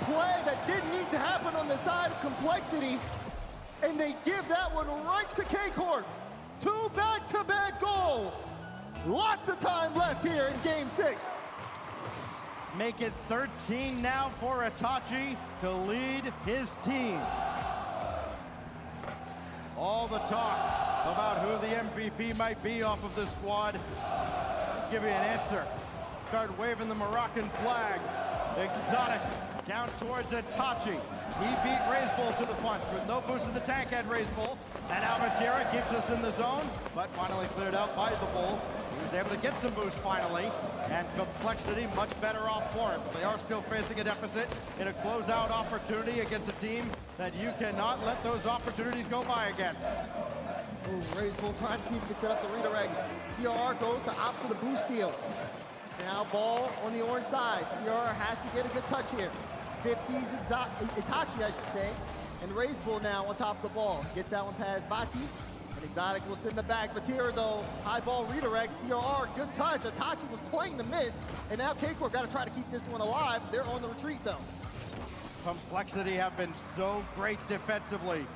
play that didn't need to happen on the side of Complexity, and they give that one right to K-Corp. 2 back-to-back goals. Lots of time left here in Game 6. Make it 13 now for Itachi to lead his team. All the talk about who the MVP might be off of this squad. I'll give you an answer. Start waving the Moroccan flag. Exotic down towards Itachi. He beat Razebull to the punch with no boost of the tank at Razebull. And now Matera keeps us in the zone, but finally cleared out by the Bull. He was able to get some boost finally, and Complexity much better off for it. But they are still facing a deficit in a closeout opportunity against a team that you cannot let those opportunities go by against. Ooh, Razebull trying to see if he can set up the redirect. TRR goes to opt for the boost steal. Now ball on the orange side. TRR has to get a good touch here. 50s Itachi, I should say. And Razebull now on top of the ball. Gets that one past Vati. And Exotic will spin the back. Vatira though, high ball redirect. TRR, good touch. Itachi was playing the miss. And now K-Corp got to try to keep this one alive. They're on the retreat though. Complexity have been so great defensively,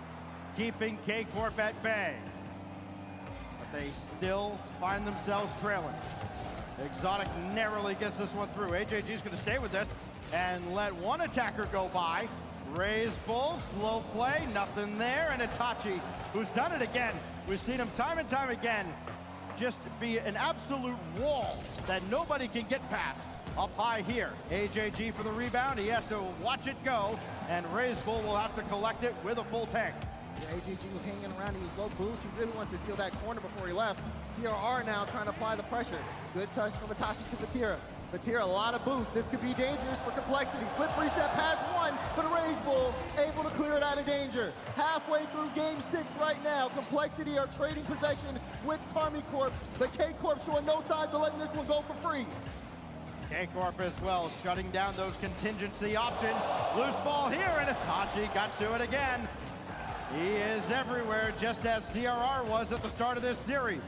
keeping K-Corp at bay. But they still find themselves trailing. Exotic narrowly gets this one through. AJG's going to stay with this and let one attacker go by. Razebull, slow play, nothing there. And Itachi, who's done it again. We've seen him time and time again just be an absolute wall that nobody can get past. Up high here, AJG for the rebound. He has to watch it go, and Razebull will have to collect it with a full tank. Yeah, AJG was hanging around, he was low boost. He really wanted to steal that corner before he left. TRR now trying to apply the pressure. Good touch from Itachi to Vatira. Vatira, a lot of boost. This could be dangerous for Complexity. Flip reset past one, but Razebull able to clear it out of danger. Halfway through Game 6 right now. Complexity are trading possession with Karmi Corp, but K-Corp showing no signs of letting this one go for free. K-Corp as well, shutting down those contingency options. Loose ball here, and Itachi got to it again. He is everywhere, just as TRR was at the start of this series.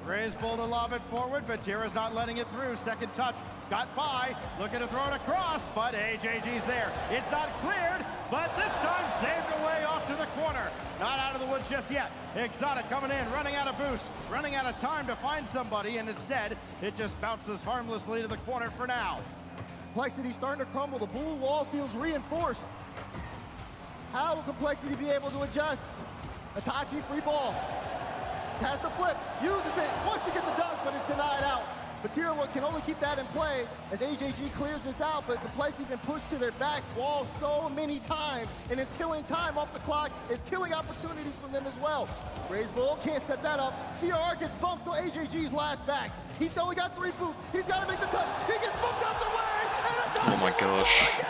Razebull to lob it forward, but Tira's not letting it through. Second touch, got by, looking to throw it across, but AJG's there. It's not cleared, but this time saved away off to the corner. Not out of the woods just yet. Exotic coming in, running out of boost, running out of time to find somebody, and instead, it just bounces harmlessly to the corner for now. Complexity starting to crumble. The blue wall feels reinforced. How will Complexity be able to adjust? Itachi, free ball. Has the flip, uses it, wants to get the dunk, but it's denied out. Vatira can only keep that in play as AJG clears this out, but Complexity been pushed to their back wall so many times, and it's killing time off the clock. It's killing opportunities from them as well. Razebull can't set that up. TRR gets bumped, so AJG's last back. He's only got 3 boosts. He's got to make the touch. He gets bumped out the way, and oh my gosh.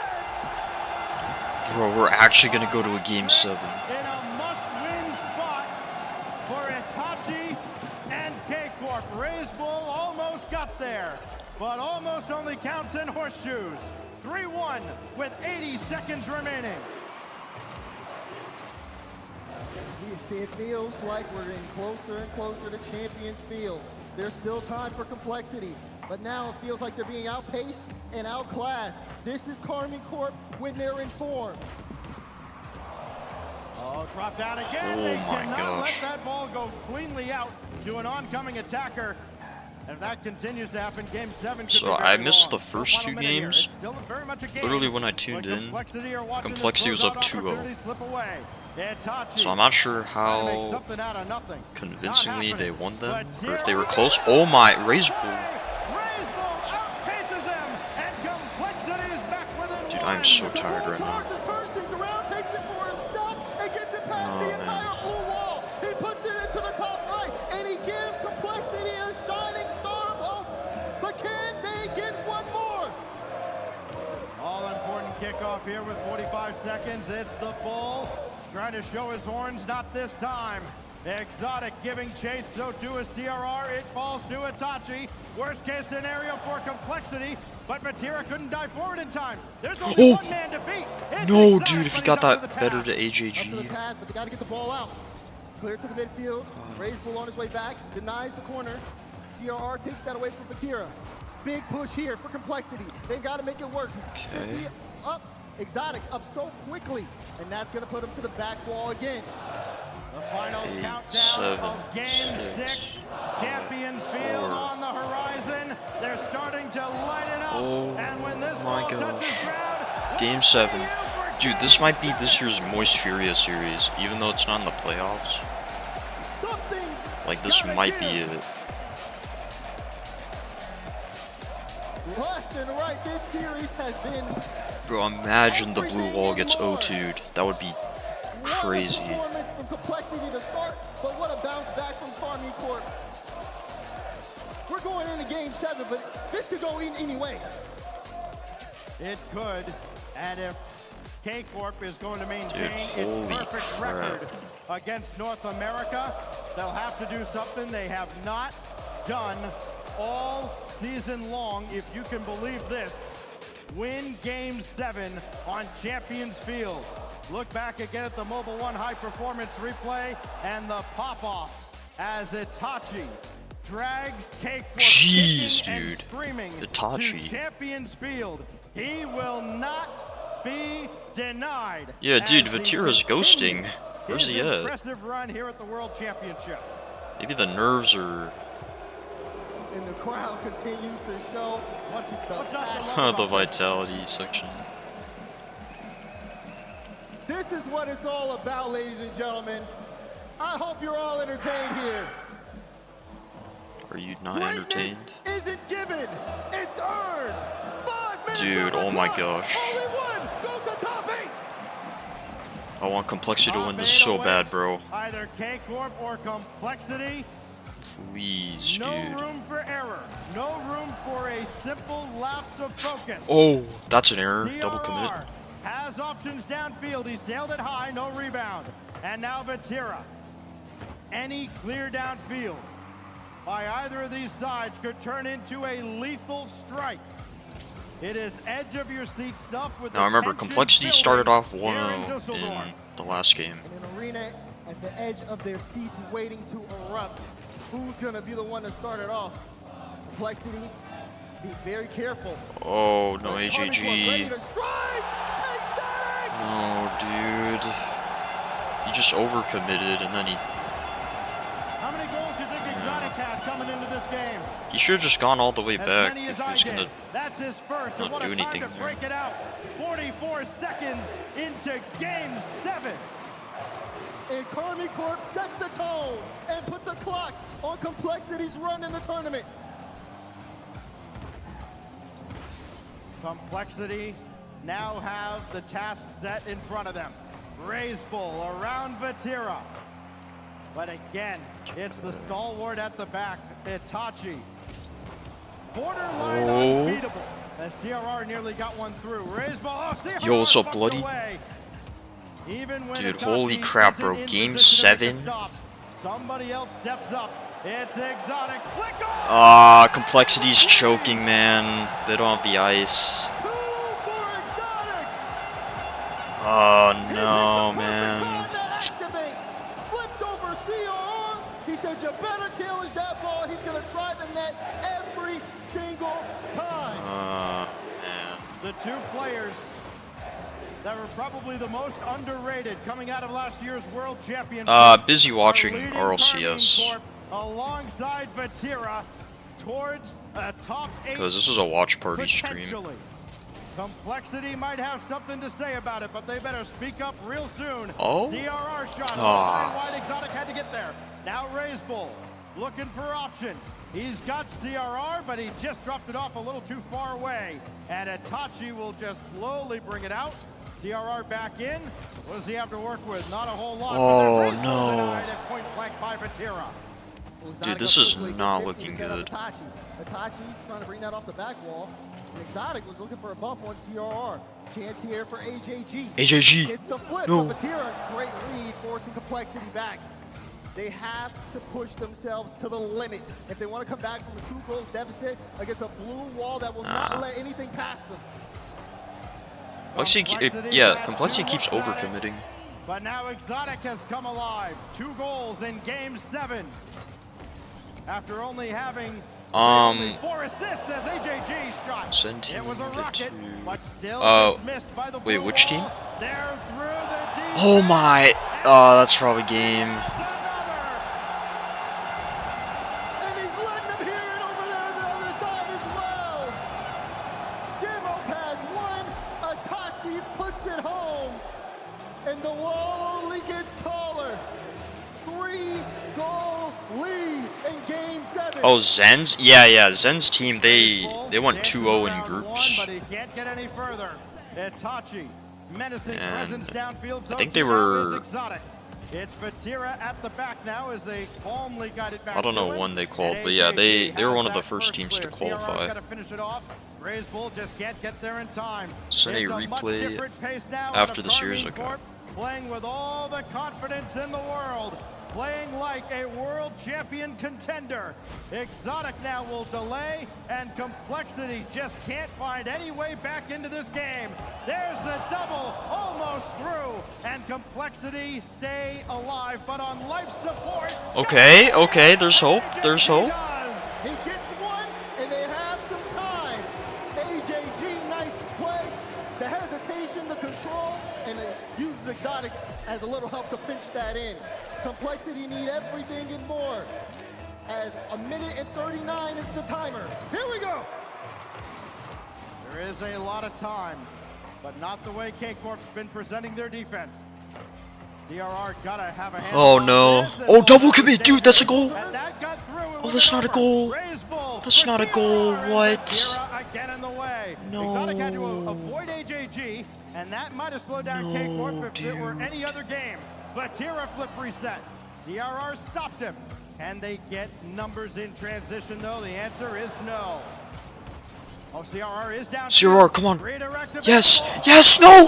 Bro, we're actually going to go to a Game 7. In a must-win spot for Itachi and K-Corp. Razebull almost got there, but almost only counts in horseshoes. 3-1 with 80 seconds remaining. It feels like we're getting closer and closer to Champions Field. There's still time for Complexity, but now it feels like they're being outpaced and outclassed. This is Karmi Corp when they're in form. Oh, drop down again. Oh they my cannot gosh. let that ball go cleanly out to an oncoming attacker. And if that continues to happen, Game 7 could So be very I missed long. the first 2 games. Literally when I tuned in, Complexity was up 2-0. So I'm not sure how convincingly they won them, or if they were close. Oh my, Razebull. Dude, I'm so tired right now. Just turns things around, takes it for himself, and gets it past the entire blue wall. He puts it into the top right, and he gives Complexity a shining star of hope. But can they get one more? All-important kickoff here with 45 seconds. It's the Bull trying to show his horns, not this time. Exotic giving chase, so too is TRR. It falls to Itachi. Worst case scenario for Complexity, but Matera couldn't dive forward in time. There's only one man to beat. It's No, Exotic, dude, if he but got he's up that to the better to task. Up to the AJG. task, but they got to get the ball out. Clear to the midfield. Razebull on his way back, denies the corner. TRR takes that away from Vatira. Big push here for Complexity. They've got to make it work. Okay. 50 up. Exotic up so quickly, and that's going to put him to the back wall again. The final 8, countdown 7, of Game 6. 6, Champions Field on the horizon. They're starting to light it up. Oh and when this my ball gosh. touches ground, Game 7. Dude, this might be this year's Moist Furia series, even though it's not in the playoffs. Something's Like, this gotta might give. be it. Left and right, this series has been Bro, imagine the blue wall gets O2'd. That would be crazy. What a performance from Complexity to start, but what a bounce back from Carmi Corp. We're going into Game 7, but this could go any way. it could. And if K-Corp is going to maintain Dude, its holy perfect crap. record against North America, they'll have to do something they have not done all season long, if you can believe this. Win Game 7 on Champions Field. Look back again at the Mobile One High Performance replay and the pop-off as Itachi drags K-Corp Jeez, kicking and dude. screaming Itachi. to Champions Field. He will not be denied. Yeah, dude, as he Vatira's continues ghosting. Where's his he at? impressive run here at the World Championship. Maybe the nerves are And the crowd continues to show What's not to love the about this? vitality section. This is what it's all about, ladies and gentlemen. I hope you're all entertained here. Are you not Greatness entertained? isn't given, it's earned. 5 minutes Dude, on the oh my clock. gosh. Only one goes to top 8. I want Complexity to Top win this 8 so awaits bad, bro. Either K-Corp or Complexity. Please, No dude. room for error. No room for a simple lapse of focus. Oh, that's an error. Double commit. DRR has options downfield. He sailed it high, no rebound. And now Vatira. Any clear downfield by either of these sides could turn into a lethal strike. It is edge of your seat stuff with Now, remember, the tension Complexity building started off here 1-0 Dusseldorf. in the last game. In an arena at the edge of their seats waiting to erupt. Who's gonna be the one to start it off? Complexity, be very careful. Oh, no, Carmi Corp ready AJG. to strike! Exotic! No, dude. He just overcommitted, and then How many goals do you think Exotic had coming into this game? he should have just gone all the way As back many if as he I was did. gonna. That's his first, and not what do a time anything to there. break it out. 44 seconds into Game 7. And Carmi Corp set the tone and put the clock on Complexity's run in the tournament. Complexity now have the task set in front of them. Raise bull around Vatira. But again, it's the stalwart at the back, Itachi. Borderline Oh. unbeatable. As TRR nearly got one through. Raise ball. Oh, CRR Yo, what's up, bucked bloody? away. Even when Dude, Itachi holy crap, isn't bro. in Game position to make a 7? stop, somebody else steps up. It's Exotic. Flick off! Ah, Complexity's choking, man. They don't have the ice. 2 for Exotic. Oh, Is it no, the perfect man. time to activate? Flipped over CRR. He said, you better challenge that ball. He's gonna try the net every single time. Man. The two players that were probably the most underrated coming out of last year's World Championship. Busy watching are leading RLCS. Carmine Corp alongside Vatira towards a top 8. Because this is a watch party stream. potentially. Complexity might have something to say about it, but they better speak up real soon. Oh? CRR shot. Ah. Wide Exotic had to get there. Now Raise Bull looking for options. He's got CRR, but he just dropped it off a little too far away. And Itachi will just slowly bring it out. CRR back in. What does he have to work with? Not a whole lot. Oh, but there's Raise Bull no. denied at point blank by Vatira. Dude, this is not looking good. Itachi trying to bring that off the back wall. And Exotic was looking for a bump on CRR. Chance here for AJG. AJG. It's the flip. No. But Vatira, great read, forcing Complexity back. They have to push themselves to the limit if they want to come back from a 2-goal deficit against a blue wall that will not let anything past them. Complexity keeps overcommitting. But now Exotic has come alive. 2 goals in Game 7. After only having 4 assists as AJG shot. Zen team It was a rocket, but still missed by the wait, blue which wall. team? There through the defense. Oh my, that's probably game. That's another. And he's letting them hear it over there on the other side as well. Demo pass one. Itachi puts it home. And the wall only gets taller. 3-goal lead in game 7. Oh, Zen's? Yeah, Zen's team, they went 2-0 in groups. But he can't get any further. Itachi, menacing presence downfield. I think they were... Exotic. It's Vatira at the back now as they calmly got it back. I don't know when they called, but yeah, they were one of the first teams to qualify. Got to finish it off. Rays Bull just can't get there in time. Send a replay after the series. Okay. Playing with all the confidence in the world. Playing like a world champion contender. Exotic now will delay, and Complexity just can't find any way back into this game. There's the double, almost through, and Complexity stay alive, but on life support. Okay, there's hope, there's hope. He gets one, and they have some time. AJG, nice play. The hesitation, the control, and it uses Exotic as a little help to pinch that in. Complexity need everything and more. As 1:39 is the timer. Here we go. There is a lot of time, but not the way K-Corp's been presenting their defense. CRR gotta have a hand. Oh no. Oh, double commit, dude, that's a goal. Oh, that's not a goal. That's not a goal. What? Again in the way. No. Exotic had to avoid AJG, and that might have slowed down K-Corp if it were any other game. But Tira flip reset. CRR stopped him. Can they get numbers in transition, though? The answer is no. Oh, CRR is down. CRR, come on. Yes, no!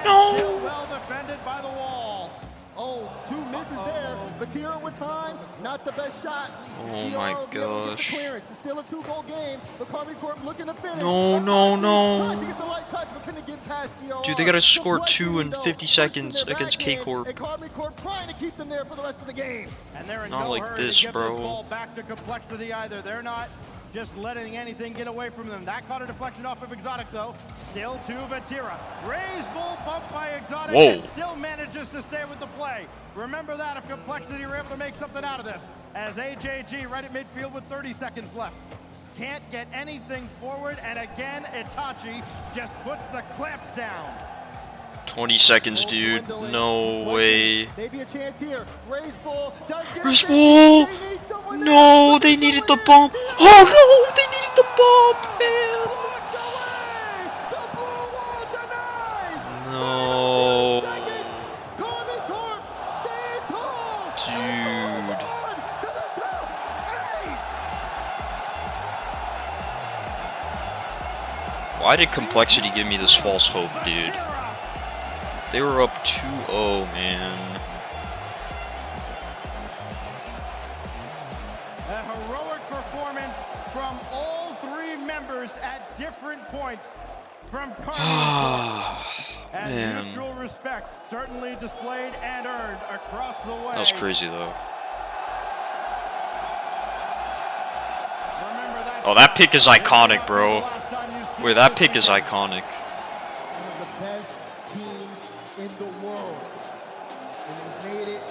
No! Well defended by the wall. Oh, 2 misses there. Vatira with time, not the best shot. Oh my gosh. Clearance. It's still a 2-goal game. The Carmi Corp looking to finish. No. Trying to get the light touch, but couldn't get past CRR. Dude, they gotta score 2 in 50 seconds against K-Corp. And Carmi Corp trying to keep them there for the rest of the game. And they're in Not no like hurry this, to get bro. this ball back to Complexity either. They're not just letting anything get away from them. That caught a deflection off of Exotic, though. Still to Vatira. Rays Bull bumped by Exotic. Whoa. And still manages to stay with the play. Remember that if Complexity were able to make something out of this. As AJG right at midfield with 30 seconds left. Can't get anything forward, and again, Itachi just puts the clamps down. 20 seconds, dude. No way. Maybe a chance here. Rays Bull does get Rays Bull! No, they needed the bump. Oh no, they needed the bump, man. Blocked away! The blue wall denies! No. Carmi Corp, stand tall! Dude. On to the top! 8! Why did Complexity give me this false hope, dude? They were up 2-0, man. A heroic performance from all 3 members at different points from Carmi. And Man. mutual respect certainly displayed and earned across the way. That was crazy, though. Oh, that pick is iconic, bro. Wait, that pick is iconic. One of the best teams in the world. And they've made it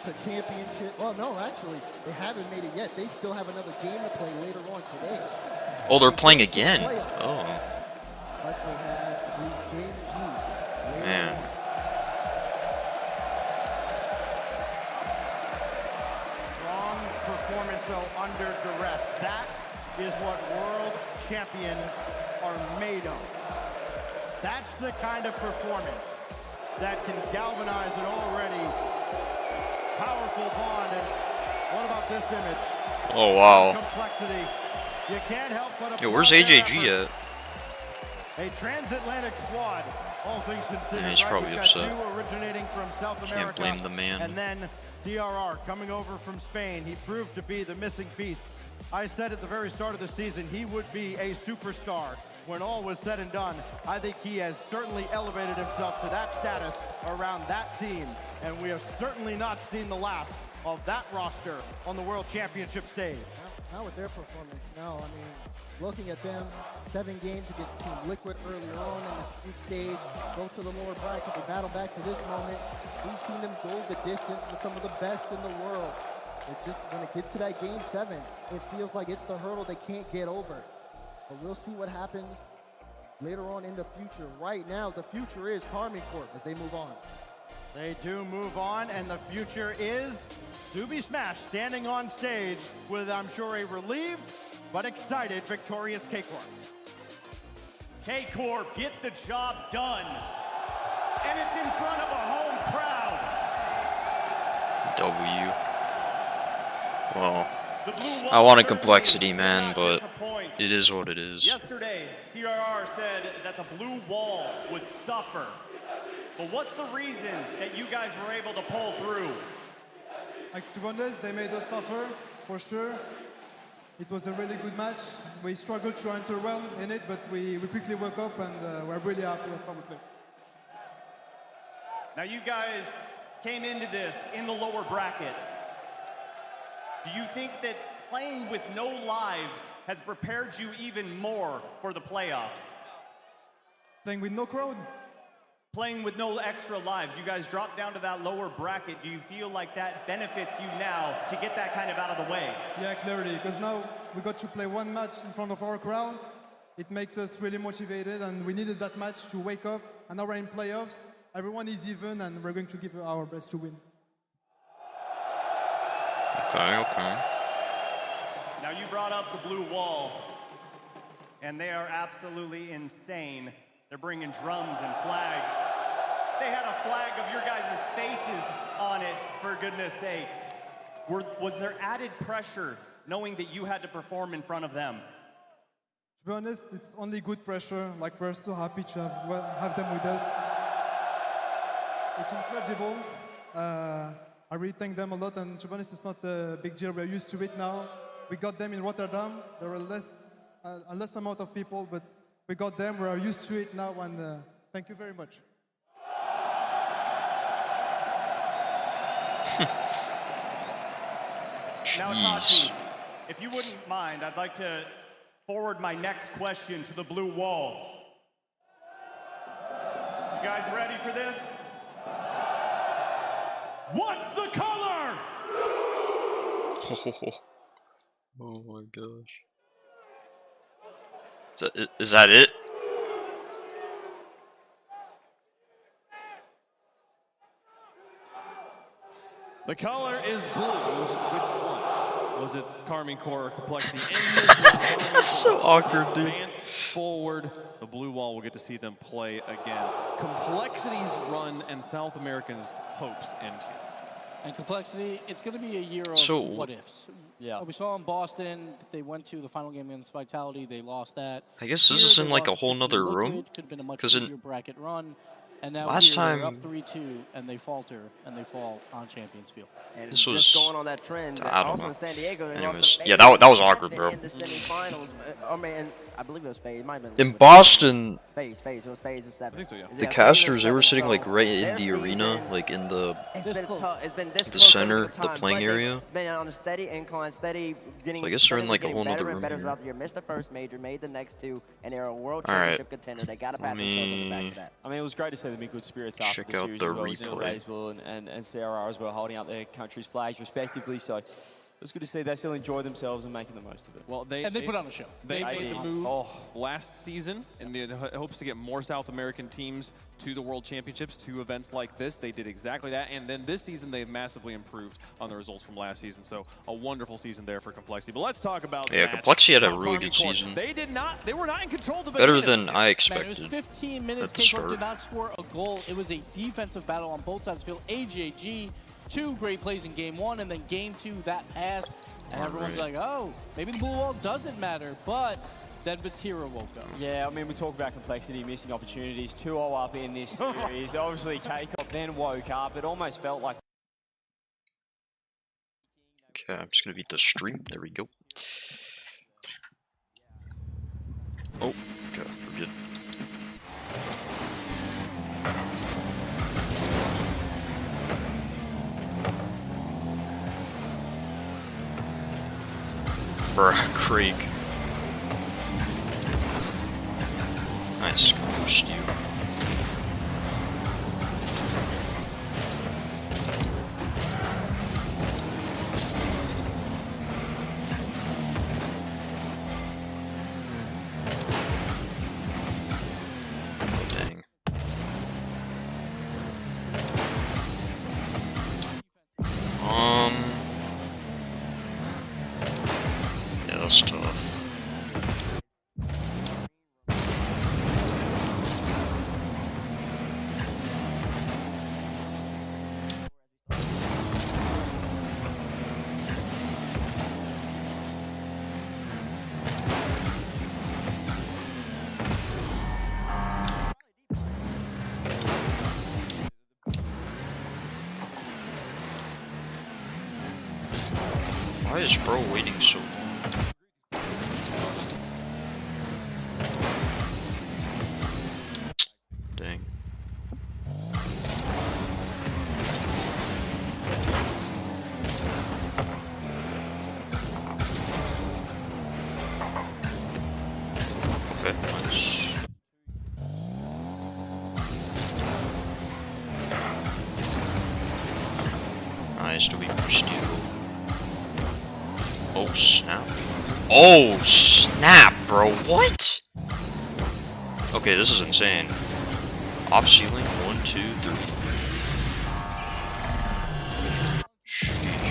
to championship. Well, no, actually, they haven't made it yet. They still have another game to play later on today. Oh, they're playing again. Oh. But they have the JG later Man. on. Strong performance, though, under duress. That is what world champions are made of. That's the kind of performance that can galvanize an already powerful bond. And what about this image? Oh, wow. Complexity. You can't help but Yo, where's applaud their AJG effort. at? A transatlantic squad, all things considered. Yeah, he's right? probably We've got upset. 2 originating from South Can't America. blame the man. And then CRR coming over from Spain. He proved to be the missing piece. I said at the very start of the season he would be a superstar. When all was said and done, I think he has certainly elevated himself to that status around that team. And we have certainly not seen the last of that roster on the World Championship stage. Not with their performance, no. I mean, looking at them, 7 games against Team Liquid earlier on in this group stage, go to the lower bracket, they battle back to this moment. We've seen them go the distance with some of the best in the world. It just, when it gets to that game 7, it feels like it's the hurdle they can't get over. But we'll see what happens later on in the future. Right now, the future is Karmine Corp as they move on. They do move on, and the future is Doobie Smash standing on stage with, I'm sure, a relieved but excited victorious K-Corp. K-Corp get the job done, and it's in front of a home crowd. W. Well, I wanted complexity, man, but it is what it is. Yesterday, CRR said that the blue wall would suffer. But what's the reason that you guys were able to pull through? Like, to be honest, they made us suffer, for sure. It was a really good match. We struggled to enter well in it, but we quickly woke up and we're really happy with how we played. Now you guys came into this in the lower bracket. Do you think that playing with no lives has prepared you even more for the playoffs? Playing with no crowd? Playing with no extra lives. You guys dropped down to that lower bracket. Do you feel like that benefits you now to get that kind of out of the way? Yeah, clearly, because now we got to play one match in front of our crowd. It makes us really motivated, and we needed that match to wake up. And now we're in playoffs. Everyone is even, and we're going to give our best to win. Okay. Now you brought up the blue wall, and they are absolutely insane. They're bringing drums and flags. They had a flag of your guys' faces on it, for goodness sakes. Was there added pressure knowing that you had to perform in front of them? To be honest, it's only good pressure. Like, we're so happy to have them with us. It's incredible. I really thank them a lot, and to be honest, it's not a big deal. We're used to it now. We got them in Rotterdam. There were a less amount of people, but we got them. We're used to it now, and thank you very much. Now, Tachi, if you wouldn't mind, I'd like to forward my next question to the blue wall. You guys ready for this? What's the color? Oh my gosh. Is that it? The color is blue. Which one? Was it Karmine Corp or Complexity? That's so awkward, dude. Forward, the blue wall will get to see them play again. Complexity's run and South Americans' hopes end here. And Complexity, it's going to be a year of what ifs. Yeah. We saw in Boston, they went to the final game against Vitality, they lost that. I guess this is Here, in they like a lost whole to nother Liquid, room. Could have been a much 'Cause easier bracket run. And now last they're time- up 3-2, and they falter, and they fall on Champions Field. And This was- just going on that trend. I don't also know. in San Diego, they Anyways, lost to yeah, FaZe that was awkward, bro. In the semifinals. I mean, I believe it was FaZe. It might have been In Boston, FaZe. It was FaZe in 7. I think so, yeah. the casters, they were sitting like right in the arena, like in the It's This been close. tough. It's been this the close center, over the time, playing but they've area. Been on a steady incline, steady getting. I guess they're in, steadily like, a getting whole better nother and better room throughout the year. Missed the first major, made the next 2, and they're a world All right. championship contender. They got to pat themselves on the back of that. I mean, it was great to see them in good spirits after Check the out series the as well. It was in replay. Leesville and CRR as well, holding up their country's flags respectively. So it was good to see they still enjoy themselves and making the most of it. Well, And they put on a show. They made the did. move last season in the hopes to get more South American teams to the World Championships, to events like this. They did exactly that, and then this season they've massively improved on the results from last season. So a wonderful season there for Complexity. But let's talk about the Yeah, match. Complexity had a About really Karmine good Corp. season. They were not in control of the Better beginning of than this I Man, it was expected 15 minutes. at the K-Corp start. did not score a goal. It was a defensive battle on both sides of the field. AJG, 2 great plays in game 1, and then game 2, that pass. And everyone's like, oh, maybe the blue wall doesn't matter. But then Vatira woke up. Yeah, I mean, we talk about Complexity missing opportunities, 2-0 up in this series. Obviously, K-Corp then woke up. It almost felt like Okay, I'm just gonna beat the stream. There we go. Oh, okay, we're good. Bruh, Craig. Nice, ghost you. Dang. Yeah, that's tough. Why is bro waiting so long? Dang. Okay, nice. Nice, do we steal? Oh snap. Oh snap, bro, what? Okay, this is insane. Off ceiling, 1, 2, 3. Sheesh.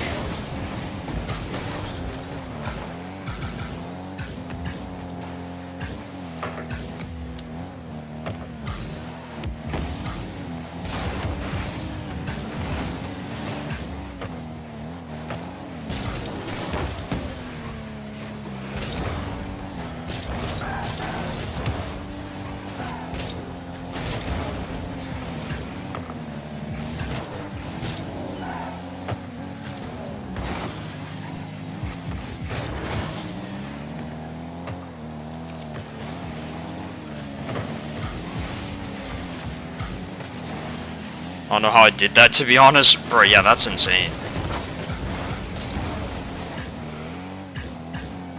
I don't know how I did that, to be honest. Bro, yeah, that's insane.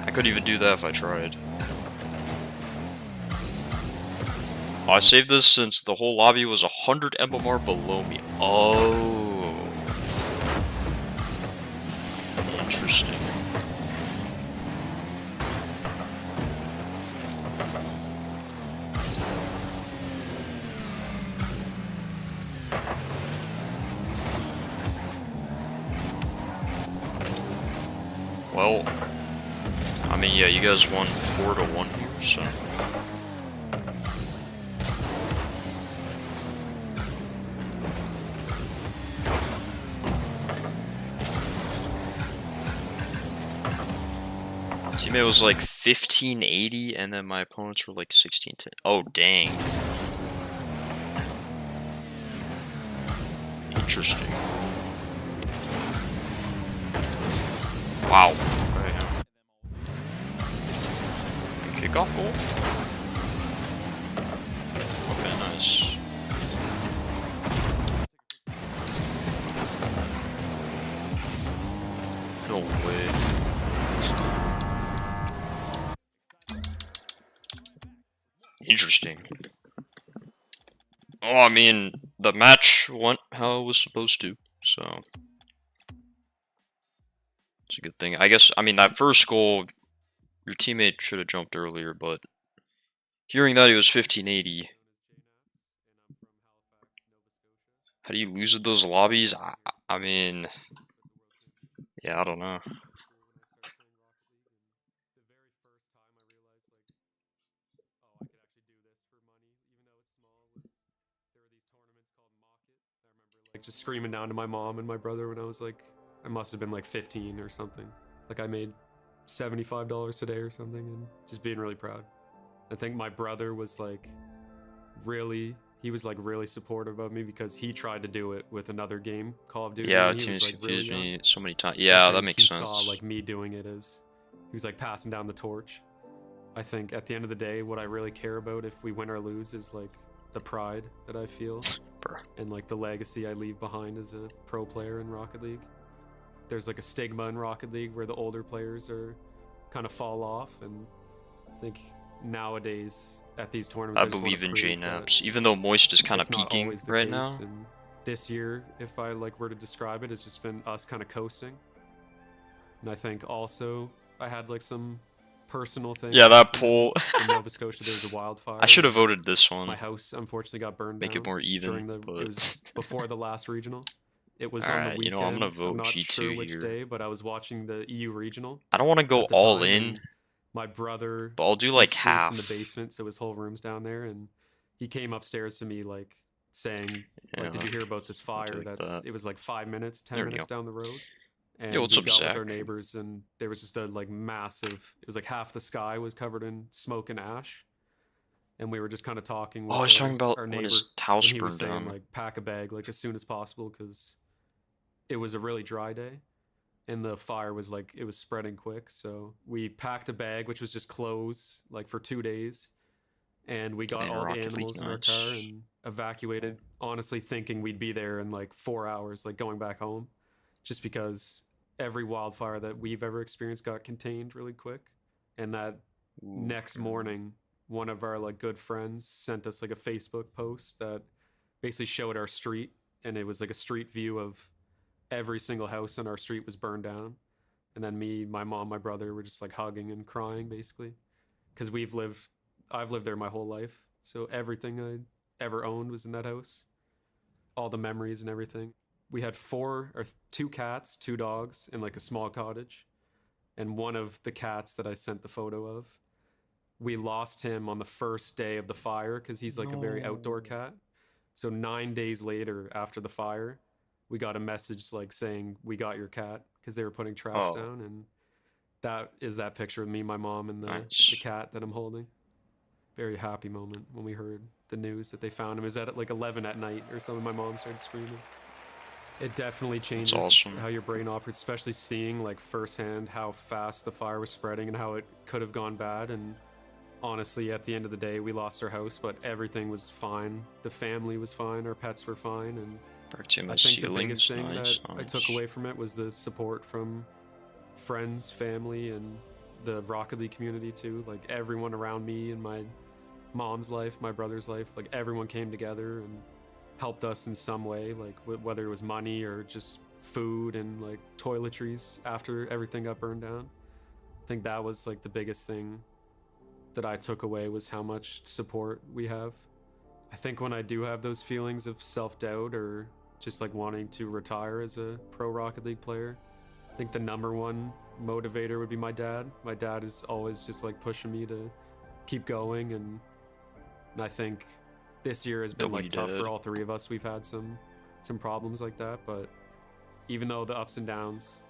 I couldn't even do that if I tried. Oh, I saved this since the whole lobby was 100 MMR below me. Oh. Interesting. Well, I mean, yeah, you guys won 4-1 here, so. Teammate was like 1580, and then my opponents were like 1610. Oh, dang. Interesting. Wow. Okay, yeah. Kickoff goal? Okay, nice. No way. Interesting. Oh, I mean, the match went how it was supposed to, so. It's a good thing. I guess, I mean, that first goal, your teammate should have jumped earlier, but hearing that he was 1580. How do you lose at those lobbies? I mean, yeah, I don't know. Like just screaming down to my mom and my brother when I was like, I must have been like 15 or something. Like I made $75 today or something, and just being really proud. I think my brother was like really supportive of me because he tried to do it with another game, Call of Duty. Yeah, and he was, teams like, confused really me so many times. Yeah, that makes he sense. saw like me doing it as he was like passing down the torch. I think at the end of the day, what I really care about if we win or lose is like the pride that I feel and like the legacy I leave behind as a pro player in Rocket League. There's like a stigma in Rocket League where the older players are kind of fall off. And I think nowadays at these tournaments, I just wanna believe in prove that JNAPs, even though Moist is kind of it's not peaking always the right case. now. And this year, if I like were to describe it, it's just been us kind of coasting. And I think also I had like some personal things. Yeah, that poll. In Nova Scotia, there was a wildfire. I should have voted this one. My house unfortunately got burned Make down. it more even, During the, but... It was before the last regional. It was on the Alright, weekend. you know, I'm gonna vote not G2 sure which here. day, but I was watching the EU regional. I don't want to go at the all time, in, and my brother, but I'll do he like sleeps half. in the basement, so his whole room's down there, and he came upstairs to me like saying, like, "Did you hear about this fire? It was like 5 minutes, 10 minutes down the road." And Yo, what's we up, got Zach? with our neighbors, and there was just a like massive. It was like half the sky was covered in smoke and ash, and we were just kind of talking. With Oh, I was talking about our when neighbor, his house and he was burned saying down. like pack a bag like as soon as possible because it was a really dry day, and the fire was like it was spreading quick. So we packed a bag, which was just clothes, like for 2 days, and we got Damn, all the Rocket League animals in our nice. car and evacuated. Honestly, thinking we'd be there in like 4 hours, like going back home, just because every wildfire that we've ever experienced got contained really quick. And that next morning, one of our like good friends sent us like a Facebook post that basically showed our street, and it was like a street view of every single house on our street was burned down. And then me, my mom, my brother were just like hugging and crying basically, because I've lived there my whole life, so everything I ever owned was in that house, all the memories and everything. We had 2 cats, 2 dogs, and like a small cottage. And one of the cats that I sent the photo of, we lost him on the first day of the fire because he's like a very outdoor cat. So 9 days later after the fire, we got a message like saying, "We got your cat," because they were putting traps down. And that is that picture of me, my mom, and the cat that I'm holding. Very happy moment when we heard the news that they found him. It was at like 11 at night or something. My mom started screaming. It definitely changes how your brain operates, especially seeing like firsthand how fast the fire was spreading and how it could have gone bad. And honestly, at the end of the day, we lost our house, but everything was fine. The family was fine. Our pets were fine. And I think the biggest thing that I took away from it was the support from friends, family, and the Rocket League community too. Like everyone around me and my mom's life, my brother's life, like everyone came together and helped us in some way, like whether it was money or just food and like toiletries after everything got burned down. I think that was like the biggest thing that I took away, was how much support we have. I think when I do have those feelings of self-doubt or just like wanting to retire as a pro Rocket League player, I think the #1 motivator would be my dad. My dad is always just like pushing me to keep going, and I think this year has been like tough for all 3 of us. We've had some problems like that, but even though the ups and downs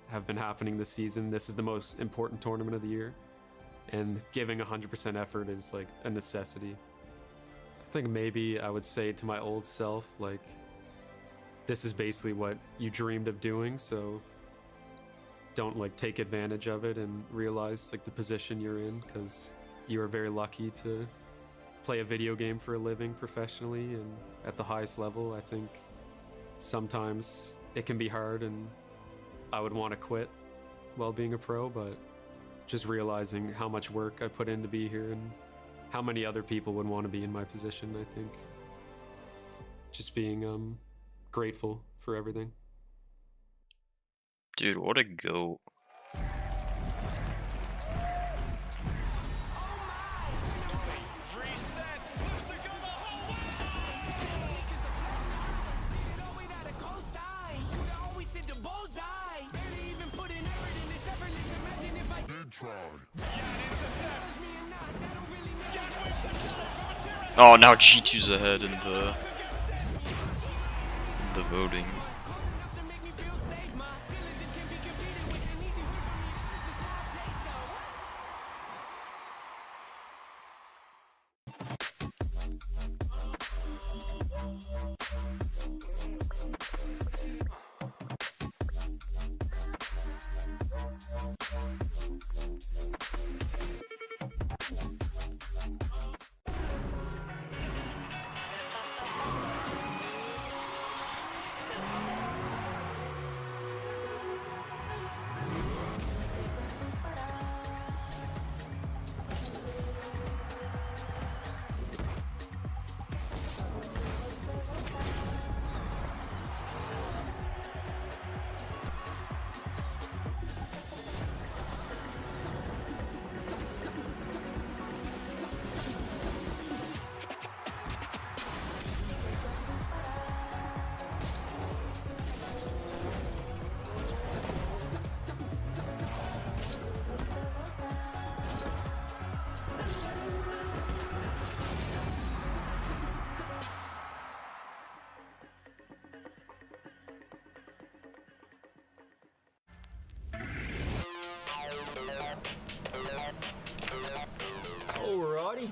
have been happening this season, this is the most important tournament of the year, and giving 100% effort is like a necessity. I think maybe I would say to my old self, like, this is basically what you dreamed of doing, so don't like take advantage of it and realize like the position you're in, because you are very lucky to play a video game for a living professionally and at the highest level. I think sometimes it can be hard, and I would want to quit while being a pro, but just realizing how much work I put in to be here and how many other people would want to be in my position, I think just being grateful for everything. Dude, what a goat. Oh, now G2's ahead in the voting.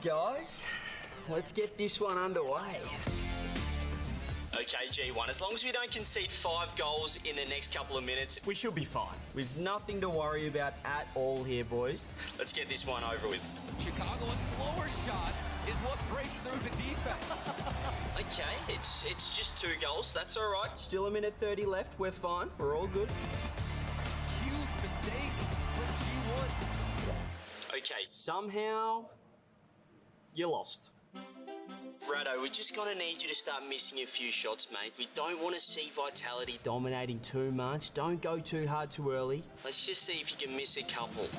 guys. Let's get this one underway. Okay, G1, as long as we don't concede 5 goals in the next couple of minutes, We should be fine. There's nothing to worry about at all here, boys. let's get this one over with. Chicago's slower shot is what breaks through the defense. Okay, it's just 2 goals. That's all right. Still a minute 30 left. We're fine. We're all good. Huge mistake for G1. Okay, Somehow, you lost. Rado, we're just gonna need you to start missing a few shots, mate. We don't want to see Vitality. Dominating too much. Don't go too hard too early. Let's just see if you can miss a couple.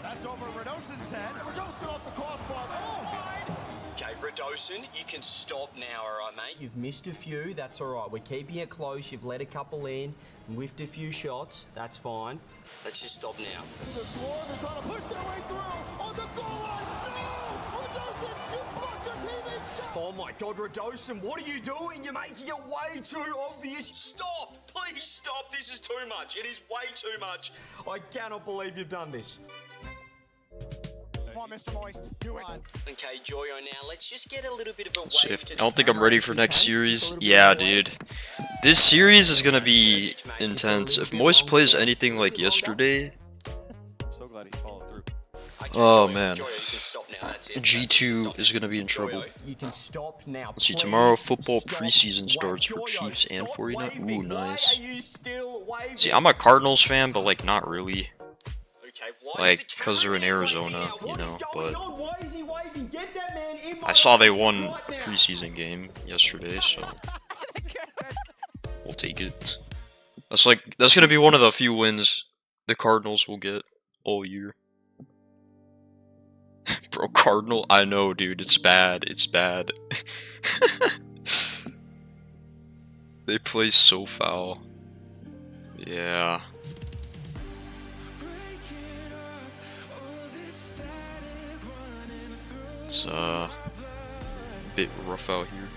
That's over Radosin's head. Radosin off the crossbar. Oh, wide. Okay, Radosin, you can stop now, all right, mate? You've missed a few. That's all right. We're keeping it close. You've let a couple in and whiffed a few shots. That's fine. Let's just stop now. The score, they're trying to push their way through on the goal line. No! Radosin, you blocked your teammate's shot. Oh my God, Radosin, what are you doing? You're making it way too obvious. Stop! Please stop! This is too much. It is way too much. I cannot believe you've done this. Come on, Mr. Moist, do it. Okay, Joyo, now let's just get a little bit of a See, wave I to don't think I'm ready for next series. Yeah, dude. This series is gonna be intense. If Moist plays anything like yesterday, I'm so glad he followed through. oh man, Joyo, you can stop now. That's it. G2 is gonna be in trouble. You can stop now. Let's see, Please tomorrow football stop. preseason starts for Joyo, Chiefs and stop 49. Ooh, waving. nice. Why are you still waving? See, I'm a Cardinals fan, but like not really. Okay, why Like, is the cause they're in camera Arizona, you What is know, going but on? Why is he waving? Get that man in my I saw they face won right the now. preseason game yesterday, so we'll take it. That's gonna be one of the few wins the Cardinals will get all year. Bro, Cardinal, I know, dude, it's bad. It's bad. They play so foul. Yeah. It's a bit rough out here.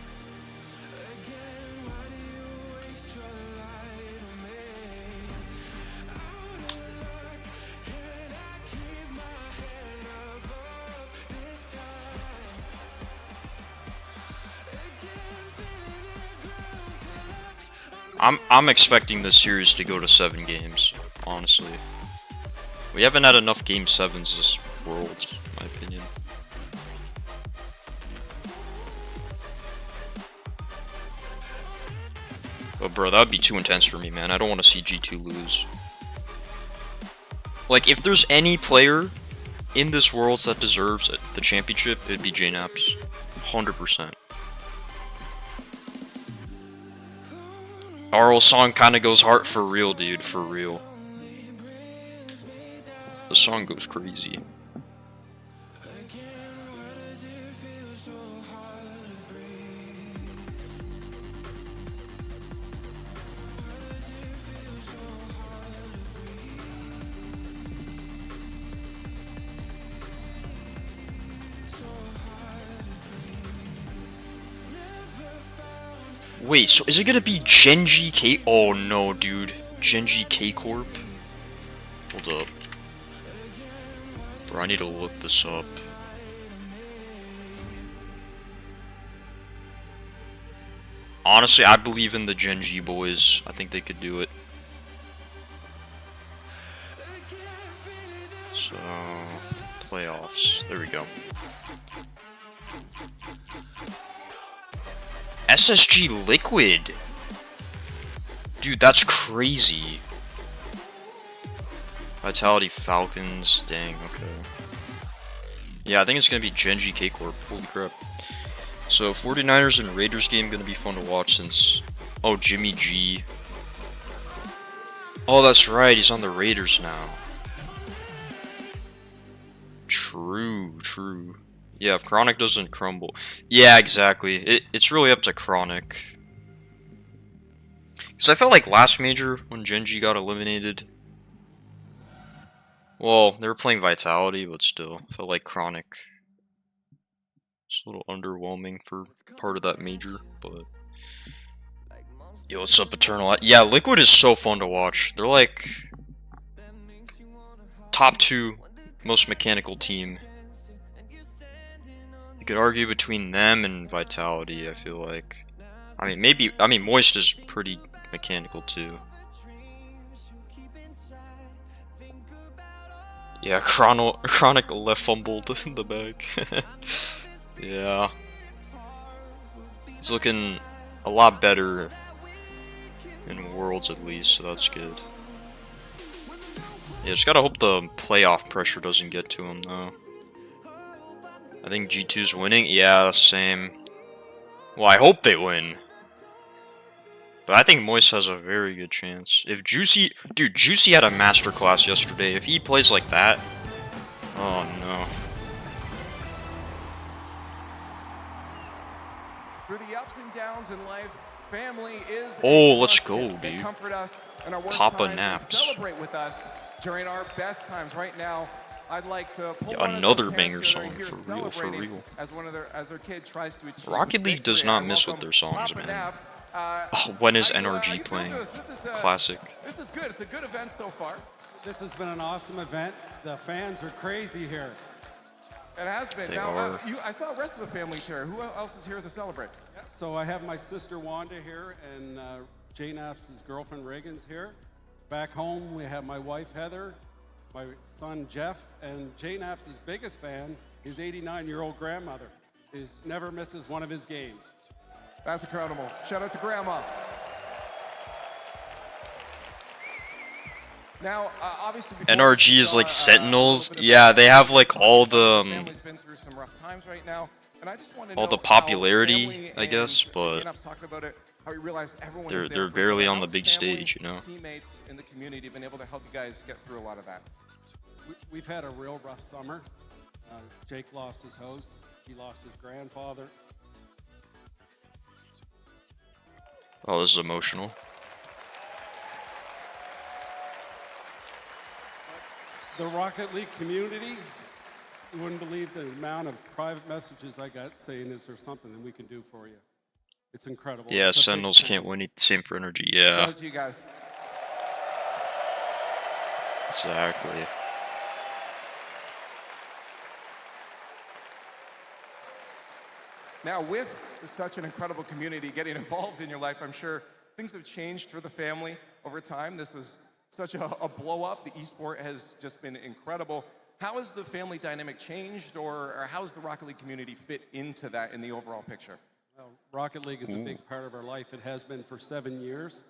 I'm expecting this series to go to 7 games, honestly. We haven't had enough game 7s this world, in my opinion. But bro, that would be too intense for me, man. I don't want to see G2 lose. Like, if there's any player in this world that deserves the championship, it'd be JNaps. 100%. RL song kind of goes hard for real, dude. For real. The song goes crazy. Wait, so is it gonna be Genji K? Oh no, dude. Genji K Corp? Hold up. Bro, I need to look this up. Honestly, I believe in the Genji boys. I think they could do it. So, playoffs. There we go. SSG Liquid! Dude, that's crazy. Vitality Falcons, dang, okay. Yeah, I think it's gonna be Genji K Corp, holy crap. So, 49ers and Raiders game gonna be fun to watch since... Oh, Jimmy G. Oh, that's right, he's on the Raiders now. True, true. Yeah, if Chronic doesn't crumble. Yeah, exactly. It's really up to Chronic. Because I felt like last major, when Genji got eliminated... Well, they were playing Vitality, but still. I felt like Chronic... It's a little underwhelming for part of that major, but... Yo, what's up, Eternal? Yeah, Liquid is so fun to watch. They're like... top 2 most mechanical team You could argue between them and Vitality, I feel like. I mean, Moist is pretty mechanical too. Yeah, Chronic left fumbled in the back. Yeah. He's looking a lot better in Worlds at least, so that's good. Yeah, just gotta hope the playoff pressure doesn't get to him though. I think G2's winning. Yeah, same. Well, I hope they win. But I think Moist has a very good chance. If Juicy... Dude, Juicy had a masterclass yesterday. If he plays like that... Oh, no. Through the ups and downs in life, family is... Oh, let's go, dude. Comfort us in our worst Papa times naps. and celebrate with us during our best times. Right now, I'd like to pull Yeah, another banger song, for real. As their kid tries to achieve Rocket League does not miss with their songs, man. Oh, when is NRG playing? Classic. This is good. It's a good event so far. This has been an awesome event. The fans are crazy here. It has been. They now, are. I saw the rest of the family, Terry. Who else is here to celebrate? Yeah, so I have my sister Wanda here, and Jane App's girlfriend Reagan's here. Back home, we have my wife Heather, my son Jeff, and Jane App's biggest fan, his 89-year-old grandmother, who never misses one of his games. That's incredible. Shout out to Grandma. Now, obviously, NRG is like Sentinels. Yeah, they have like all the popularity, I guess, but they're barely on the big stage, you know. Teammates in the community have been able to help you guys get through a lot of that. We've had a real rough summer. Jake lost his host. He lost his grandfather. Oh, this is emotional. The Rocket League community, you wouldn't believe the amount of private messages I got saying, is there something that we can do for you? It's incredible. Yeah, Sentinels can't win. Same for NRG. Yeah. Shout out to you guys. Exactly. Now, with such an incredible community getting involved in your life, I'm sure things have changed for the family over time. This was such a blow up. The esport has just been incredible. How has the family dynamic changed, or how has the Rocket League community fit into that in the overall picture? Well, Rocket League is a big part of our life. It has been for 7 years.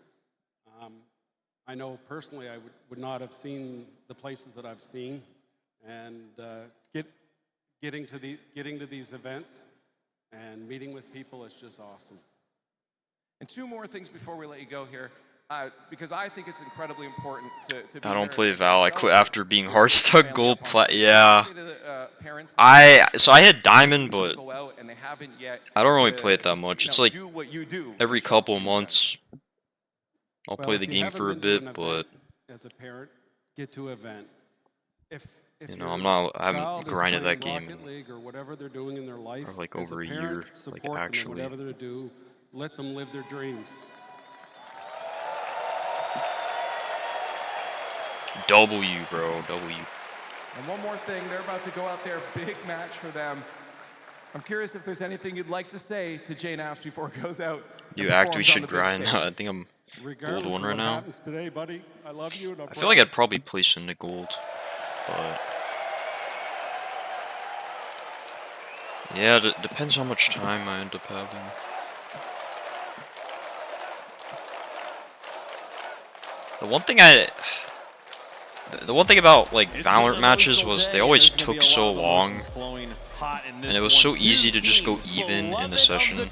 I know personally I would not have seen the places that I've seen, and getting to these events and meeting with people is just awesome. And two more things before we let you go here, because I think it's incredibly important to be I don't there play and Val. I quit celebrate after being with Hearthstone family Gold up on Plat. stage. Yeah. Say to the, parents, So I had Diamond, but go out and they haven't yet I don't really to, play it that much. you It's know, like do what you do. every couple of months I'll Well, play if the you game haven't for a been to an bit, but event as a parent, get to an event. If you know, your I haven't child is grinded that playing game Rocket League or whatever they're doing in their life, for like as over a parent, year, support like them in actually. whatever they do. Let them live their dreams. W, bro, W. And one more thing, they're about to go out there, big match for them. I'm curious if there's anything you'd like to say to Jane Ash before it goes out. You act, we should grind. I think I'm Regardless gold 1 of right what now. happens today, buddy, I love you. And I feel like I'd probably place into gold, but yeah, depends how much time I end up having. The one thing about like Valorant matches was they always took so long, and it was so easy to just go even in a session, like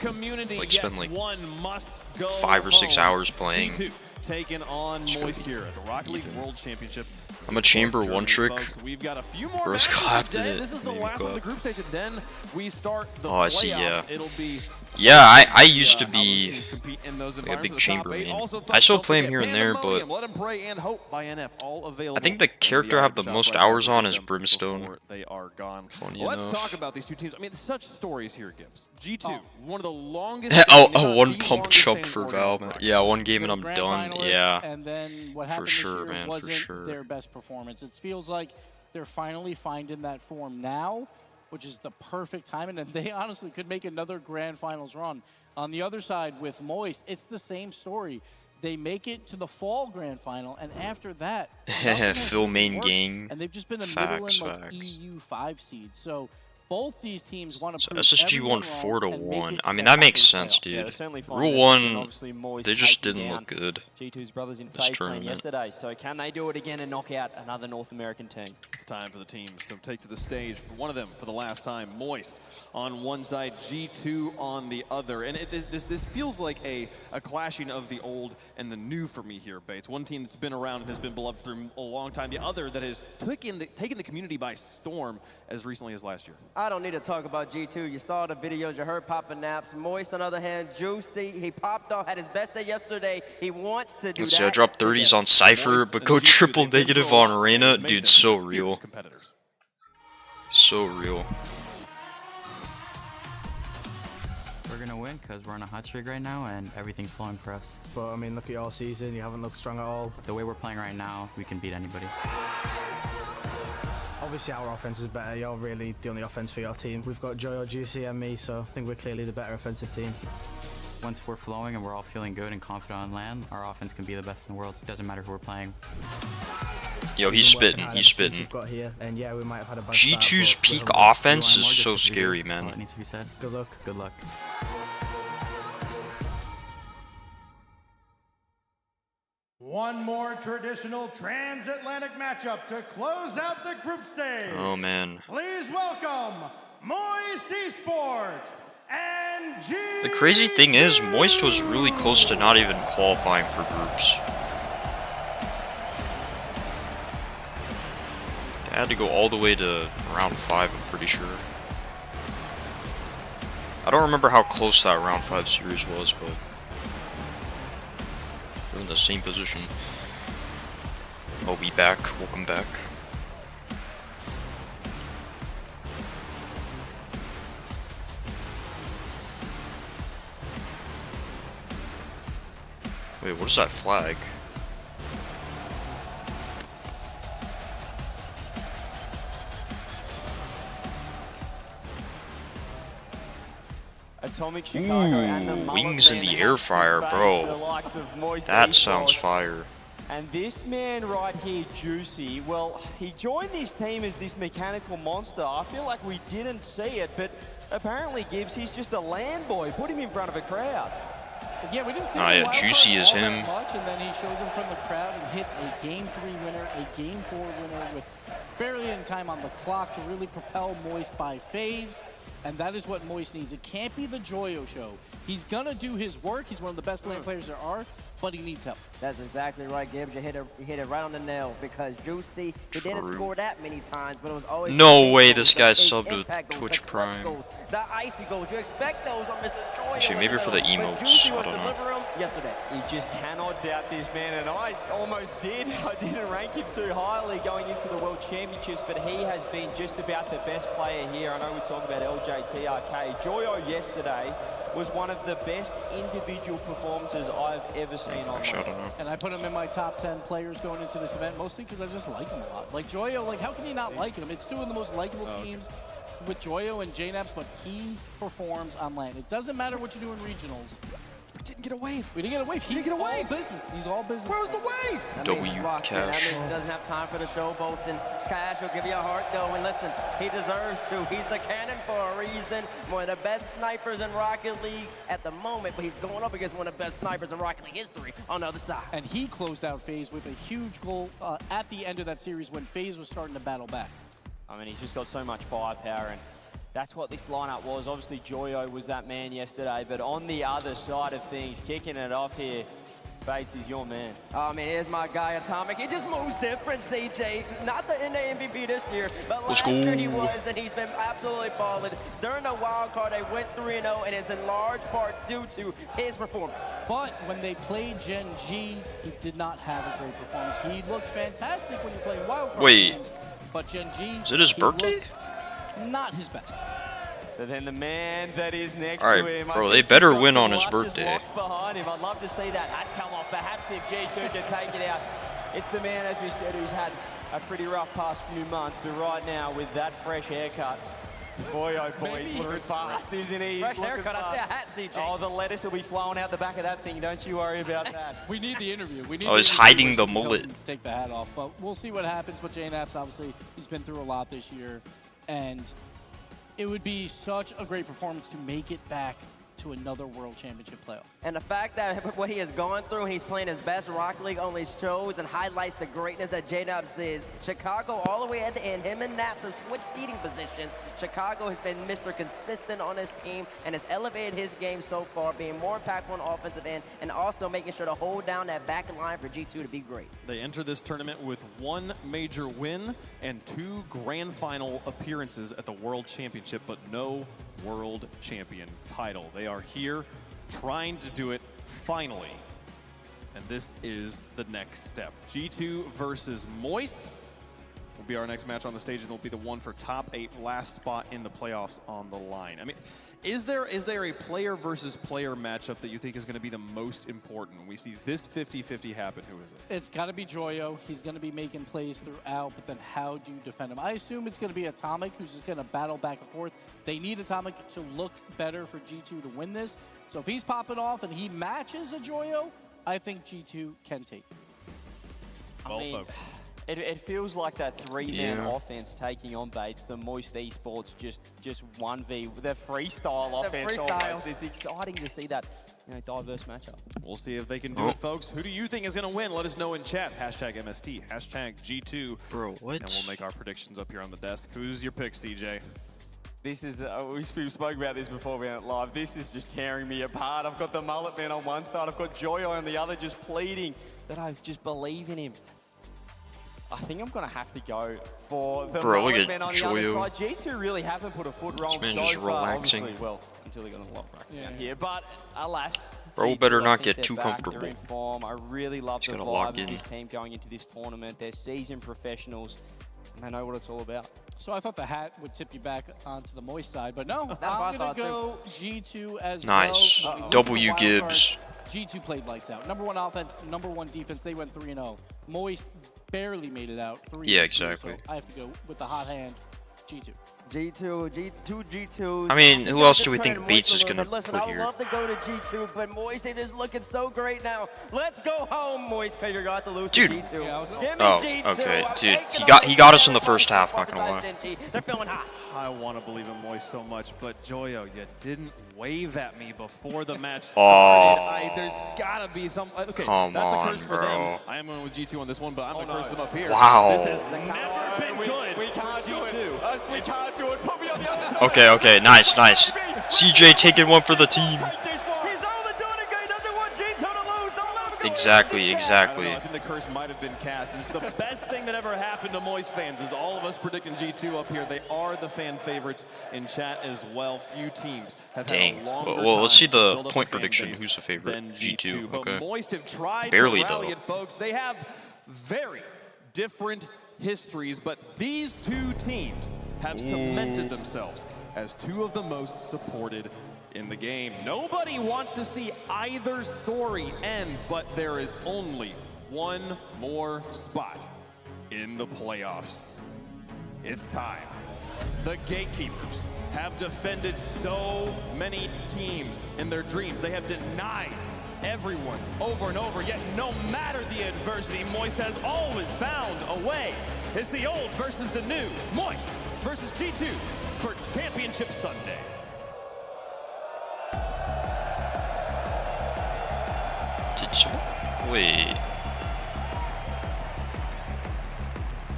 spend like 5 or 6 hours playing. Taking on Moist here at the Rocket League World Championship. I'm a chamber one trick. We've got a few more Burst matches clapped today. in it. This is the Maybe last of the clapped. group stage, and then we start the Oh, I see, playoffs. yeah. It'll be Yeah, I used to be compete in those like a environments. big The top chamber eight. main. Also, I still don't play him forget here and there, Pandemonium, but Let 'Em Pray and Hope by NF, all available. I think the character I have the most hours on is Brimstone. They are gone. Funny Let's enough. talk about these two teams. I mean, such stories here, Gibbs. G2, one of the longest. Oh, one pump chump for Val, man. Yeah, one game and I'm Grand done. finalists, Yeah. And then what For happened sure, this year man, for wasn't sure. their best performance. It feels like they're finally finding that form now. which is the perfect timing, and they honestly could make another grand finals run. On the other side with Moist, it's the same story. They make it to the fall grand final, and after that, Phil main gang. and they've just been a middle and like EU 5 seed. So both these teams want to So prove SSG won everyone wrong 4-1. and I mean, that that makes playoff. sense, Yeah, dude. they're certainly fine. Rule And 1, obviously Moist they just taking didn't down look good. G2's brothers in this FaZe playing tournament. yesterday. So can they do it again and knock out another North American team? It's time for the teams to take to the stage for one of them for the last time. Moist on one side, G2 on the other. And this feels like a clashing of the old and the new for me here, Bates. One team that's been around and has been beloved for a long time. The other that has taken the community by storm as recently as last year. I don't need to talk about G2. You saw the videos, you heard Papa Naps. Moist, on the other hand, Juicy. He popped off, had his best day yesterday. He wants to do Let's see, I that. dropped 30s on Cypher, but go triple negative on Reyna. Dude, so real. So real. We're going to win because we're on a hot streak right now and everything's flowing for us. But, I mean, look at your season. You haven't looked strong at all. The way we're playing right now, we can beat anybody. Obviously, our offense is better. You're really the only offense for your team. We've got Joyo, Juicy, and me, so I think we're clearly the better offensive team. Once we're flowing and we're all feeling good and confident on land, our offense can be the best in the world. It doesn't matter who we're playing. Yo, he's spitting. He's spitting. We've got here, and yeah, we might have had a bad G2's start, peak offense is so scary, man. All that needs to be said. Good luck. Good luck. One more traditional transatlantic matchup to close out the group stage. Oh, man. Please welcome Moist Esports and G. The crazy thing is, Moist was really close to not even qualifying for groups. They had to go all the way to round 5, I'm pretty sure. I don't remember how close that round 5 series was, but they're in the same position. Oh, we back. Welcome back. Wait, what is that flag? Atomic Chicago and the wings in the air fryer, bro. That sounds fire. And this man right here, Juicy, well, he joined this team as this mechanical monster. I feel like we didn't see it, but apparently Gibbs, he's just a land boy. Put him in front of a crowd. But yeah, we didn't see yeah, Juicy is him. much, and then he shows him from the crowd and hits a Game 3 winner, a Game 4 winner with barely any time on the clock to really propel Moist by FaZe. And that is what Moist needs. It can't be the Joyo show. He's gonna do his work. He's one of the best lane players there are, but he needs help. That's exactly right, Gibbs. You hit it right on the nail because Juicy, he didn't score that many times, but it was always No way this guy's subbed with Twitch Prime. The icy goals. You expect those on Mr. Joyo. Actually, maybe for the emotes. I don't know. Yesterday. You just cannot doubt this man, and I almost did. I didn't rank him too highly going into the World Championships, but he has been just about the best player here. I know we talk about LJTRK. Joyo yesterday was one of the best individual performances I've ever seen on. Actually, I don't know. And I put him in my top 10 players going into this event, mostly because I just like him a lot. Like Joyo, like how can you not like him? It's two of the most likable teams with Joyo and JNAPS, but he performs on land. It doesn't matter what you do in regionals. We didn't get a wave. We didn't get a wave. He didn't get a wave. Business. He's all business. Where's the wave? W Cash. That means he doesn't have time for the showboats, and Cash will give you a heart go. And listen, he deserves to. He's the cannon for a reason. One of the best snipers in Rocket League at the moment, but he's going up against one of the best snipers in Rocket League history on the other side. And he closed out FaZe with a huge goal at the end of that series when FaZe was starting to battle back. I mean, he's just got so much firepower, and that's what this lineup was. Obviously, Joyo was that man yesterday, but on the other side of things, kicking it off here, Bates is your man. Oh, man, here's my guy, Atomic. He just moves different, CJ. Not the NA MVP this year, but last year he was, and he's been absolutely balling. During the wild card, they went 3-0, and it's in large part due to his performance. But when they played Gen G, he did not have a great performance. He looked fantastic when you play wild card games, but Gen G, is it his birthday? Not his best. But then the man that is next to him, bro, they better win on his birthday. Behind him. I'd love to see that hat come off. Perhaps if G2 can take it out. It's the man, as we said, who's had a pretty rough past few months, but right now with that fresh haircut, Boy, oh boy, he's looking fast, isn't he? Fresh haircut, I see a hat, CJ. Oh, the lettuce will be flowing out the back of that thing. Don't you worry about that. We need the interview. We need Oh, he's hiding the mullet. Take the hat off, but we'll see what happens. But J-Naps, obviously, he's been through a lot this year, and it would be such a great performance to make it back to another World Championship playoff. And the fact that what he has gone through, he's playing his best Rocket League, only shows and highlights the greatness that J-Naps is. Chicago all the way at the end, him and Naps have switched seating positions. Chicago has been Mr. Consistent on his team and has elevated his game so far, being more impactful on the offensive end and also making sure to hold down that back line for G2 to be great. They enter this tournament with 1 major win and 2 grand final appearances at the World Championship, but no World Champion title. They are here trying to do it finally. And this is the next step. G2 versus Moist will be our next match on the stage, and it'll be the one for top 8, last spot in the playoffs on the line. I mean, is there a player versus player matchup that you think is going to be the most important? When we see this 50-50 happen, who is it? It's got to be Joyo. He's going to be making plays throughout, but then how do you defend him? I assume it's going to be Atomic, who's just going to battle back and forth. They need Atomic to look better for G2 to win this. So if he's popping off and he matches a Joyo, I think G2 can take it. I mean, it feels like that 3-man offense taking on Bates, the Moist Esports just 1v, the freestyle offense. Almost. It's exciting to see that diverse matchup. We'll see if they can do it, folks. Who do you think is going to win? Let us know in chat. Hashtag MST, hashtag G2. Bro, what? And we'll make our predictions up here on the desk. Who's your pick, CJ? This is, we spoke about this before we went live. This is just tearing me apart. I've got the mullet man on one side. I've got Joyo on the other, just pleading that I just believe in him. I think I'm going to have to go for the mullet man on the other side. G2 really haven't put a foot wrong so far, obviously. Well, until they got a lot right down here. But alas, bro, better not get too comfortable. They're in form. I really love the vibe of this team going into this tournament. They're seasoned professionals, and they know what it's all about. So I thought the hat would tip you back onto the Moist side, but no, I'm going to go G2 as well. Nice. W Gibbs. G2 played lights out. Number 1 offense, number 1 defense. They went 3-0. Moist barely made it out. 3-2. Yeah, exactly. So I have to go with the hot hand, G2. G2. I mean, who else do we think Bates is going to put here? I would here? love to go to G2, but Moist, it is looking so great now. Let's go home, Moist, because you're going to lose to G2. Oh, okay. Dude, he got us in the first half, not going to lie. They're feeling hot. I want to believe in Moist so much, but Joyo, you didn't wave at me before the match started. There's got to be some... Okay, come that's on, a curse for them. I am going with G2 on this one, but I'm going to curse them up here. Wow. This has never been good. We can't do it. We can't do it. Put me on the other side. Okay, nice. CJ taking one for the team. Exactly. I think the curse might have been cast. It's the best thing that ever happened to Moist fans is all of us predicting G2 up here. They are the fan favorites in chat as well. Few teams have had a longer time. Well, let's see to the build up point a fan prediction. base Who's the favorite? than G2. But Okay. Moist have tried Barely, to rally though. it, folks. They have very different histories, but these 2 teams have cemented themselves as 2 of the most supported in the game. Nobody wants to see either story end, but there is only one more spot in the playoffs. It's time. The Gatekeepers have defended so many teams in their dreams. They have denied everyone over and over, yet no matter the adversity, Moist has always found a way. It's the old versus the new. Moist versus G2 for Championship Sunday. Wait.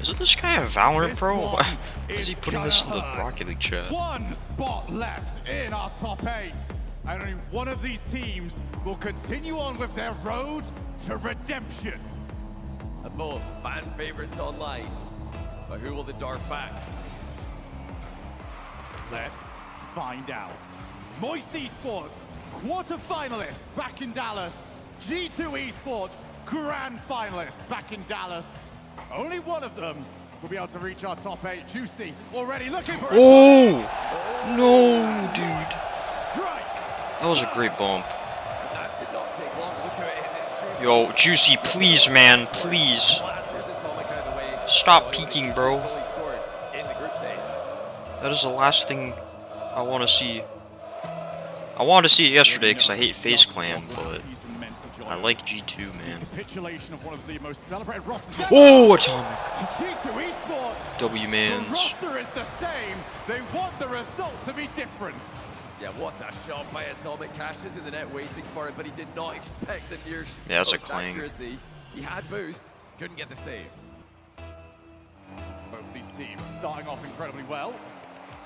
Isn't this guy a Valorant pro? Why is he putting this in the Rocket League chat? 1 spot left in our top 8. And only one of these teams will continue on with their road to redemption. Both fan favorites online. But who will the dart back? Let's find out. Moist Esports, quarter-finalists back in Dallas. G2 Esports, grand finalists back in Dallas. Only one of them will be able to reach our top 8. Juicy already looking for it. Oh! No, dude. That was a great bump. Yo, Juicy, please, man, please. Stop peeking, bro. That is the last thing I want to see. I wanted to see it yesterday because I hate FaZe Clan, but I like G2, man. Oh, Atomic! W-Mans. The roster is the same. They want the result to be different. Yeah, what's that shot by Atomic? Cash is in the net waiting for it, but he did not expect the near Yeah, that's a post clang. accuracy. He had boost, couldn't get the save. Both of these teams starting off incredibly well,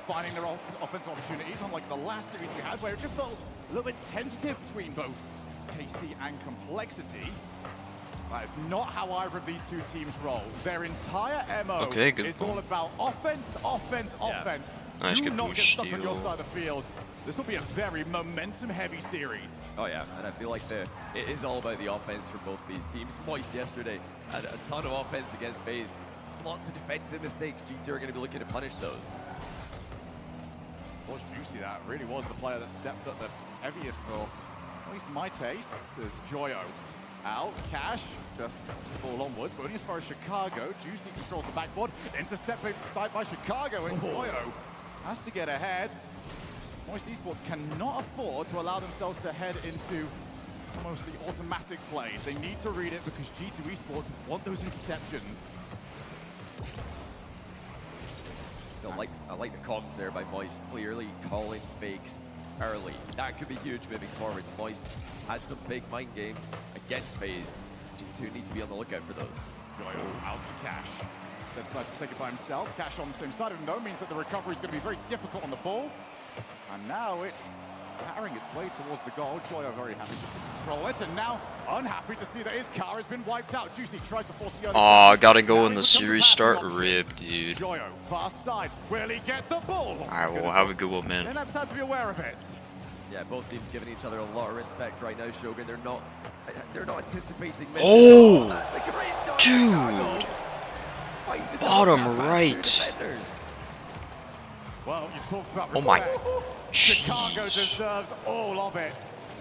finding their offensive opportunities, unlike the last series we had, where it just felt a little bit tentative between both KC and Complexity. That is not how either of these two teams roll. Their entire MO is all about offense, offense, offense. Nice, Do good not get boost stuck on your steal. side of the field. This will be a very momentum-heavy series. Oh yeah, and I feel like it is all about the offense for both these teams. Moist yesterday had a ton of offense against FaZe. Lots of defensive mistakes. G2 are going to be looking to punish those. Was Juicy that really was the player that stepped up the heaviest for at least my tastes as Joyo out. Cash just the ball onwards, but only as far as Chicago. Juicy controls the backboard, intercepted by Chicago, and Joyo has to get ahead. Moist Esports cannot afford to allow themselves to head into almost the automatic plays. They need to read it because G2 Esports want those interceptions. So I like the comments there by Moist, clearly calling fakes early. That could be huge moving forwards. Moist had some big mind games against FaZe. G2 needs to be on the lookout for those. Joyo out to Cash. Instead decides to take it by himself. Cash on the same side of him though means that the recovery is going to be very difficult on the ball. And now it's carrying its way towards the goal. Joyo very happy just to control it, and now unhappy to see that his car has been wiped out. Juicy tries to force the other. Aw, gotta go in the series start. Rip, dude. Joyo, fast side. Will he get the ball? Alright, well, have a good one, man. Then I've had to be aware of it. Yeah, both teams giving each other a lot of respect right now, Shogun. They're not anticipating. Oh, that's a great shot. dude. Bottom right. Well, you talked about Oh my. Chicago deserves all of it.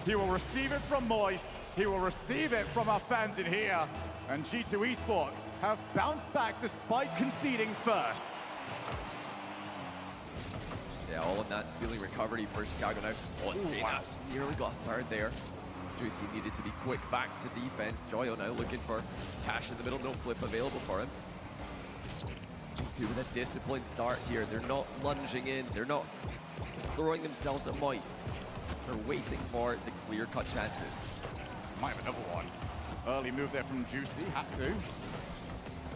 He will receive it from Moist. He will receive it from our fans in here. And G2 Esports have bounced back despite conceding first. Yeah, all in that stealing recovery for Chicago now. Oh, wow. Nearly got a third there. Juicy needed to be quick back to defense. Joyo now looking for Cash in the middle. No flip available for him. G2 with a disciplined start here. They're not lunging in. They're not just throwing themselves at Moist. They're waiting for the clear-cut chances. Might have another one. Early move there from Juicy. Had to.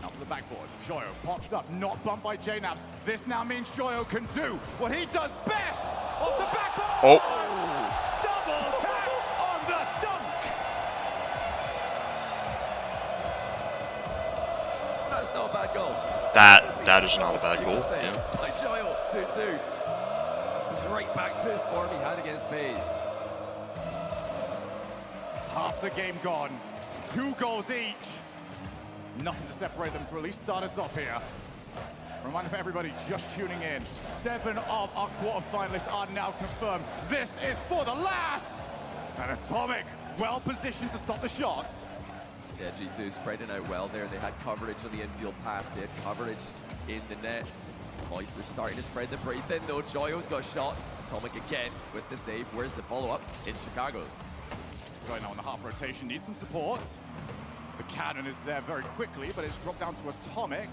Now to the backboard. Joyo pops up. Not bumped by JNAPS. This now means Joyo can do what he does best. Off the backboard! Oh. Double tap on the dunk! That's not a bad goal. That is not a bad goal. Yeah. By Joyo, 2-2. He's right back to his form he had against FaZe. Half the game gone. 2 goals each. Nothing to separate them to at least start us off here. Reminder for everybody just tuning in. 7 of our quarterfinalists are now confirmed. This is for the last. And Atomic, well positioned to stop the shot. Yeah, G2 spreading out well there. They had coverage on the infield pass. They had coverage in the net. Moist are starting to spread them pretty thin though. Joyo's got shot. Atomic again with the save. Where's the follow-up? It's Chicago's. Right now on the half rotation, needs some support. The cannon is there very quickly, but it's dropped down to Atomic.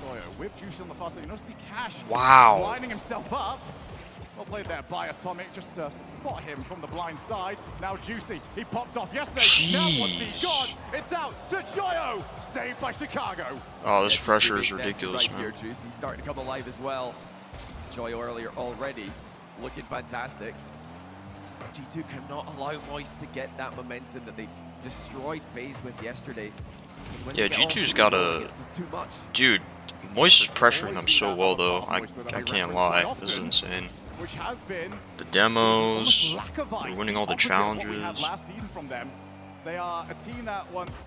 Joyo with Juicy on the fast lane. You notice the Cash lining himself up. Well played there by Atomic just to spot him from the blind side. Now Juicy, he popped off yesterday. Now what's he got? It's out to Joyo. Saved by Chicago. Oh, this pressure is ridiculous, right man. Here, Juicy starting to come alive as well. Joyo earlier already looking fantastic. G2 cannot allow Moist to get that momentum that they destroyed FaZe with yesterday. Yeah, G2's got a... Dude, Moist is pressuring them so well, though. I can't lie. This is insane. Which has been the demos, they're winning all the challenges. We had last season from them. They are a team that once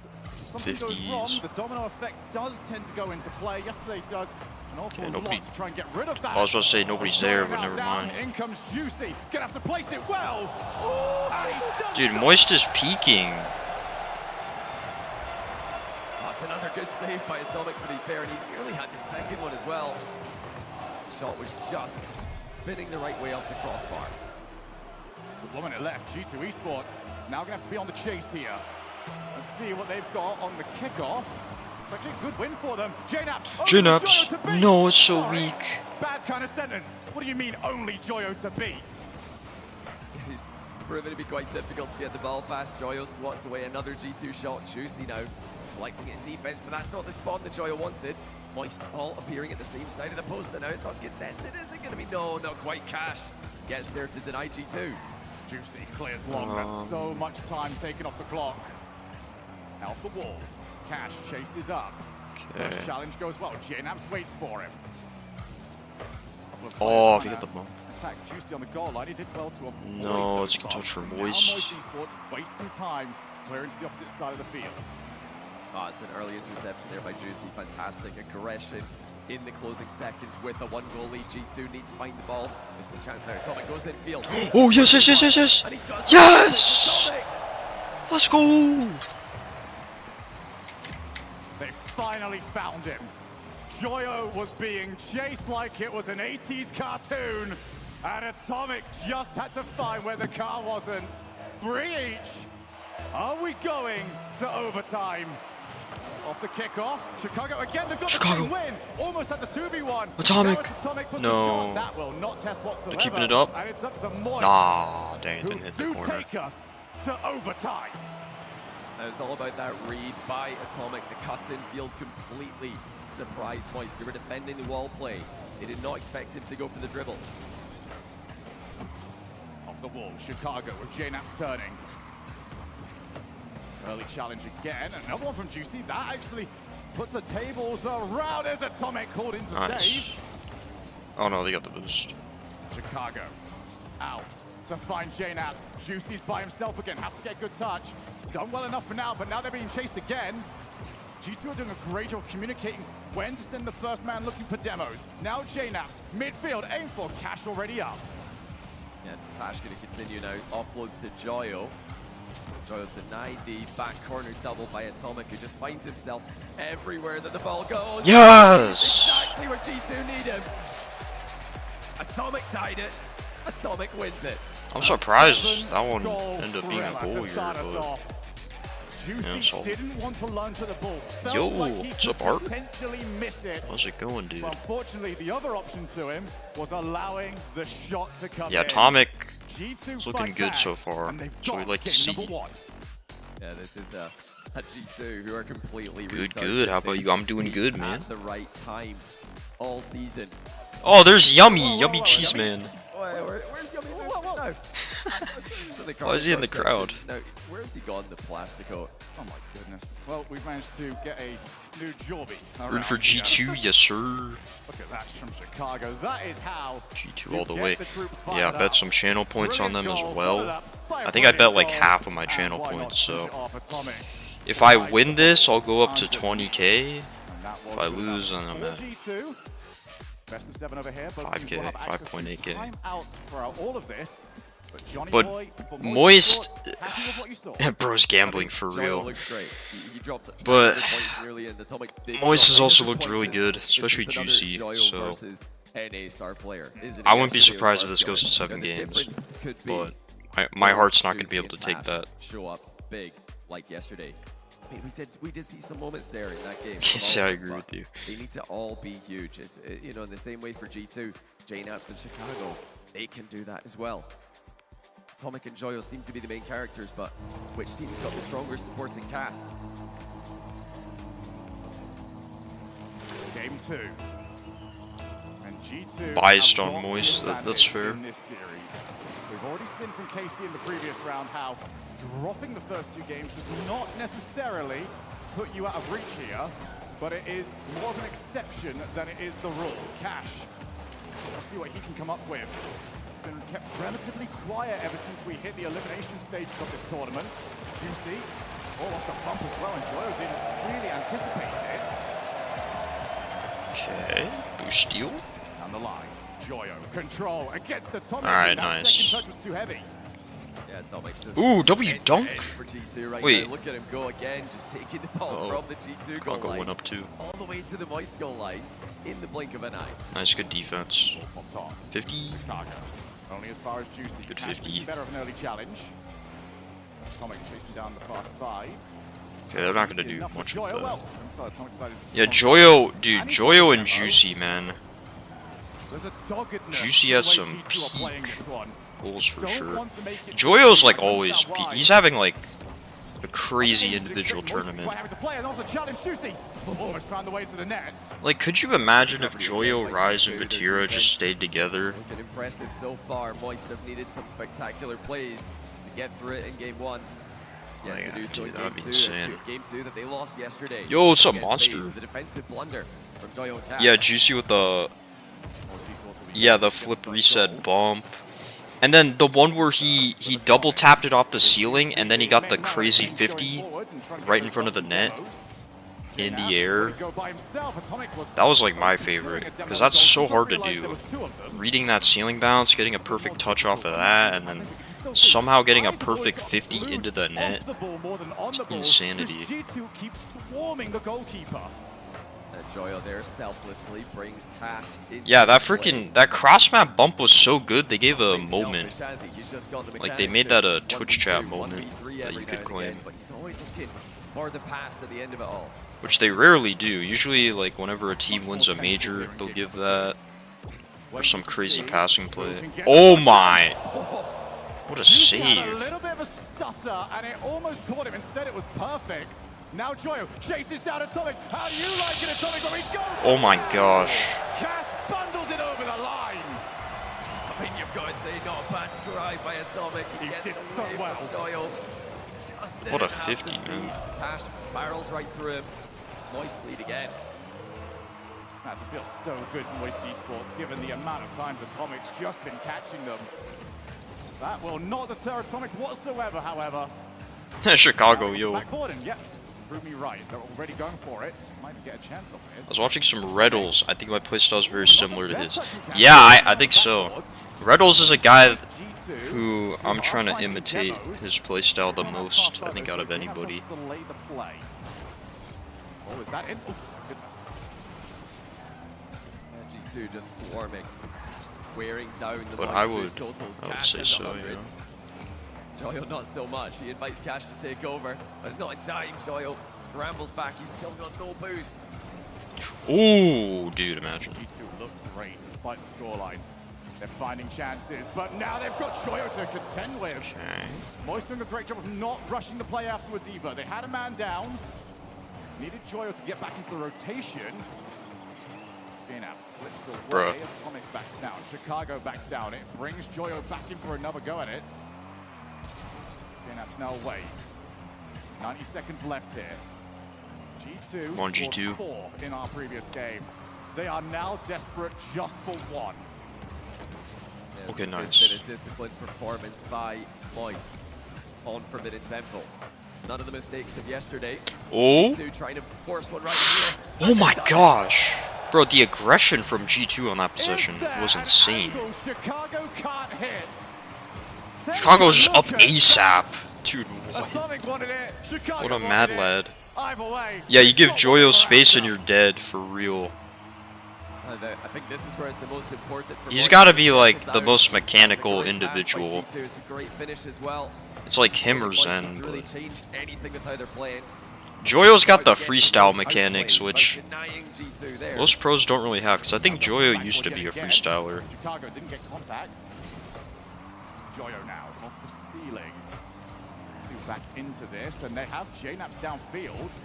something goes wrong, the domino effect does tend to go into play. Yesterday did an awful lot to try and get rid of that. I was supposed to say nobody's there, but never mind. In comes Juicy, gonna have to place it well. Dude, Moist is peaking. That's another good save by Atomic, to be fair, and he nearly had the second one as well. shot was just spinning the right way off the crossbar. It's a 1 minute left. G2 Esports now going to have to be on the chase here. Let's see what they've got on the kickoff. It's actually a good win for them. JNAPS. JNAPS. No, it's so weak. Bad kind of sentence. What do you mean only Joyo to beat? It's proven to be quite difficult to get the ball past. Joyo swats away another G2 shot. Juicy now collecting it in defense, but that's not the spawn that Joyo wanted. Moist all appearing at the same side of the post, and now it's uncontested. Is it going to be? No, not quite. Cash gets there to deny G2. Juicy clears long. That's so much time taken off the clock. Now off the wall. Cash chases up. First challenge goes well. JNAPS waits for him. Oh, if you get the ball. Attack Juicy on the goal line. He did well to avoid. No, it's a touch for Moist. Moist Esports wasting time clearing to the opposite side of the field. Oh, it's an early interception there by Juicy. Fantastic aggression in the closing seconds with a 1-goal lead. G2 need to find the ball. This is the chance now. Atomic goes in field. Oh, yes, yes, yes, yes, yes. Yes! Let's go! They finally found him. Joyo was being chased like it was an 80s cartoon, and Atomic just had to find where the car wasn't. 3 each. Are we going to overtime? Off the kickoff, Chicago again. They've got the same win. Almost at the 2v1. Atomic. No. That will not test whatsoever. They're keeping it up. And it's up to Moist. Nah, dang it, didn't hit the corner. Take us to overtime. It's all about that read by Atomic. The cut-in field completely surprised Moist. They were defending the wall play. They did not expect him to go for the dribble. Off the wall, Chicago with JNAPS turning. Early challenge again. Another one from Juicy. That actually puts the tables around as Atomic called into save. Oh no, they got the boost. Chicago out to find JNAPS. Juicy's by himself again. Has to get good touch. He's done well enough for now, but now they're being chased again. G2 are doing a great job communicating when to send the first man looking for demos. Now JNAPS, midfield, aim for Cash already up. Yeah, Cash going to continue now. Offloads to Joyo. Joyo denied the back corner double by Atomic, who just finds himself everywhere that the ball goes. Yes! Exactly where G2 need him. Atomic tied it. Atomic wins it. I'm surprised that one ended up being a goal here, but... Juicy didn't want to lunge at the ball. Yo, what's up, Art? Potentially missed it. How's it going, dude? Unfortunately, the other option to him was allowing the shot to come Yeah, in. Atomic G2 is looking good so far. So we'd like to see. Yeah, this is a G2 who are completely Good. How about you? I'm doing good, man. At the right time all season. Oh, there's Yummy Cheese Man. Where's Yummy? No. Why is he in the crowd? No, where's he gone, the Plastico? Oh my goodness. Well, we've managed to get a new jobby. Root for G2, yes sir. Look at that from Chicago. That is how G2 all the way. Yeah, I bet some channel points on them as well. I think I bet like half of my channel points, so if I win this, I'll go up to 20k. If I lose, then I'm at Best of 7 over here. 5k, 5.8k. All of this. But Moist, bro's gambling for real. But Moist has also looked really good, especially Juicy. So I wouldn't be surprised if this goes to 7 games. But my heart's not going to be able to take that. Show up big like yesterday. I mean, we did see some moments there in that game. Yes, I agree with you. They need to all be huge. It's, you know, in the same way for G2, JNAPS and Chicago, they can do that as well. Atomic and Joyo seem to be the main characters, but which team's got the stronger supporting cast? Game 2. And G2 biased on Moist, that's fair. We've already seen from KC in the previous round how dropping the first 2 games does not necessarily put you out of reach here, but it is more of an exception than it is the rule. Cash, let's see what he can come up with. Been kept relatively quiet ever since we hit the elimination stages of this tournament. Juicy, all off the bump as well, and Joyo didn't really anticipate it. Okay, boost steal. Down the line, Joyo, control against the Atomic. Alright, that nice. second touch was too heavy. Yeah, Atomic's just Ooh, W dunk. for G2 right Wait. now. Look at him go again, just taking the ball from the G2 goal Chicago line went up too. all the way to the Moist goal line in the blink of an eye. Nice, good defense. 50. Chicago. Only as far as Juicy. Good Cash 50. better of an early challenge. Atomic chasing down the far side. Okay, they're not gonna do Enough for much Joyo. with Well, that. inside Atomic decided to Yeah, Joyo, dude, Joyo and Juicy, man. There's a doggedness Juicy to has the way some G2 are playing peak this one. goals for Don't sure. want to make it Joyo's like comes down always peak. wide. He's having like a crazy individual tournament. Having to play and also challenge Juicy. Almost found the way to the net. Like, could you imagine if Joyo, Rise, and Vatira just stayed together? Looking impressive so far. Moist have needed some spectacular plays to get through it in game 1. Yes, Yeah, to do so in dude, that'd game be 2, insane. Game 2 that they lost yesterday. Yo, it's a against monster. FaZe with the defensive blunder from Joyo and Cash. Yeah, Juicy with the... Yeah, the flip reset bump. And then the one where he double tapped it off the ceiling, and then he got the crazy 50 right in front of the net in the air. That was like my favorite, because that's so hard to do. Reading that ceiling bounce, getting a perfect touch off of that, and then somehow getting a perfect 50 into the net. It's insanity. G2 keeps swarming the goalkeeper. Joyo there selflessly brings Cash into Yeah, that the play. freaking, that cross map bump was so good, they gave a moment. Like, they made that a Twitch chat moment that you could claim. But he's always looking for the pass at the end of it all. Which they rarely do. Usually, like, whenever a team wins a major, they'll give that. Or some crazy passing play. Oh my! What a Juicy had a save. little bit of a stutter, and it almost caught him. Instead, it was perfect. Now Joyo chases down Atomic. How do you like it, Atomic, when we go? Oh my gosh. Cash bundles it over the line. I mean, you've got to say, not a bad try by Atomic. He gets did away so from well. Joyo. He just What a didn't have 50, the man. speed. Cash barrels right through him. Moist lead again. That feels so good for Moist Esports, given the amount of times Atomic's just been catching them. That will not deter Atomic whatsoever, however. Chicago, yo. Backboarding, yep. Prove me right. They're already going for it. Might get a chance of this. I was watching some Reddles. I think my playstyle is very similar to his. Yeah, I think so. Reddles is a guy who I'm trying to imitate his playstyle the most, I think, out of anybody. Oh, is that in? Oh, goodness. G2 just swarming, wearing down the But Moist I boost would totals. say Cash is so, 100. you know. Joyo not so much. He invites Cash to take over, but not in time. Joyo scrambles back. He's still got no boost. Ooh, dude, imagine. G2 look great despite the scoreline. They're finding chances, but now they've got Joyo to contend with. Okay. Moist doing a great job of not rushing the play afterwards either. They had a man down. Needed Joyo to get back into the rotation. Jnaps flips away. Bruh. Atomic backs down. Chicago backs down. It brings Joyo back in for another go at it. Jnaps now away. 90 seconds left here. G2 Come on, scored G2. 4 in our previous game. They are now desperate just for one. Yes, Okay, it's nice. been a disciplined performance by Moist on Forbidden Temple. None of the mistakes of yesterday. Oh. G2 trying to force one right here. Oh my gosh. Bro, the aggression from G2 on that possession was insane. Chicago can't hit. Chicago's just up ASAP. Dude, what? Atomic wanted it. Chicago What a wanted mad it. lad. Either way. Yeah, you give Joyo space and you're dead, for real. I think this is where it's the most important. For He's Moist. got to be like the Down. most mechanical It's a great pass by individual. G2. It's a great finish as well. It's like him or Moist Zen. doesn't really But change anything with how they're playing. Joyo's got the freestyle mechanics, which Denying G2 there. most pros don't really have, because I think Joyo used to be a freestyler. Chicago didn't get contact. Joyo now off the ceiling. Two back into this, and they have Jnaps downfield.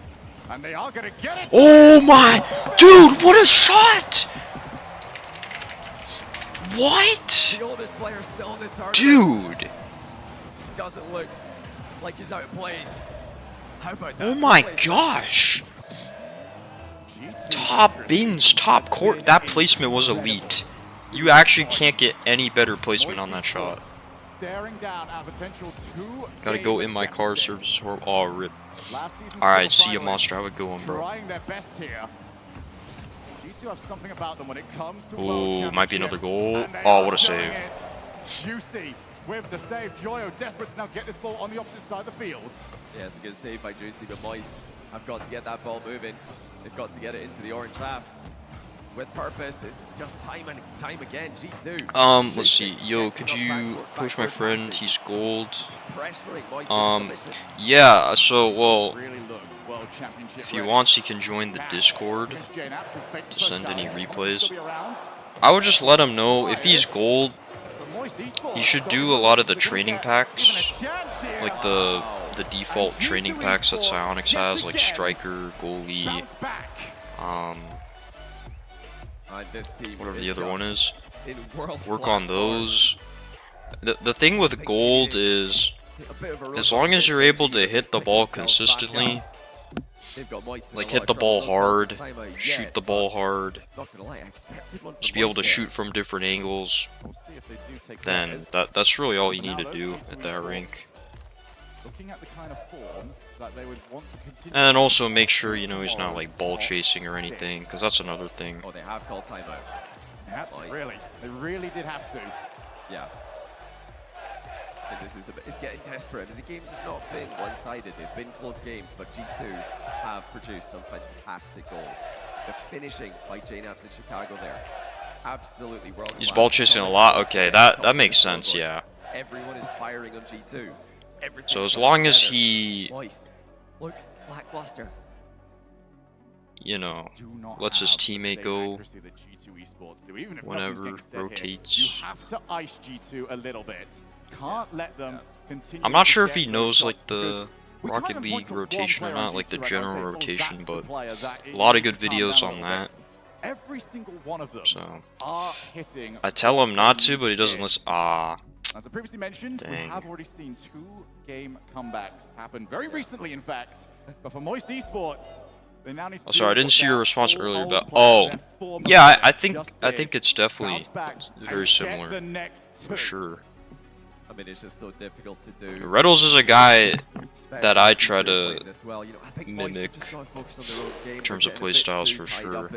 And they are going to get it. Oh my! Dude, what a shot! What? The oldest player still in the tournament. Dude! Doesn't look like he's out of place. How about that? Oh my Place. gosh! Top bins, top court. That placement was elite. You actually can't get any better placement on that shot. Staring down at potential 2. Gotta go in my car, service horrible. Oh, rip. Alright, see ya, Monster. Have a good one, bro. Trying their best here. G2 have something about them when it comes to Ooh, World might be another Championships, goal. and they Oh, are what a showing save. it. Juicy with the save. Joyo desperate to now get this ball on the opposite side of the field. Yeah, it's a good save by Juicy, but Moist have got to get that ball moving. They've got to get it into the orange half. With purpose, it's just time and time again, G2. Let's see. Yo, could you coach my friend? He's gold. Yeah, so, well, if he wants, he can join the Discord to send any replays. I would just let him know, if he's gold, he should do a lot of the training packs, like the default training packs that Psyonix has, like striker, goalie, whatever the other one is. Work on those. The thing with gold is, as long as you're able to hit the ball consistently, like hit the ball hard, shoot the ball hard, just be able to shoot from different angles, then that's really all you need to do at that rank. And then also make sure, you know, he's not like ball chasing or anything, because that's another thing. Oh, they have called timeout. They really did have to. Yeah. And this is it's getting desperate. And the games have not been one-sided. They've been close games, but G2 have produced some fantastic goals. The finishing by JNAPS in Chicago there, absolutely world. He's ball chasing a lot. Okay, that makes sense. Yeah. Everyone is firing on G2. So as long as he, look, lackluster, you know, lets his teammate go whenever, rotates. You have to ice G2 a little bit. Can't let them continue. I'm not sure if he knows like the Rocket League rotation or not, like the general rotation, but a lot of good videos on that. Every single one of them so are hitting. I tell him not to, but he doesn't listen. As I previously mentioned, we have already seen 2 game comebacks happen very recently, in fact. But for Moist Esports, they now need to. Oh, sorry, I didn't see your response earlier. But yeah, I think it's definitely very similar for sure. I mean, it's just so difficult to do. Reddles is a guy that I try to mimic in terms of playstyles for sure.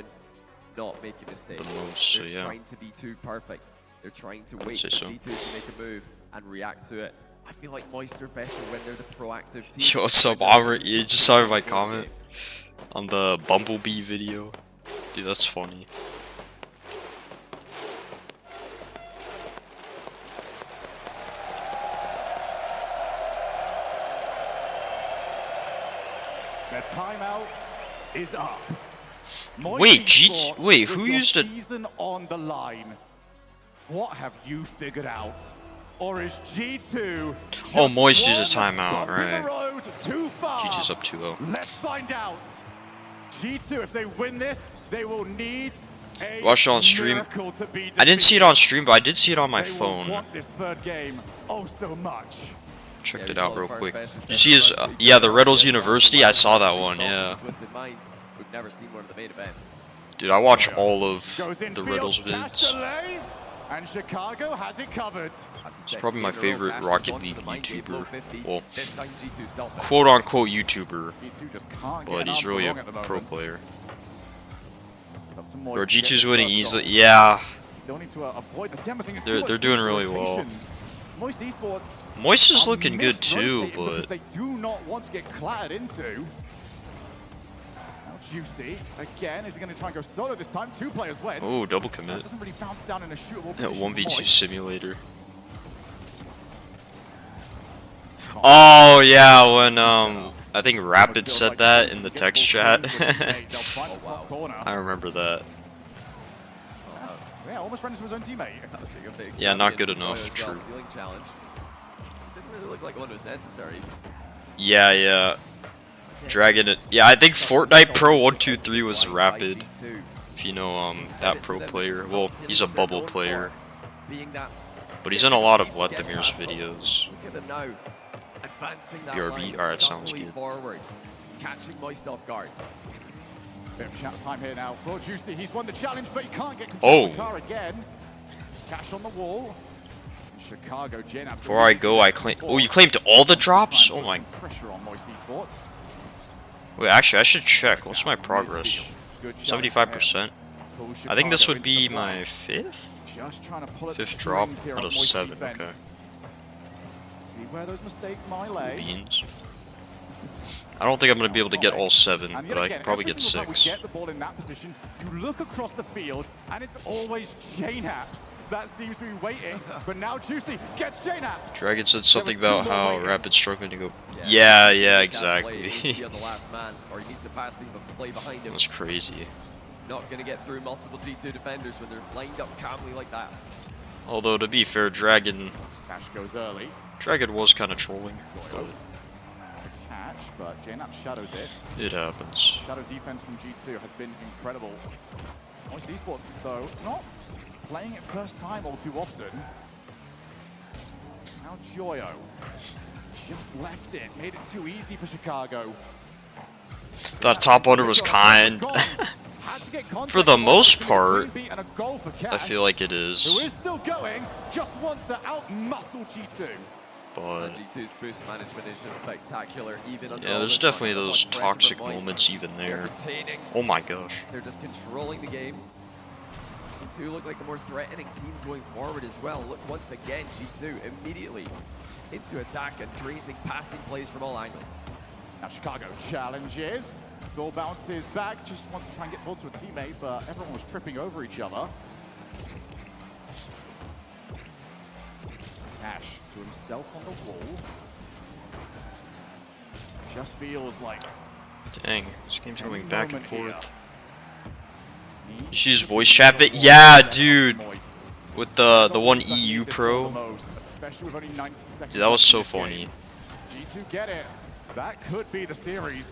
Not making mistakes. The most, so yeah. They're trying to be too perfect. They're trying to wait for G2 to make a move and react to it. I feel like Moist are better when they're the proactive team. Yo, what's up, Amr? You just saw my comment on the Bumblebee video. Dude, that's funny. The timeout is up. Wait, who used it? Season on the line. What have you figured out? Or is G2? Oh, Moist uses timeout, right? G2's up 2-0. Let's find out. G2, if they win this, they will need a watched it on stream. I didn't see it on stream, but I did see it on my phone. Want this third game oh so much. Checked it out real quick. Did you see his? Yeah, the Riddles University. I saw that one. Yeah. We've never seen one of the main event. Dude, I watch all of the Riddles vids. And Chicago has it covered. He's probably my favorite Rocket League YouTuber. Well, quote-unquote YouTuber, but he's really a pro player. Or G2's winning easily. Yeah. They're doing really well. Moist Esports. Moist is looking good too, but they do not want to get clattered into. Juicy again. Is he going to try and go solo this time? 2 players went. Oh, double commit. Doesn't really bounce down in a shootable position. 1v2 Moist. simulator. Oh yeah, when I think Rapid said that in the text chat. I remember that. Yeah, almost ran into his own teammate. Yeah, not good enough. True. Didn't really look like one was necessary. Yeah. Dragon it. Yeah, I think Fortnite Pro 123 was Rapid. If you know that pro player. Well, he's a bubble player. But he's in a lot of Letamir's videos. BRB. Alright, sounds good. Catching Moist off guard. Bit of chat time here now for Juicy. He's won the challenge, but he can't get control of the car again. Cash on the wall. Chicago, JNAPS. Before I go, I claim. Oh, you claimed all the drops? Oh my. Pressure on Moist Esports. Wait, actually, I should check. What's my progress? 75%. I think this would be my 5th? 5th drop out of 7. Okay. where those mistakes might lay. Beans. I don't think I'm going to be able to get all 7, And but yet I again, can probably every get single time 6. we get the ball in that position, you look across the field, and it's always J-Naps that seems to be waiting. But now Juicy gets J-Naps. Dragon said something about how Rapid's struggling to go. Yeah, exactly. You're the last man, or you need to pass him but play behind him. That's crazy. Not going to get through multiple G2 defenders when they're lined up calmly like that. Although, to be fair, Dragon Cash goes early. was kind of trolling. But Catch, but J-Nap shadows it. it happens. Shadow defense from G2 has been incredible. Moist Esports, though, not playing it first time all too often. Now Joyo just left it, made it too easy for Chicago. That top under was kind. For the most part, I feel like it Who is. is still going, just wants to out-muscle G2. But G2's boost management is just spectacular, even under yeah, all there's this definitely run, those the pressure toxic from Moist. moments even They're there. containing. Oh my gosh. They're just controlling the game. G2 look like the more threatening team going forward as well. Look, once again, G2 immediately into attack and creating passing plays from all angles. Now Chicago challenges. Ball bounces back, just wants to try and get the ball to a teammate, but everyone was tripping over each other. Cash to himself on the wall. Just feels like Dang, this game's any going back and moment here. forth. You see his voice chat bit? Yeah, dude. With the one EU Pro. especially with only 90 seconds Dude, that was so left in this funny. game. G2 get it. That could be the series.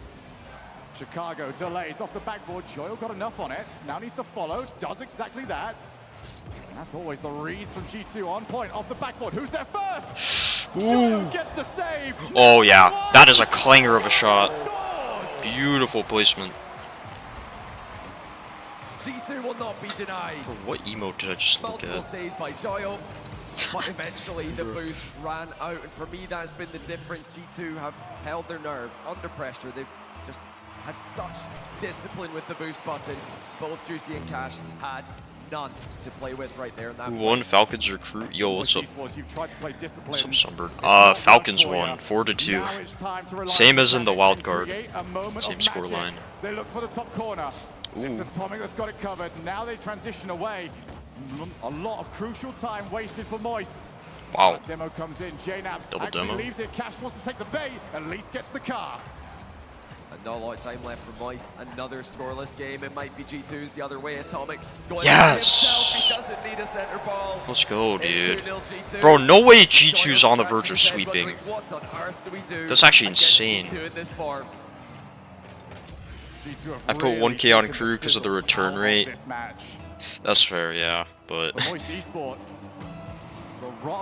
Chicago delays off the backboard. Joyo got enough on it. Now needs to follow. Does exactly that. And that's always the reads from G2 on point off the backboard. Who's there first? Joyo gets the save. Oh yeah, that is a clanger of a shot. Beautiful placement. G2 will not be denied. What emote did I just look Multiple at? saves by Joyo, but eventually the boost ran out, and for me that's been the difference. G2 have held their nerve under pressure. They've just had such discipline with the boost button. Both Juicy and Cash had none to play with right there in that Who play. won? Falcons recruit? Yo, what's up? You've tried to play discipline. What's up, Sunburn? Falcons won, 4-2. Same as in the wild card. Same scoreline. They look for the top corner. It's Ooh. Atomic that's got it covered. Now they transition away. A lot of crucial time wasted for Moist. Wow. Demo comes in. J-Naps Double actually demo. leaves it. Cash wants to take the bait. At least gets the car. And not a lot of time left for Moist. Another scoreless game. It might be G2's the other way. Atomic going Yes! himself. He doesn't need a center ball. Let's go, It's dude. 2-0 G2. Bro, no way G2's on the verge of Joyo's sweeping. wondering, what on earth do we do That's actually against insane. G2 in this form? I put 1K on crew because of the return rate. That's fair, yeah, but Moist Esports.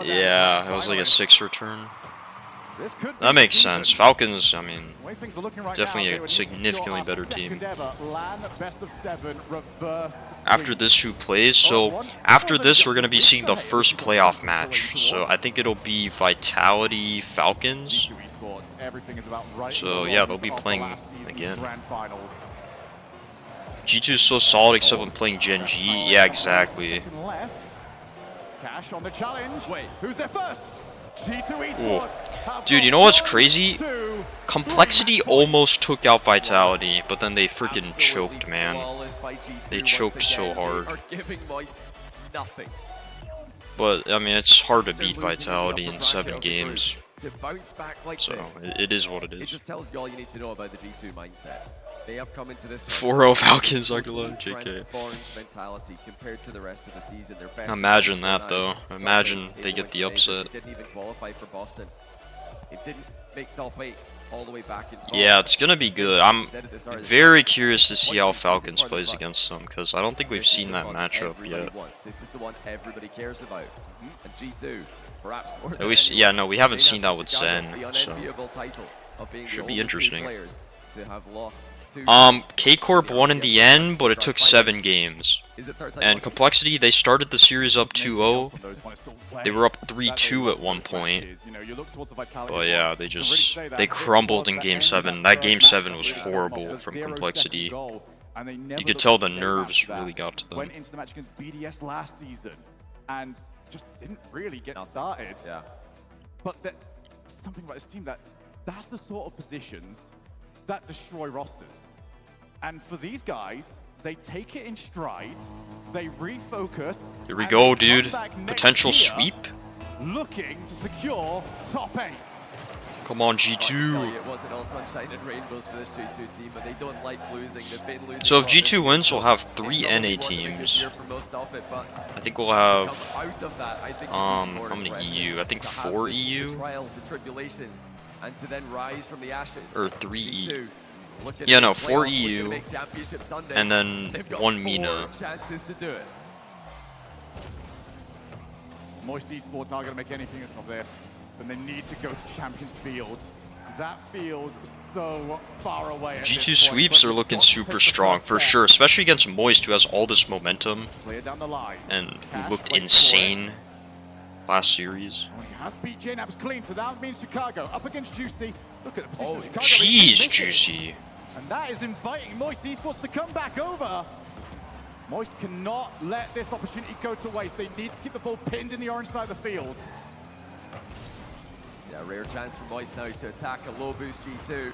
yeah, it was like a 6 return. This could be That makes the season. sense. Falcons, I mean, The way things are looking right definitely now, they a would need to significantly secure better our team. second ever LAN best of 7 reverse After sweep. this, who plays? So after this, we're gonna be seeing the first playoff match. So I think it'll be Vitality Falcons. Esports, everything is about right So and yeah, wrongs they'll be of the playing last season's again. Grand finals. G2 is so solid except when playing Gen G. Yeah, exactly. Second left. Cash on the challenge. Wait, who's there first? G2 Ooh. Esports. have Dude, you got know what's 1, crazy? 2, Complexity almost took out Vitality, but then they freaking choked, man. Flawless by G2 They once choked so again. They hard. are giving Moist nothing. But, I mean, it's hard to beat They're losing Vitality the upper in bracket 7 of the group. games. To bounce back like So, this, it is what it it is. just tells you all you need to know about the G2 mindset. They have come into this 4-0 Falcons, Aguilar, JK. transformed mentality compared to the rest of the season. Their best Imagine players that, are though. now Imagine top eight they in get the Winter Major. upset. It didn't even qualify for Boston. It didn't make top 8 all the way back in fall. Yeah, it's gonna be good. I'm Instead at the start of the very curious to see how Falcons plays against them, because I don't think we've seen that matchup everybody yet. wants. This is the one everybody cares about. And G2, perhaps more At than least, anyone, yeah, no, we haven't J-Naps seen that with Chicago, Zen, the so unenviable title of being the should be only two interesting. players to have lost 2 K-Corp won in the end, but it took 7 games. And Complexity, they started the series up 2-0. They were up 3-2 at one point. But yeah, they crumbled in Game 7. That Game 7 was horrible from Complexity. You could tell the nerves really got to them. Went into the match against BDS last season and just didn't really get started. Yeah. But something about this team that's the sort of positions that destroy rosters. And for these guys, they take it in stride, they refocus. Here we go, dude. Potential sweep. Looking to secure top 8. Come on, G2. It wasn't all sunshine and rainbows for this G2 team, but they don't like losing. They've been losing. So if G2 wins, we'll have 3 NA teams. I think we'll have how many EU? I think 4 EU trials and tribulations, and to then rise from the ashes. or 3 EU. Yeah, no, 4 EU, and then 1 MENA. Chances to do it. Moist Esports aren't going to make anything of this, then they need to go to Champions Field. That feels so far away. G2 sweeps are looking super strong, for sure, especially against Moist, who has all this momentum, and who looked insane last series. He has beat JNAPS clean, so that means Chicago up against Juicy. Look at the position of Chicago. Jeez, Juicy. And that is inviting Moist Esports to come back over. Moist cannot let this opportunity go to waste. They need to keep the ball pinned in the orange side of the field. Yeah, rare chance for Moist now to attack a low boost G2.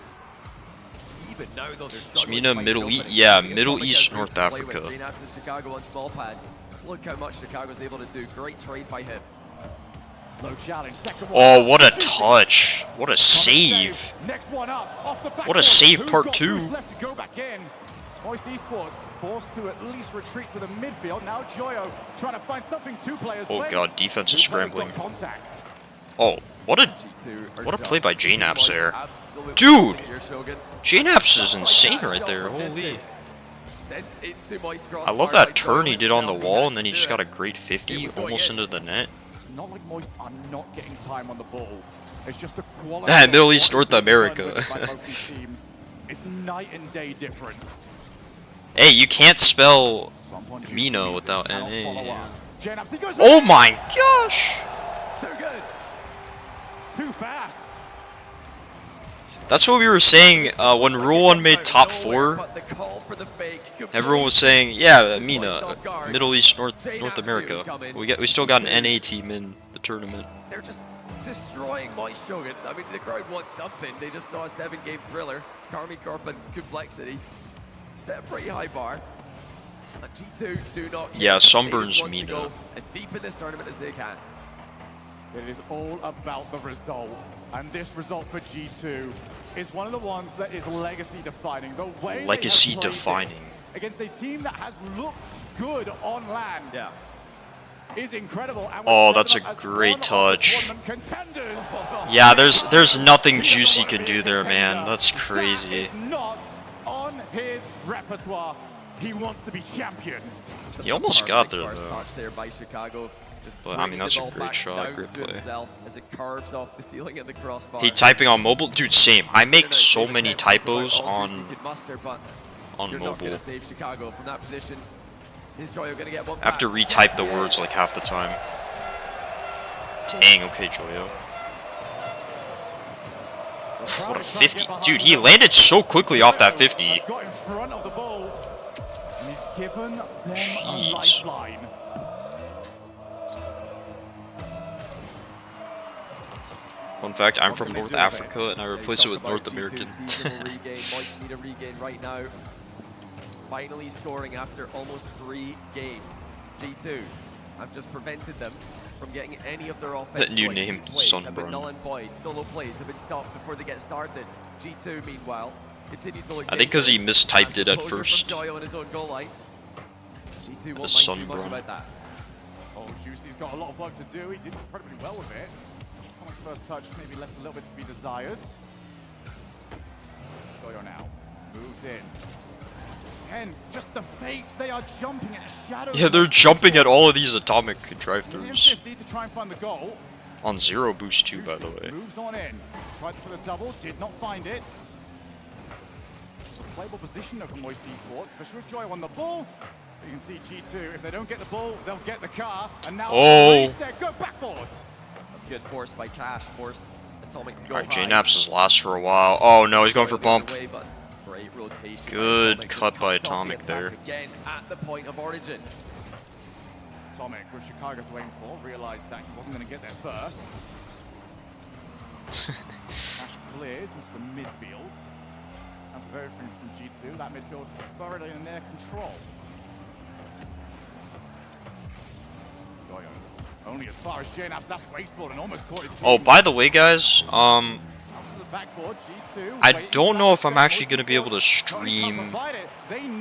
Even now, though, they're struggling. MENA, Middle East, yeah, Middle East, North Africa. JNAPS and Chicago on small pads. Look how much Chicago's able to do. Great trade by him. Low challenge, second one. Oh, what a touch! What a save! Next one up, off the back. What a save, part 2. Left to go back in. Moist Esports forced to at least retreat to the midfield. Now Joyo trying to find something. 2 players. Oh god, defense is scrambling. Contact. Oh, what a play by JNAPS there. Dude! JNAPS is insane right there, holy. I love that turn he did on the wall, and then he just got a great 50 almost into the net. It's not like Moist are not getting time on the ball. It's just the quality. Middle East, North America. It's night and day difference. Hey, you can't spell MENA without NA. Oh my gosh! Too good. Too fast. That's what we were saying when Rule 1 made top 4. Everyone was saying, yeah, MENA, Middle East, North America. We still got an NA team in the tournament. They're just destroying Moist Shogun. I mean, the crowd wants something. They just saw a 7-game thriller. Karmi Corp and Complexity set a pretty high bar. And G2 do not care. Yeah, Sunburn's MENA. As deep in this tournament as they can. It is all about the result. And this result for G2 is one of the ones that is legacy defining. The way legacy defining against a team that has looked good on land. Yeah. Is incredible. And oh, that's a great touch. Yeah, there's nothing Juicy can do there, man. That's crazy. That is not on his repertoire. He wants to be champion. He almost got there, though. Touch there by Chicago. But, I mean, that's a great shot, great play. As it carves off the ceiling of the crossbar. Hey, typing on mobile? Dude, same. I make so many typos on You're not gonna save Chicago from that position. Is Joyo gonna get one I have to retype the words like half the time. Dang, okay, Joyo. What a 50. Dude, he landed so quickly off that 50. Jeez. Fun fact, I'm from North Africa and I replace it with North American. Moist need a regain right now. Finally scoring after almost 3 games. G2 have just prevented them from getting any of their offensive that new name, Sunburn. Null and void. Solo plays have been stopped before they get started. G2, meanwhile, continue to look. I think because he mistyped it at first. Joyo on his own goal line. G2 won't Sunburn. mind too much about that. Oh, Juicy's got a lot of work to do. He did incredibly well with it. Tomic's first touch maybe left a little bit to be desired. Joyo now moves in. And just the fakes, they are jumping at shadow. Yeah, they're jumping at all of these atomic drive-thrus. 50 to try and find the goal. On 0 boost too, by the way. Moves on in. Tried for the double, did not find it. Playable position of Moist Esports, especially with Joy on the ball. You can see G2, if they don't get the ball, they'll get the car. And now reset, go backboard. That's good force by Cash, forced Atomic to go Alright, high. JNAPS is last for a while. Oh no, he's going for bump. Great rotation. Good cut by Atomic there. Again at the point of origin. Atomic with Chicago to aim for, realized that he wasn't going to get there first. Cash clears into the midfield. That's very different from G2. That midfield thoroughly in their control. Goyo. Only as far as JNAP's, that's wasteful and almost caught his team. Oh, by the way, guys, Out to the backboard, G2, I waiting don't for know that if I'm step. actually going to be able to stream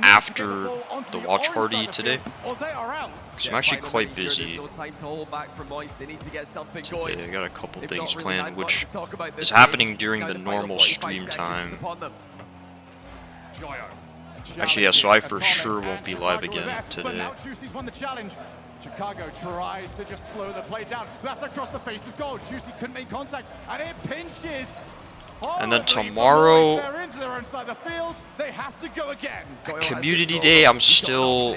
after the watch party today, Or they are out. because I'm actually quite busy. There's no time to hold back from Moist. They need to get something Today. going. I got a couple They've things not really had planned, much which to talk about is this happening game. during Now the final normal 45 stream seconds time. upon them. Joyo. Actually, yeah, so I for sure won't be live again But today. now Juicy's won the challenge. Chicago tries to just slow the play down. That's across the face of goal. Juicy couldn't make contact, and it pinches. And then horribly for tomorrow, Moist. They're into their own side of the field. They have to go again. Community Day, I'm still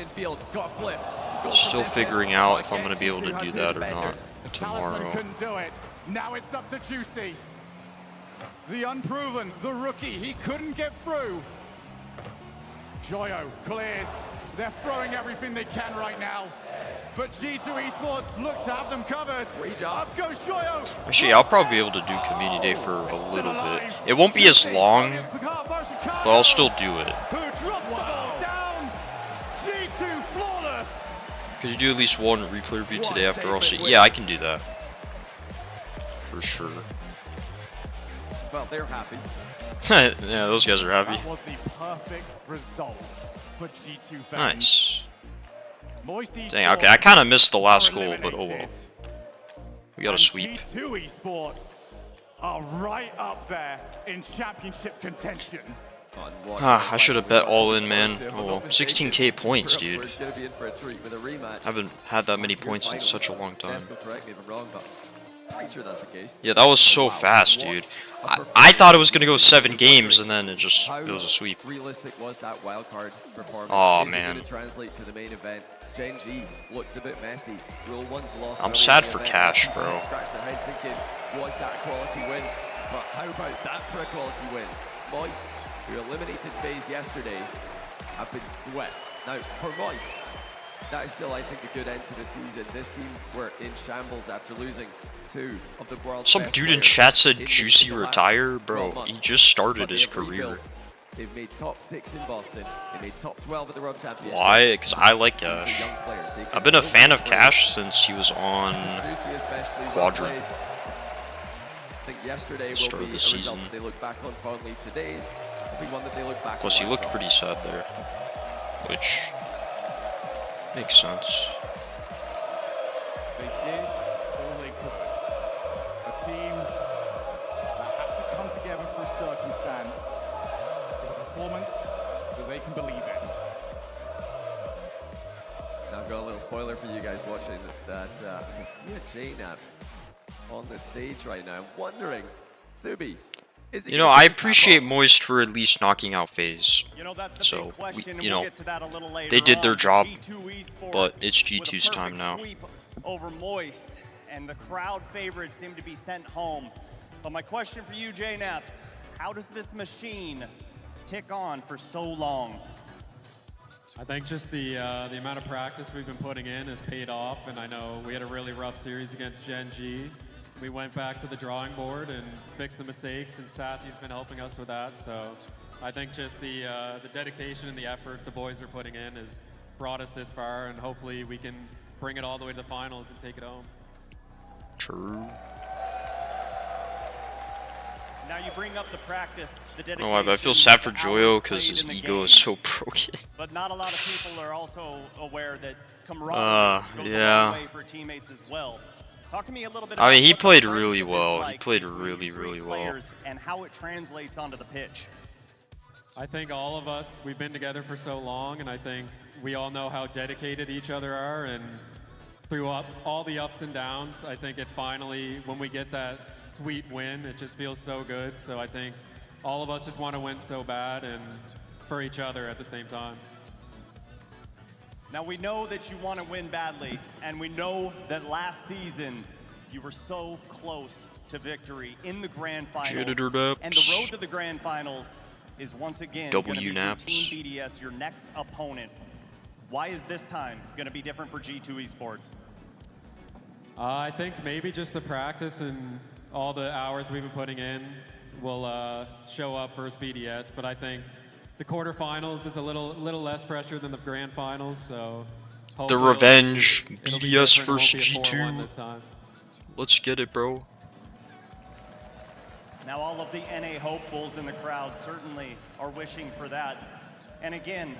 figuring out if I'm going to be able to do that or not Talisman tomorrow. couldn't do it. Now it's up to Juicy. The unproven, the rookie, he couldn't get through. Joyo clears. They're throwing everything they can right now. But G2 Esports look to have them covered. Up goes Joyo. Actually, I'll probably be able to do Community Day for a little bit. It won't be as long, but I'll still do it. Who drops the ball down? G2 flawless. Could you do at least one replay review today after RLCS? Yeah, I can do that. For sure. Well, they're happy. Yeah, those guys are happy. That was the perfect result for G2 fans. Nice. Moist Dang, okay, I kind of missed the last goal, but oh well. We got a sweep. G2 Esports are right up there in championship contention. I should have bet all in, man. Oh well. 16k points, dude. Gonna be in for a treat with a rematch. I haven't had that many points in such a long time. Jess will correct me if I'm wrong, but I'm pretty sure that's the case. Yeah, that was so fast, dude. I thought it was gonna go 7 games, and then it was a sweep. Realistic was that wild card performance? Oh Is it man. gonna translate to the main event? Gen G looked a bit messy. Rule 1's lost. I'm early sad in the for event. Cash, People bro. Scratch their heads thinking, was that a quality win? But how about that for a quality win? Moist, who eliminated FaZe yesterday, have been swept. Now, for Moist, that is still, I think, a good end to the season. This team were in shambles after losing 2 of the world's Some best dude in players chat said in Juicy the last retire, 12 bro. months. He just started But his they've career. rebuilt. They've made top 6 in Boston. They made top 12 at the World Championship. Why? Because I like Cash. I've been a fan of Cash since he was on Quadrant. I think yesterday will Start be of a the result season. that they look back on fondly. Today's will be one that they look back Plus, on. he looked pretty sad there, which makes sense. They did all they could. A team that had to come together for a circumstance, with a performance that they can believe in. Now I've got a little spoiler for you guys watching that I see a JNAPS on the stage right now. I'm wondering, Subi, is it You know, I appreciate Moist for at least knocking out FaZe. So, they did their job, but it's G2's time now. Over Moist, and the crowd favorites seem to be sent home. But my question for you, JNAPS, how does this machine tick on for so long? I think just the amount of practice we've been putting in has paid off, and I know we had a really rough series against Gen G. We went back to the drawing board and fixed the mistakes, and Sathy's been helping us with that. So I think just the dedication and the effort the boys are putting in has brought us this far, and hopefully we can bring it all the way to the finals and take it home. True. Now you bring up the practice, the dedication. No, I feel sad for Joyo because his ego is so broken. But not a lot of people are also aware that camaraderie goes a yeah. long way for teammates as well. Talk to me a little bit I about mean, he what the played friendship really is well. He like played between really, three really well. players and how it translates onto the pitch. I think all of us, we've been together for so long, and I think we all know how dedicated each other are, and through all the ups and downs, I think it finally, when we get that sweet win, it just feels so good. So I think all of us just want to win so bad, and for each other at the same time. Now we know that you want to win badly, and we know that last season you were so close to victory in the grand finals. And the road to the grand finals is once again going to be your Team BDS, your next opponent. Why is this time going to be different for G2 Esports? I think maybe just the practice and all the hours we've been putting in will show up for BDS, but I think the quarterfinals is a little less pressure than the grand finals, so The revenge, it'll be BDS different. It won't versus be a 4-1 G2. this time. Let's get it, bro. Now all of the NA hopefuls in the crowd certainly are wishing for that. And again,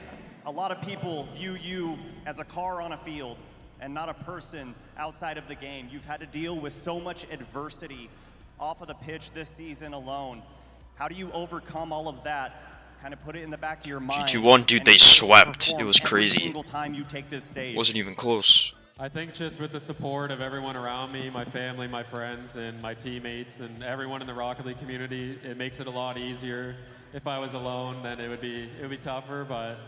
a lot of people view you as a car on a field and not a person outside of the game. You've had to deal with so much adversity off of the pitch this season alone. How do you overcome all of that? Kind of put it in the back of your mind. G2-1, dude, they swept. It was crazy. Single time you take this stage. Wasn't even close. I think just with the support of everyone around me, my family, my friends, and my teammates, and everyone in the Rocket League community, it makes it a lot easier. If I was alone, then it would be tougher, but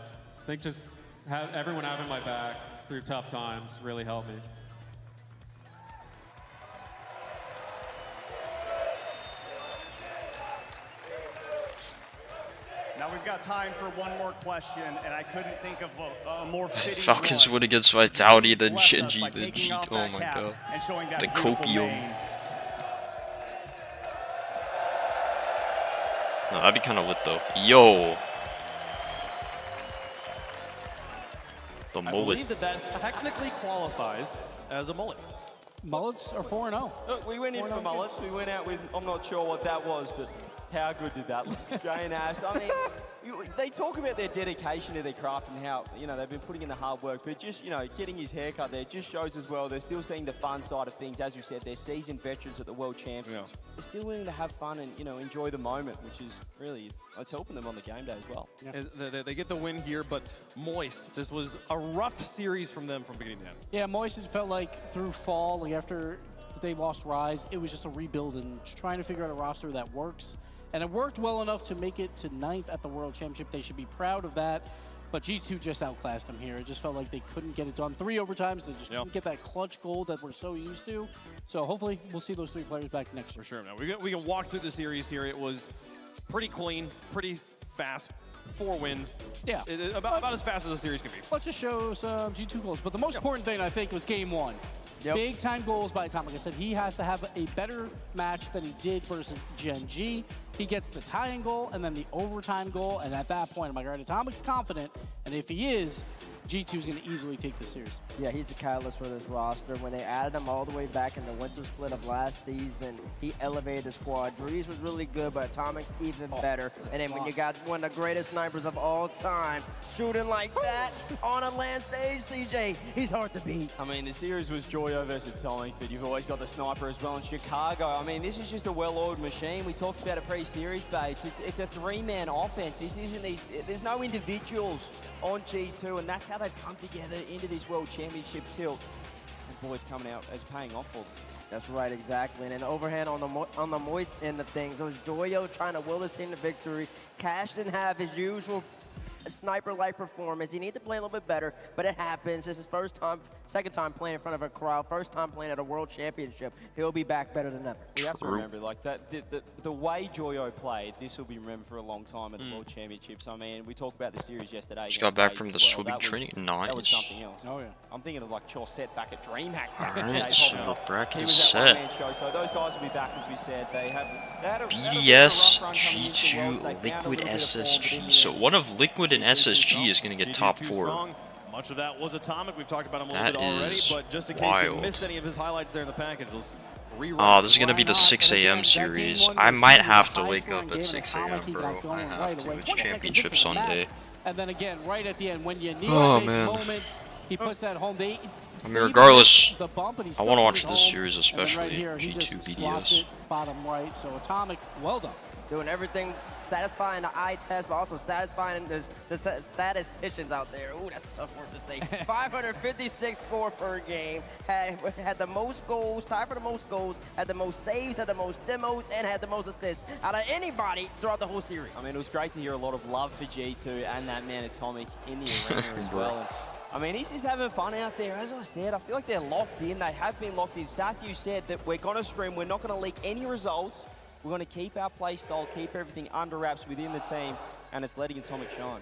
I think just everyone having my back through tough times really helped me. Now we've got time for one more question, and I couldn't think of a more fitting Falcons one. win against Vitality, then Left us Shinji, by then taking off G2. Oh that my cap god. and showing that The beautiful copium. mane. No, that'd be kind of lit though. Yo. The I mullet. believe that technically qualifies as a mullet. Mullets are 4-0. Look, we went in for mullets. We went out with, I'm not sure what that was, but how good did that look, Jay and Ash? I mean, they talk about their dedication to their craft and how, you know, they've been putting in the hard work, but just, you know, getting his haircut there just shows as well they're still seeing the fun side of things. As you said, they're seasoned veterans at the World Championships. Yeah. They're still willing to have fun and, you know, enjoy the moment, which is really, it's helping them on the game day as well. They get the win here, but Moist, this was a rough series from them from beginning to end. Yeah, Moist, it felt like through fall, like after they lost Rise, it was just a rebuild and trying to figure out a roster that works. And it worked well enough to make it to 9th at the World Championship. They should be proud of that. But G2 just outclassed them here. It just felt like they couldn't get it done. 3 overtimes. They just couldn't get that clutch goal that we're so used to. So hopefully we'll see those 3 players back next year. For sure. Now, we can walk through the series here. It was pretty clean, pretty fast. 4 wins. Yeah. About as fast as a series can be. Let's just show some G2 goals. But the most important thing, I think, was game 1. Big time goals by Atomic. Like I said, he has to have a better match than he did versus Gen G. He gets the tying goal and then the overtime goal. And at that point, I'm like, all right, Atomic's confident. And if he is, G2's going to easily take the series. Yeah, he's the catalyst for this roster. When they added him all the way back in the winter split of last season, he elevated the squad. Breeze was really good, but Atomic's even better. And then when you got one of the greatest snipers of all time shooting like that on a land stage, CJ, he's hard to beat. I mean, the series was Joyo versus Atomic, but you've always got the sniper as well in Chicago. I mean, this is just a well-oiled machine. We talked about a pre-series base. It's a 3-man offense. This isn't there's no individuals on G2, and that's how they've come together into this World Championship tilt. And boy, it's coming out, it's paying off for them. That's right, exactly. And an overhand on the Moist end of things. It was Joyo trying to will his team to victory. Cash didn't have his usual sniper-like performance. He needed to play a little bit better, but it happens. This is second time playing in front of a crowd, first time playing at a World Championship. He'll be back better than ever. We have to remember, like that, the way Joyo played, this will be remembered for a long time at the World Championships. I mean, we talked about the series yesterday. Just got back from the swimming training. Nice. That was something else. Oh yeah. I'm thinking of like Chaussette back at DreamHack. Alright, so bracket is set. set. So those guys will be back, as we said. They had a BDS, G2, Liquid, SSG. So one of Liquid and SSG is going to get top 4. Much of that was Atomic. We've talked about him a That little bit already, is but just in case wild. you missed any of his highlights there in the package, let's Oh, this is going to be the 6 a.m. series. I might have to wake up at 6 a.m., bro. I have to. It's Championship Sunday. And then again, right at the end, when you need Oh, a big man. moment, he puts that home. I mean, regardless, the bump and he I want to still watch goes this home. series, And then right especially here, he G2 just slots BDS. it bottom right. So Atomic, well done. Doing everything, satisfying the eye test, but also satisfying the statisticians out there. Ooh, that's a tough word to say. 556 score per game. Had the most goals, tied for the most goals, had the most saves, had the most demos, and had the most assists out of anybody throughout the whole series. I mean, it was great to hear a lot of love for G2 and that man Atomic in the arena as well. And, I mean, he's just having fun out there. As I said, I feel like they're locked in. They have been locked in. Sathu said that we're going to scrim. We're not going to leak any results. We're going to keep our play style, keep everything under wraps within the team, and it's letting Atomic shine.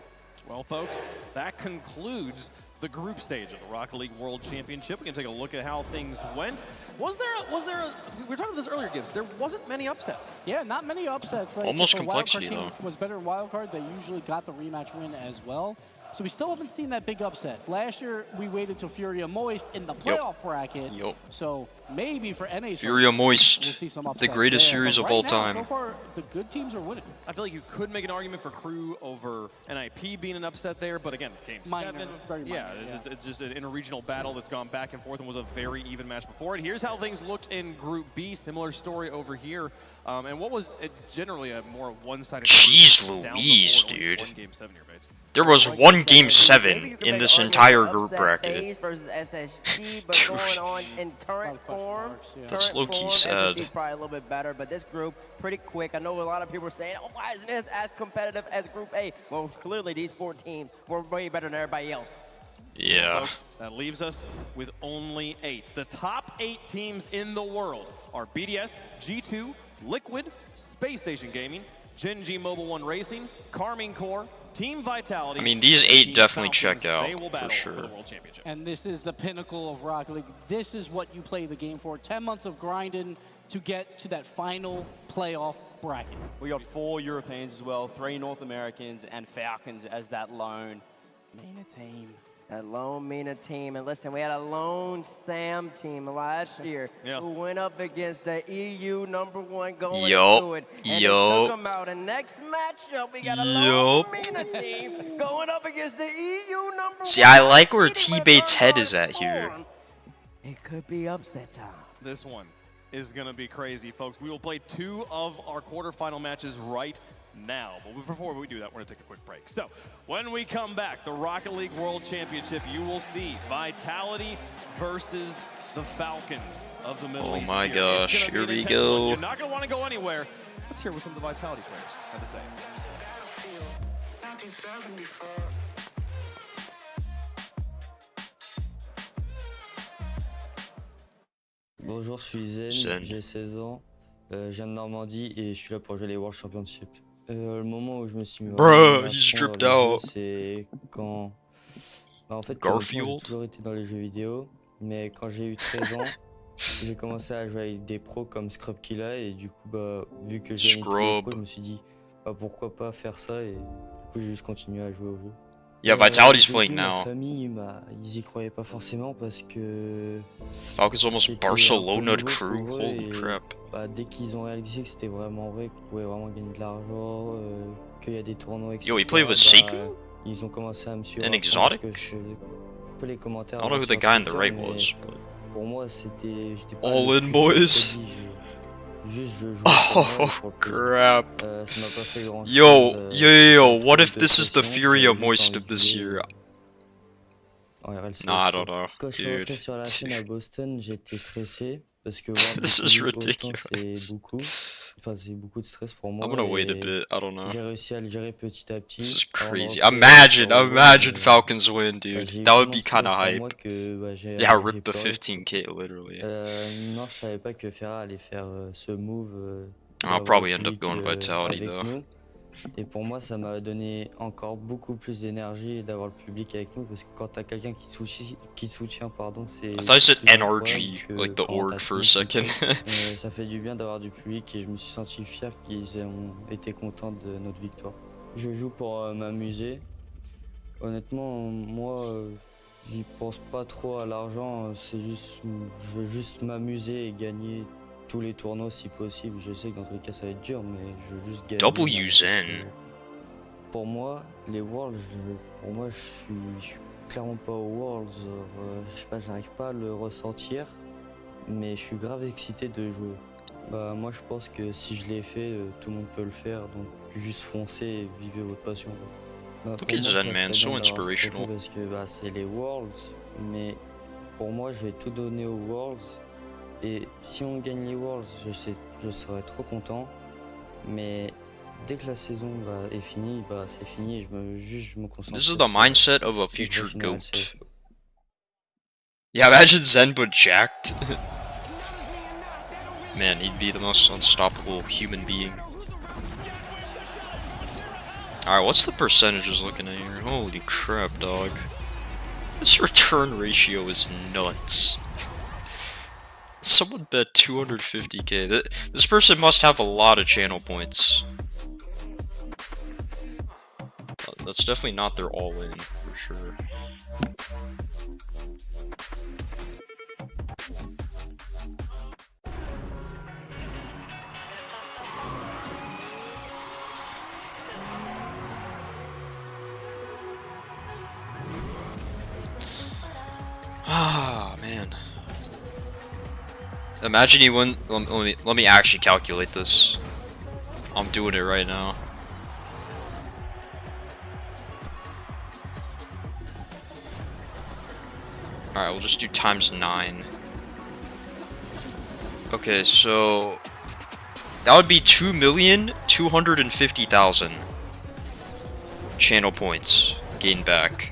Well, folks, that concludes the group stage of the Rocket League World Championship. We can take a look at how things went. We were talking about this earlier, Gibbs. There wasn't many upsets. Yeah, not many upsets. Like, Almost if a complexity, wildcard team though. was better in wildcard, they usually got the rematch win as well. So we still haven't seen that big upset. Last year, we waited till Furia Moist in the playoff bracket. So maybe for NA, Furia Moist, we'll see some the upsets greatest there. series But of right all now, time. So far, the good teams are winning. I feel like you could make an argument for Crew over NIP being an upset there, but again, game Minor, 7. very minor, Yeah, it's just an interregional battle that's gone back and forth and was a very even match before it. Here's how things looked in Group B. Similar story over here. And what was generally a more one-sided Jeez group down the Louise, board, only dude. one game 7 here, mates. There was one game 7 in this entire group bracket. Versus SSG, but going on in current form. That's low-key SSG sad. probably a little bit better, but this group pretty quick. I know a lot of people are saying, "Oh, why isn't this as competitive as Group A?" Well, clearly these 4 teams were way better than everybody else. Yeah. Folks, that leaves us with only 8. The top 8 teams in the world are BDS, G2, Liquid, Space Station Gaming, Gen G Mobile 1 Racing, Carmine Core, Team Vitality. I mean, these 8 Team definitely Falcons. check out, They will for battle sure. For the World Championship. And this is the pinnacle of Rocket League. This is what you play the game for. 10 months of grinding to get to that final playoff bracket. We got 4 Europeans as well, 3 North Americans, and Falcons as that lone MENA team. That lone MENA team. And listen, we had a lone Sam team last year who went up against the EU #1 going into it. And they took them out. And next matchup, we got a lone MENA team going up against the EU #1. See, I like where T-Bait's head is at here. It could be upset time. This one is going to be crazy, folks. We will play 2 of our quarterfinal matches right now. But before we do that, we're going to take a quick break. So when we come back, the Rocket League World Championship, you will see Vitality versus the Falcons of the Middle East. Oh my here. gosh, It's gonna be here an we intense one. go. You're not going to want to go anywhere. Let's hear what some of the Vitality players have to say. Bonjour, je suis Zen, j'ai 16 ans, je viens de Normandie et je suis là pour jouer les World Championships. Le moment où je me suis mis Bruh, he's dripped out. c'est quand... Bah, en fait, Garfield. j'ai toujours été dans les jeux vidéo, mais quand j'ai eu 13 ans, j'ai commencé à jouer avec des pros comme Scrub Killa et du coup, bah, vu que j'ai tous les pros, je me suis dit, bah, pourquoi pas faire ça et du coup, j'ai juste continué à jouer au jeu. Yeah, Vitality's Au playing début, now. Ma famille, bah, ils y croyaient pas forcément parce que... Falcons almost c'était un peu Barcelona nouveau crew. pour eux Holy et, crap. bah, dès qu'ils ont réalisé que c'était vraiment vrai, qu'on pouvait vraiment gagner de l'argent, qu'il y a des tournois, etc. Yo, he played with bah, Seiko? ils ont commencé à me suivre. An à fond parce exotic? que je faisais un peu les commentaires. I don't know who the sur guy on the Twitter, right mais was, but... Pour moi, c'était... j'étais pas All le in, fut boys. dit, juste je jouais pour moi, Oh, pour le plaisir. crap. Ça m'a pas fait grand Yo, what if this is the Furia Moist of this year? En RLCS. Nah, I don't know, Quand je suis rentré dude. sur la scène à Boston, j'étais stressé parce que voir This is beaucoup autant, ridiculous. c'est beaucoup. Enfin, c'est beaucoup de stress pour moi. I'm gonna wait a et bit, I don't know. J'ai réussi à le gérer petit à petit. This is avant de crazy. rentrer Imagine dans le jeu, imagine mais, Falcons win, j'ai dude. eu That would tellement be de stress kinda en hype. moi que, bah, Yeah, j'ai rip the pleuré. 15K, literally. Non, je savais pas que Ferra allait faire ce move. I'll d'avoir probably le end up public, going Vitality, avec though. nous. Et pour moi, ça m'a donné encore beaucoup plus d'énergie d'avoir le public avec nous parce que quand t'as quelqu'un qui te soutient, pardon, c'est. I thought you said plus NRG, incroyable que like the quand org t'as for a fini tout second. seul. Ça fait du bien d'avoir du public et je me suis senti fier qu'ils ont été contents de notre victoire. Je joue pour m'amuser. Honnêtement, moi, j'y pense pas trop à l'argent. C'est juste, je veux juste m'amuser et gagner tous les tournois si possible. Je sais que dans tous les cas ça va être dur, mais je veux juste gagner. W Zen. Pour moi, les Worlds, pour moi, je suis clairement pas aux Worlds. Je sais pas, j'arrive pas à le ressentir, mais je suis grave excité de jouer. Bah moi, je pense que si je l'ai fait, tout le monde peut le faire. Donc juste foncez et vivez votre passion. Bah, Look pour at moi, Zen, ça man, serait so bien d'avoir ce trophée inspirational. parce que bah, c'est les Worlds, mais pour moi, je vais tout donner aux Worlds. Et si on gagne les Worlds, je serai trop content. Mais dès que la saison est finie, bah, c'est fini. Je me concentre. This is sur the mindset of a les future prochaines GOAT. RLCS. Yeah, imagine Zen but jacked. Man, he'd be the most unstoppable human being. Alright, what's the percentages looking at here? Holy crap, dog. This return ratio is nuts. Someone bet 250k. This person must have a lot of channel points. That's definitely not their all-in, for sure. Ah, man. Imagine you win. Let me actually calculate this. I'm doing it right now. Alright, we'll just do times 9. Okay, so that would be 2,250,000 channel points gained back.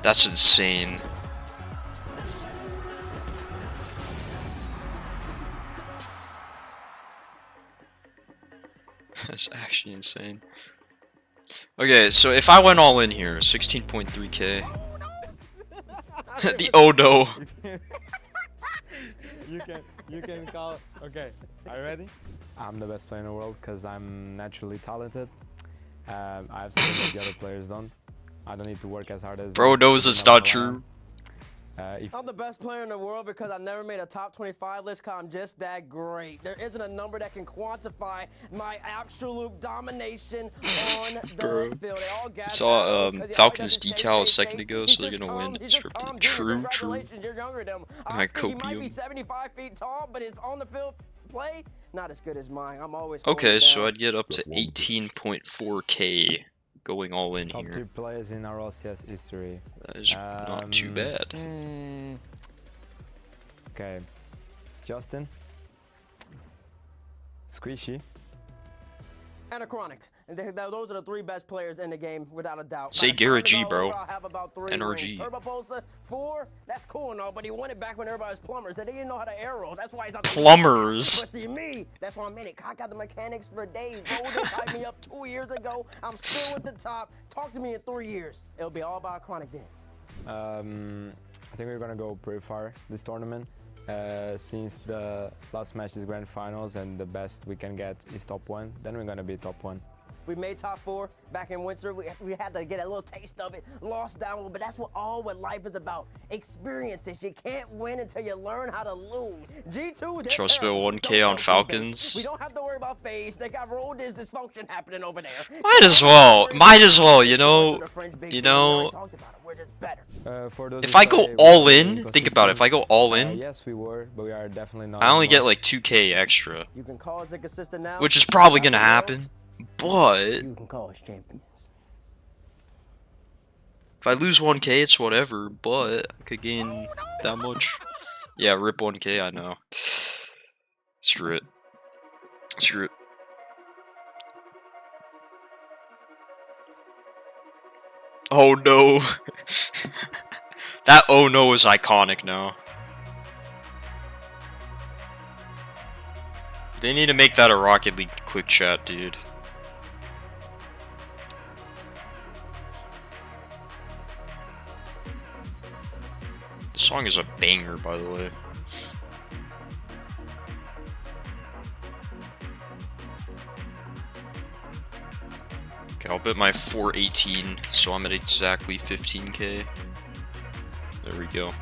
That's insane. That's actually insane. Okay, so if I went all in here, 16.3k. The oh no. You can call. Okay, are you ready? I'm the best player in the world because I'm naturally talented. I have something that the other players don't. I don't need to work as hard as. Bro knows it's not true. I'm the best player in the world because I never made a top 25 list because I'm just that great. There isn't a number that can quantify my absolute domination on the field. They all gas Saw Falcons decal a second ago, so they're gonna win. Scripted. True. You're younger than him. I He might be 75 feet tall, but his on the field play not as good as mine. I'm always okay, so I'd get up to 18.4k. Going all in Top here. 2 players in RLCS history. That is not too bad. Okay, Justin, Squishy, and a Chronic. And those are the 3 best players in the game, without a doubt. Say Garrett G, bro. NRG. Turbo Pulsar, 4, that's cool and all, but he won it back when everybody was plumbers. They didn't know how to arrow. That's why he's not plumbers. But see me, that's why I'm in it. I got the mechanics for days. Golden tied me up 2 years ago. I'm still at the top. Talk to me in 3 years. It'll be all about Chronic then. I think we're gonna go pretty far this tournament. Since the last match is grand finals and the best we can get is top 1, then we're gonna be top 1. We made top 4 back in winter. We had to get a little taste of it, lost down, but that's what life is about. Experiences. You can't win until you learn how to lose. G2, Should I spend 1k on Falcons? We don't have to worry about phase. They got road dysfunction happening over there. Might as well, you know. If I go all in, think about it. If I go all in, yes, we were, but we are definitely not. I only get like 2k extra, you can call us inconsistent now, which is probably gonna happen. But you can call us champions. If I lose 1k, it's whatever. But I could gain that much. Yeah, rip 1k. I know. Screw it. Screw it. Oh no. That oh no is iconic now. They need to make that a Rocket League quick chat, dude. The song is a banger, by the way. Okay, I'll bet my 418, so I'm at exactly 15k. There we go.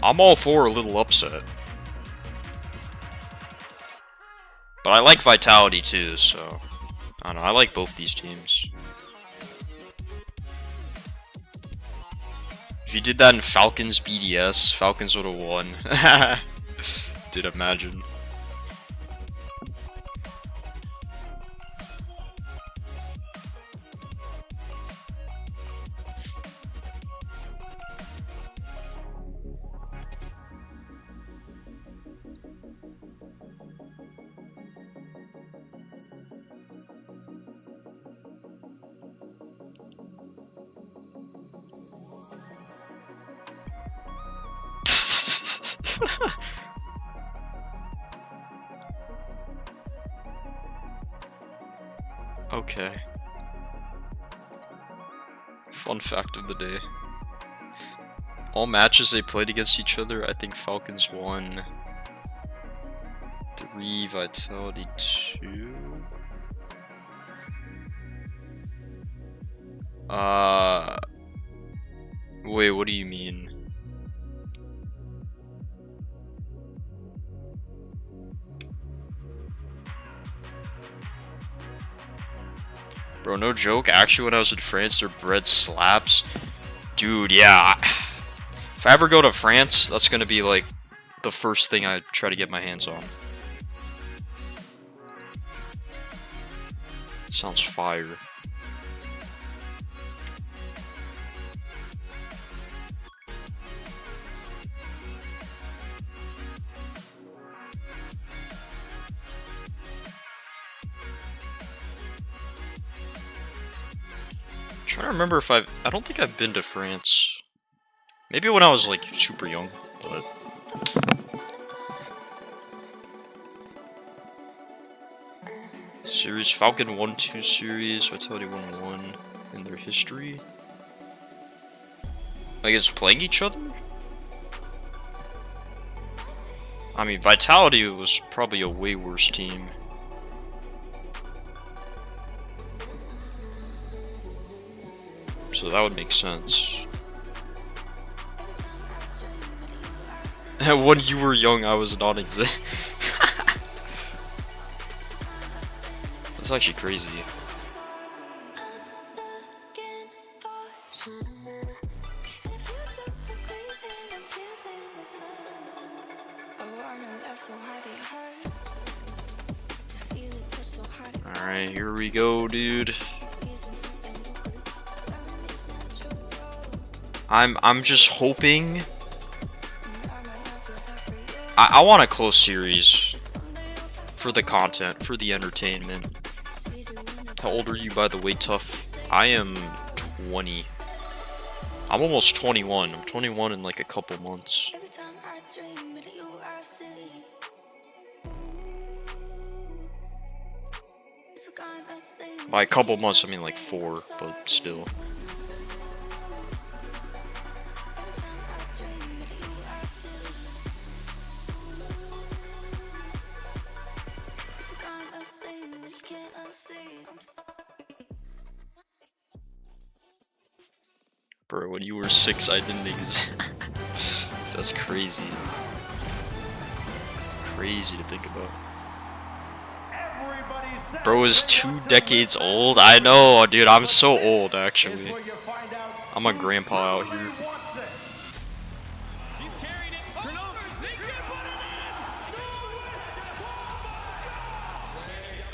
I'm all for a little upset. But I like Vitality too, so I don't know, I like both these teams. If you did that in Falcons BDS, Falcons would have won. Did imagine. Okay. Fun fact of the day. All matches they played against each other, I think Falcons won 3, Vitality 2. Wait, what do you mean? Bro, no joke. Actually, when I was in France, their bread slaps. Dude, yeah. If I ever go to France, that's gonna be like the first thing I try to get my hands on. Sounds fire. I'm trying to remember if I don't think I've been to France. Maybe when I was like super young, but series Falcon 1-2 series, Vitality 1-1 in their history. Like it's playing each other? I mean, Vitality was probably a way worse team. So that would make sense. When you were young, I was non-existent. That's actually crazy. Alright, here we go, dude. I'm just hoping. I want a close series for the content, for the entertainment. How old are you, by the way, Tough? I am 20. I'm almost 21. I'm 21 in like a couple months. By a couple months, I mean like 4, but still. Bro, when you were 6, I didn't exist. That's crazy. Crazy to think about. Bro is 2 decades old. I know, dude. I'm so old, actually. I'm a grandpa out here.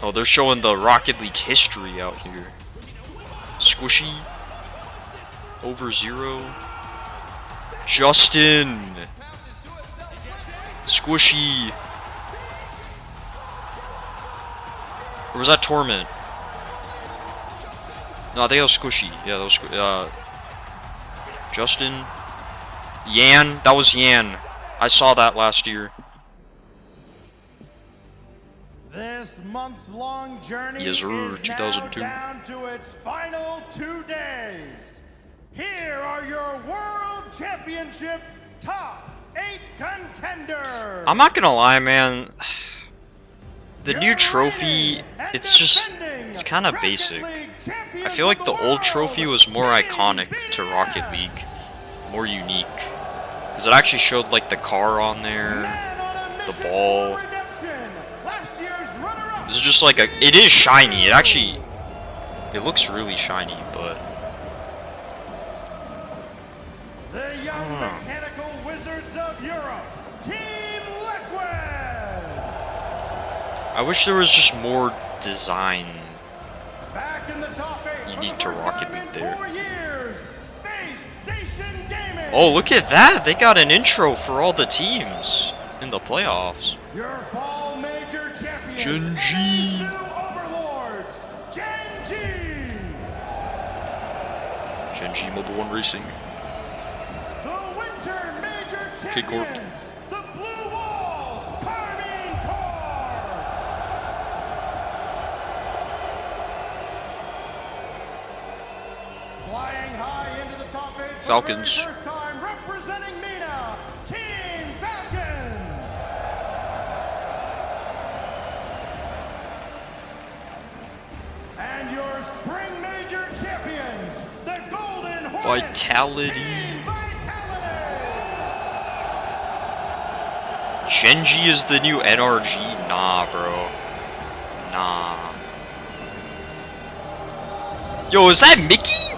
Oh, they're showing the Rocket League history out here. Squishy. Over 0. Justin. Squishy. Or was that Torment? No, I think that was Squishy. Yeah, that was Justin. Yan. That was Yan. I saw that last year. This months-long journey Yes, sir, is 2002. now down to its final 2 days. Here are your World Championship top 8 contenders. I'm not gonna lie, man. The new trophy, it's kind of basic. I feel like the old trophy was more iconic to Rocket League, more unique. Because it actually showed like the car on there, the ball. This is just like it is shiny. It looks really shiny, but The young mechanical wizards of Europe, Team Liquid. I wish there was just more design Back in the top 8 unique to Rocket League there. 4 years, Space Station Gaming. Oh, look at that! They got an intro for all the teams in the playoffs. Your fall major champions, Genji. new overlords, Genji. Genji Mobile 1 Racing. The winter major K-Corp. champions, the Blue Wall, Carmine Corp. Flying high Falcons. First time representing MENA, Team Falcons. And your spring major champions, the Golden Hornets. Vitality. Genji is the new NRG? Nah, bro. Nah. Yo, is that Mickey?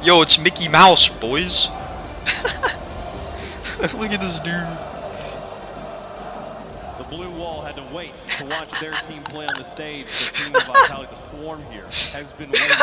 Yo, it's Mickey Mouse, boys. Look at this dude. The blue wall had to wait to watch their team play on the stage. The team of Vitality, the Swarm here, has been waiting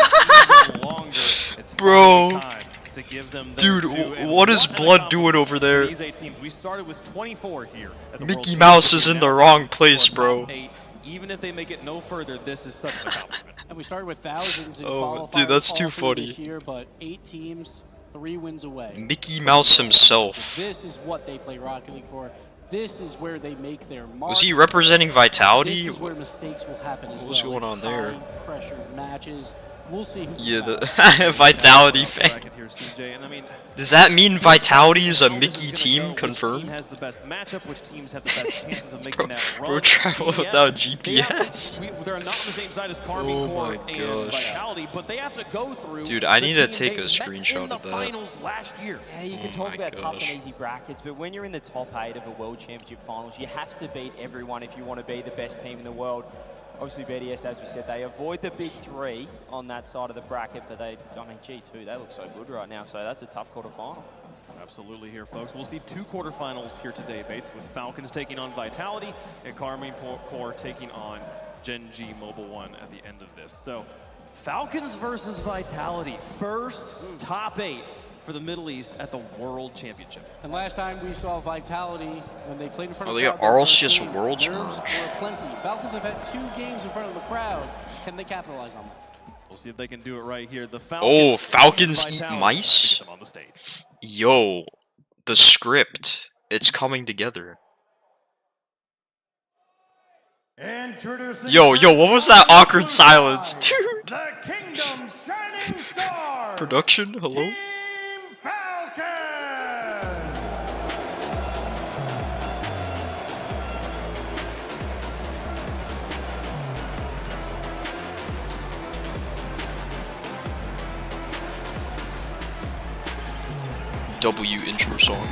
even longer. It's Bro. time to give them Dude, due. what is Blood doing over there? These 8 teams. We started with 24 here at the Mickey World Mouse is Championship. in the Now wrong place, top bro. 8. Even if they make it no further, this is such an accomplishment. And we started with thousands in Oh, qualifiers dude, that's too all through funny. this year, but 8 teams, 3 wins away. Mickey Mouse himself. This is what they play Rocket League for. This is where they make their mark. Was he representing Vitality? This is where mistakes will happen as What was well. going on there? High-pressure matches. We'll see who Yeah, the Vitality fan. Does that mean Vitality is a Mickey team? Confirmed? Has the best matchup, which teams have the best chances of making that run. Bro, travel without GPS. They're not on the same side as Karmine Oh Corp my and gosh. Vitality, but they have to go through. Dude, I the need to team take they a met screenshot in the of that. finals last year. Yeah, you can Oh talk my about tough gosh. and easy brackets, but when you're in the top 8 of a World Championship Finals, you have to beat everyone if you want to be the best team in the world. Obviously, BDS, as we said, they avoid the big 3 on that side of the bracket, but I mean, G2, they look so good right now, so that's a tough quarterfinal. Absolutely here, folks. We'll see 2 quarterfinals here today, Bates, with Falcons taking on Vitality and Karmine Corp taking on Gen G Mobile 1 at the end of this. So, Falcons versus Vitality, first top 8 for the Middle East at the World Championship. And last time we saw Vitality when they played in front of Oh, the they crowd. got their first RLCS game, Worlds nerves merge. were plenty. Falcons have had 2 games in front of the crowd. Can they capitalize on that? We'll see if they can do it right here. The Oh, Falcons, Falcons and eat Vitality. mice? Get them on the stage. Yo, the script. It's coming together. Introducing Yo, what was that awkward silence? Dude. the Kingdom's Shining Star. Production? Hello? W intro song.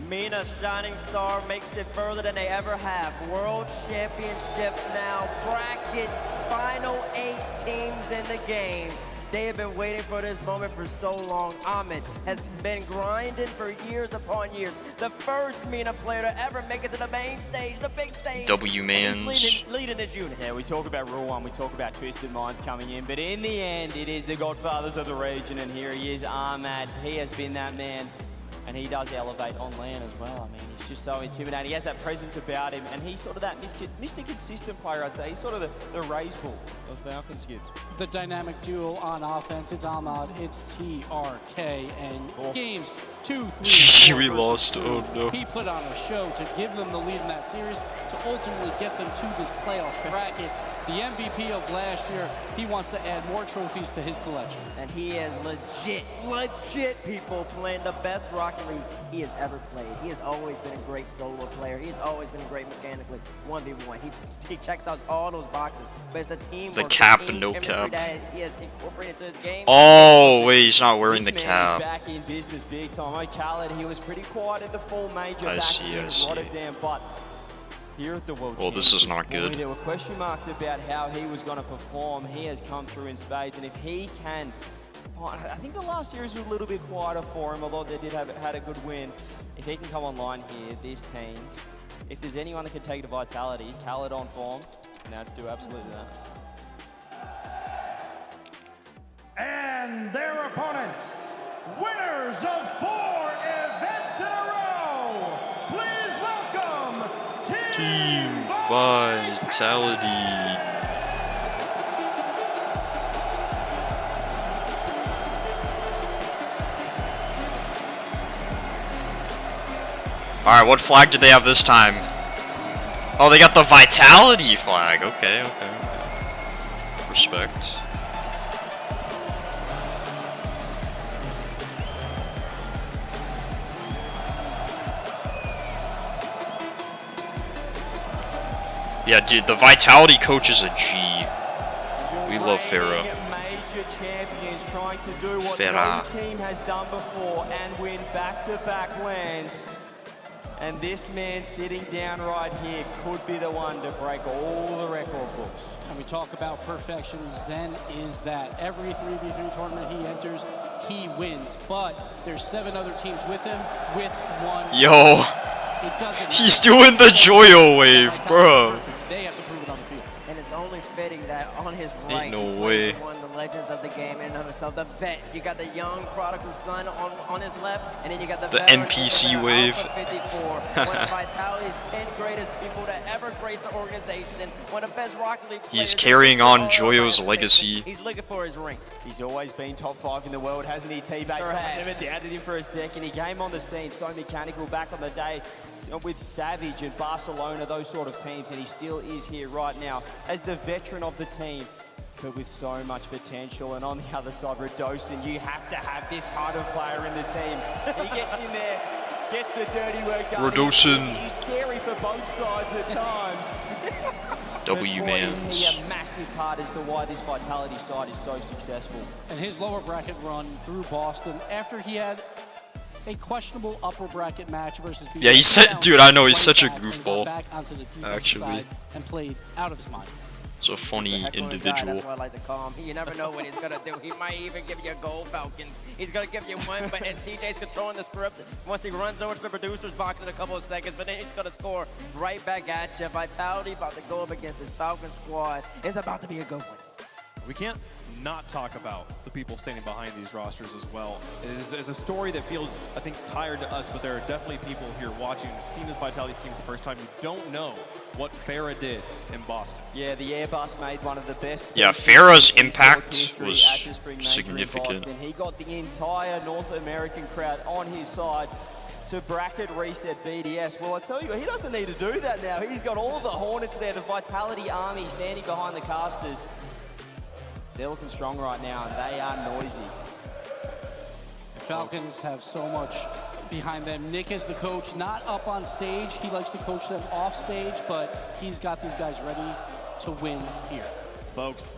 MENA's Shining Star makes it further than they ever have. World Championship now, bracket, final 8 teams in the game. They have been waiting for this moment for so long. Ahmed has been grinding for years upon years. The first MENA player to ever make it to the main stage, the big stage. W-mans. He's leading this unit. Yeah, we talk about Rule 1, we talk about Twisted Minds coming in, but in the end, it is the godfathers of the region, and here he is, Ahmed. He has been that man. And he does elevate on land as well. I mean, he's just so intimidating. He has that presence about him, and he's sort of that Mr. Consistent player, I'd say. He's sort of the raise ball of Falcons gives. The dynamic duo on offense, it's Ahmad, it's TRK, and games 2, 3, 4 We versus lost. 2. Oh no. He put on a show to give them the lead in that series, to ultimately get them to this playoff bracket. The MVP of last year, he wants to add more trophies to his collection. And he is legit people playing the best Rocket League he has ever played. He has always been a great solo player. He has always been great mechanically, 1v1. He checks out all those boxes. But it's a team. The cap, no cap. That he has incorporated into his game. Oh, wait, he's not wearing the This man is cap. back in business big time. Oh, Khaled, he was pretty quiet at the full major I back see, in I see. Rotterdam, but here at the World Well, this is Championship, not good. there were question marks about how he was going to perform. He has come through in spades, and if he can, I think the last series was a little bit quieter for him, although they did had a good win. If he can come online here, this team, if there's anyone that can take it to Vitality, Khaled on form, now do absolutely that. And their opponents, winners of 4 events in a row, please welcome Team Vitality. Alright, what flag did they have this time? Oh, they got the Vitality flag. Okay. Respect. Yeah, dude, the Vitality coach is a G. We love Farah. Major champions trying to do what Farah. no team has done before and win back-to-back lands. And this man sitting down right here could be the one to break all the record books. And we talk about perfection. Zen is that. Every 3v3 tournament he enters, he wins. But there's 7 other teams with him, with 1. Yo, he's doing the Joyo wave, bro. They have to prove it on the field. And it's only fitting that on his Ain't right, no he way. plays one of the legends of the game in and of himself, the vet. You got the young prodigal son on his left, and then you got the veteran NPC veteran, wave. Alpha 54, one of Vitality's 10 greatest people to ever grace the organization, and one of the best Rocket League players. He's carrying on Joyo's legacy. He's looking for his ring. He's always been top 5 in the world, hasn't he, T-Bag? Sure has. Never doubted him for a second. He came on the scene so mechanical back on the day with Savage and Barcelona, those sort of teams, and he still is here right now as the veteran of the team, but with so much potential. And on the other side, Radosin, you have to have this kind of player in the team. He gets in there, gets the dirty work done. Radosin. He's scary for both sides at times. W-mans. He a massive part as to why this Vitality side is so successful. And his lower bracket run through Boston after he had a questionable upper bracket match versus. Yeah, he's dude. I know he's such a goofball. Back onto the defensive Actually, side and played out of his mind. It's a funny individual. That's what I like to call him. You never know what he's gonna do. He might even give you a goal, Falcons. He's gonna give you one, but and CJ's controlling the script. Once he runs over to the producer's box in a couple of seconds, but then he's gonna score right back at you. Vitality about to go up against this Falcon squad. It's about to be a good one. We can't not talk about the people standing behind these rosters as well. It is a story that feels, I think, tired to us, but there are definitely people here watching, seen this Vitality team for the first time, who don't know what Farah did in Boston. Yeah, the Airbus made one of the best. Yeah, Farah's impact was significant. He got the entire North American crowd on his side to bracket reset BDS. Well, I tell you, he doesn't need to do that now. He's got all the Hornets there, the Vitality army standing behind the casters. They're looking strong right now, and they are noisy. The Falcons have so much behind them. Nick is the coach, not up on stage. He likes to coach them off stage, but he's got these guys ready to win here. Folks,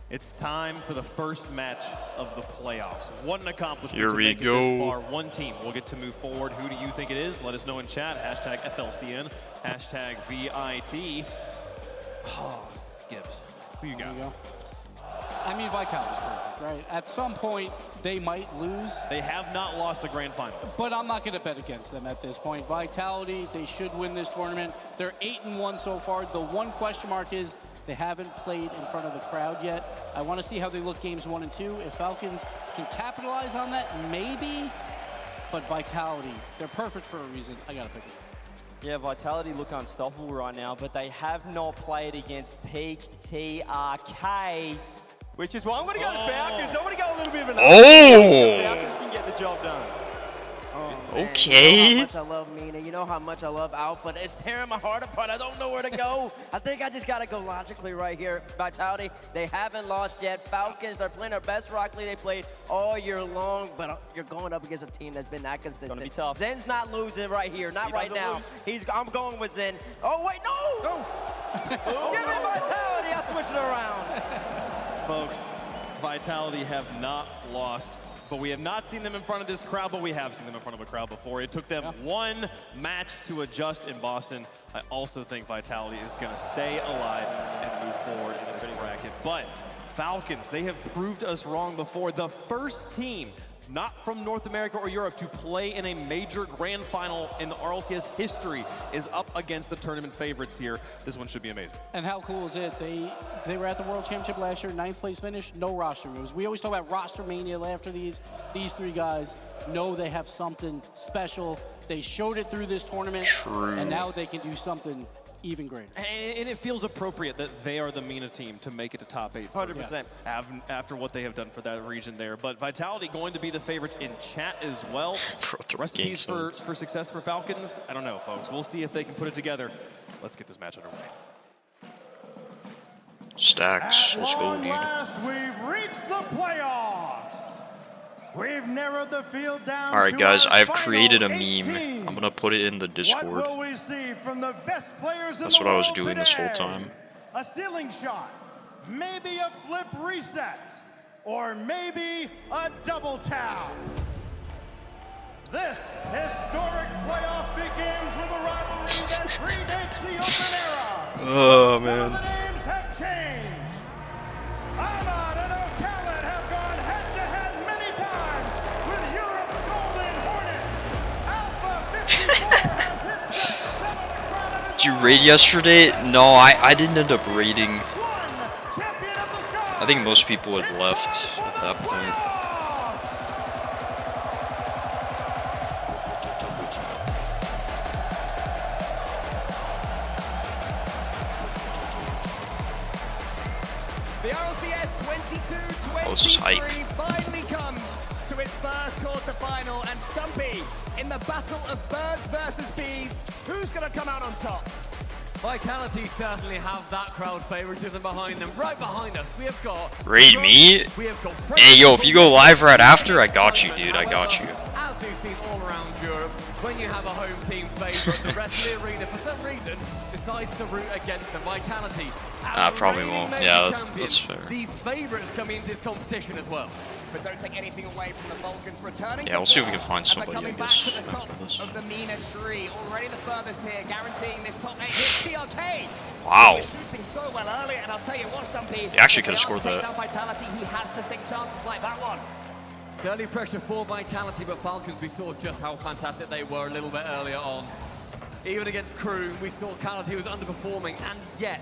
it's time for the first match of the playoffs. What an accomplishment Here to we make go. it this far. One team will get to move forward. Who do you think it is? Let us know in chat. Hashtag FLCN, hashtag VIT. Oh, Gibbs, who you got? I mean, Vitality's perfect, right? At some point, they might lose. They have not lost a grand finals. But I'm not going to bet against them at this point. Vitality, they should win this tournament. They're 8-1 so far. The one question mark is they haven't played in front of the crowd yet. I want to see how they look games 1 and 2. If Falcons can capitalize on that, maybe. But Vitality, they're perfect for a reason. I got to pick them. Yeah, Vitality look unstoppable right now, but they have not played against Peak TRK, which is why I'm going to go to the Falcons. I'm going to go a little bit of an Oh! The Falcons can get the job done. Okay. You know how much I love Mina. You know how much I love Alpha. It's tearing my heart apart. I don't know where to go. I think I just got to go logically right here. Vitality, they haven't lost yet. Falcons, they're playing their best Rocket League they played all year long, but you're going up against a team that's been that consistent. Gonna be tough. Zen's not losing right here. Not right now. I'm going with Zen. Oh, wait, no! Give me Vitality. I'll switch it around. Folks, Vitality have not lost, but we have not seen them in front of this crowd, but we have seen them in front of a crowd before. It took them one match to adjust in Boston. I also think Vitality is going to stay alive and move forward in this bracket. But Falcons, they have proved us wrong before. The first team not from North America or Europe to play in a major grand final in the RLCS history is up against the tournament favorites here. This one should be amazing. And how cool is it? They were at the World Championship last year, 9th place finish, no roster moves. We always talk about roster mania after these three guys know they have something special. They showed it through this tournament, True. and now they can do something even greater. And it feels appropriate that they are the MENA team to make it to top 8. 100%. After what they have done for that region there. But Vitality going to be the favorites in chat as well. Recipes for success for Falcons? I don't know, folks. We'll see if they can put it together. Let's get this match underway. Stacks. Let's go, dude. Last, we've reached the playoffs. We've narrowed the field down. Alright, guys, I've created a meme. I'm gonna put it in the Discord. What will we see from the best players That's in what the I was world doing today? this whole time. A ceiling shot, maybe a flip reset, or maybe a double tap. This historic playoff begins with a rivalry that predates the Open Era. Oh, Some of man. the names have changed. Ahmad and O'Callaghan have gone head-to-head many times with Europe's Golden Hornets. Alpha 54 has his set set on the crown of his Did you raid yesterday? No, I didn't end up raiding. I think most people had left at that point. The RLCS 22-23 Oh, this is hype. finally comes to its first quarterfinal, and Stumpy, in the battle of birds versus bees, who's going to come out on top? Vitality certainly have that crowd favoritism behind them. Right behind us, we have got... Raid me? Hey, yo, if you go live right after, I got you, dude. I got you. As we've seen all around Europe, when you have a home team favorite, the rest of the arena, for some reason, decides to root against them. Vitality. Probably won't. Yeah, that's fair. The favorites coming into this competition as well. But don't take anything away from the Vulcans returning. Yeah, we'll see if we can find somebody, I coming back guess, to the top after this. of the MENA tree. Already the furthest here, guaranteeing this top 8 hit. TRK. Wow. He was shooting so well earlier, and I'll tell you what, Stumpy. He actually could have if they scored are to take that. down Vitality, he has to sink chances like that one. It's early pressure for Vitality, but Falcons, we saw just how fantastic they were a little bit earlier on. Even against Crew, we saw Khaled, he was underperforming, and yet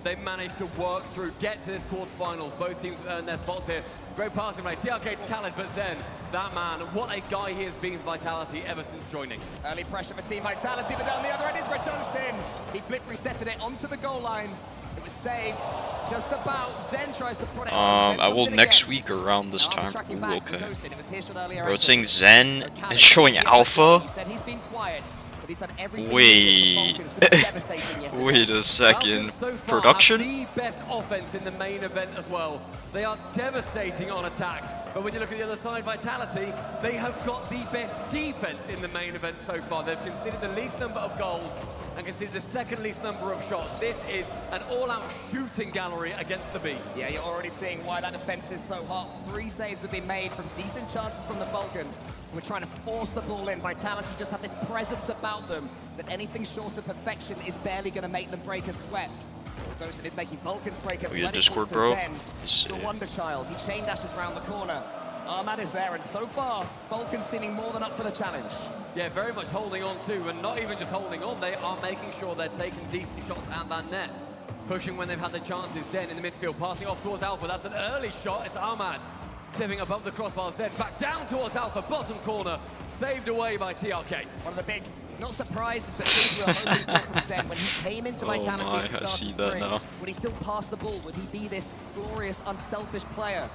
they managed to work through, get to this quarterfinals. Both teams earned their spots here. Great passing play, TRK to Khaled, but then that man, what a guy he has been Vitality ever since joining. Early pressure for Team Vitality, but down the other end is Redostin. He flip resetted it onto the goal line. It was saved just about. Den tries to put it on. I will next week around this time. Ooh, okay. Bro, it's saying Zen is showing alpha? He said he's been quiet, but he's done everything Wait. Wait a second. Production? The best offense in the main event as well. They are devastating on attack. But when you look at the other side, Vitality, they have got the best defense in the main event so far. They've conceded the least number of goals and conceded the second least number of shots. This is an all-out shooting gallery against the Bees. Yeah, you're already seeing why that defense is so hot. 3 saves have been made from decent chances from the Falcons. We're trying to force the ball in. Vitality just have this presence about them that anything short of perfection is barely going to make them break a sweat. Dosen is making Vulcans break a We had sweat. Discord, bro. The Wonder Child. He chain dashes around the corner. Ahmad is there, and so far, Vulcans seeming more than up for the challenge. Yeah, very much holding on too, and not even just holding on, they are making sure they're taking decent shots at that net. Pushing when they've had the chances. Then in the midfield, passing off towards Alpha. That's an early shot. It's Ahmad tipping above the crossbars. Then back down towards Alpha, bottom corner, saved away by TRK. One of the big, not surprises, but things we were hoping for Zen when he came into Vitality. Oh my, and I see that spring, now. Would he still pass the ball? Would he be this glorious, unselfish player?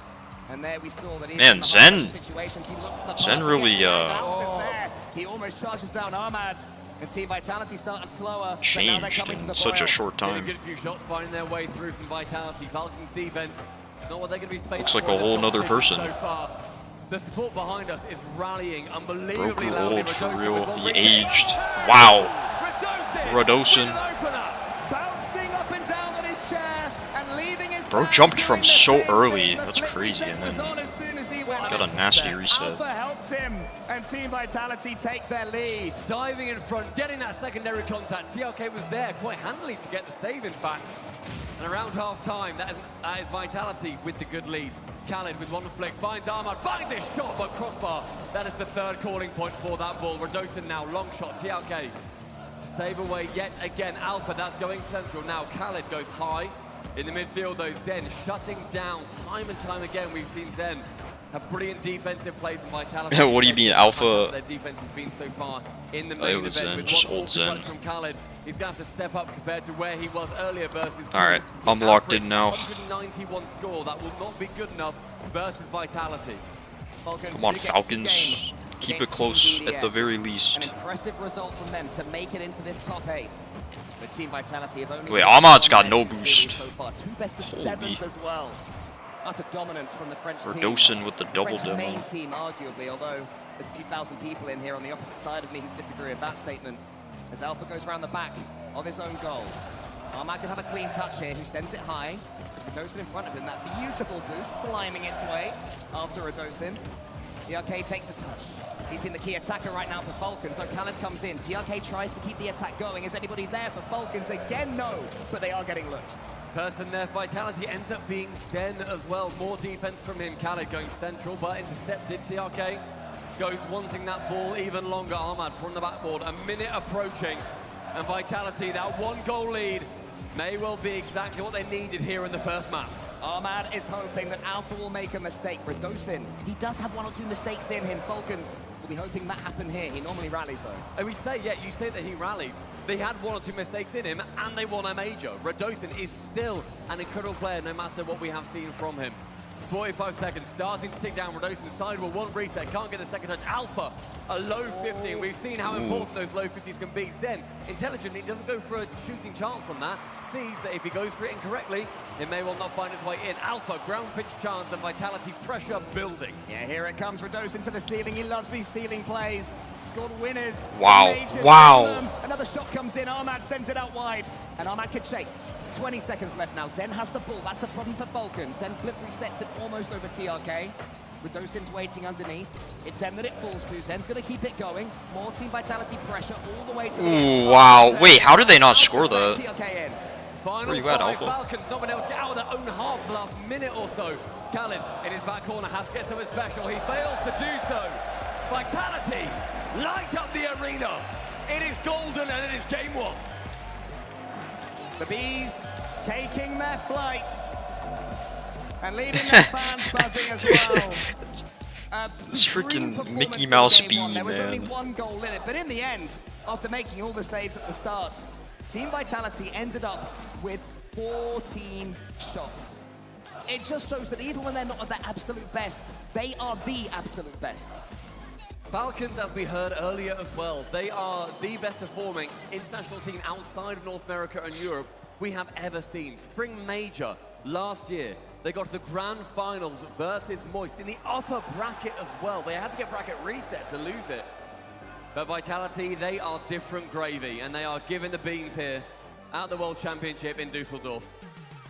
And there we saw that Man, in the Zen situations, he looks at the Zen pass really again. He almost charges down Ahmad. And Team Vitality started slower. changed in such a short Getting time. a good few shots finding their way through from Vitality. Falcons defense. It's not what they're going to be facing. Looks like a whole nother person. So far. The support behind us is rallying unbelievably Broker loudly. old for Redostin real. with one He ring. aged. Wow. Redostin. Bouncing up and down on his chair and leaving his Bro jumped from so early. That's crazy. And then got a nasty reset. Alpha helped him, and Team Vitality take their lead. Diving in front, getting that secondary contact. TRK was there quite handily to get the save, in fact. And around half-time, that is Vitality with the good lead. Khaled with one flick, finds Ahmad, finds his shot, but crossbar. That is the third calling point for that ball. Redostin now, long shot, TRK. To save away yet again, Alpha, that's going central. Now Khaled goes high. In the midfield, though, Zen shutting down time and time again. We've seen Zen have brilliant defensive plays and Vitality. What do you mean, Alpha? Their defense has been so far in the It main was event Zen, with just one old awful Zen. touch from Khaled. He's going to have to step up compared to where he was earlier versus... Alright, I'm locked in now. 191 score, that will not be good enough versus Vitality. Come on, Falcons. Keep it close at the very least. An impressive result from them to make it into this top 8. But Team Vitality have only... Wait, Ahmad's got no boost. So far, 2 best of 7s as well. Utter dominance from the French team. Rodolphin with the double French main demo. team, arguably, although there's a few thousand people in here on the opposite side of me who disagree with that statement. As Alpha goes around the back of his own goal. Armad can have a clean touch here, who sends it high. Rodolphin in front of him, that beautiful boost sliming its way after Rodolphin. TRK takes the touch. He's been the key attacker right now for Falcons, so Khaled comes in. TRK tries to keep the attack going. Is anybody there for Falcons? Again, no, but they are getting looked. Person there, Vitality ends up being Zen as well. More defense from him. Khaled going central, but intercepted. TRK goes wanting that ball even longer. Ahmad from the backboard, a minute approaching. And Vitality, that 1-goal lead, may well be exactly what they needed here in the first map. Ahmad is hoping that Alpha will make a mistake. Rodolphin, he does have 1 or 2 mistakes in him. Falcons will be hoping that happen here. He normally rallies, though. And we say, yeah, you say that he rallies. They had 1 or 2 mistakes in him, and they won a major. Rodolphin is still an incredible player, no matter what we have seen from him. 45 seconds, starting to tick down. Rodolphin sidewall, 1 reset, can't get the second touch. Alpha, a low 50. We've seen how important those low 50s can be. Zen, intelligently, doesn't go for a shooting chance from that. Sees that if he goes for it incorrectly, it may well not find its way in. Alpha, ground pitch chance, and Vitality pressure building. Yeah, here it comes. Rodolphin to the ceiling. He loves these ceiling plays. Scored winners. Wow. Wow. Another shot comes in. Ahmad sends it out wide, and Ahmad can chase. 20 seconds left now. Zen has the ball. That's a problem for Falcons. Zen flip resets it almost over TRK. Rodolphin's waiting underneath. It's Zen that it falls to. Zen's going to keep it going. More Team Vitality pressure all the way to the end. Wow. Wait, how did they not score that? TRK in. Final Where you at, 5, Alpha? Falcons not been able to get out of their own half for the last minute or so. Khaled in his back corner has to get something special. He fails to do so. Vitality light up the arena. It is golden and it is game 1. The Bees taking their flight and leaving their fans buzzing as well. This freaking Mickey Mouse bee, man. There was only 1 goal in it, but in the end, after making all the saves at the start, Team Vitality ended up with 14 shots. It just shows that even when they're not at their absolute best, they are the absolute best. Falcons, as we heard earlier as well, they are the best performing international team outside of North America and Europe we have ever seen. Spring Major last year, they got to the grand finals versus Moist in the upper bracket as well. They had to get bracket reset to lose it. But Vitality, they are different gravy, and they are giving the beans here at the World Championship in Dusseldorf.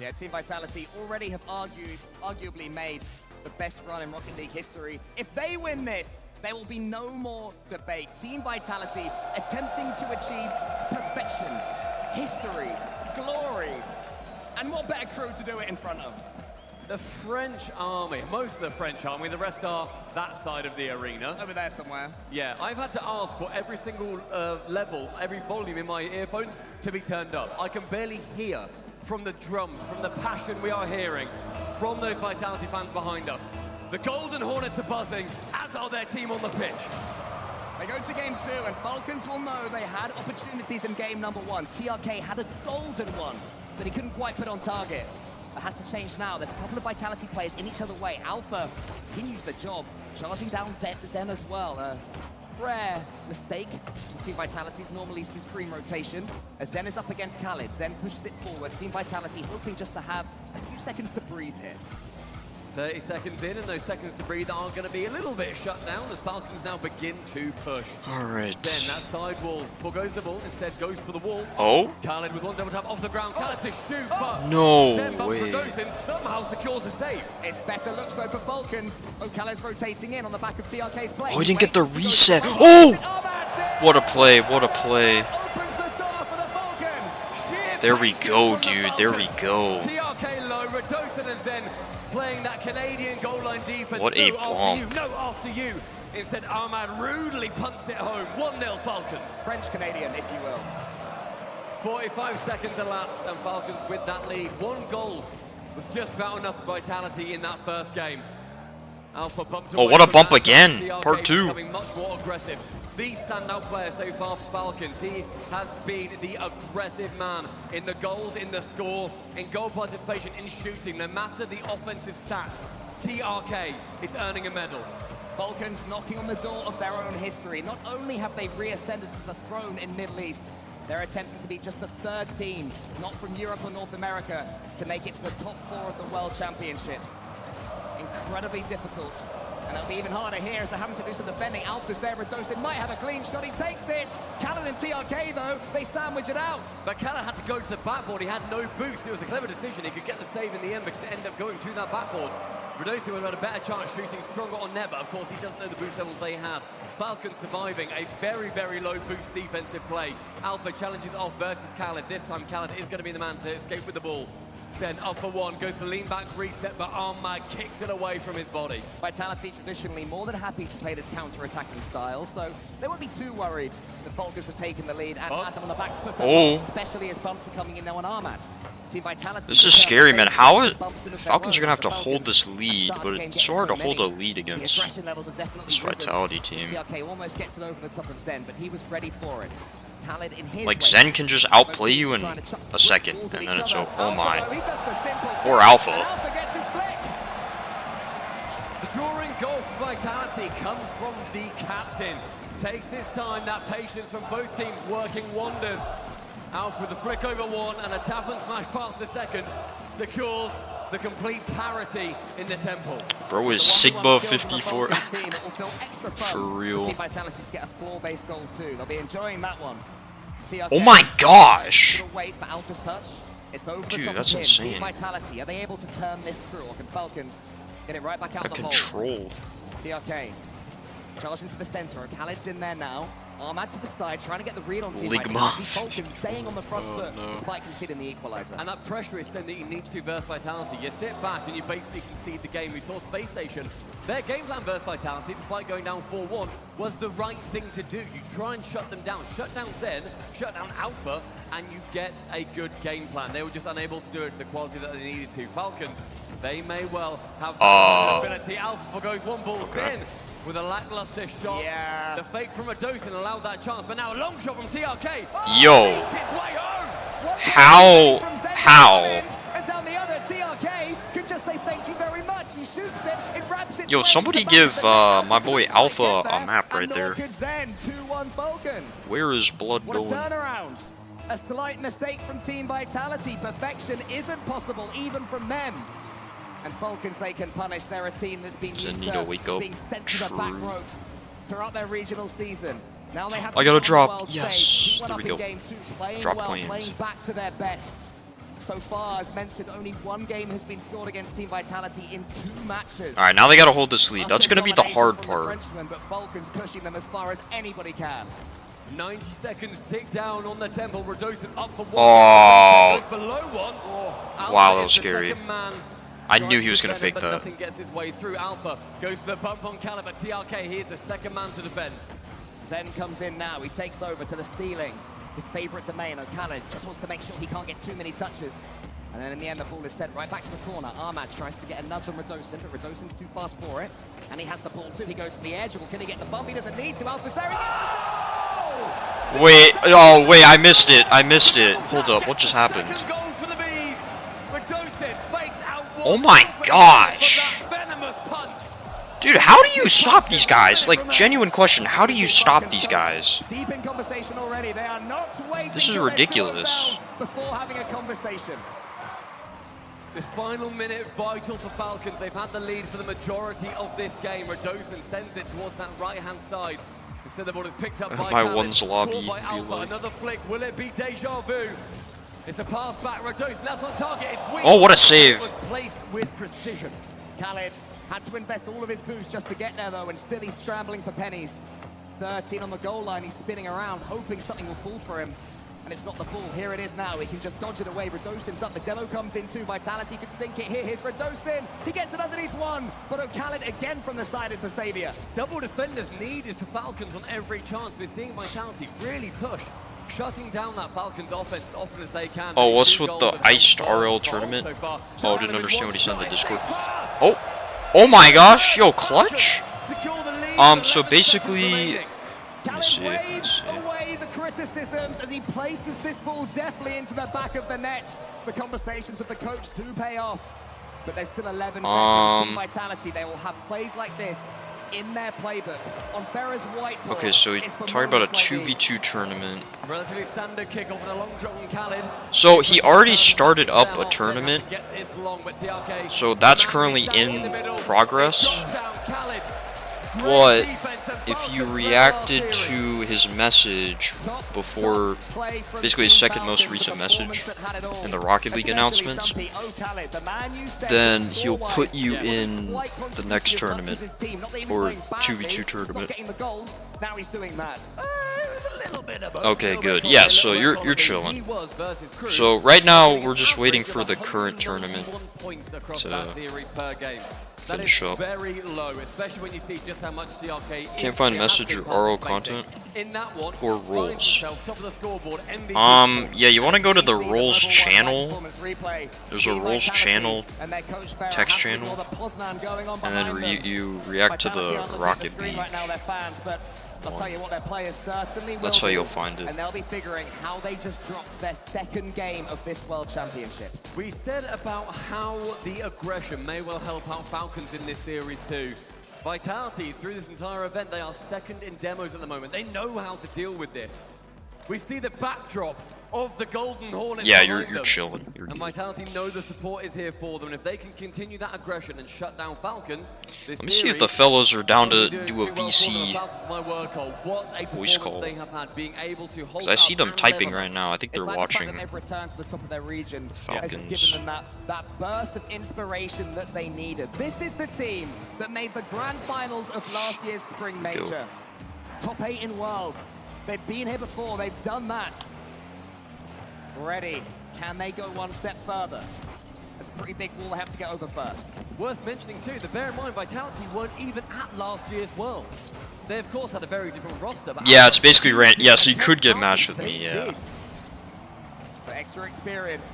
Yeah, Team Vitality already have arguably made the best run in Rocket League history. If they win this, there will be no more debate. Team Vitality attempting to achieve perfection, history, glory, and what better crew to do it in front of? The French army, most of the French army, the rest are that side of the arena. Over there somewhere. Yeah, I've had to ask for every single level, every volume in my earphones to be turned up. I can barely hear from the drums, from the passion we are hearing from those Vitality fans behind us. The Golden Hornets are buzzing, as are their team on the pitch. They go to game 2, and Falcons will know they had opportunities in game number 1. TRK had a golden one, but he couldn't quite put on target. It has to change now. There's a couple of Vitality players in each other way. Alpha continues the job, charging down Zen as well. A rare mistake from Team Vitality's normally supreme rotation. As Zen is up against Khaled, Zen pushes it forward. Team Vitality hoping just to have a few seconds to breathe here. 30 seconds in, and those seconds to breathe are going to be a little bit shut down as Falcons now begin to push. All right. Then that side wall forgoes the ball, instead goes for the wall. Oh? Khaled with 1 double tap off the ground. Khaled to shoot, but No Zen bumps way. Rodolphin, somehow secures a save. It's better looks though for Falcons. Khaled's rotating in on the back of TRK's play. Oh, he didn't get the reset. Oh! What a play, what a play. Opens the door for the Falcons. There we go, dude. There we go. TRK low, Rodolphin and Zen playing that Canadian goal line defense. What a no bomb. after you, no after you. Instead, Ahmad rudely punts it home. 1-0 Falcons. French-Canadian, if you will. 45 seconds elapsed, and Falcons with that lead. 1 goal was just about enough Vitality in that first game. Alpha bumped Oh, away what a from bump that. again. TRK Part 2. Becoming much more aggressive. the standout player so far for Falcons. He has been the aggressive man in the goals, in the score, in goal participation, in shooting. No matter the offensive stat, TRK is earning a medal. Falcons knocking on the door of their own history. Not only have they reascended to the throne in Middle East, they're attempting to be just the third team, not from Europe or North America, to make it to the top 4 of the World Championships. Incredibly difficult. And it'll be even harder here as they're having to do some defending. Alpha's there, Radosin might have a clean shot, he takes it! Khaled and TRK though, they sandwich it out! But Khaled had to go to the backboard, he had no boost. It was a clever decision, he could get the save in the end because it ended up going to that backboard. Radosin would have had a better chance shooting stronger on net, but of course he doesn't know the boost levels they had. Falcons surviving a very, very low boost defensive play. Alpha challenges off versus Khaled. This time Khaled is going to be the man to escape with the ball. Then up for one, goes for lean back reset, but Ahmad kicks it away from his body. Vitality traditionally more than happy to play this counter-attacking style, so they won't be too worried. The Falcons have taken the lead and had them on the back foot, especially as bumps are coming in now on Ahmad. Team Vitality. This is scary, man. Falcons are gonna have to hold this lead, but it's so hard to hold a lead against this Vitality team. TRK almost gets it over the top of Zen, but he was ready for it. Like, Zen can just outplay you in a second, and then it's oh my. Or Alpha. The drawing goal for Vitality comes from the captain. Takes his time, that patience from both teams working wonders. Alpha with the flick over one and a tap and smash past the second. Secures the complete parity in the temple. Bro is Sigma 54. For real. Team Vitality's get a 4-base goal too. They'll be enjoying that one. Oh my gosh! Wait for Alpha's touch. It's over. Dude, that's insane. Team Vitality, are they able to turn this through, or can Falcons get it right back out the control. TRK charge into the center. Khaled's in there now. Ahmad to the side, trying to get the read on Team Vitality. Falcons staying on the front foot despite conceding the equalizer. And that pressure is something that you need to do versus Vitality. You sit back and you basically concede the game. We saw Space Station. Their game plan versus Vitality, despite going down 4-1, was the right thing to do. You try and shut them down. Shut down Zen, shut down Alpha, and you get a good game plan. They were just unable to do it to the quality that they needed to. Falcons, they may well have the ability. Alpha goes one ball spin. With a lackluster shot. Yeah. The fake from Radosin allowed that chance, but now a long shot from TRK. Yo. How? And down the other, TRK could just say thank you very much. He shoots it, it wraps it. Yo, somebody give my boy Alpha a map right there. 2-1 Falcons. Where is blood going? What a turnaround. A slight mistake from Team Vitality. Perfection isn't possible, even from them. And Falcons, they can punish. They're a team that's been used to being sent to the back ropes throughout their regional season. Now they have I got a drop. World Yes. Stage. There we go. Game 2, playing Drop well, planes. playing back to their best. So far, as mentioned, only one game has been scored against Team Vitality in 2 matches. All right, now they got to hold this lead. That's going to be the hard part. But Falcons pushing them as far as anybody can. 90 seconds tick down on the temple. Radosin up for one. Oh. Goes below one. Wow, that was scary. I knew he was going to fake that. Nothing gets his way through. Alpha goes to the bump on Khaled, but TRK, he's the second man to defend. Zen comes in now. He takes over to the ceiling. His favorite domain. Khaled just wants to make sure he can't get too many touches. And then in the end, the ball is sent right back to the corner. Ahmad tries to get a nudge on Radosin, but Radosin's too fast for it. And he has the ball too. He goes for the edge. Well, can he get the bump? He doesn't need to. Alpha's there. Wait, oh wait, I missed it. I missed it. Hold up, what just happened? Oh my gosh! Dude, how do you stop these guys? Like, genuine question, how do you stop these guys? Deep in conversation already. They are not waiting. This is ridiculous. Before having a conversation. This final minute vital for Falcons. They've had the lead for the majority of this game. Radosin sends it towards that right-hand side. Instead, the ball is picked up by my one's lobby. By Alpha. Another flick. Will it be deja vu? It's a pass back. Radosin, that's on target. It's weak. Oh, what a save. It was placed with precision. Khaled had to invest all of his boost just to get there, though, and still he's scrambling for pennies. 13 on the goal line. He's spinning around, hoping something will fall for him. And it's not the ball. Here it is now. He can just dodge it away. Radosin's up. The demo comes in too. Vitality could sink it here. Here's Radosin. He gets it underneath one. But Khaled again from the side is the savior. Double defenders needed for Falcons on every chance. We're seeing Vitality really push, shutting down that Falcons offense as often as they can. Oh, what's with the iced RL tournament? Oh, didn't understand what he said in the Discord. Oh my gosh, yo, clutch? So basically, Khaled waves away the criticisms as he places this ball deftly into the back of the net. The conversations with the coach do pay off, but there's still 11 seconds. Team Vitality, they will have plays like this in their playbook. On Ferrer's whiteboard. Okay, so we're talking about a 2v2 tournament. Relatively standard kickoff and a long shot on Khaled. So he already started up a tournament. So that's currently in progress. But if you reacted to his message before, basically his second most recent message in the Rocket League announcements, then he'll put you in the next tournament, or 2v2 tournament. Okay, good. Yeah, so you're chilling. So right now we're just waiting for the current tournament to finish up. Very low, especially when you see just how much CRK Can't find message or RL content in that one, or roles. top of the scoreboard, Yeah, you want to go to the roles channel. There's a roles channel, text channel, and then you react to the Rocket Beach. I'll tell you what, their players certainly will. That's how you'll find it. And they'll be figuring how they just dropped their second game of this World Championships. We said about how the aggression may well help out Falcons in this series too. Vitality, through this entire event, they are second in demos at the moment. They know how to deal with this. We see the backdrop of the Golden Hornets. Yeah, you're chilling. And Vitality know the support is here for them. And if they can continue that aggression and shut down Falcons, let me see if the fellows are down to do a VC voice call. Because I see them typing right now. I think they're watching They've returned to the top of their region. Falcons. Has just given them that burst of inspiration that they needed. This is the team that made the grand finals of last year's Spring Major. Top 8 in Worlds. They've been here before, they've done that. Ready. Can they go one step further? That's a pretty big wall they have to get over first. Worth mentioning too, that bear in mind, Vitality weren't even at last year's Worlds. They of course had a very different roster. But yeah, it's basically yeah, so you could get matched with me, yeah. So extra experience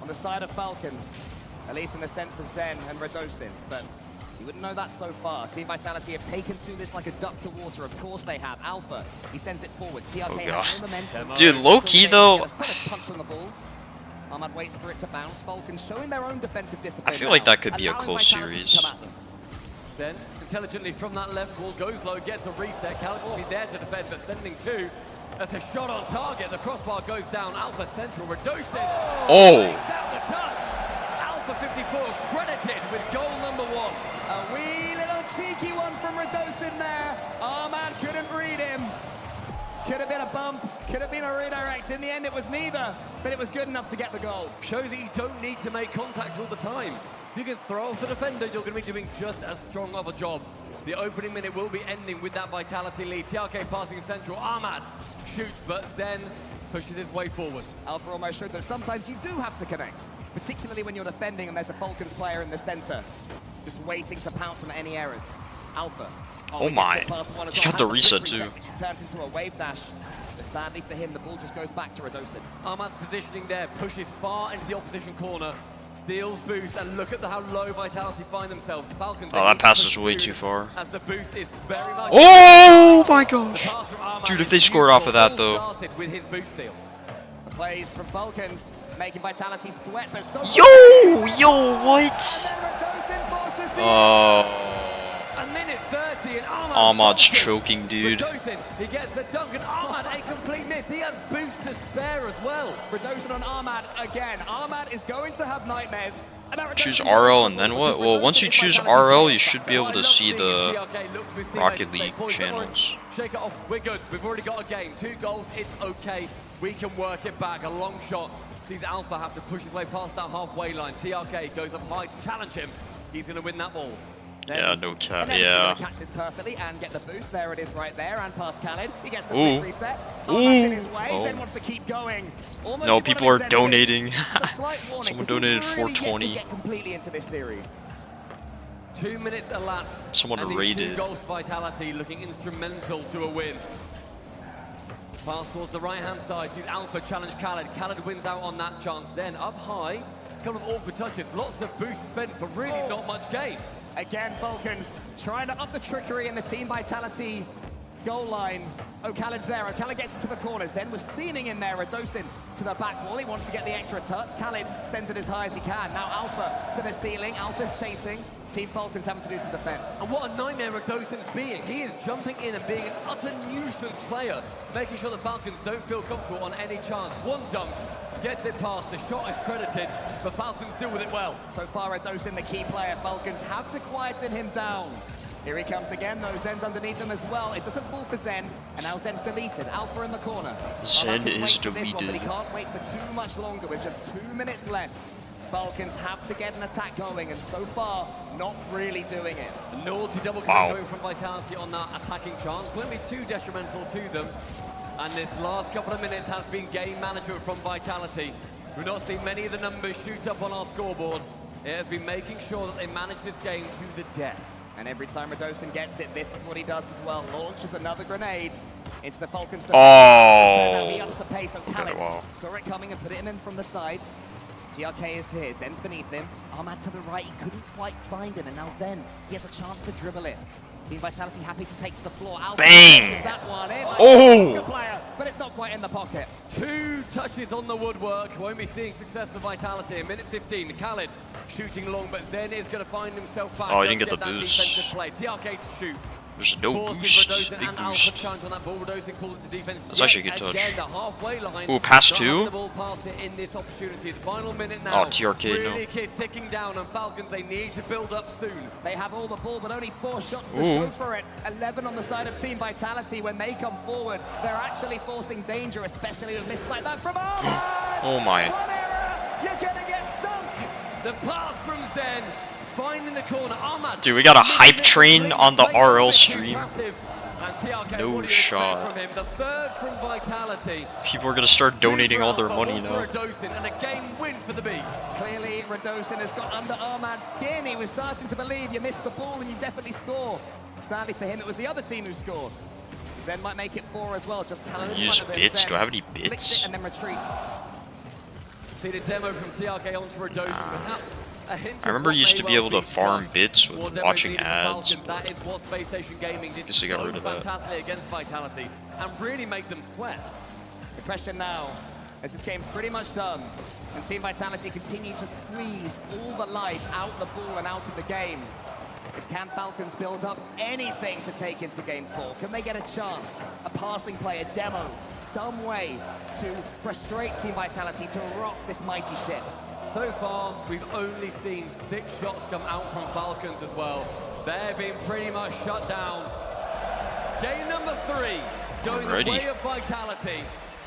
on the side of Falcons, at least in the sense of Zen and Radosin, but you wouldn't know that so far. Team Vitality have taken to this like a duck to water. Of course they have. Alpha, he sends it forward. TRK has no momentum. Dude, low-key though, punch on the ball. Ahmad waits for it to bounce. Falcons showing their own defensive discipline. I feel like that could be a close series. Then, intelligently from that left wall, goes low, gets the reset. Khaled will be there to defend, but sending two. That's a shot on target. The crossbar goes down. Alpha Central, Radosin. Oh! 54 credited with goal number 1. A wee little cheeky one from Radosin there. Ahmad couldn't read him. Could have been a bump, could have been a redirect. In the end, it was neither, but it was good enough to get the goal. Shows that you don't need to make contact all the time. If you can throw off the defender, you're going to be doing just as strong of a job. The opening minute will be ending with that Vitality lead. TRK passing central. Ahmad shoots, but Zen pushes his way forward. Alpha almost showed that sometimes you do have to connect, particularly when you're defending and there's a Falcons player in the center, just waiting to pounce on any errors. Alpha. Oh my, he got the reset too. Turns into a wave dash. But sadly for him, the ball just goes back to Radosin. Ahmad's positioning there, pushes far into the opposition corner, steals boost, and look at how low Vitality find themselves. The Falcons. Oh, that pass is way too far. As the boost is very much. Oh my gosh! Dude, if they scored off of that though. With his boost steal. The plays from Falcons making Vitality sweat, but so yo, what? Oh. A minute 30 and Ahmad's choking, dude. Radosin, he gets the dunk and Ahmad a complete miss. He has boost to spare as well. Radosin on Ahmad again. Ahmad is going to have nightmares. Choose RL and then what? Well, once you choose RL, you should be able to see the Rocket League channels. Shake it off. We're good. We've already got a game. 2 goals. It's okay. We can work it back. A long shot. Sees Alpha have to push his way past that halfway line. TRK goes up high to challenge him. He's going to win that ball. Yeah, no cap. Yeah. Catch this perfectly and get the boost. There it is, right there, and past Khaled. He gets the quick reset. In his way. Zen wants to keep going. Almost no, people are donating. Someone donated $420. Get completely into this series. 2 minutes elapsed. Someone and raided. 2 goals for Vitality, looking instrumental to a win. Pass towards the right-hand side. Sees Alpha challenge Khaled. Khaled wins out on that chance. Then up high, a couple of awkward touches. Lots of boost spent for really not much gain. Again, Falcons trying to up the trickery in the team Vitality goal line. Khaled's there. Khaled gets into the corners. Then we're steaming in there. Radosin to the back wall. He wants to get the extra touch. Khaled sends it as high as he can. Now Alpha to the ceiling. Alpha's chasing. Team Falcons having to do some defense. And what a nightmare Radosin's being. He is jumping in and being an utter nuisance player, making sure the Falcons don't feel comfortable on any chance. One dunk, gets it past, the shot is credited, but Falcons deal with it well. So far, Radosin, the key player. Falcons have to quieten him down. Here he comes again, though. Zen's underneath him as well. It doesn't fall for Zen, and now Zen's deleted. Alpha in the corner. Zen is deleted. But he deleted. can't wait for too much longer with just 2 minutes left. Falcons have to get an attack going, and so far, not really doing it. A naughty double going from Vitality on that attacking chance. Won't be too detrimental to them. And this last couple of minutes has been game management from Vitality. We've not seen many of the numbers shoot up on our scoreboard. It has been making sure that they manage this game to the death. And every time Radosin gets it, this is what he does as well. Launches another grenade into the Falcons. Oh! He ups the pace of Khaled. Saw it coming and put it in from the side. TRK is here. Zen's beneath him. Armad to the right. He couldn't quite find him. And now Zen, he has a chance to dribble it. Team Vitality happy to take to the floor. Alpha Bang! That one in. Oh! Player, but it's not quite in the pocket. 2 touches on the woodwork. Won't be seeing success for Vitality. In minute 15, Khaled shooting long, but Zen is going to find himself back. Oh, he didn't get the boost. Defensive play. TRK to shoot. There's no Forces boost. Radosin Big and Alpha boost. challenge on that ball. Radosin calls it to defense. That's actually a good touch. Again, the halfway line. Ooh, pass Not two? having the ball past it in this opportunity. The final minute now. Oh, TRK, no. Really ticking down, and Falcons, they need to build up soon. They have all the ball, but only 4 shots to Ooh. show for it. 11 on the side of Team Vitality. When they come forward, they're actually forcing danger, especially with lists like that from Armad. Oh my. One error, you're gonna get sunk. The pass from Zen, finding the corner. Armad. Dude, we got a hype train on the RL stream. No No shot. from him. The third from Vitality. People are gonna start donating all their money now. Radosin, and a game win for the Bees. Clearly, Radosin has got under Armad's skin. He was starting to believe you missed the ball and you definitely score. Sadly for him, it was the other team who scored. Zen might make it 4 as well. Just Khaled in Use front of him. bits? Zen Do I have any flicks bits? it and then retreats. See the demo from TRK onto Radosin, perhaps a hint I remember of you what used to may be well able to farm bits with towards watching every ads. Falcons. That is what Space Station Gaming did Guess I got so rid of that. fantastically against Vitality and really make them sweat. The question now, as this game's pretty much done, and Team Vitality continue to squeeze all the life out the ball and out of the game, is can Falcons build up anything to take into Game 4? Can they get a chance, a passing play, a demo, some way to frustrate Team Vitality to rock this mighty ship? So far, we've only seen 6 shots come out from Falcons as well. They've been pretty much shut down. Game number 3, going the way of Vitality,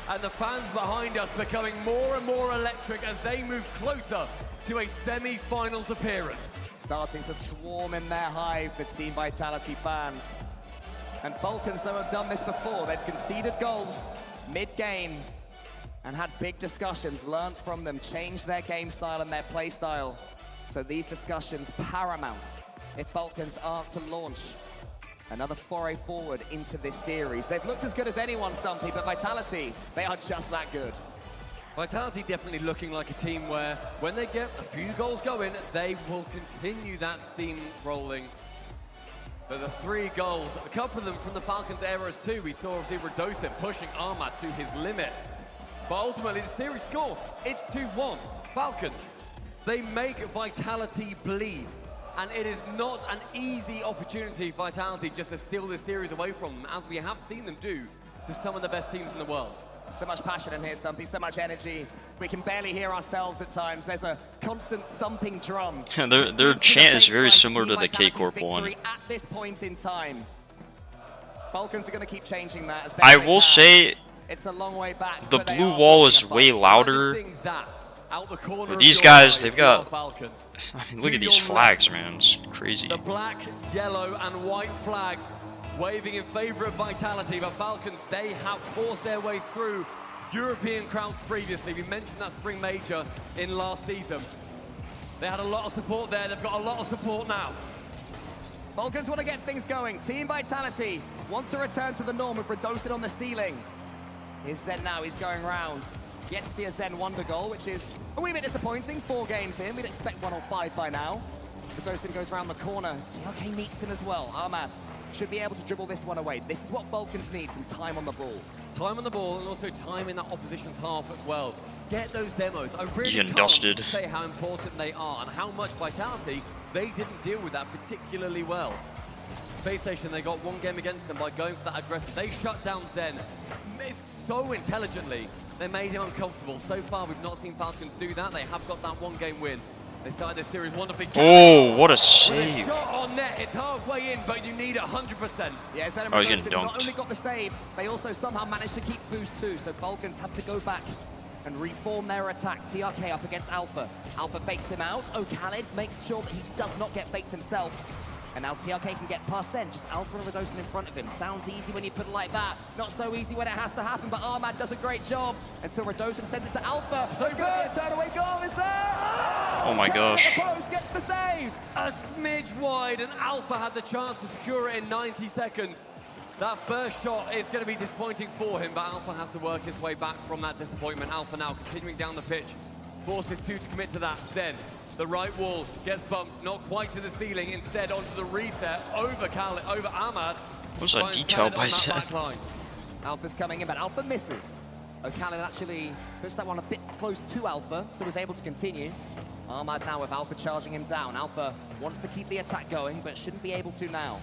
and the fans behind us becoming more and more electric as they move closer to a semi-finals appearance. Starting to swarm in their hive, the Team Vitality fans. And Falcons, though, have done this before. They've conceded goals mid-game and had big discussions, learned from them, changed their game style and their play style. So these discussions paramount if Falcons aren't to launch another foray forward into this series. They've looked as good as anyone, Stumpy, but Vitality, they are just that good. Vitality definitely looking like a team where when they get a few goals going, they will continue that steam rolling. But the 3 goals, a couple of them from the Falcons errors too. We saw obviously Radosin pushing Armad to his limit. But ultimately the series score, it's 2-1. Falcons, they make Vitality bleed. And it is not an easy opportunity for Vitality just to steal this series away from them, as we have seen them do to some of the best teams in the world. So much passion in here, Stumpy, so much energy. We can barely hear ourselves at times. There's a constant thumping drum. Their chant is very similar to the K-Corp one. At this point in time, Falcons are going to keep changing that. As I will say, it's a long way back. the blue wall is way louder. Out the corner These of guys, your they've eye, got. Falcons. I mean, look at these flags, man. It's crazy. The black, yellow, and white flags waving in favor of Vitality, but Falcons, they have forced their way through European crowds previously. We mentioned that Spring Major in last season. They had a lot of support there. They've got a lot of support now. Falcons want to get things going. Team Vitality wants to return to the norm with Radosin on the ceiling. Here's Zen now. He's going round. Yet to see a Zen wonder goal, which is a wee bit disappointing. 4 games in. We'd expect 1 or 5 by now. Radosin goes around the corner. TRK meets him as well. Armad should be able to dribble this one away. This is what Falcons need, some time on the ball. Time on the ball and also time in that opposition's half as well. Get those demos. I really Getting can't dusted. say how important they are and how much Vitality they didn't deal with that particularly well. Space Station, they got one game against them by going for that aggressive. They shut down Zen so intelligently. They made him uncomfortable. So far, we've not seen Falcons do that. They have got that one-game win. They started this series wonderfully. Oh, what a With a save. shot on net, it's halfway in, but you need 100%. Yeah, Zen and Oh, he's getting Redosin not dunked. only got the save, they also somehow managed to keep boost too, so Falcons have to go back and reform their attack. TRK up against Alpha. Alpha fakes him out. Khaled makes sure that he does not get faked himself. And now TRK can get past then, just Alpha and Redosin in front of him. Sounds easy when you put it like that. Not so easy when it has to happen, but Ahmad does a great job until Redosin sends it to Alpha. So it's going to be a turn-away goal, is there? Oh my gosh. The post gets the save. A smidge wide, and Alpha had the chance to secure it in 90 seconds. That first shot is going to be disappointing for him, but Alpha has to work his way back from that disappointment. Alpha now continuing down the pitch. Forces two to commit to that. Zen, the right wall, gets bumped, not quite to the ceiling, instead onto the reset, over Khaled, over Ahmad. What's that decal by Zen? Alpha's coming in, but Alpha misses. Khaled actually puts that one a bit close to Alpha, so was able to continue. Ahmad now with Alpha charging him down. Alpha wants to keep the attack going, but shouldn't be able to now.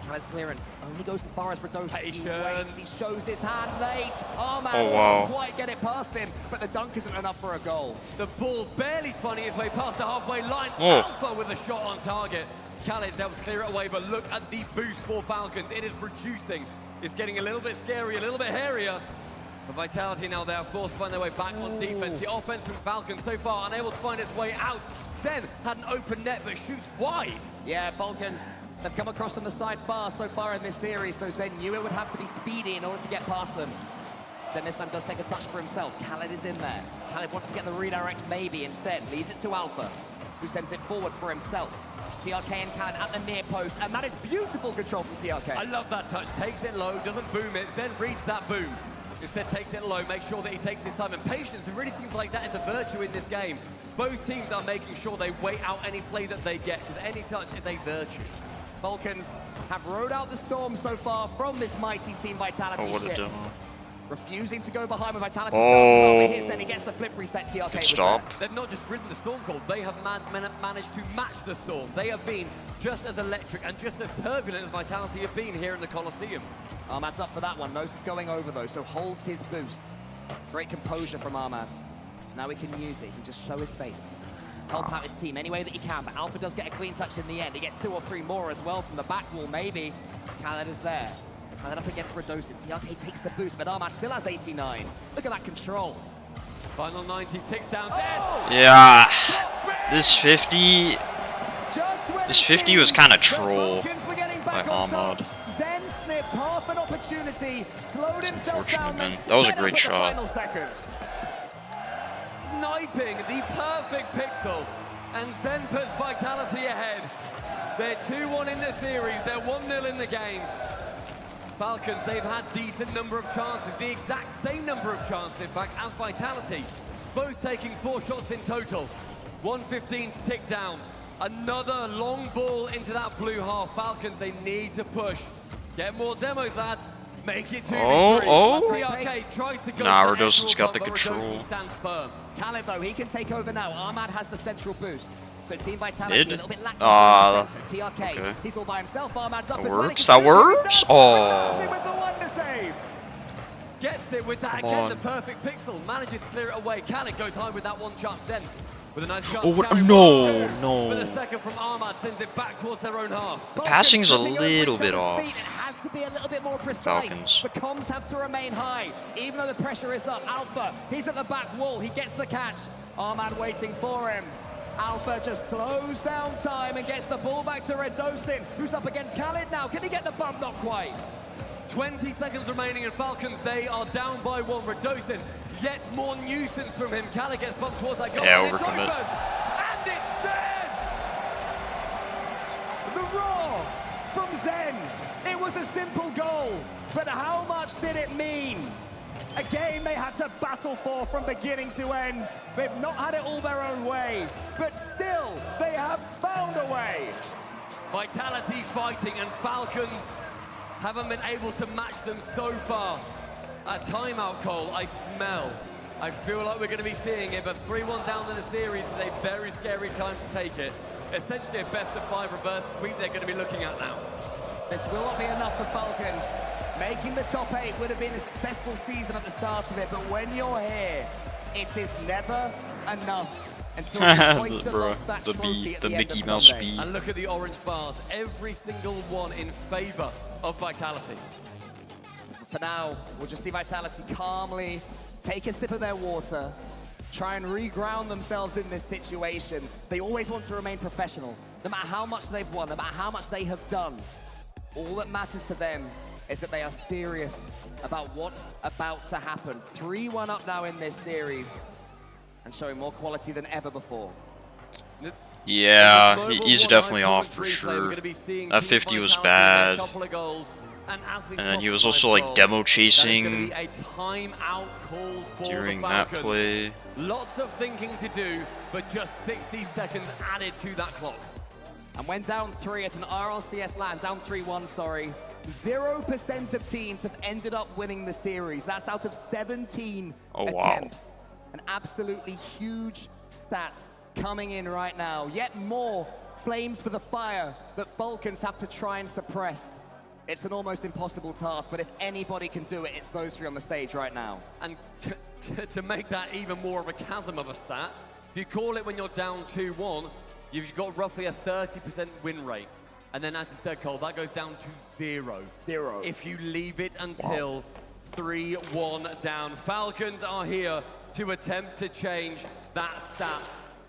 Khaled's clearance only goes as far as Redosin. He waits, he shows his hand late. Ahmad won't quite get it past him, but the dunk isn't enough for a goal. The ball barely spinning his way past the halfway line. Oh. Alpha with a shot on target. Khaled's able to clear it away, but look at the boost for Falcons. It is reducing. It's getting a little bit scary, a little bit hairier. But Vitality now, they are forced to find their way back on defense. The offense from Falcons so far unable to find its way out. Zen had an open net, but shoots wide. Yeah, Falcons, they've come across on the side far so far in this series, so Zen knew it would have to be speedy in order to get past them. Zen this time does take a touch for himself. Khaled is in there. Khaled wants to get the redirect maybe instead. Leaves it to Alpha, who sends it forward for himself. TRK and Khaled at the near post, and that is beautiful control from TRK. I love that touch. Takes it low, doesn't boom it, Zen reads that boom. Instead takes it low, makes sure that he takes his time. And patience, it really seems like that is a virtue in this game. Both teams are making sure they wait out any play that they get, because any touch is a virtue. Falcons have rode out the storm so far from this mighty Team Vitality Oh, what a ship. demo. Refusing to go behind with Vitality. Oh. Then he gets the flip reset. TRK Good was stop. there. They've not just ridden the storm cold, they have managed to match the storm. They have been just as electric and just as turbulent as Vitality have been here in the Coliseum. Ahmad's up for that one. Knows it's going over though, so holds his boost. Great composure from Ahmad. So now he can use it. He can just show his face. Help out his team any way that he can, but Alpha does get a clean touch in the end. He gets 2 or 3 more as well from the back wall, maybe. Khaled is there. Khaled up against Redosin. TRK takes the boost, but Ahmad still has 89. Look at that control. Final 90 ticks down. Yeah. This 50 was kind of troll by Ahmad. Zen sniffed half an opportunity, slowed himself down. Man. That was a great shot. Sniping the perfect pixel, and Zen puts Vitality ahead. They're 2-1 in the series, they're 1-0 in the game. Falcons, they've had decent number of chances, the exact same number of chances, in fact, as Vitality. Both taking 4 shots in total. 1:15 to tick down. Another long ball into that blue half. Falcons, they need to push. Get more demos, lads. Make it 2v3. TRK tries to go. Nah, for the Redosin's got actual the bump, but control. Redosin stands firm. Khaled, though, he can take over now. Ahmad has the central boost. So Team Vitality a little bit lackluster. TRK, okay. he's all by himself. Ahmad's up That as well. works, that works? Oh. With the wonder save. Gets it with that Come again, on. the perfect pixel. Manages to clear it away. Khaled goes high with that one chance then. With a nice shot. Oh, no, no. But a second from Ahmad sends it back towards their own half. The passing's a little bit off. It has to be a little bit more precise. Falcons. The comms have to remain high, even though the pressure is up. Alpha, he's at the back wall. He gets the catch. Ahmad waiting for him. Alpha just slows down time and gets the ball back to Redosin, who's up against Khaled now. Can he get the bump? Not quite. 20 seconds remaining in Falcons. They are down by 1. Redosin, yet more nuisance from him. Khaled gets bumped towards that goal. Yeah, and it's overcommit. open. And it's Zen! The roar from Zen. It was a simple goal, but how much did it mean? A game they had to battle for from beginning to end. They've not had it all their own way, but still, they have found a way. Vitality fighting, and Falcons haven't been able to match them so far. A timeout call, I smell. I feel like we're going to be seeing it, but 3-1 down in the series is a very scary time to take it. Essentially a best-of-5 reverse sweep they're going to be looking at now. This will not be enough for Falcons. Making the top 8 would have been a successful season at the start of it, but when you're here, it is never enough until you hoist aloft that trophy at the end Mickey of Mouse Sunday. speed. And look at the orange bars, every single one in favor of Vitality. For now, we'll just see Vitality calmly take a sip of their water, try and reground themselves in this situation. They always want to remain professional. No matter how much they've won, no matter how much they have done, all that matters to them is that they are serious about what's about to happen. 3-1 up now in this series and showing more quality than ever before. Yeah, he's definitely off for sure. That 50 was bad. And then he was also like demo chasing during that play. Lots of thinking to do, but just 60 seconds added to that clock. And when down 3 at an RLCS land, down 3-1, sorry, 0% of teams have ended up winning the series. That's out of 17 attempts. An absolutely huge stat coming in right now. Yet more flames for the fire that Falcons have to try and suppress. It's an almost impossible task, but if anybody can do it, it's those 3 on the stage right now. And to make that even more of a chasm of a stat, if you call it when you're down 2-1, you've got roughly a 30% win rate. And then, as you said, Cole, that goes down to 0. 0. If you leave it until 3-1 down. Falcons are here to attempt to change that stat.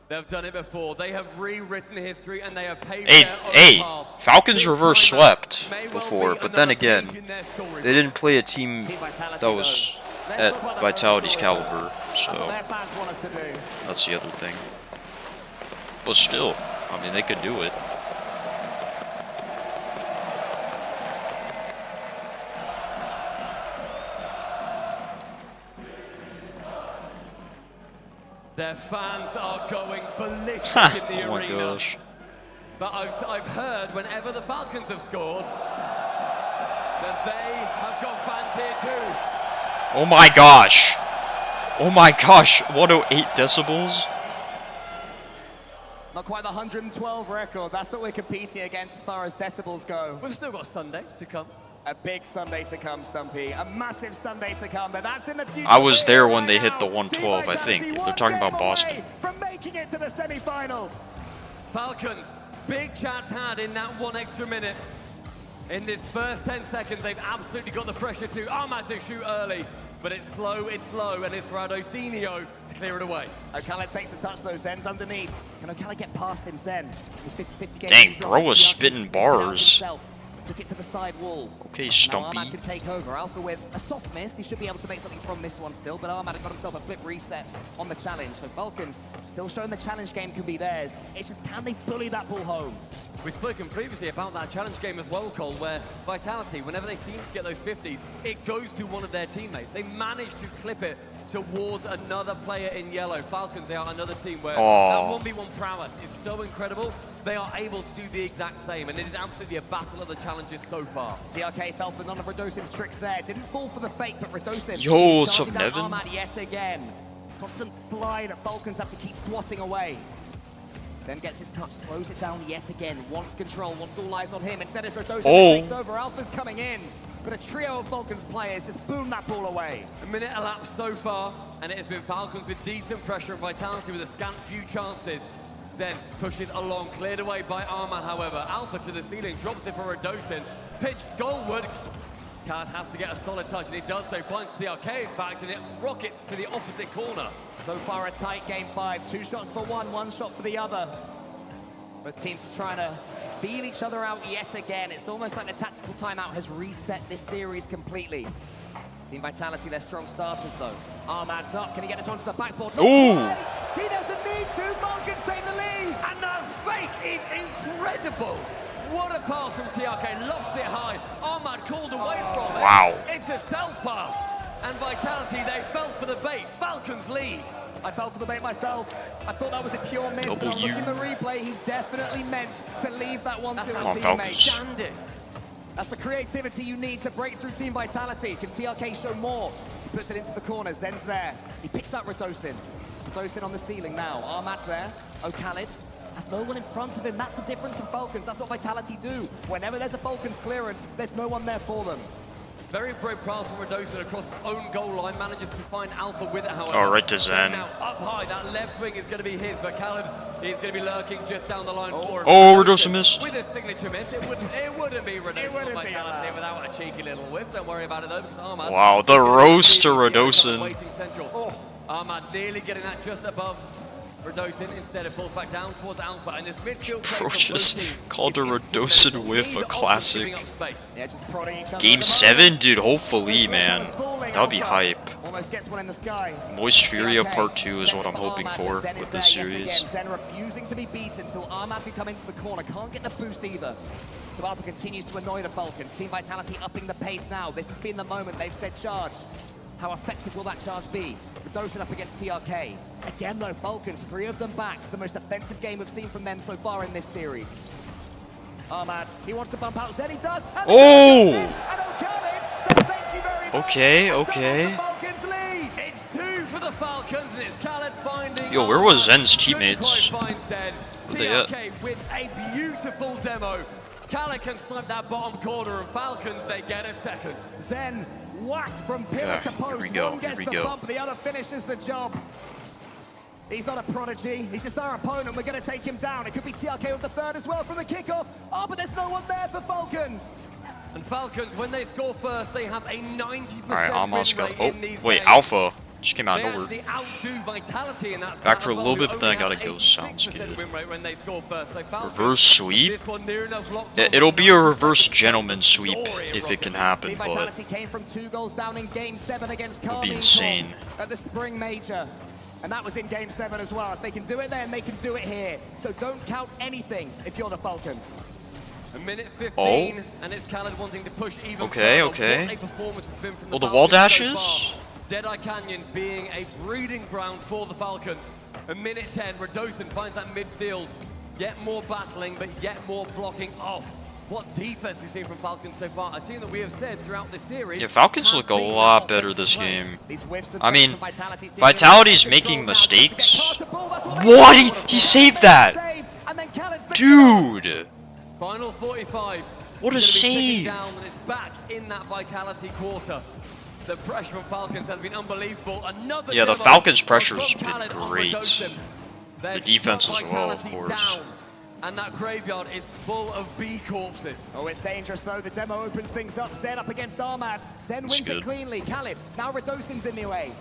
They've done it before. They have rewritten history and they have paved their own path. Falcons reverse swept before, but then again, they didn't play a team that was at Vitality's caliber, so that's the other thing. But still, I mean, they could do it. Their fans are going ballistic in the oh arena. My gosh. But I've heard whenever the Falcons have scored, that they have got fans here too. Oh my gosh. Oh my gosh. 108 decibels. Not quite the 112 record. That's what we're competing against as far as decibels go. We've still got Sunday to come. A big Sunday to come, Stumpy. A massive Sunday to come, but that's in the future. I was there when they hit the 112, I think, if they're talking about Boston. From making it to the semi-finals. Falcons, big chance had in that 1 extra minute. In this first 10 seconds, they've absolutely got the pressure to Ahmad to shoot early. But it's slow, and it's for Adosinio to clear it away. Ocala takes the touch, though. Zen's underneath. Can Ocala get past him, Zen? He's 50-50 game. Dang, bro was spitting bars. Took it to the side wall. Okay, Stumpy. Now Ahmad can take over. Alpha with a soft miss. He should be able to make something from this one still, but Ahmad got himself a flip reset on the challenge. So Falcons still showing the challenge game can be theirs. It's just, can they bully that ball home? We've spoken previously about that challenge game as well, Cole, where Vitality, whenever they seem to get those 50s, it goes to one of their teammates. They manage to clip it towards another player in yellow. Falcons, they are another team where that 1v1 prowess is so incredible. They are able to do the exact same, and it is absolutely a battle of the challenges so far. TRK fell for none of Radosin's tricks there. Didn't fall for the fake, but Radosin. Yo, what's up, Nevin? Ahmad yet again. Constant fly that Falcons have to keep swatting away. Then gets his touch, slows it down yet again. Wants control, wants all eyes on him. Instead, it's Radosin that takes over. Alpha's coming in, but a trio of Falcons players just boom that ball away. A minute elapsed so far, and it has been Falcons with decent pressure and Vitality with a scant few chances. Zen pushes along, cleared away by Arman, however. Alpha to the ceiling, drops it for Radosin. Pitched goalward. Card has to get a solid touch, and he does so. Finds TRK, in fact, and it rockets to the opposite corner. So far, a tight game 5. 2 shots for one shot for the other. Both teams are trying to feel each other out yet again. It's almost like the tactical timeout has reset this series completely. Team Vitality, they're strong starters, though. Ahmad's up. Can he get this one to the backboard? Ooh! He doesn't need to. Falcons take the lead. And the fake is incredible. What a pass from TRK. Lofts it high. Ahmad called away from it. Wow. It's a self pass. and Vitality, they fell for the bait. Falcons lead. I fell for the bait myself. I thought that was a pure miss, but on looking at the replay, he definitely meant to leave that one to his teammate. Damned it. That's the creativity you need to break through Team Vitality. Can TRK show more? He puts it into the corners, Zen's there. He picks up Radosin. Radosin on the ceiling now. Armad's there. Oh, Khaled has no one in front of him. That's the difference from Falcons. That's what Vitality do. Whenever there's a Falcons clearance, there's no one there for them. Very brave pass from Radosin across his own goal line, manages to find Alpha with it, however. Oh, right to Zen. Now up high, that left wing is going to be his, but Khaled is going to be lurking just down the line for him. Oh, Radosin missed. With a signature miss, it wouldn't be Radosin Vitality without a cheeky little whiff. Don't worry about it though, because Armad... Wow, the roast to Radosin. Armad nearly getting that just above Radosin, instead it falls back down towards Alpha, and this midfield Bro, just called a Radosin whiff a classic. Game 7? Dude, hopefully, man. That would be hype. Moist Furia Part 2 is what I'm hoping for with this series. Zen refusing to be beaten until Armad can come into the corner. Can't get the boost either. So Alpha continues to annoy the Falcons. Team Vitality upping the pace now. This has been the moment they've said charge. How effective will that charge be? Radosin up against TRK. Again though, Falcons, 3 of them back. The most offensive game we've seen from them so far in this series. Armad, he wants to bump out, then he does. Oh! Okay, okay. It's 2 for the Falcons, and it's Khaled finding... Yo, where was Zen's teammates? Where'd they at? TRK with a beautiful demo. Khaled can snipe that bottom corner, and Falcons, they get a second. Zen whacked from pillar to post. Here we go, One gets here we the go. bump, the other finishes the job. He's not a prodigy, he's just our opponent. We're going to take him down. It could be TRK with the third as well from the kickoff. Oh, but there's no one there for Falcons. And Falcons, when they score first, they have a 90% Alright, almost win got. rate Oh, in these wait, games. Alpha just came out They of nowhere. actually outdo Vitality in that Back stat for a alone, little bit, who but then I only gotta have go. Sounds 86% good. win rate when they score first. They Falcons, Reverse sweep? this one near enough locked Yeah, on. it'll be a reverse gentleman sweep if it can happen, Team but Vitality came from 2 goals down in Game 7 against it would be Carmine insane. at the Spring Major. And that was in Game 7 as well. If they can do it then, they can do it here. So don't count anything if you're the Falcons. A minute 15, Oh. and it's Khaled wanting to push even Okay, further. okay. What a performance it's been from Oh, the Falcons wall so dashes? far. Deadeye Canyon being a breeding ground for the Falcons. A minute 10, Radosin finds that midfield. Yet more battling, but yet more blocking off. What defense we've seen from Falcons so far. A team that we have said throughout this series. Yeah, Falcons has look a been lot an better offensive this play. game. These whiffs and I mean, from Vitality's Vitality's making mistakes. What? He saved that! Dude! Final 45. What a He's gonna be ticking save. down and it's back in that Vitality quarter. The pressure from Falcons has been unbelievable. Another Yeah, the demo Falcons' pressure's from been Khaled on great. Radosin. The They've defense shut as well, of Vitality course. down, and that graveyard is full of B corpses. Oh, it's dangerous though. The demo opens things up. Zen up against Armad. Zen That's wins good. it cleanly. Khaled, now Radosin's in the way.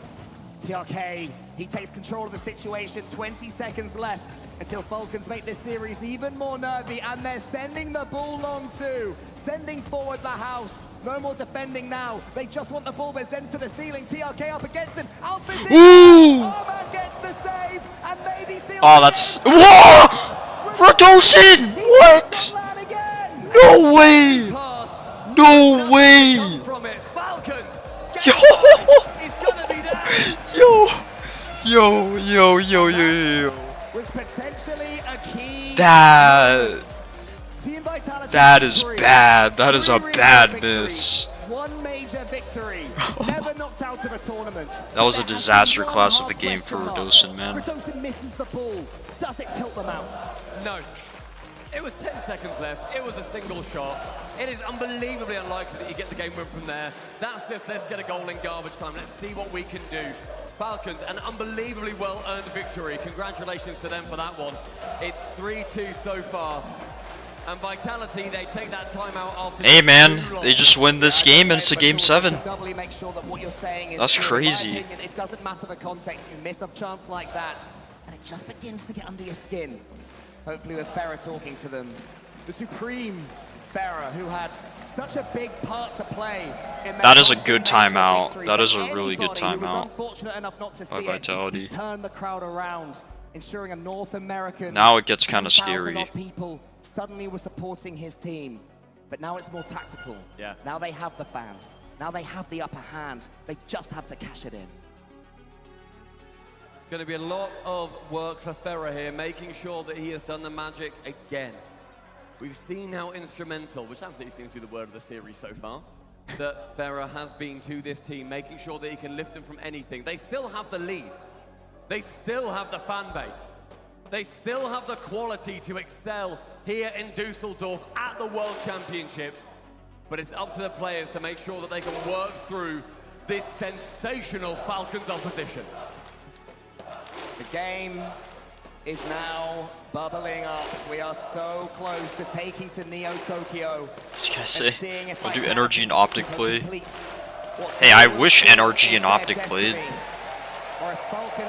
TRK, he takes control of the situation. 20 seconds left until Falcons make this series even more nervy, and they're sending the ball long too. Sending forward the house. No more defending now. They just want the ball, but Zen's to the ceiling. TRK up against him. Alpha's in. Ooh! Armad gets the save, and maybe steals Oh, that's. Whoa! Radosin! What? No way! No way! From it, Falcons. Yo! Is gonna be there. Yo! Was potentially a key. That is bad. That is a bad miss. One major victory. Never knocked out of a tournament. That was a disaster class of a game for Radosin, man. Radosin misses the ball. Does it tilt them out? No. It was 10 seconds left. It was a single shot. It is unbelievably unlikely that you get the game win from there. That's just, let's get a goal in garbage time. Let's see what we can do. Falcons, an unbelievably well-earned victory. Congratulations to them for that one. It's 3-2 so far. And Vitality, they take that timeout after... Hey, man, they just win this game and it's a game 7. Doubly make sure that what you're saying is That's true. In my crazy. opinion, it doesn't matter the context. You miss a chance like that, and it just begins to get under your skin. Hopefully with Farah talking to them. The supreme Farah, who had such a big part to play in That is a good timeout. That is a really good timeout unfortunate enough not to see by Vitality. it. He turned the crowd around, ensuring a North American... Now it gets kinda 2,000 scary. odd people suddenly were supporting his team. But now it's more tactical. Yeah. Now they have the fans. Now they have the upper hand. They just have to cash it in. It's going to be a lot of work for Ferrer here, making sure that he has done the magic again. We've seen how instrumental, which absolutely seems to be the word of the series so far, that Ferrer has been to this team, making sure that he can lift them from anything. They still have the lead. They still have the fan base. They still have the quality to excel here in Dusseldorf at the World Championships. But it's up to the players to make sure that they can work through this sensational Falcons opposition. The game is now bubbling up. We are so close to taking to Neo Tokyo. This guy say, I'll do NRG and Optic play. Hey, I wish NRG and Optic played.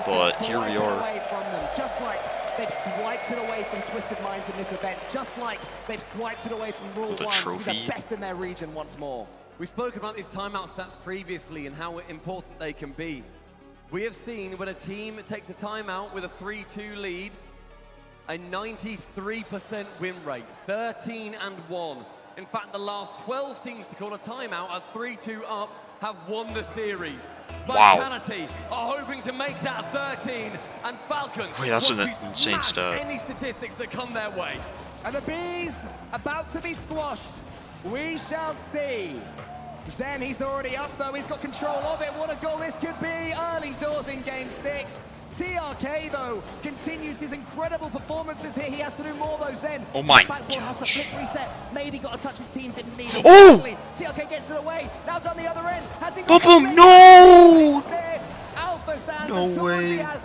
But here we are. Just like they've swiped it away from Twisted Minds in this event, just like they've swiped it away from Rule 1 to be the best in their region once more. We spoke about these timeout stats previously and how important they can be. We have seen when a team takes a timeout with a 3-2 lead, a 93% win rate, 13-1. In fact, the last 12 teams to call a timeout at 3-2 up have won the series. Wow. Vitality are hoping to make that 13, and Falcons Wait, that's an want to insane smash stat. any statistics that come their way. And the Bees about to be squashed. We shall see. Zen, he's already up though, he's got control of it. What a goal this could be. Early doors in game 6. TRK though continues his incredible performances here. He has to do more though, Zen. Oh my Backball has to flip reset. Maybe got to touch his team, didn't need it. Oh! TRK gets it away. Now down the other end. Has he Boom, boom, no! Alpha stands No as tall as way. he has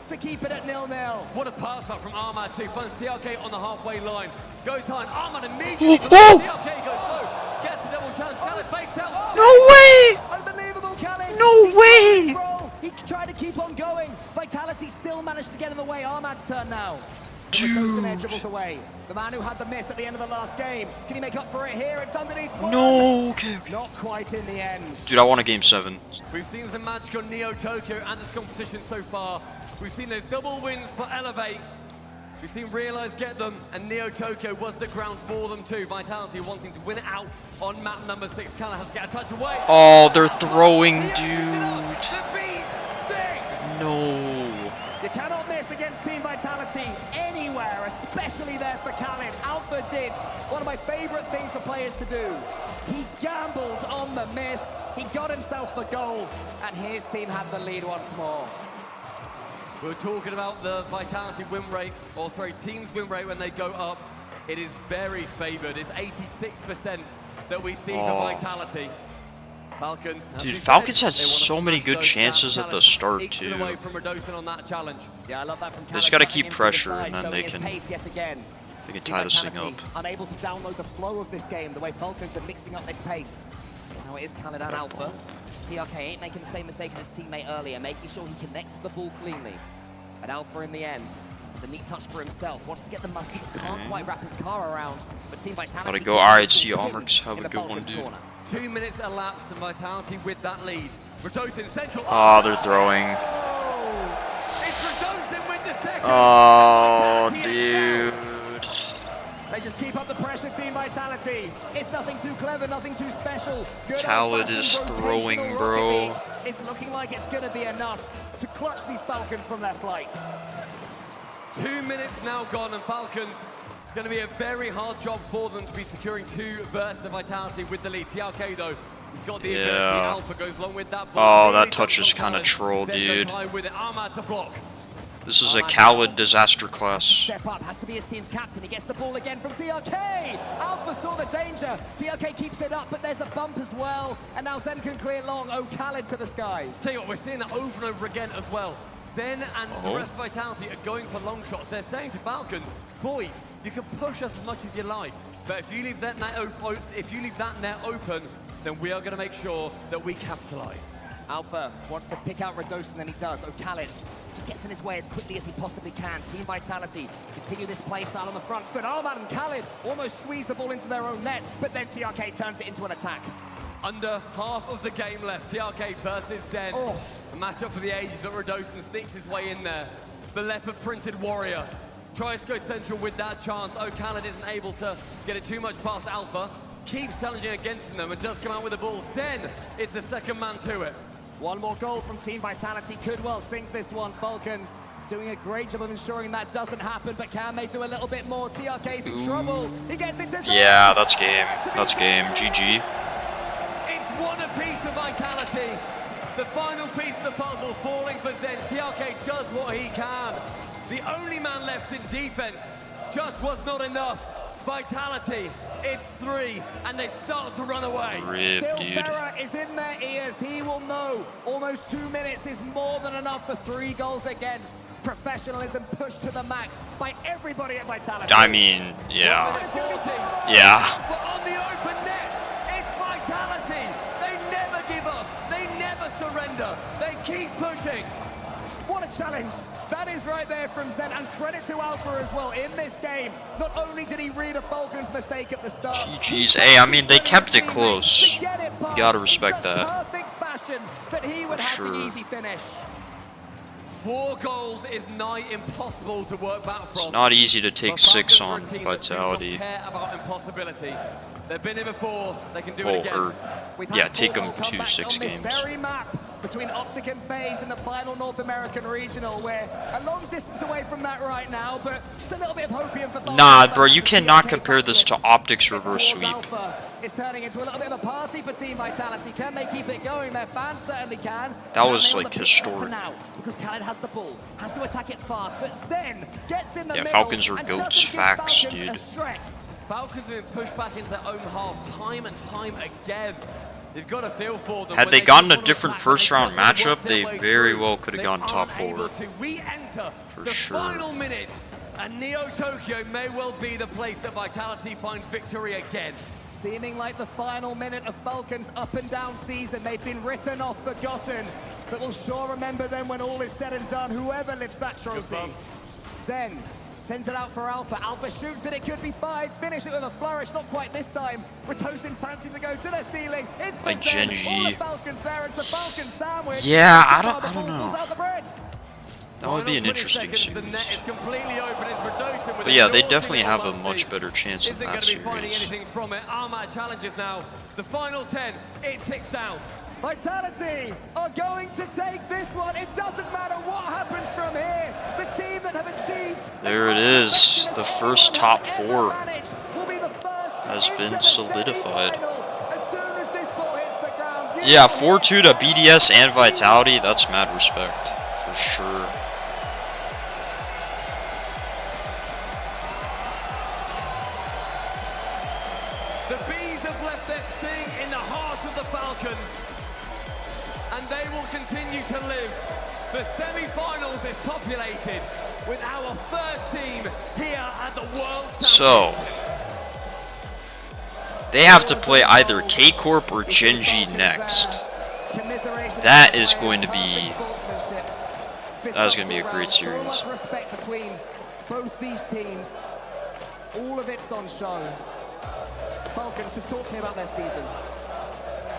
to keep it at 0-0. What a pass up from Armad too. Finds TRK on the halfway line. Goes high. Armad immediately. Oh! TRK goes low. Gets the double challenge. Khaled fakes out. No way! Unbelievable, Khaled. No way! He tried to keep on going. Vitality still managed to get in the way. Armad's turn now. Dude. Dribbles away. The man who had the miss at the end of the last game. Can he make up for it here? It's underneath. No, okay. Not quite in the end. Dude, I want a game 7. We've seen some magic on Neo Tokyo and this competition so far. We've seen those double wins for Elevate. We've seen Realize get them, and Neo Tokyo was the ground for them too. Vitality wanting to win it out on map number 6. Kala has to get a touch away. Oh, they're throwing, dude. The Bees sting! No. You cannot miss against Team Vitality anywhere, especially there for Khaled. Alpha did one of my favorite things for players to do. He gambled on the miss, he got himself the goal, and his team had the lead once more. We're talking about the Vitality win rate, or sorry, team's win rate when they go up. It is very favored. It's 86% that we see for Vitality. Falcons. Dude, Falcons had so many good chances at the start too. Away from Radosin on that challenge. Yeah, I love that from They just got to keep pressure, and then they can tie this thing up. Unable to download the flow of this game, the way Falcons are mixing up this pace. Now it is Khaled and Alpha. TRK ain't making the same mistake as his teammate earlier, making sure he connects the ball cleanly. But Alpha in the end, it's a neat touch for himself. Wants to get the musty, can't quite wrap his car around. But Team Vitality. Gotta go RHC Almerx, have a good one, dude. 2 minutes elapsed, and Vitality with that lead. Radosin central. Oh, they're throwing. It's Radosin with the second. Oh, dude. They just keep up the pressure, Team Vitality. It's nothing too clever, nothing too special. Good Khaled is throwing, bro. It's looking like it's going to be enough to clutch these Falcons from their flight. 2 minutes now gone, and Falcons, it's going to be a very hard job for them to be securing 2 bursts of Vitality with the lead. TRK, though, he's got the ability. Alpha goes along with that ball. Oh, that touch is kind of troll, dude. With it. Armad to block. This is a Khaled disaster class. Step up, has to be his team's captain. He gets the ball again from TRK. Alpha saw the danger. TRK keeps it up, but there's a bump as well. And now Zen can clear long. Oh, Khaled to the skies. Tell you what, we're seeing that over and over again as well. Zen and the rest of Vitality are going for long shots. They're saying to Falcons, boys, you can push us as much as you like, but if you leave that net open, then we are going to make sure that we capitalize. Alpha wants to pick out Radosin, then he does. Oh, Khaled just gets in his way as quickly as he possibly can. Team Vitality continue this play style on the front foot. Armad and Khaled almost squeeze the ball into their own net, but then TRK turns it into an attack. Under half of the game left, TRK versus Zen. A matchup for the ages, but Radosin sneaks his way in there. The leopard-printed warrior tries to go central with that chance. Oh, Khaled isn't able to get it too much past Alpha. keeps challenging against them and does come out with the balls. Then it's the second man to it. One more goal from Team Vitality could well sink this one. Falcons doing a great job of ensuring that doesn't happen, but can they do a little bit more? TRK's in trouble. He gets it to yeah, that's game. That's game. GG. It's one apiece for Vitality. The final piece of the puzzle falling for Zen. TRK does what he can. The only man left in defense just was not enough. Vitality, it's 3, and they start to run away. Rip, Still, dude. Ferrer is in their ears. He will know almost 2 minutes is more than enough for 3 goals against. Professionalism pushed to the max by everybody at Vitality. I mean, yeah. Yeah. But on the open net, it's Vitality. They never give up. They never surrender. They keep pushing. What a challenge. That is right there from Zen, and credit to Alpha as well in this game. Not only did he read a Falcons mistake at the start. GG's. Hey, I mean, they kept it close. You gotta respect that. Perfect fashion that he would have the easy finish. 4 goals is nigh impossible to work back from. It's not easy to take 6 on Vitality. Care about impossibility. They've been here before. They can do it again. Or, yeah, take them to 6 games. Very map between Optic and FaZe in the final North American regional. We're a long distance away from that right now, but just a little bit of hopium for Nah, bro, you cannot compare this to Optic's reverse sweep. It's turning into a little bit of a party for Team Vitality. Can they keep it going? Their fans certainly can. That was like historic. Now, because Khaled has the ball, has to attack it fast, but Zen gets in the middle. Falcons are goats, facts, dude. Falcons have been pushed back into their own half time and time again. You've got to feel for them. Had they gotten a different first round matchup, they very well could have gone top 4. We enter for the sure. Final minute, and Neo Tokyo may well be the place that Vitality find victory again. Seeming like the final minute of Falcons' up and down season. They've been written off, forgotten, but we'll sure remember them when all is said and done, whoever lifts that trophy. Zen sends it out for Alpha. Alpha shoots it, it could be 5. Finish it with a flourish, not quite this time. With Toastin fancy to go to the ceiling. It's like Genji. All the Falcons there, it's a Falcon sandwich. Yeah, I don't know. Out the bread. That would be an interesting series. The net is completely open. It's Redosin with But yeah, they definitely have a much better chance in that series. Finding series. anything from it. Armad challenges now. The final 10, it ticks down. Vitality are going to take this one. It doesn't matter what happens from here. The team that have achieved... There it is. The first top 4 has been solidified. Yeah, 4-2 to BDS and Vitality. That's mad respect, for sure. The Bees have left their sting in the heart of the Falcons, and they will continue to live. The semi-finals is populated with our first team here at the World Championship. So, they have to play either K-Corp or Genji next. That is going to be a great series. So much respect between both these teams. All of it's on show. Falcons, just talk to me about their season.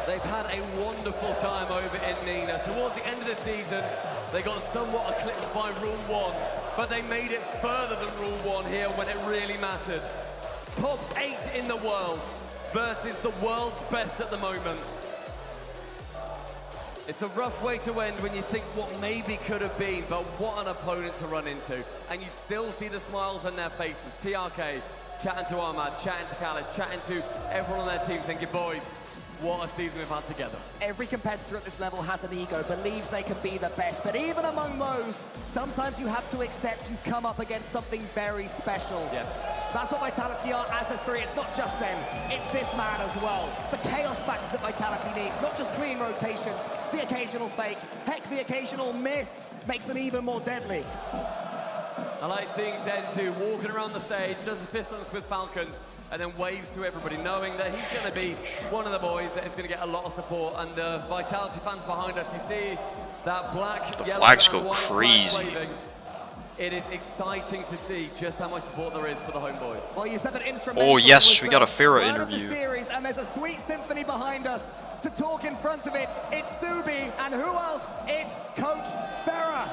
They've had a wonderful time over in Nina. Towards the end of the season, they got somewhat eclipsed by Rule 1, but they made it further than Rule 1 here when it really mattered. Top 8 in the world versus the world's best at the moment. It's a rough way to end when you think what maybe could have been, but what an opponent to run into. And you still see the smiles on their faces. TRK chatting to Ahmad, chatting to Khaled, chatting to everyone on their team, thinking, boys, what a season we've had together. Every competitor at this level has an ego, believes they can be the best, but even among those, sometimes you have to accept you've come up against something very special. Yeah. That's what Vitality are as a 3. It's not just them, it's this man as well. The chaos factor that Vitality needs, not just clean rotations, the occasional fake, heck, the occasional miss makes them even more deadly. I like seeing Zen too, walking around the stage, does his fist bumps with Falcons, and then waves to everybody, knowing that he's going to be one of the boys that is going to get a lot of support. And the Vitality fans behind us, you see that black, The yellow, flags and go white crazy. flag waving. It is exciting to see just how much support there is for the homeboys. Well, you said that instrumental. Oh yes, was we got a Farah one of the interview. series, and there's a sweet symphony behind us to talk in front of it. It's Subi, and who else? It's Coach Farah.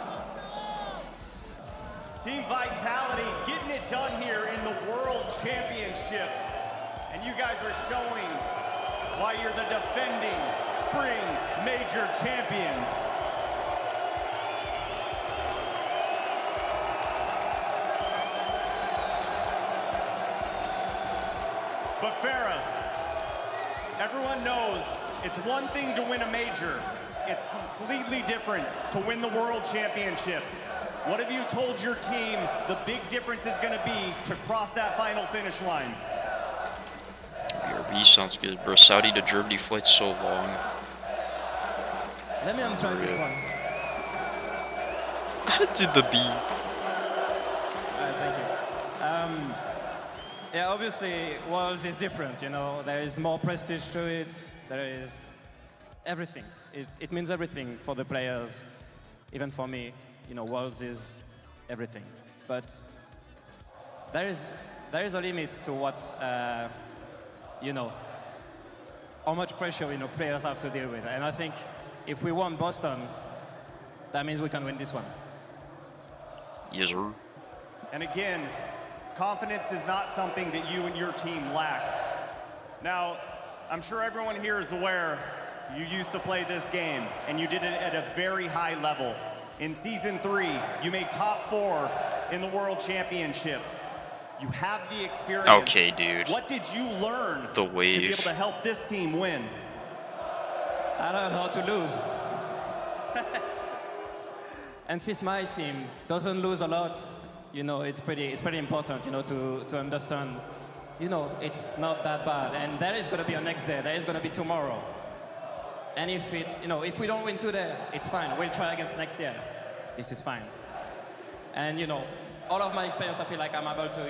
Team Vitality getting it done here in the World Championship. And you guys are showing why you're the defending spring major champions. But Farah, everyone knows it's one thing to win a major. It's completely different to win the world championship. What have you told your team the big difference is going to be to cross that final finish line? BRB sounds good, bro. Saudi to Germany flight's so long. Let me try this one. Did the B. Thank you. Yeah, obviously, Worlds is different, you know. There is more prestige to it. There is everything. It means everything for the players, even for me. You know, Worlds is everything. But there is a limit to what, you know, how much pressure, you know, players have to deal with. And I think if we won Boston, that means we can win this one. Yes, sir. And again, confidence is not something that you and your team lack. Now, I'm sure everyone here is aware you used to play this game, and you did it at a very high level. In Season 3, you made top 4 in the World Championship. You have the experience. Okay, dude. What did you learn The wave. to be able to help this team win? I learned how to lose. And since my team doesn't lose a lot, you know, it's pretty important, you know, to understand, you know, it's not that bad. And there is going to be a next day. There is going to be tomorrow. And if we don't win today, it's fine. We'll try against next year. This is fine. And, you know, all of my experience, I feel like I'm able to,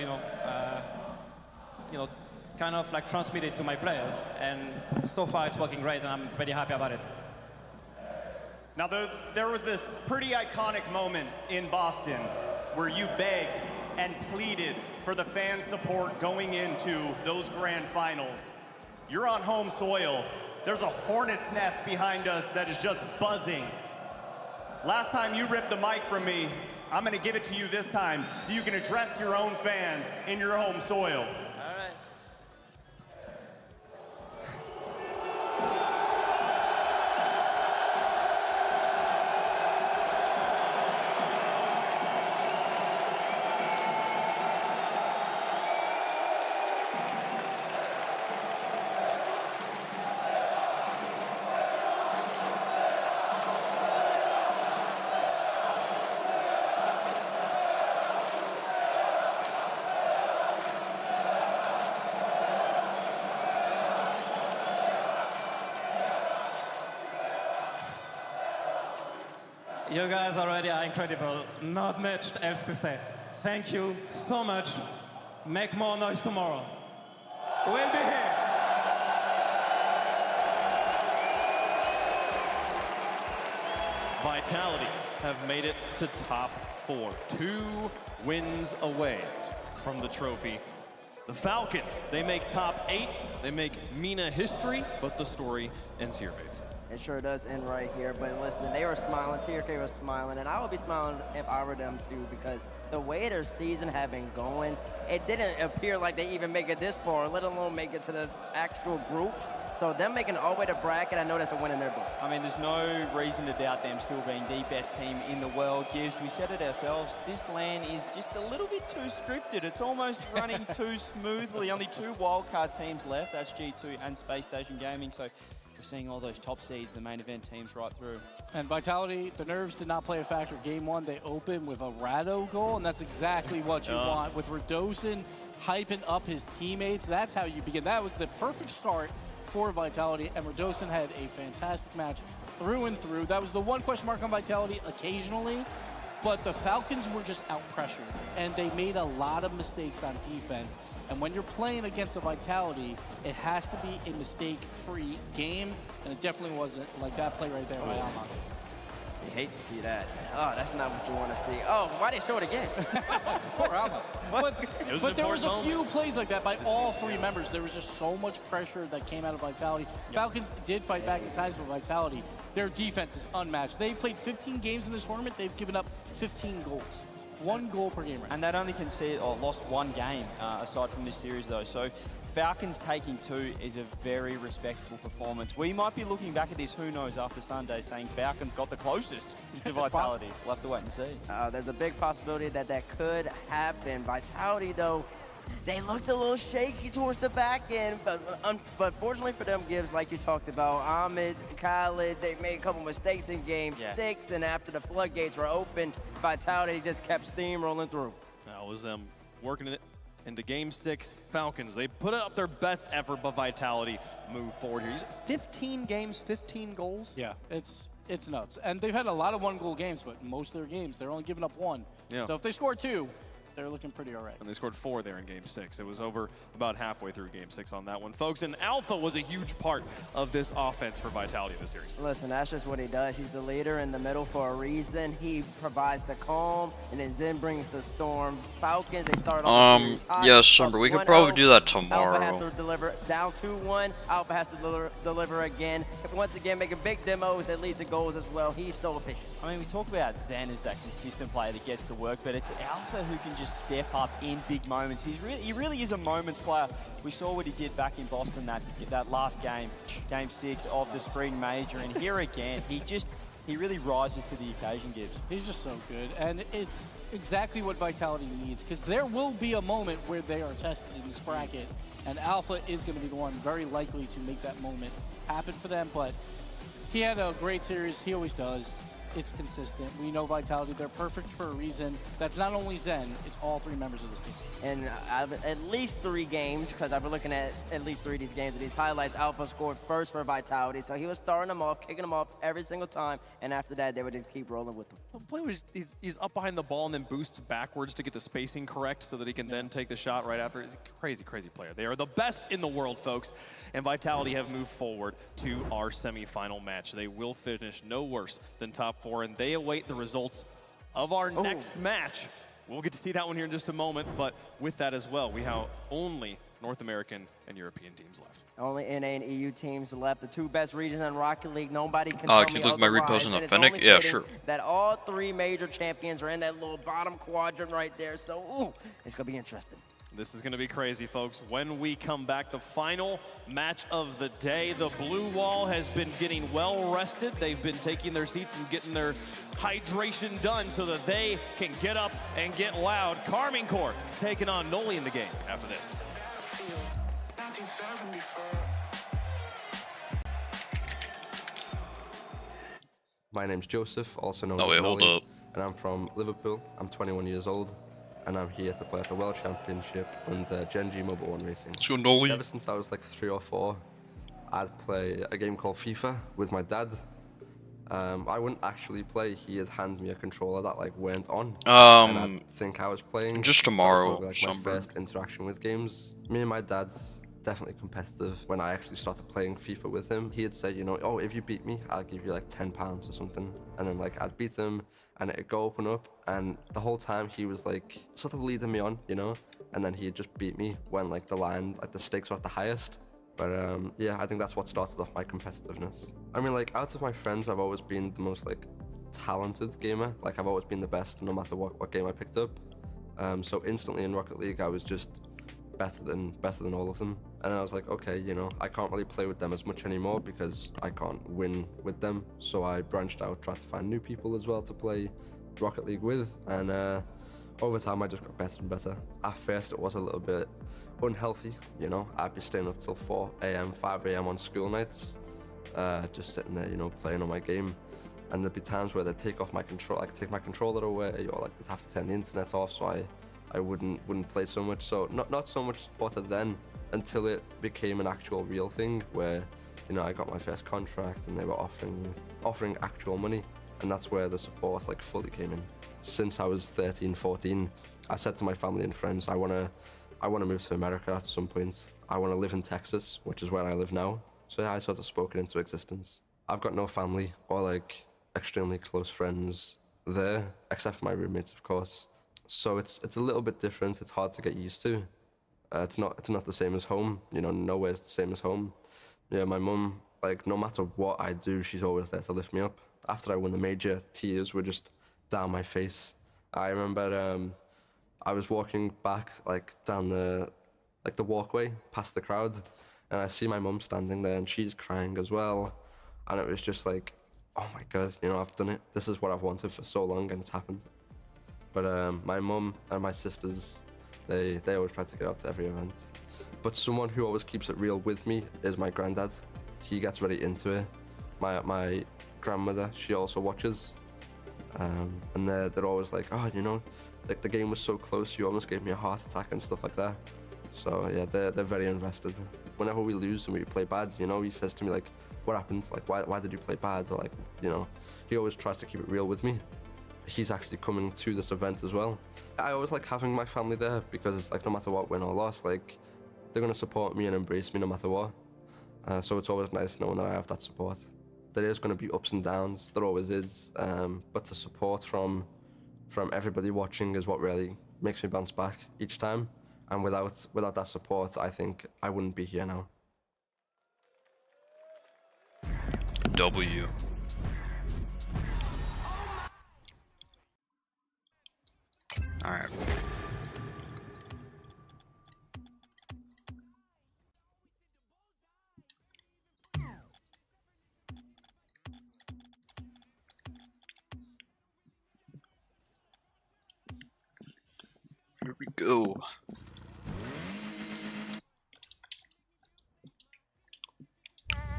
you know, kind of like transmit it to my players. And so far, it's working great, and I'm pretty happy about it. Now, there was this pretty iconic moment in Boston where you begged and pleaded for the fan support going into those grand finals. You're on home soil. There's a hornet's nest behind us that is just buzzing. Last time you ripped the mic from me, I'm gonna give it to you this time so you can address your own fans in your home soil. You guys already are incredible. Not much else to say. Thank you so much. Make more noise tomorrow. We'll be here. Vitality have made it to top 4. 2 wins away from the trophy. The Falcons, they make top 8. They make MENA history, but the story ends here, Bates. It sure does end right here, but listen, they were smiling, TRK was smiling, and I would be smiling if I were them too, because the way their season had been going, it didn't appear like they even make it this far, let alone make it to the actual groups. So them making it all the way to bracket, I know that's a win in their book. I mean, there's no reason to doubt them still being the best team in the world. Gibbs, we said it ourselves, this LAN is just a little bit too scripted. It's almost running too smoothly. Only 2 wildcard teams left, that's G2 and Space Station Gaming. So we're seeing all those top seeds, the main event teams right through. And Vitality, the nerves did not play a factor. Game 1, they opened with a Rado goal, and that's exactly what you want. With Radosin hyping up his teammates, that's how you begin. That was the perfect start for Vitality, and Radosin had a fantastic match through and through. That was the one question mark on Vitality occasionally, but the Falcons were just out-pressured, and they made a lot of mistakes on defense. And when you're playing against a Vitality, it has to be a mistake-free game, and it definitely wasn't like that play right there by Almond. You hate to see that. Oh, that's not what you want to see. Oh, why did they show it again? Poor Almond. But there was a few plays like that by all 3 members. There was just so much pressure that came out of Vitality. Falcons did fight back at times with Vitality. Their defense is unmatched. They've played 15 games in this tournament. They've given up 15 goals. 1 goal per game. Right? And they'd only conceded or lost 1 game aside from this series, though. So Falcons taking 2 is a very respectable performance. We might be looking back at this, who knows, after Sunday, saying Falcons got the closest to Vitality. We'll have to wait and see. There's a big possibility that that could happen. Vitality, though, they looked a little shaky towards the back end, but fortunately for them, Gibbs, like you talked about, Ahmed, Khalid, they made a couple mistakes in game 6, and after the floodgates were opened, Vitality just kept steamrolling through. That was them working it into game 6. Falcons, they put up their best effort, but Vitality moved forward here. 15 games, 15 goals? Yeah, it's nuts. And they've had a lot of 1-goal games, but most of their games, they're only giving up 1. Yeah. So if they score 2, they're looking pretty all right. And they scored 4 there in game 6. It was over about halfway through game 6 on that one, folks. And Alpha was a huge part of this offense for Vitality this series. Listen, that's just what he does. He's the leader in the middle for a reason. He provides the calm, and then Zen brings the storm. Falcons, they start off the series hot. Yeah, Summer, we could probably do that tomorrow. Alpha has to deliver down 2-1. Alpha has to deliver again. Once again, making big demos that lead to goals as well. He's so efficient. I mean, we talk about Zen as that consistent player that gets to work, but it's Alpha who can just step up in big moments. He really is a moments player. We saw what he did back in Boston that last game, game 6 of the spring major, and here again, he really rises to the occasion, Gibbs. He's just so good, and it's exactly what Vitality needs, because there will be a moment where they are tested in this bracket, and Alpha is going to be the one very likely to make that moment happen for them, but he had a great series. He always does. It's consistent. We know Vitality, they're perfect for a reason. That's not only Zen, it's all 3 members of this team. And at least 3 games, because I've been looking at least 3 of these games, of these highlights, Alpha scored first for Vitality. So he was starting them off, kicking them off every single time, and after that, they would just keep rolling with them. The play was he's up behind the ball and then boosts backwards to get the spacing correct so that he can then take the shot right after. He's a crazy, crazy player. They are the best in the world, folks, and Vitality have moved forward to our semifinal match. They will finish no worse than top 4, and they await the results of our next match. We'll get to see that one here in just a moment, but with that as well, we have only North American and European teams left. Only NA and EU teams left, the 2 best regions in Rocket League. Nobody can Oh, tell can me you look at my otherwise. repos in And it's Authentic? only Yeah, fitting sure. that all 3 major champions are in that little bottom quadrant right there. So, ooh, it's going to be interesting. This is going to be crazy, folks. When we come back, the final match of the day, the blue wall has been getting well rested. They've been taking their seats and getting their hydration done so that they can get up and get loud. Carmine Corps taking on Noli in the game after this. My name's Joseph, also known Oh, as wait, hold Noli, up. and I'm from Liverpool. I'm 21 years old, and I'm here to play at the World Championship under Gen G Mobile 1 Racing. Let's go, Noli. Ever since I was like 3 or 4, I'd play a game called FIFA with my dad. I wouldn't actually play. He'd hand me a controller that like weren't on, and I'd think I was playing. Just That was tomorrow, probably, like, my Sunburn. first interaction with games. Me and my dad's definitely competitive. When I actually started playing FIFA with him, he'd say, you know, oh, if you beat me, I'll give you like £10 or something. And then like I'd beat him, and it'd go open up, and the whole time he was like sort of leading me on, you know, and then he'd just beat me when like the line, like the stakes were at the highest. But yeah, I think that's what started off my competitiveness. I mean, like out of my friends, I've always been the most like talented gamer. Like I've always been the best no matter what game I picked up. So instantly in Rocket League, I was just better than all of them. And then I was like, okay, you know, I can't really play with them as much anymore because I can't win with them. So I branched out, tried to find new people as well to play Rocket League with. And over time, I just got better and better. At first, it was a little bit unhealthy, you know. I'd be staying up till 4 a.m., 5 a.m. on school nights, just sitting there, you know, playing on my game. And there'd be times where they'd take off my control, like take my controller away, or like they'd have to turn the internet off, so I wouldn't play so much. So not so much supported then until it became an actual real thing where, you know, I got my first contract and they were offering actual money, and that's where the support like fully came in. Since I was 13, 14, I said to my family and friends, I want to move to America at some point. I want to live in Texas, which is where I live now. So yeah, I sort of spoke it into existence. I've got no family or like extremely close friends there, except for my roommates, of course. So it's a little bit different. It's hard to get used to. It's not the same as home. You know, nowhere's the same as home. Yeah, my mum, like no matter what I do, she's always there to lift me up. After I won the major, tears were just down my face. I remember I was walking back like down the walkway past the crowd, and I see my mum standing there, and she's crying as well, and it was just like, oh my God, you know, I've done it. This is what I've wanted for so long, and it's happened. But my mum and my sisters, they always try to get out to every event. But someone who always keeps it real with me is my granddad. He gets really into it. My grandmother, she also watches. And they're always like, oh, you know, like the game was so close, you almost gave me a heart attack and stuff like that. So yeah, they're very invested. Whenever we lose and we play bad, you know, he says to me like, what happened? Like, why did you play bad? Or like, you know, he always tries to keep it real with me. He's actually coming to this event as well. I always like having my family there because it's like no matter what, win or loss, like they're gonna support me and embrace me no matter what. So it's always nice knowing that I have that support. There is going to be ups and downs, there always is, but the support from everybody watching is what really makes me bounce back each time. And without that support, I think I wouldn't be here now. W. All right. Here we go.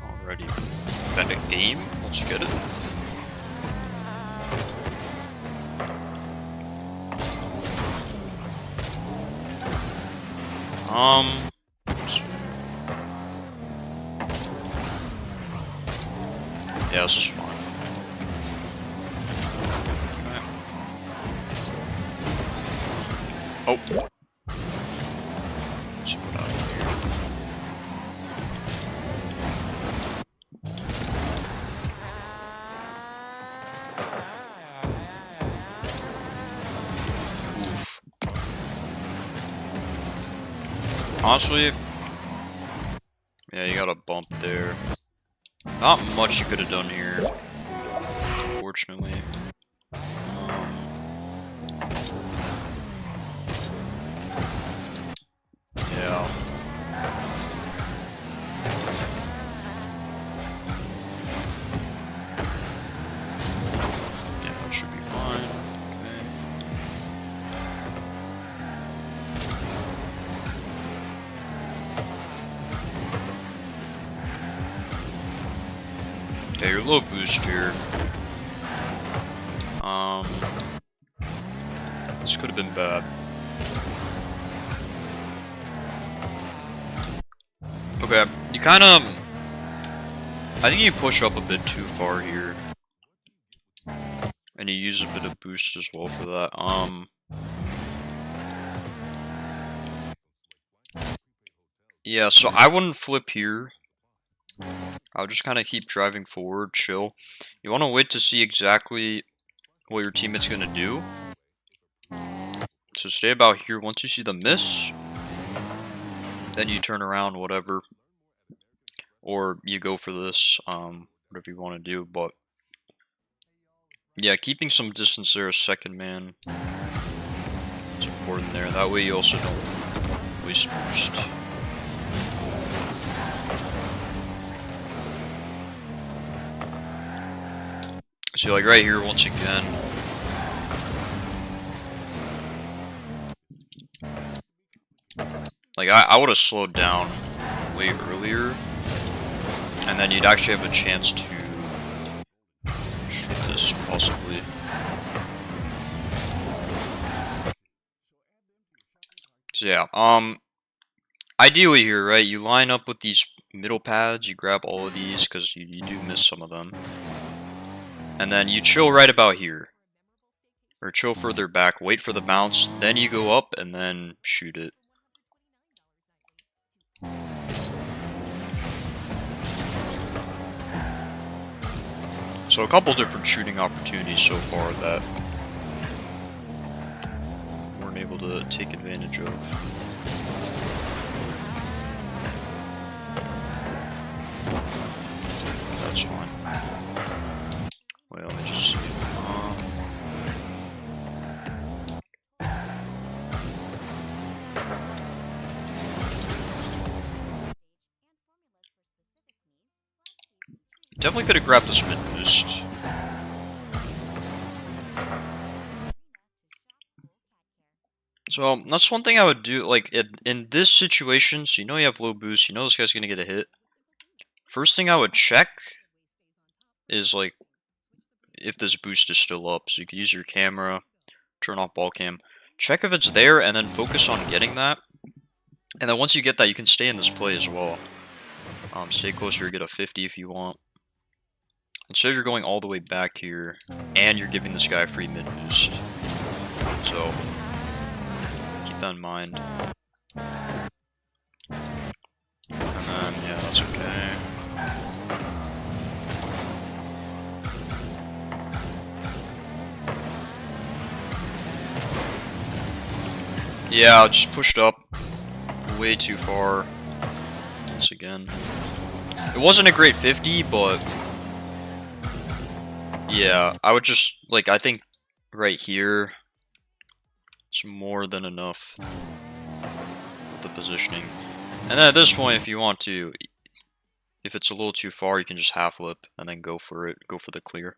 Alrighty. Found a game. Let's get it. Yeah, this is fine. Oh. Let's put out here. Oof. Honestly, yeah, you got a bump there. Not much you could have done here, unfortunately. Yeah. Yeah, that should be fine. Okay, your low boost here. This could have been bad. Okay, you kind of... I think you push up a bit too far here. And you use a bit of boost as well for that. Yeah, so I wouldn't flip here. I'll just kind of keep driving forward, chill. You want to wait to see exactly what your teammate's going to do. So stay about here. Once you see the miss, then you turn around, whatever. Or you go for this, whatever you want to do. But yeah, keeping some distance there as second man is important there. That way you also don't waste boost. So like right here, once again, like I would have slowed down way earlier, and then you'd actually have a chance to shoot this possibly. So yeah, ideally here, right, you line up with these middle pads, you grab all of these because you do miss some of them. And then you chill right about here. Or chill further back, wait for the bounce, then you go up and then shoot it. So a couple different shooting opportunities so far that we weren't able to take advantage of. That's fine. Wait, let me just see. Definitely could have grabbed this mid boost. So that's one thing I would do, like in this situation, so you know you have low boost, you know this guy's gonna get a hit. First thing I would check is like if this boost is still up. So you can use your camera, turn off ball cam, check if it's there, and then focus on getting that. And then once you get that, you can stay in this play as well. Stay closer, get a 50 if you want. Instead you're going all the way back here, and you're giving this guy a free mid boost. So keep that in mind. And then, yeah, that's okay. Yeah, I just pushed up way too far. Once again. It wasn't a great 50, but yeah, I would just, like, I think right here, it's more than enough with the positioning. And then at this point, if you want to, if it's a little too far, you can just half flip and then go for it, go for the clear.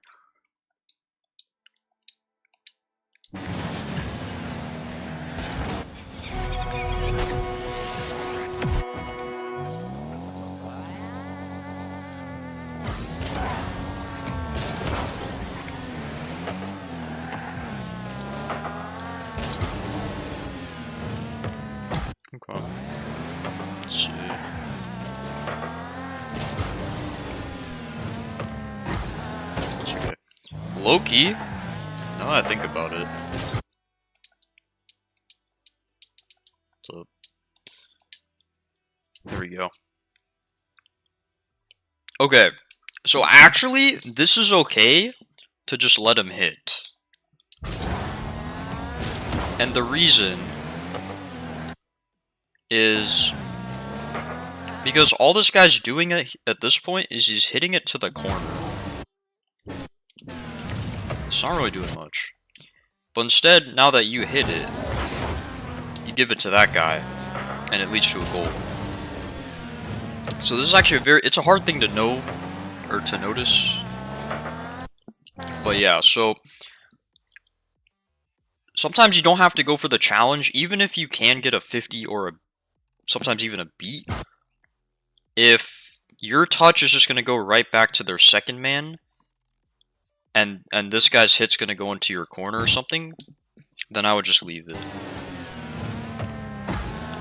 Okay. Let's see. That's okay. Loki? Now that I think about it. So, there we go. Okay. So actually, this is okay to just let him hit. And the reason is because all this guy's doing at this point is he's hitting it to the corner. It's not really doing much. But instead, now that you hit it, you give it to that guy, and it leads to a goal. So this is actually it's a hard thing to know, or to notice. But yeah, so sometimes you don't have to go for the challenge, even if you can get a 50 or sometimes even a beat. If your touch is just going to go right back to their second man, and this guy's hit's going to go into your corner or something, then I would just leave it.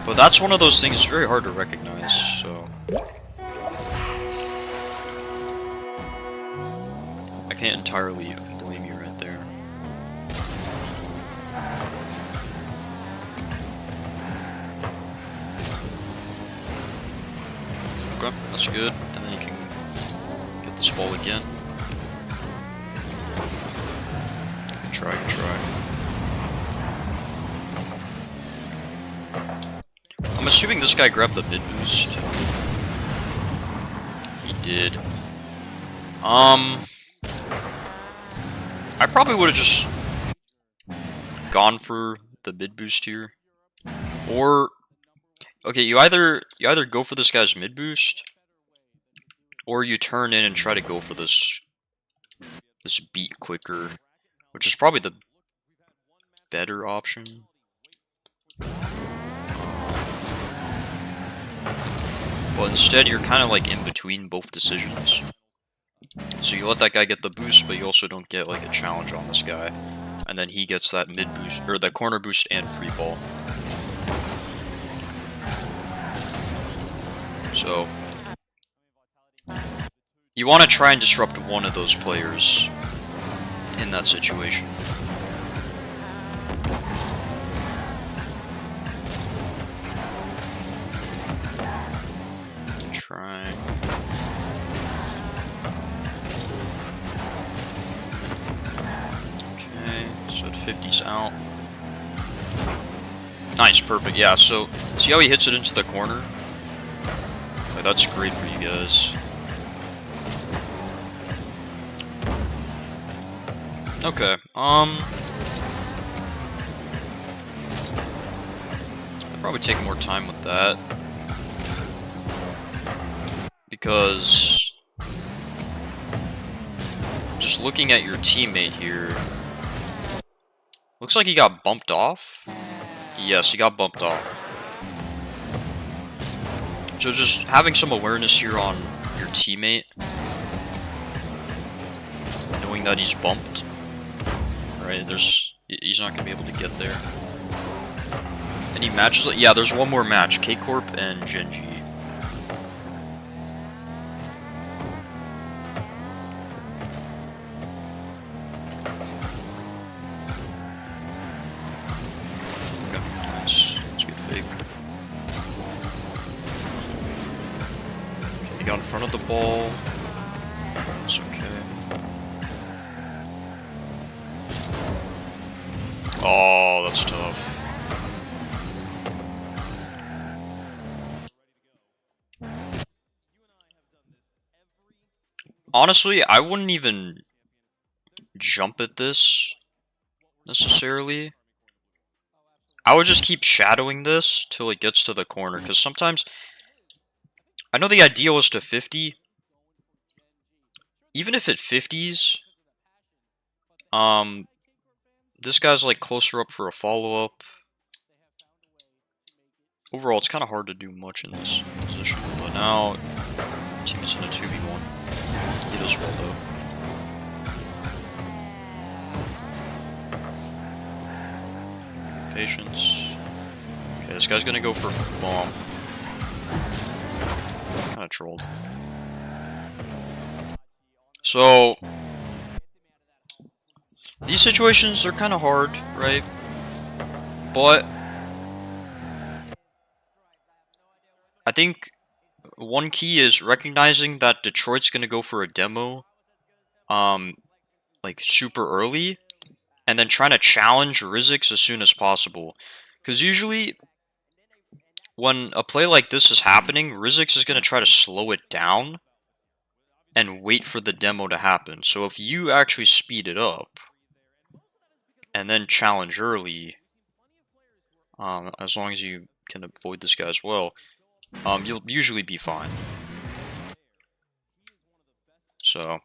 But that's one of those things, it's very hard to recognize, so I can't entirely blame you right there. Okay, that's good. And then you can get this ball again. Good try, good try. I'm assuming this guy grabbed the mid boost. He did. I probably would have just gone for the mid boost here. Or okay, you either go for this guy's mid boost, or you turn in and try to go for this beat quicker, which is probably the better option. But instead, you're kind of like in between both decisions. So you let that guy get the boost, but you also don't get like a challenge on this guy, and then he gets that mid boost or the corner boost and free ball. So, you want to try and disrupt one of those players in that situation. Try. Okay, so 50's out. Nice, perfect, yeah, so see how he hits it into the corner? Like, that's great for you guys. Okay, I'll probably take more time with that. Because just looking at your teammate here. Looks like he got bumped off. Yes, he got bumped off. So just having some awareness here on your teammate. Knowing that he's bumped. Right, he's not going to be able to get there. Any matches? Yeah, there's one more match. K-Corp and Genji. Okay, nice. Let's get fake. Okay, he got in front of the ball. It's okay. Oh, that's tough. Honestly, I wouldn't even jump at this necessarily. I would just keep shadowing this till it gets to the corner, because sometimes I know the ideal is to 50. Even if it 50s, this guy's like closer up for a follow-up. Overall, it's kind of hard to do much in this position, but now team is in a 2v1. He does well though. Patience. Okay, this guy's gonna go for bomb. Kind of trolled. So these situations are kind of hard, right? But I think one key is recognizing that Detroit's gonna go for a demo, like super early, and then trying to challenge Rizix as soon as possible. Because usually, when a play like this is happening, Rizix is gonna try to slow it down and wait for the demo to happen. So if you actually speed it up and then challenge early, as long as you can avoid this guy as well, you'll usually be fine. So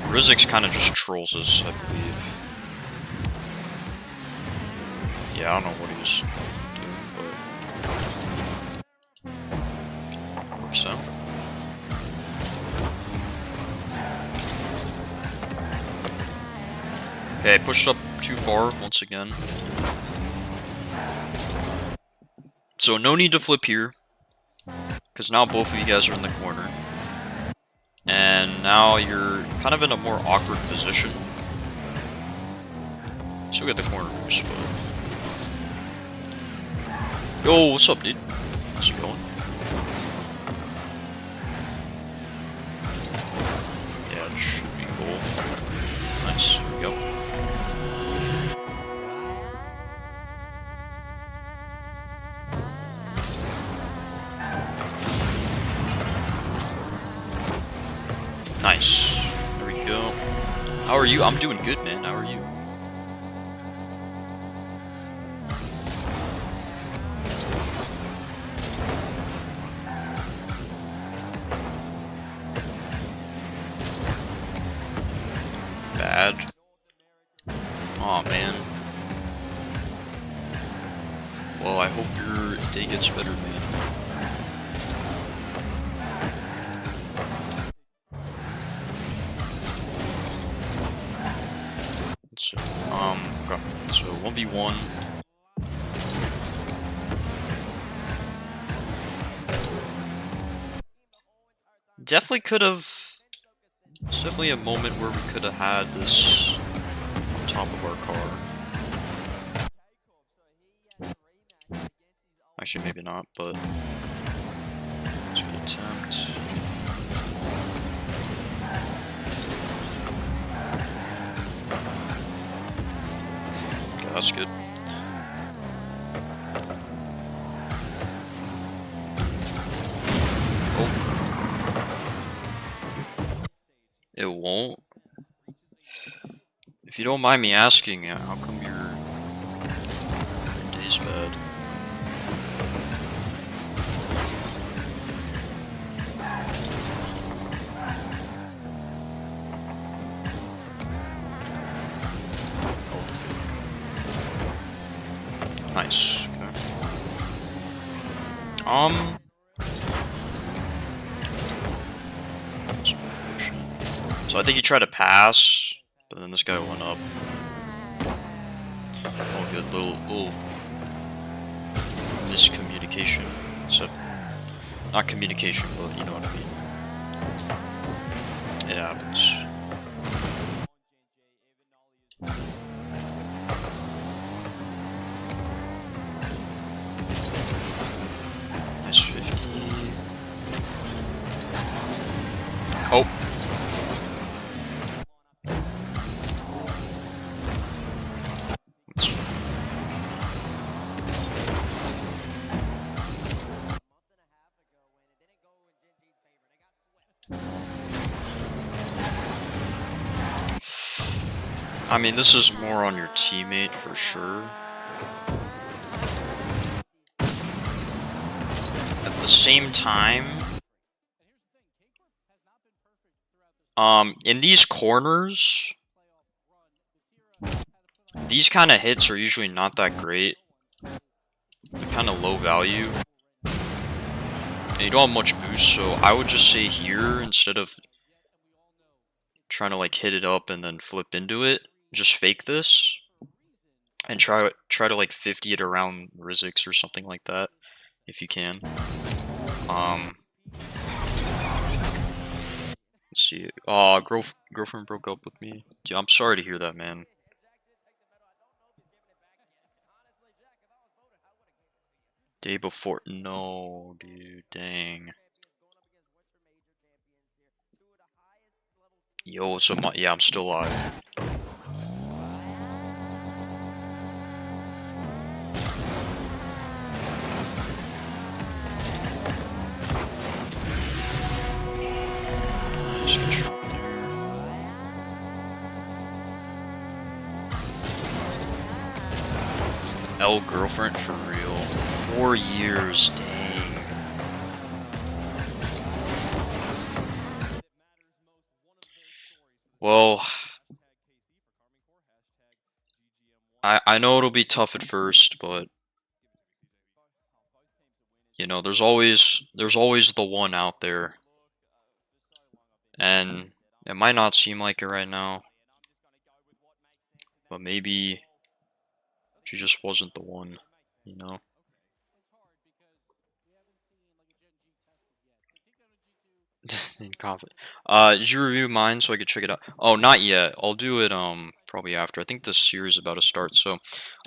Rizix kind of just trolls us, I believe. Yeah, I don't know what he was doing, but works out. Okay, pushed up too far once again. So no need to flip here, because now both of you guys are in the corner. And now you're kind of in a more awkward position. Still get the corner boost, but... Yo, what's up, dude? How's it going? Yeah, it should be cool. Nice, here we go. Nice. There we go. How are you? I'm doing good, man. How are you? Bad. Aw, man. Well, I hope your day gets better, man. So 1v1. Definitely could have. It's definitely a moment where we could have had this on top of our car. Actually, maybe not, but it's a good attempt. That's good. Oh. It won't? If you don't mind me asking, how come your day's bad? Nice. Okay. So I think he tried to pass, but then this guy went up. Oh, good little miscommunication. So not communication, but you know what I mean. It happens. Nice 50. Oh. I mean, this is more on your teammate for sure. At the same time, in these corners, these kind of hits are usually not that great. They're kind of low value. And you don't have much boost, so I would just say here, instead of trying to like hit it up and then flip into it, just fake this and try to like 50 it around Rizix or something like that if you can. Let's see. Oh, girlfriend broke up with me. Dude, I'm sorry to hear that, man. Day before. No, dude. Dang. Yo, so yeah, I'm still alive. L girlfriend for real. 4 years, dang. Well, I know it'll be tough at first, but you know, there's always the one out there. And it might not seem like it right now, but maybe she just wasn't the one, you know? Incompetent. Did you review mine so I could check it out? Oh, not yet. I'll do it probably after. I think this series is about to start. So,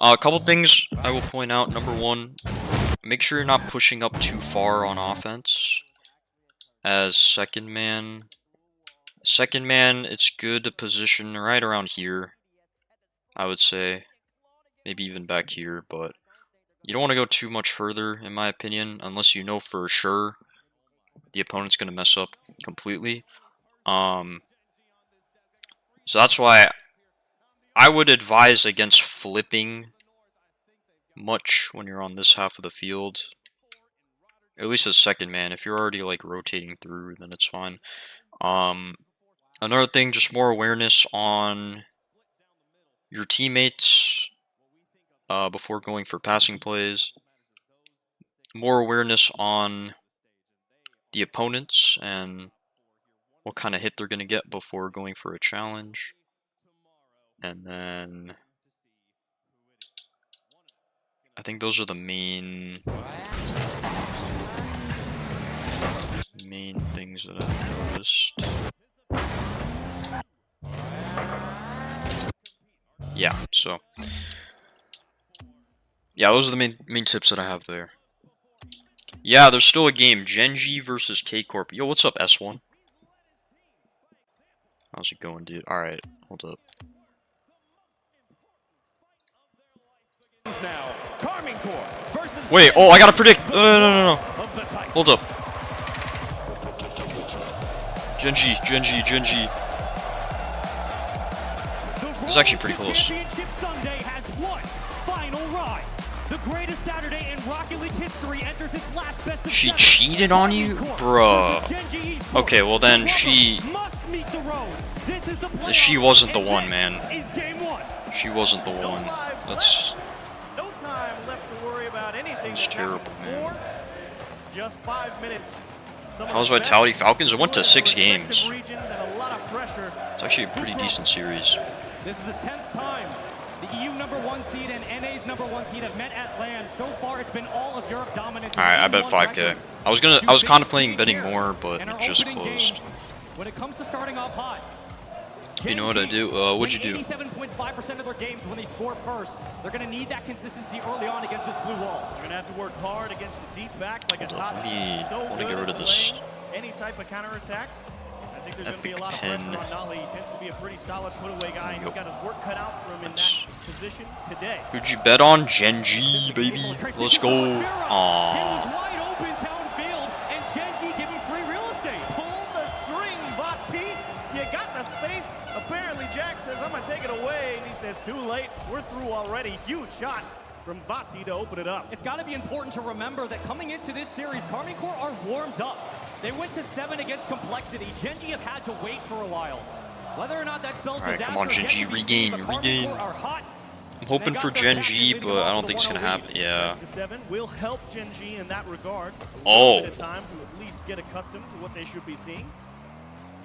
a couple things I will point out. Number one, make sure you're not pushing up too far on offense. As second man, it's good to position right around here, I would say. Maybe even back here, but you don't want to go too much further, in my opinion, unless you know for sure the opponent's going to mess up completely. So that's why I would advise against flipping much when you're on this half of the field. At least as second man. If you're already like rotating through, then it's fine. Another thing, just more awareness on your teammates before going for passing plays. More awareness on the opponents and what kind of hit they're going to get before going for a challenge. And then I think those are the main things that I've noticed. Yeah, so yeah, those are the main tips that I have there. Yeah, there's still a game. Genji versus K-Corp. Yo, what's up, S1? How's it going, dude? Alright, hold up. Wait, oh, I gotta predict. No. Hold up. Genji. It's actually pretty close. She cheated on you? Bruh. Okay, well then she wasn't the one, man. She wasn't the one. That's... No time left to worry about anything It's that's terrible, happened man. before. Just 5 minutes. How's Vitality Falcons? It went to 6 games. Regions and a lot of pressure. It's actually a pretty decent series. This is the 10th time the EU #1 seed and NA's #1 seed have met at LAN. So far, it's been all of Europe dominant. All right, I bet 5K. I was contemplating betting more, but it just closed. When it comes to starting off hot, You know what I do? What'd you do? 87.5% of their games when they score first. They're going to need that consistency early on against this blue wall. They're going to have to work hard against the deep back like a Hold top. up, I want to good get rid at of this. delaying any type of counterattack. I think there's going to be a lot of Epic pressure pen. on Nolly. He tends to be a pretty solid put-away guy, and he's got his work cut out for him in that position today. Who'd you bet on? Genji, baby. Let's go. Aww. Wide open downfield, and Genji giving free real estate. Pull the string, Vati. You got the space. Apparently, Jack says, I'm going to take it away. And he says, too late. We're through already. Huge shot from Vati to open it up. It's got to be important to remember that coming into this series, Karmine Corp are warmed up. They went to 7 against Complexity. Genji have had to wait for a while. Whether or not that spells Alright, disaster, come on, Genji, regain. I'm hoping for Genji, but I don't think it's gonna happen. Yeah. Will help Genji in that regard. Oh. A bit of time to at least get accustomed to what they should be seeing.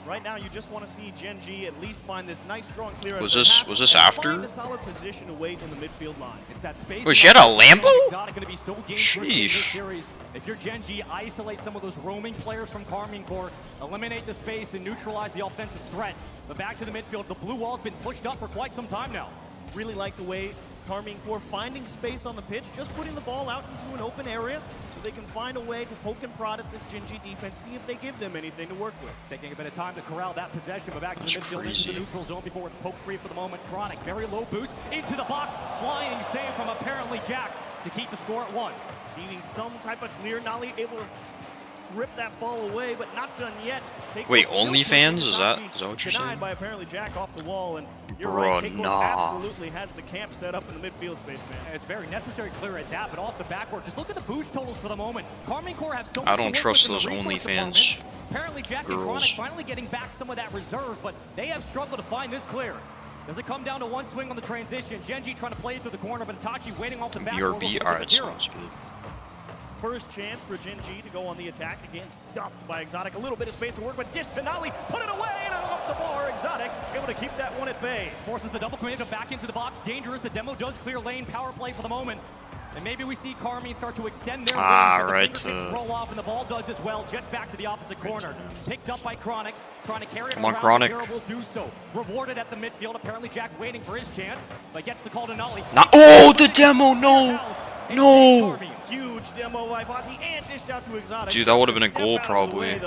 Right now, you just want to see Genji at least find this nice, strong clear. Was this after? Find a solid position to wait in the midfield line. It's that space. Wait, she had a Lambo? Sheesh. If you're Genji, isolate some of those roaming players from Karmine Corp, eliminate the space and neutralize the offensive threat. But back to the midfield, the blue wall's been pushed up for quite some time now. Really like the way Karmine Corp finding space on the pitch, just putting the ball out into an open area so they can find a way to poke and prod at this Genji defense, see if they give them anything to work with. Taking a bit of time to corral that possession, but back to the midfield into the neutral zone before it's poke free for the moment. Chronic, very low boost into the box, flying save from apparently Jack to keep the score at 1. Needing some type of clear, Nolly able to rip that ball away, but not done yet. Wait, OnlyFans? Is that what you're saying? Denied by apparently Jack off the wall, and you're Bro, right, K-Corp nah. absolutely has the camp set up in the midfield space, man. And it's very necessary clear at that, but off the backward, just look at the boost totals for the moment. Karmine Corp have so much I don't to work trust with those in the resource OnlyFans department. Apparently Jack and Chronic finally getting back some of that reserve, but they have struggled to find this clear. Does it come down to one swing on the transition? Genji trying to play it through the corner, but Itachi waiting off the backward. BRB, alright, sounds good. First chance for Genji to go on the attack. Again, stuffed by Exotic. A little bit of space to work, but Dish Penali put it away and off the bar. Exotic able to keep that one at bay. Forces the double command back into the box. Dangerous. The demo does clear lane. Power play for the moment. And maybe we see Karmine start to extend their lead. Roll off, and the ball does as well. Jets back to the opposite corner. Picked up by Chronic. Trying to carry it Come on, around. Chronic. Will do so. Rewarded at the midfield. Apparently Jack waiting for his chance, but gets the call to Nolly. Oh, the demo! No! No! Huge demo by Vati and dished out to Exotic. Dude, that would have been a goal probably. And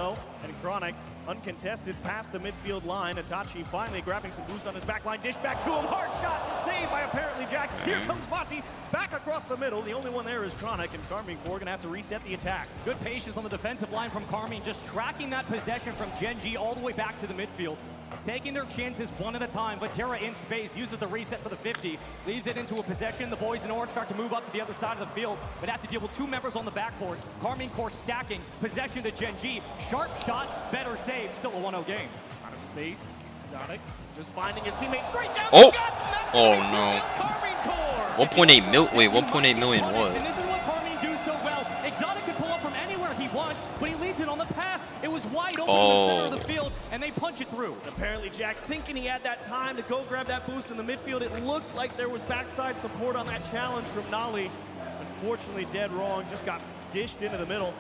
Chronic uncontested past the midfield line. Itachi finally grabbing some boost on his back line. Dish back to him. Hard shot. Saved by apparently Jack. Here comes Vati. Back across the middle. The only one there is Chronic, and Karmine Corp gonna have to reset the attack. Good patience on the defensive line from Karmine, just tracking that possession from Genji all the way back to the midfield. Taking their chances one at a time. Vatera in space, uses the reset for the 50, leaves it into a possession. The boys in orange start to move up to the other side of the field, but have to deal with 2 members on the backboard. Karmine Corp stacking, possession to Genji. Sharp shot, better save, still a 1-0 game. Out of space, Exotic just finding his teammate straight down Oh! the gut, and that's Oh gonna be no. 1.8 million. Wait, 1.8 million what? And this is what Karmine do so well. Exotic could pull up from anywhere he wants, but he leaves it on the pass. It was wide open in the center of the field, and they punch it through. Apparently Jack thinking he had that time to go grab that boost in the midfield. It looked like there was backside support on that challenge from Nolly. Unfortunately, dead wrong, just got dished into the middle.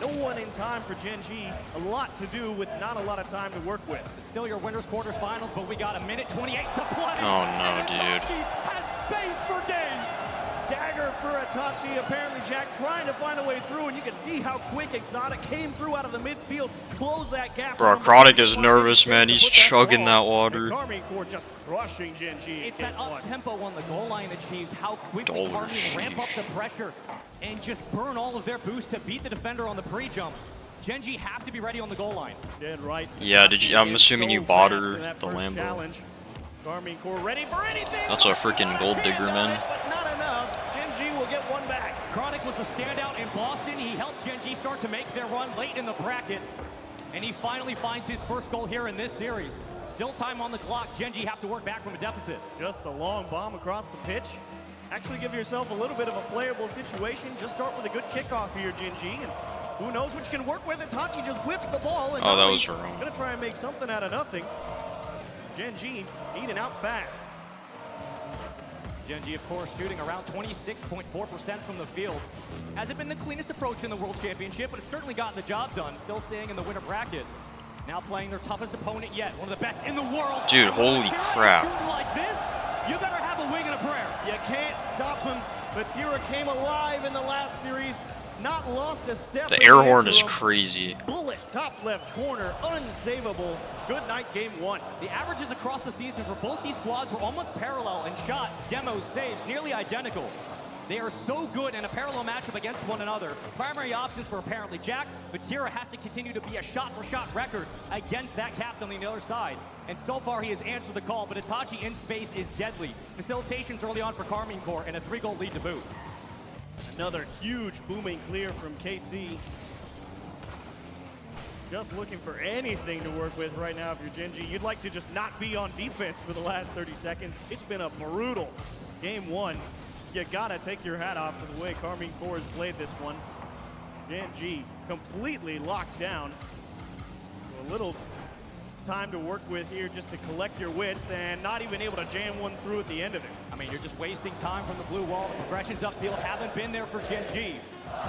No one in time for Genji. A lot to do with not a lot of time to work with. Still your winners quarters finals, but we got a minute 28 to play. Oh no, dude. Has space for days. Dagger for Itachi. Apparently Jack trying to find a way through, and you can see how quick Exotic came through out of the midfield, close that gap. Bro, Chronic is nervous, man. He's chugging that water. Karmine Corp just crushing Genji. It's that up-tempo on the goal line achieves how quickly Karmine ramp up the pressure and just burn all of their boost to beat the defender on the pre-jump. Genji have to be ready on the goal line. Dead right. Yeah, I'm assuming you bought her the Lambo. Challenge. Karmine Corp ready for anything. That's a freaking gold digger, man. But not enough. Genji will get one back. Chronic was the standout in Boston. He helped Genji start to make their run late in the bracket. And he finally finds his first goal here in this series. Still time on the clock. Genji have to work back from a deficit. Just the long bomb across the pitch. actually give yourself a little bit of a playable situation. Just start with a good kickoff here, Gen.G, and who knows what you can work with. Itachi just whiffs the ball, and Oh, that was wrong. Gonna try and make something out of nothing. Gen.G eating out fast. Gen.G, of course, shooting around 26.4% from the field. Hasn't been the cleanest approach in the World Championship, but it's certainly gotten the job done. Still staying in the winner bracket. Now playing their toughest opponent yet, one of the best in the world. Dude, holy crap. Like this, you better have a wing and a prayer. You can't stop him. Batira came alive in the last series. Not lost a step. The air horn is crazy. Bullet, top left corner, unsavable. Good night, game one. The averages across the season for both these squads were almost parallel in shots, demos, saves, nearly identical. They are so good in a parallel matchup against one another. Primary options for apparently Jack, but Tira has to continue to be a shot-for-shot record against that captain on the other side. And so far, he has answered the call, but Itachi in space is deadly. Facilitations early on for Carmine Corps, and a 3-goal lead to boot. Another huge booming clear from KC. Just looking for anything to work with right now if you're Gen.G. You'd like to just not be on defense for the last 30 seconds. It's been a brutal game one. You gotta take your hat off to the way Carmine Corps has played this one. Gen.G completely locked down. So a little time to work with here just to collect your wits and not even able to jam one through at the end of it. I mean, you're just wasting time from the blue wall. The progressions upfield haven't been there for Gen.G.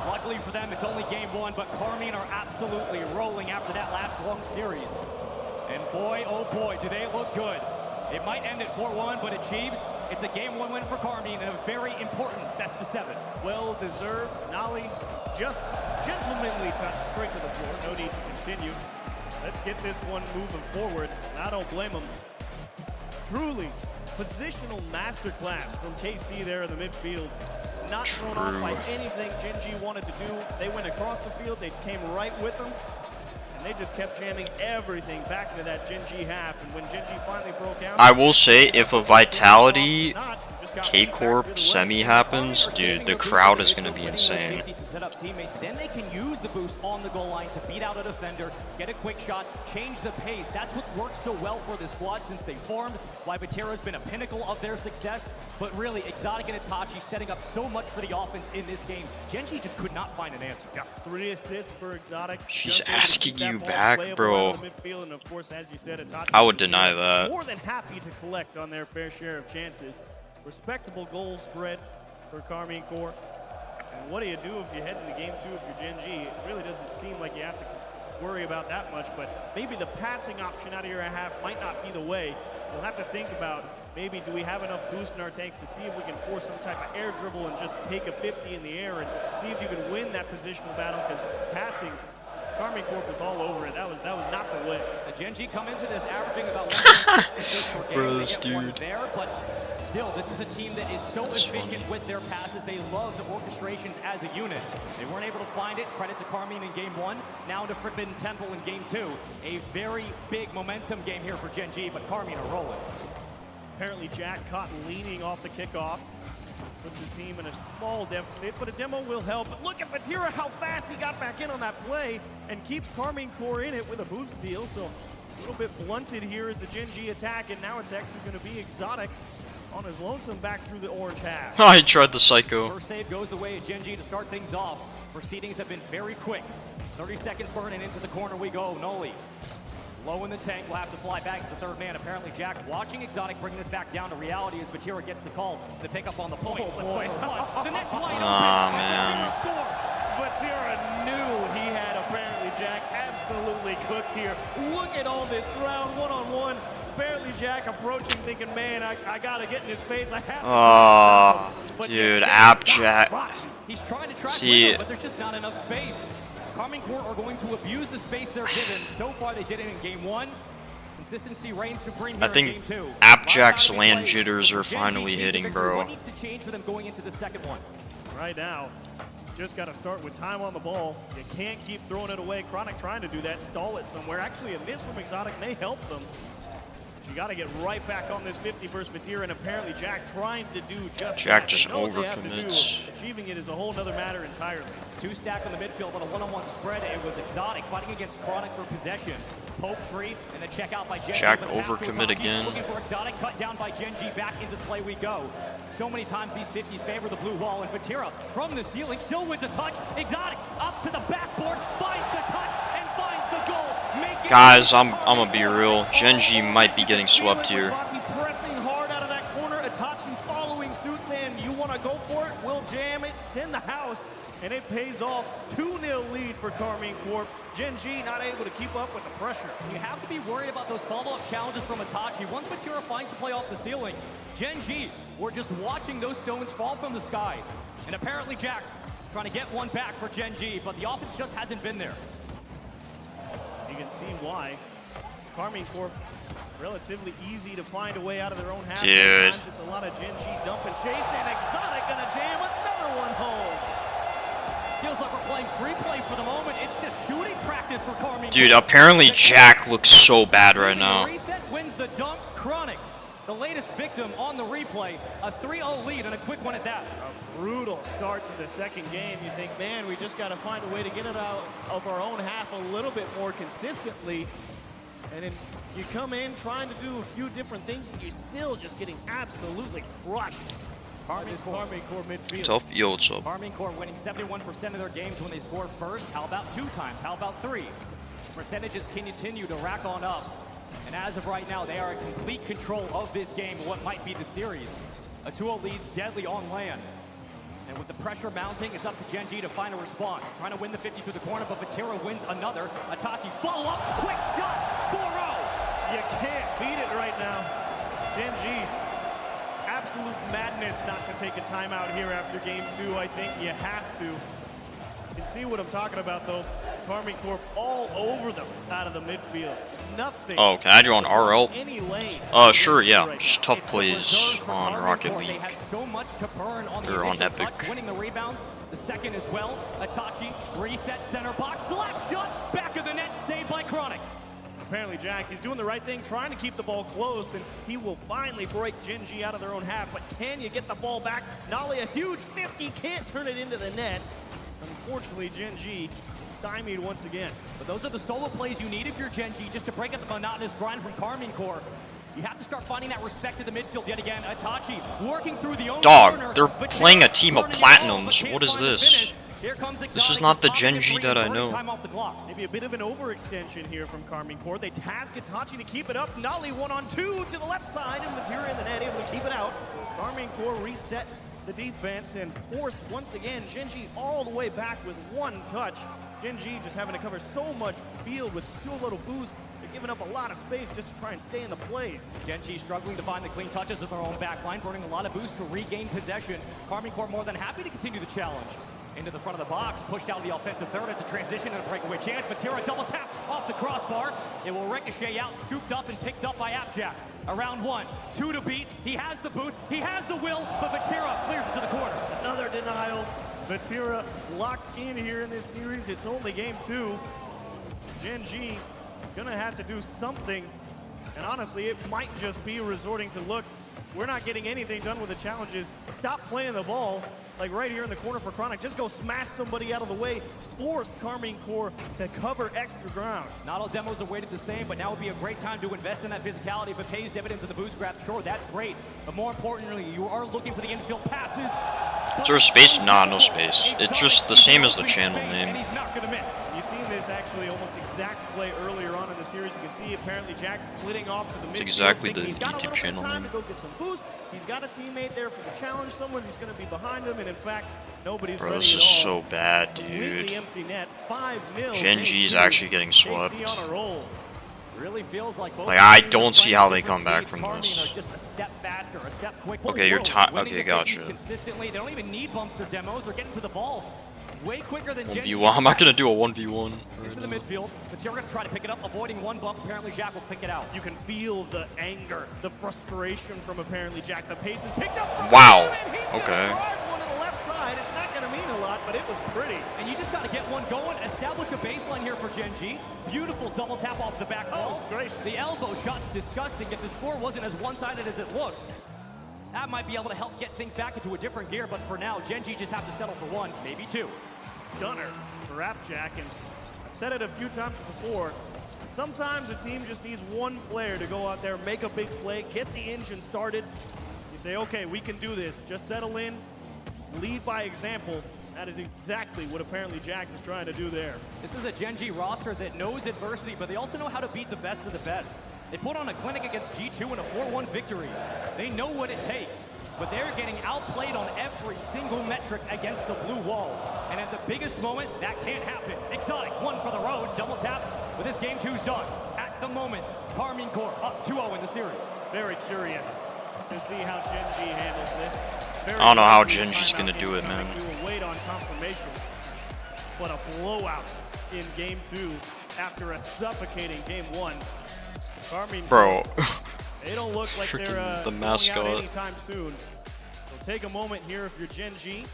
Luckily for them, it's only game one, but Carmine are absolutely rolling after that last long series. And boy, oh boy, do they look good. It might end at 4-1, but achieves. It's a game one win for Carmine and a very important best of 7. Well deserved. Nolly just gentlemanly touch straight to the floor. No need to continue. Let's get this one moving forward. I don't blame him. Truly, positional masterclass from KC there in the midfield. Not thrown off by anything Gen.G wanted to do. They went across the field. They came right with them. And they just kept jamming everything back into that Gen.G half. And when Gen.G finally broke out... I will say, if a Vitality K-Corp semi happens, dude, the crowd is going to be insane. Set up teammates, then they can use the boost on the goal line to beat out a defender, get a quick shot, change the pace. That's what's worked so well for this squad since they formed. Why Batera's been a pinnacle of their success, but really Exotic and Itachi setting up so much for the offense in this game. Gen.G just could not find an answer. Yeah, 3 assists for Exotic. She's asking you back, bro. And of course, as you said, Itachi I would deny that. More than happy to collect on their fair share of chances. Respectable goal spread for Carmine Corps. And what do you do if you head into game 2 if you're Gen.G? It really doesn't seem like you have to worry about that much, but maybe the passing option out of your half might not be the way. We'll have to think about maybe do we have enough boost in our tanks to see if we can force some type of air dribble and just take a 50 in the air and see if you can win that positional battle, because passing, Carmine Corp was all over it. That was not the way. The Gen.G come into this averaging about 1.6 per game. Bro, this dude. There, but still, this is a team that is so efficient with their passes. They love the orchestrations as a unit. They weren't able to find it. Credit to Carmine in game 1. Now to Forbidden Temple in game 2. A very big momentum game here for Gen.G, but Carmine are rolling. Apparently Jack caught leaning off the kickoff. Puts his team in a small deficit, but a demo will help. But look at Batira, how fast he got back in on that play and keeps Carmine Corps in it with a boost steal. So a little bit blunted here is the Gen.G attack, and now it's actually going to be Exotic on his lonesome back through the orange half. Oh, he tried the psycho. First save goes the way of Gen.G to start things off. Proceedings have been very quick. 30 seconds burning into the corner we go. Noli low in the tank, will have to fly back as the third man. Apparently Jack watching Exotic bring this back down to reality as Batira gets the call. The pickup on the point. The next wide open. Man. Batira knew he had apparently Jack absolutely cooked here. Look at all this ground one-on-one. Apparently Jack approaching thinking, man, I gotta get in his face. I have to. Oh, dude, App Jack. He's trying to track Leno, but there's just not enough space. Carmine Corps are going to abuse the space they're given. So far, they did it in game 1. Consistency reigns supreme here in game 2. AppJack's land jitters are finally hitting, bro. What needs to change for them going into the second one? Right now, just got to start with time on the ball. You can't keep throwing it away. Chronic trying to do that, stall it somewhere. Actually, a miss from Exotic may help them. But you got to get right back on this 50 versus Vatira, and apparently Jack trying to do just Jack that. just They know what they have to do. overcommits. Achieving it is a whole nother matter entirely. Two stack on the midfield on a one-on-one spread. It was Exotic fighting against Chronic for possession. Pope free, and then check out by Gen G. Jack but pass to overcommit Itachi. again. Looking for Exotic, cut down by Gen G. Back into the play we go. So many times these 50s favor the blue wall, and Vatira from the ceiling still wins a touch. Exotic up to the backboard, finds the touch, and finds the goal. Guys, I'm gonna be real. Gen G might be getting swept here. Pressing hard out of that corner. Itachi following suit, saying, you want to go for it? We'll jam it. It's in the house. And it pays off. 2-0 lead for Carmine Corp. Gen G not able to keep up with the pressure. You have to be worried about those follow-up challenges from Itachi. Once Vatira finds the play off the ceiling, Gen G, we're just watching those stones fall from the sky. And apparently Jack trying to get one back for Gen G, but the offense just hasn't been there. You can see why. Carmine Corp, relatively easy to find a way out of their own half. Dude. Sometimes it's a lot of Gen G dump and chase, and Exotic gonna jam another one home. Feels like we're playing free play for the moment. It's just shooting practice for Carmine. Dude, apparently Jack looks so bad right now. Reset wins the dunk. Chronic, the latest victim on the replay. A 3-0 lead and a quick one at that. A brutal start to the second game. You think, man, we just got to find a way to get it out of our own half a little bit more consistently. And then you come in trying to do a few different things, and you're still just getting absolutely crushed. Carmine Corp midfield. Tough, yo, what's up? Carmine Corp winning 71% of their games when they score first. How about 2 times? How about 3? Percentages continue to rack on up. And as of right now, they are in complete control of this game, what might be the series. A 2-0 lead's deadly on land. And with the pressure mounting, it's up to Gen G to find a response. Trying to win the 50 through the corner, but Vatira wins another. Itachi follow up, quick shot, 4-0. You can't beat it right now. Gen G, absolute madness not to take a timeout here after game 2. I think you have to. You can see what I'm talking about, though. Carmine Corp all over them out of the midfield. Nothing. Oh, can I do on RL? Any lane. Sure, yeah. Just tough plays on Rocket League. They had so much to burn on the Or on initial Epic. touch, winning the rebounds. The second as well. Itachi, reset center box, slap shot, back of the net, saved by Chronic. Apparently, Jack, he's doing the right thing, trying to keep the ball close, and he will finally break Gen G out of their own half. But can you get the ball back? Nolly, a huge 50, can't turn it into the net. Unfortunately, Gen G stymied once again. But those are the solo plays you need if you're Gen G, just to break up the monotonous grind from Carmine Corp. You have to start finding that respect to the midfield yet again. Itachi working through the own corner. Dog, they're playing a team of Platinums. What is this? This is not the Gen G that I know. Maybe a bit of an overextension here from Carmine Corp. They task Itachi to keep it up. Nolly 1-on-2 to the left side, and Vatira in the net able to keep it out. Carmine Corp reset the defense and forced once again Gen G all the way back with one touch. Gen G just having to cover so much field with so little boost. They're giving up a lot of space just to try and stay in the plays. Gen G struggling to find the clean touches of their own back line, burning a lot of boost to regain possession. Carmine Corp more than happy to continue the challenge. Into the front of the box, pushed out of the offensive third. It's a transition and a breakaway chance. Vatira double tap off the crossbar. It will ricochet out, scooped up and picked up by Appjack. Around 1, 2 to beat. He has the boost, he has the will, but Vatira clears it to the corner. Another denial. Vatira locked in here in this series. It's only game 2. Gen G gonna have to do something. And honestly, it might just be resorting to, look, we're not getting anything done with the challenges. Stop playing the ball. Like right here in the corner for Chronic, just go smash somebody out of the way, force Carmine Corp to cover extra ground. Not all demos are weighted the same, but now would be a great time to invest in that physicality. If it pays dividends in the boost grab, sure, that's great. But more importantly, you are looking for the infield passes. Is there space? Nah, no space. It's just the same as the channel name. And he's not gonna miss. You've seen this actually almost exact play earlier on in the series. You can see apparently Jack splitting off to the midfield. It's exactly the He's got a YouTube little channel bit of time name. to go get some boost. He's got a teammate there for the challenge. Someone who's going to be behind him, and in fact, nobody's Bro, ready this at is all. so bad, Completely dude. empty net. 5-0. Gen G's actually getting swept. On a roll. Really feels like both Like, I don't see how they come back from this. just a step faster, a step quicker. Okay, you're Winning okay, the 50s gotcha. Consistently, they don't even need bumps or demos. They're getting to the ball way quicker than Gen G. 1v1. I'm not gonna do a 1v1. Into the midfield, but here we're going to try to pick it up, avoiding one bump. Apparently, Jack will pick it out. You can feel the anger, the frustration from apparently Jack. The pace is picked up. Wow. Him, and he's Okay. gonna drive one to the left side. It's not going to mean a lot. but it was pretty. And you just got to get one going, establish a baseline here for Gen G. Beautiful double tap off the back wall. Great. The elbow shot's disgusting. If the score wasn't as one-sided as it looks, that might be able to help get things back into a different gear. But for now, Gen G just have to settle for one, maybe two. Stunner for Appjack, and I've said it a few times before. Sometimes a team just needs one player to go out there, make a big play, get the engine started. You say, okay, we can do this. Just settle in, lead by example. That is exactly what apparently Jack is trying to do there. This is a Gen G roster that knows adversity, but they also know how to beat the best of the best. They put on a clinic against G2 in a 4-1 victory. They know what it takes, but they're getting outplayed on every single metric against the blue wall. And at the biggest moment, that can't happen. Exotic, one for the road, double tap, but this game two's done. At the moment, Karmine Corp up 2-0 in the series. Very curious to see how Gen G handles this. I don't know how Gen G's gonna do it, man. We will wait on confirmation, but a blowout in game two after a suffocating game one. Karmine, bro. They don't look like they're the going mascot out anytime soon. So take a moment here if you're Gen G.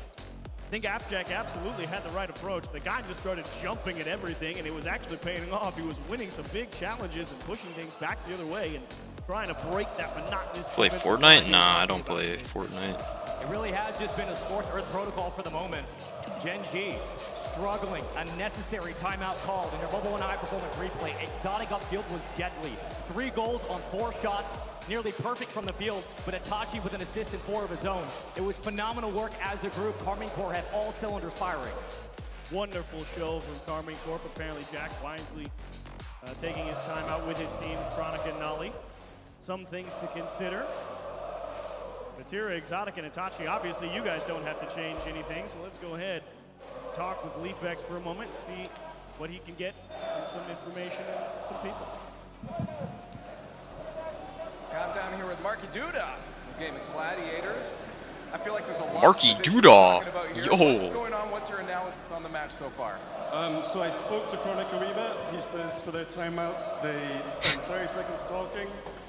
I think Appjack absolutely had the right approach. The guy just started jumping at everything, and it was actually paying off. He was winning some big challenges and pushing things back the other way and trying to break that monotonous. Play Fortnite? Nah, I don't play Fortnite. It really has just been a Sports Earth protocol for the moment. Gen G struggling, a necessary timeout called in your Mobile 1 high performance replay. Exotic upfield was deadly. 3 goals on 4 shots, nearly perfect from the field, but Itachi with an assist in 4 of his own. It was phenomenal work as a group. Karmine Corp had all cylinders firing. Wonderful show from Karmine Corp. Apparently Jack wisely taking his time out with his team, Chronic and Nolly. Some things to consider. Vatira, Exotic, and Itachi, obviously you guys don't have to change anything, so let's go ahead and talk with LeafX for a moment and see what he can get from some information and some people. I'm down here with Marky Duda from Game of Gladiators. I feel like there's a lot Marky of Duda. Yo. What's going on? What's your analysis on the match so far? So I spoke to Chronic a wee bit. He says for their timeouts, they spend 30 seconds talking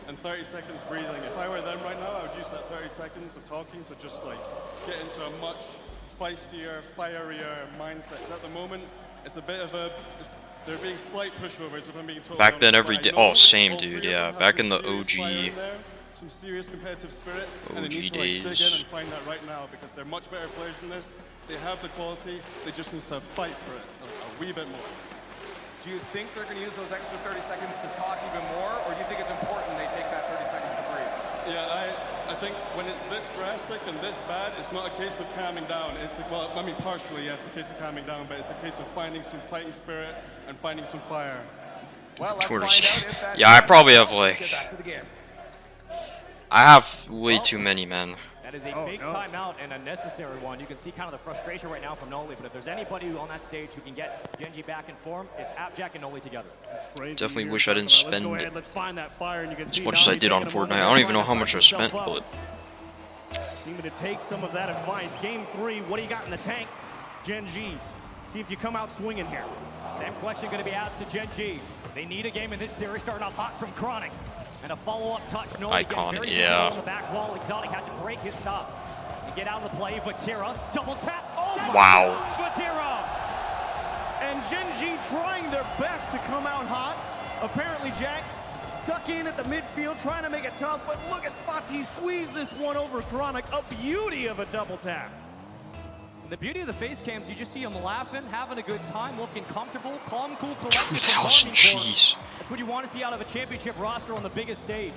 and 30 seconds breathing. If I were them right now, I would use that 30 seconds of talking to just like get into a much feistier, fierier mindset. 'Cause at the moment, it's a bit of a, they're being slight pushovers if I'm being totally Back then, honest, every but day. I know Oh, same all dude. three of Yeah, them have back some in the serious fire OG. in there, some serious competitive spirit, and they OG need to like, dig days. in and find that right now because they're much better players than this. They have the quality. They just need to fight for it a wee bit more. Do you think they're going to use those extra 30 seconds to talk even more, or do you think it's important they take that 30 seconds to breathe? Yeah, I think when it's this drastic and this bad, it's not a case of calming down. It's like, well, I mean, partially, yes, a case of calming down, but it's a case of finding some fighting spirit and finding some fire. Well, let's Twitter. find out if that Yeah, I probably have Let's like, get back to the game. I have way too many, man. That is a big timeout and a necessary one. You can see kind of the frustration right now from Noli, but if there's anybody on that stage who can get Gen G back in form, it's Appjack and Noli together. That's crazy. Definitely wish I didn't spend Let's find that fire, and you can as see much as I Nolly did on taking a Fortnite. moment I don't there, even know trying how to much I psych spent, himself but up. Seeming to take some of that advice. Game 3, what do you got in the tank, Gen G? See if you come out swinging here. Same question going to be asked to Gen G. They need a game in this series, starting off hot from Chronic. And a follow-up touch. Noli Icon, very yeah. on the back wall. Exotic had to break his stop. To get out of the play, Vatira, double tap. Oh my Wow. God, Vatira! And Gen G trying their best to come out hot. Apparently, Jack stuck in at the midfield, trying to make it tough, but look at Fatih squeeze this one over Chronic. A beauty of a double tap. The beauty of the face cams, you just see them laughing, having a good time, looking comfortable, calm, cool, collected. 2,000, jeez. That's what you want to see out of a championship roster on the biggest stage.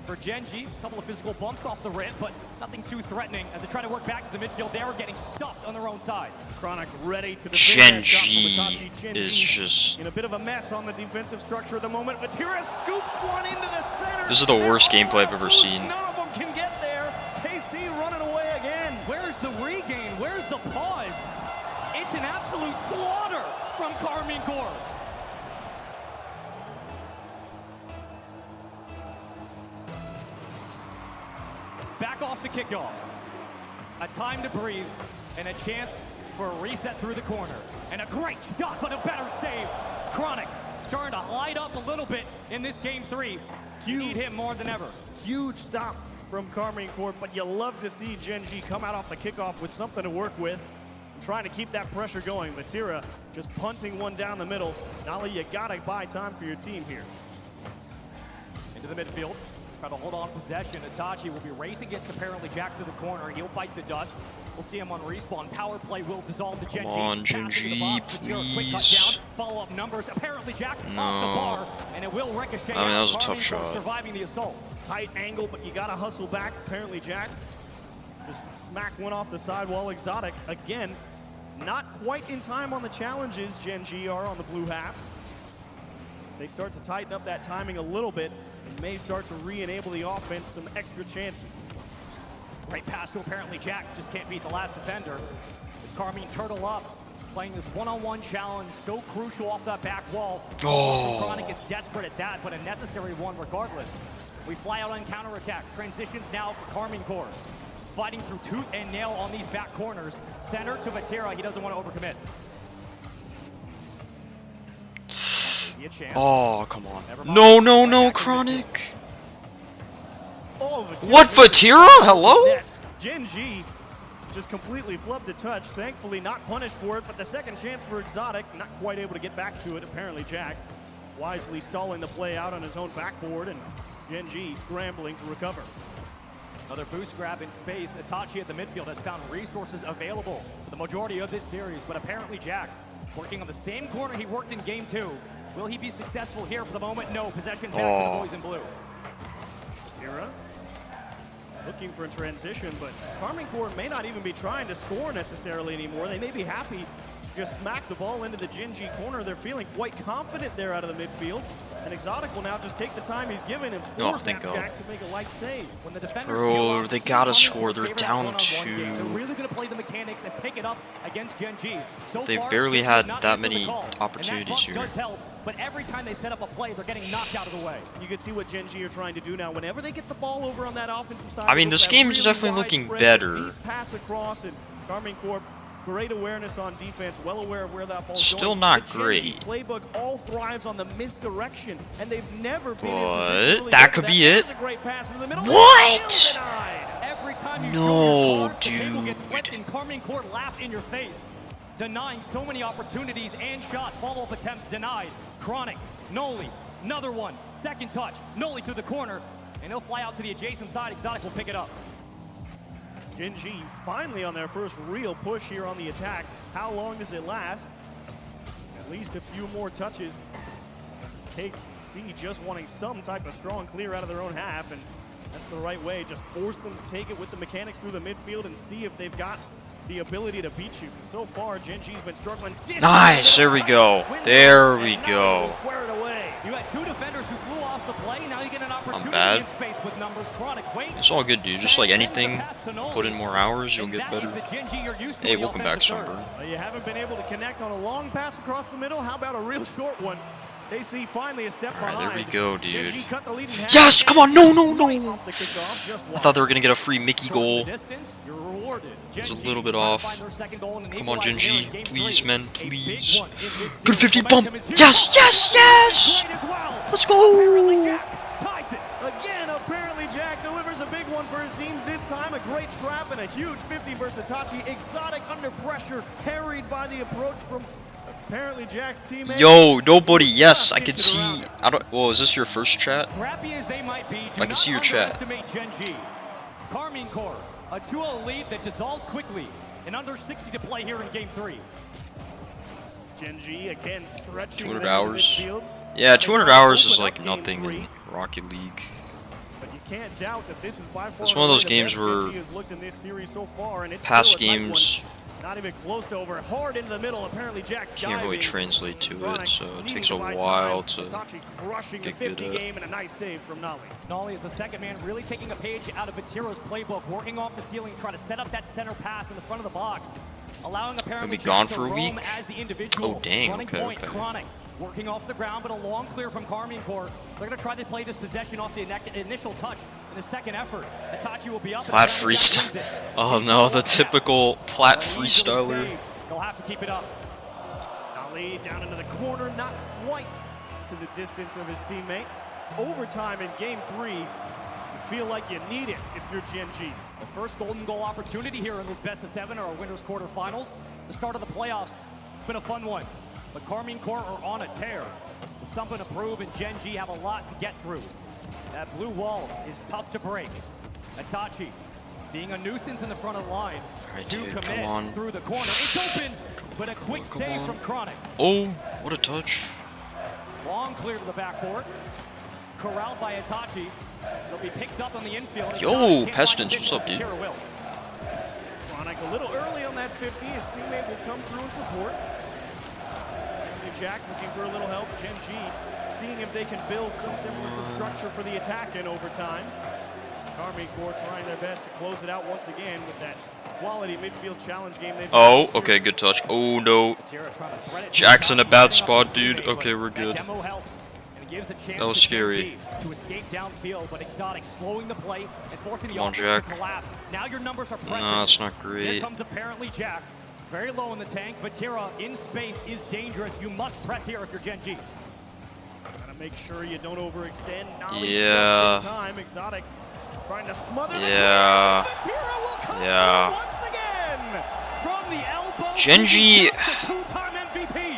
For Gen G, a couple of physical bumps off the rip, but nothing too threatening as they try to work back to the midfield. They were getting stuffed on their own side. Chronic ready to Gen defend that shot from G Itachi. Gen is G just... in a bit of a mess on the defensive structure at the moment. Vatira scoops one into the center. This is the worst gameplay I've ever seen. None of them can get there. KC running away again. Where's the regain? Where's the pause? It's an absolute slaughter from Karmine Corp. Back off the kickoff. A time to breathe and a chance for a reset through the corner. And a great shot, but a better save. Chronic starting to light up a little bit in this game 3. You need him more than ever. Huge stop from Karmine Corp, but you love to see Gen G come out off the kickoff with something to work with. trying to keep that pressure going. Vatira just punting one down the middle. Nolly, you gotta buy time for your team here. Into the midfield, try to hold on possession. Itachi will be racing against apparently Jack to the corner. He'll bite the dust. We'll see him on respawn. Power play will dissolve to Gen G. Come on, Gen G, please. Follow up numbers. Apparently Jack No. off the bar, and it will ricochet. I mean, that was a out. tough Carmine shot. Surviving the assault. Tight angle, but you gotta hustle back. Apparently Jack just smacked one off the sidewall. Exotic, again, not quite in time on the challenges. Gen G are on the blue half. They start to tighten up that timing a little bit and may start to re-enable the offense some extra chances. Great pass to apparently Jack, just can't beat the last defender. As Carmine turtle up, playing this one-on-one challenge, so crucial off that back wall. Oh. Chronic is desperate at that, but a necessary one regardless. We fly out on counterattack. Transitions now for Carmine Core. Fighting through tooth and nail on these back corners. Center to Vatira, he doesn't want to overcommit. Oh, come on. No, Chronic. Oh, What, Vatira? Hello? Gen G just completely flubbed a touch. Thankfully not punished for it, but the second chance for Exotic, not quite able to get back to it. Apparently Jack wisely stalling the play out on his own backboard, and Gen G scrambling to recover. Another boost grab in space. Itachi at the midfield has found resources available for the majority of this series, but apparently Jack working on the same corner he worked in game 2. Will he be successful here for the moment? No. Possession back to the boys in blue. Tira looking for a transition, but Carmine Core may not even be trying to score necessarily anymore. They may be happy to just smack the ball into the Gen G corner. They're feeling quite confident there out of the midfield. And Exotic will now just take the time he's given and force Jack to make a light save. When the defenders Bro, they gotta score. They're down 2. They're really going to play the mechanics and pick it up against Gen G. So They far, barely Gen G had not that answered the many call, opportunities and that here. does help, but every time they set up a play, they're getting knocked out of the way. You can see what Gen G are trying to do now. Whenever they get the ball over on that offensive side, I mean, this game is definitely looking better. Deep pass across, and Carmine Core, great awareness on defense, well aware of where that ball's Still going. not The Gen G great. playbook all thrives on the misdirection, and they've never been in But position to really that get could to be There's it. a great pass in the middle. What? Every time you No, show your cards, the table dude. gets flipped and Carmine Core laugh in your face. Denying so many opportunities and shots. Follow-up attempt denied. Chronic, Noli, another one. Second touch, Noli through the corner, and he'll fly out to the adjacent side. Exotic will pick it up. Gen G finally on their first real push here on the attack. How long does it last? At least a few more touches. KC just wanting some type of strong clear out of their own half, and that's the right way. Just force them to take it with the mechanics through the midfield and see if they've got the ability to beat you. So far, Gen G's been struggling. Nice, there we go. There we go. Square it away. You had two defenders who flew off the play. Now you get an opportunity bad. in space with numbers. Chronic, wait. It's all good, dude. Just like anything, put in more hours, you'll get better. Hey, welcome back, Sunburn. You haven't been able to connect on a long pass across the middle. How about a real short one? They see finally a step Alright, behind. there we go, Gen dude. G cut the lead in half. Yes, come on, no. Off the kickoff, just I thought they were gonna get a free Mickey goal. You're rewarded. It was a little bit off. Come on, Gen G, please, man, please. Good 50 bump. Yes. Let's go. Again, apparently Jack delivers a big one for his team. This time, a great trap and a huge 50 versus Itachi. Exotic under pressure, harried by the approach from apparently Jack's teammate. Yo, nobody. Yes, I can see. Well, is this your first chat? Scrappy as they might be, I can see your chat. underestimate Gen G. Carmine Core, a 2-0 lead that dissolves quickly, and under 60 to play here in Game 3. Gen G again stretching 200 them hours. in midfield. Yeah, 200 hours is like nothing in Rocket League. But you can't doubt that this is by far It's one of those the games best where Gen G has looked in this series so far, and it's past still a tight one. games Not even close to over. Hard into the middle. Apparently Jack can't really diving. translate to it, so it Needing takes a to buy while time. to Itachi crushing the get good 50 at. game and a nice save from Nolly. Nolly is the second man, really taking a page out of Vatiro's playbook, working off the ceiling, trying to set up that center pass in the front of the box, allowing apparently Gonna be gone Jack for to a roam week? as the individual. Oh, dang, Running okay, point, okay. Chronic, working off the ground, but a long clear from Carmine Core. They're going to try to play this possession off the initial touch in the second effort. Itachi will be up. Plat freestyle. Oh no, the typical Plat freestyler. They'll have to keep it up. Nolly down into the corner, not quite to the distance of his teammate. Overtime in game 3. feel like you need it if you're Gen G. The first golden goal opportunity here in this best of 7 or our winners quarterfinals. The start of the playoffs, it's been a fun one. But Carmine Corp are on a tear. With something to prove, and Gen G have a lot to get through. That blue wall is tough to break. Itachi being a nuisance in the front of the line. Alright, To dude, commit come on. through the corner. It's open, but a quick Come save on. from Chronic. Oh, what a touch. Long clear to the backboard. Corralled by Itachi. They'll be picked up on the infield. Yo, Pestilence, what's up, dude? Chronic a little early on that 50. His teammate will come through and support. Jack looking for a little help. Gen G seeing if they can build some semblance of structure for the attack in overtime. Carmine Corp trying their best to close it out once again with that quality midfield challenge game they've Oh, okay, good touch. Oh, no. Jack's in a bad spot, dude. Okay, we're good. That was scary. To escape downfield, but Exotic slowing the play and forcing the Come on, offense Jack. to collapse. Now your numbers are pressing. No, it's not Here great. comes apparently Jack. Very low in the tank. Vatira in space is dangerous. You must press here if you're Gen G. Gotta make sure you don't overextend. Yeah. Time. Exotic trying to smother Yeah. Yeah. once again. From the elbow. Gen G, Two-time MVP.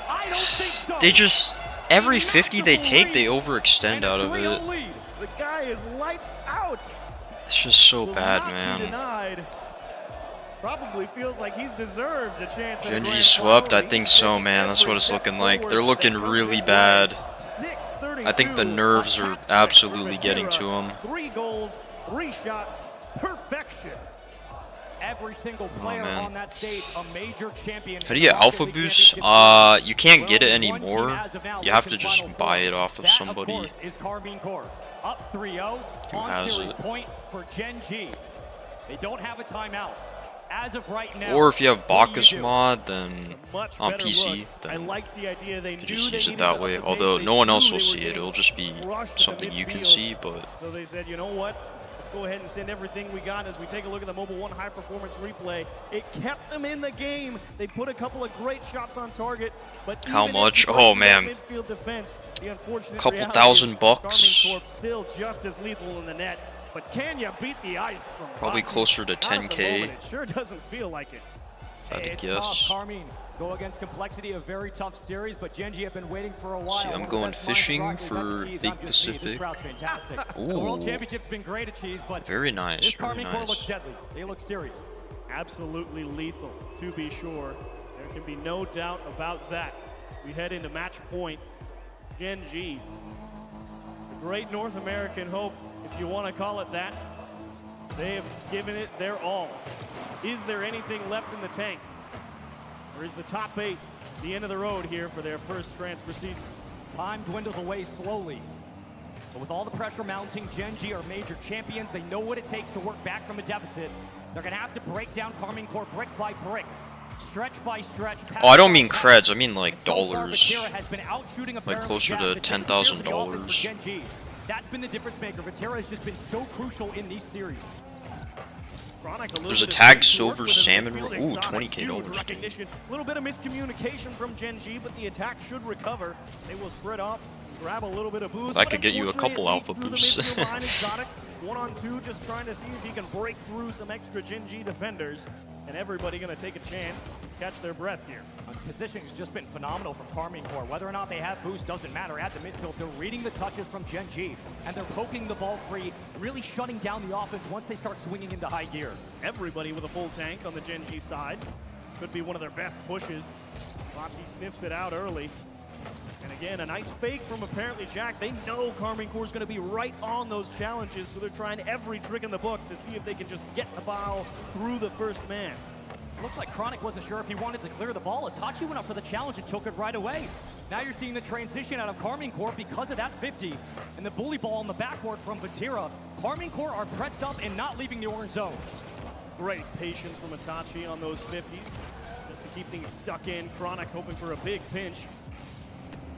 I don't think so. they just, every 50 they take, they overextend out of it. The guy is lights out. It's just so bad, Not be man. denied. Probably feels like he's deserved a chance. Gen G swept? I think so, man. That's what it's looking like. They're looking really bad. I think the nerves are absolutely getting to them. 3 goals, 3 shots, perfection. Every single player man. on that stage, a major champion. How do you get alpha boost? You can't get it anymore. You have to just buy it off of somebody That, of course, is Carmine Corp. Up 3-0 who on has series it. point for Gen G. They don't have a timeout. As of right now, Or if you have what do Bacchus do? mod, then Much on better PC, look. I then like the idea they you knew just they use it needed that to way. up the Although pace. no They one knew else they will were see it. getting It'll just be crushed to something you can midfield. see, but So they said, you know what? Let's go ahead and send everything we got as we take a look at the Mobile 1 high performance replay. It kept them in the game. They put a couple of great shots on target, but How even if much? you Oh, break that man. midfield defense, the unfortunate Couple reality thousand is bucks. Carmine Corp still just as lethal in the net. But can you beat the ice from Probably Bacchus? closer to Not at the 10K. moment. It sure doesn't feel like it. if I had to It's guess. tough. Carmine go against complexity, a very tough series, but Gen G have been waiting for a while. See, I'm One of the going best minds fishing in Rocket League. for That's Achieve, Big not just me. This Pacific. crowd's fantastic. The Ooh. World Championship's been great at Cheese, but Very nice, this very Carmine Corp nice. looks deadly. They look serious. Absolutely lethal, to be sure. There can be no doubt about that. We head into match point. Gen G, the great North American hope, if you want to call it that. They have given it their all. Is there anything left in the tank? Or is the top 8 the end of the road here for their first transfer season? Time dwindles away slowly. But with all the pressure mounting, Gen G are major champions. They know what it takes to work back from a deficit. They're going to have to break down Carmine Corp brick by brick, stretch by stretch. Oh, I don't mean creds. I mean like So far, dollars. Vatira has been out shooting Like apparently closer Jack. to The difference here for the offense for $10,000. Gen G. That's been the difference maker. Vatira has just been so crucial in these series. There's a tag silver salmon. Ooh, $20K. A little bit of miscommunication from Gen G, but the attack should recover. They will spread off, grab a little bit of boost. That but could get you a unfortunately, couple it alpha leads through the boosts. midfield line. Exotic, 1-on-2, just trying to see if he can break through some extra Gen G defenders. And everybody going to take a chance, catch their breath here. Positioning has just been phenomenal from Carmine Corp. Whether or not they have boost doesn't matter at the midfield. They're reading the touches from Gen G, and they're poking the ball free, really shutting down the offense once they start swinging into high gear. Everybody with a full tank on the Gen G side. Could be one of their best pushes. Monty sniffs it out early. And again, a nice fake from apparently Jack. They know Carmine Corp is going to be right on those challenges, so they're trying every trick in the book to see if they can just get the ball through the first man. Looked like Chronic wasn't sure if he wanted to clear the ball. Itachi went up for the challenge and took it right away. Now you're seeing the transition out of Carmine Corp because of that 50 and the bully ball on the backboard from Vatira. Carmine Corp are pressed up and not leaving the orange zone. Great patience from Itachi on those 50s, just to keep things stuck in. Chronic hoping for a big pinch.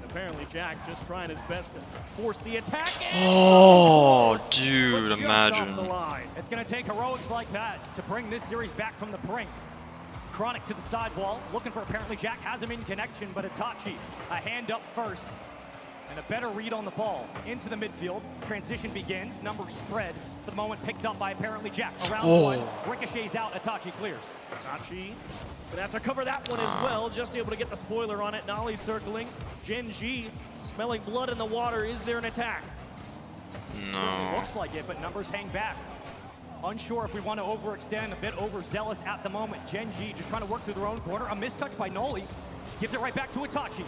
Apparently Jack just trying his best to force the attack. Oh, dude, Just imagine. off the line. It's going to take heroics like that to bring this series back from the brink. Chronic to the sidewall, looking for apparently Jack has him in connection, but Itachi, a hand up first. And a better read on the ball. Into the midfield. Transition begins. Numbers spread. For the moment picked up by apparently Jack. Around one. Ricochets out. Itachi clears. Itachi gonna have to cover that one as well. Just able to get the spoiler on it. Nolly circling. Gen G smelling blood in the water. Is there an attack? It looks like it, but numbers hang back. Unsure if we want to overextend, a bit overzealous at the moment. Gen G just trying to work through their own corner. A mistouch by Noli. Gives it right back to Itachi.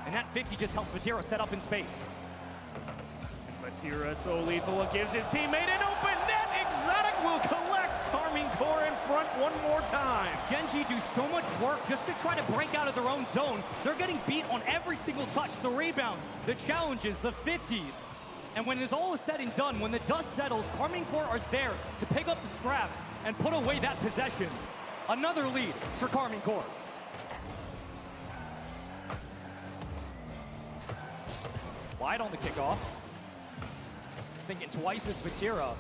And that 50 just helped Vatira set up in space. Vatira so lethal, it gives his teammate an open net. Exotic will collect. Carmine Corps in front one more time. Gen G do so much work just to try to break out of their own zone. They're getting beat on every single touch. The rebounds, the challenges, the 50s. And when it's all said and done, when the dust settles, Carmine Corps are there to pick up the scraps and put away that possession. Another lead for Carmine Corps. Wide on the kickoff. Thinking twice with Vatira.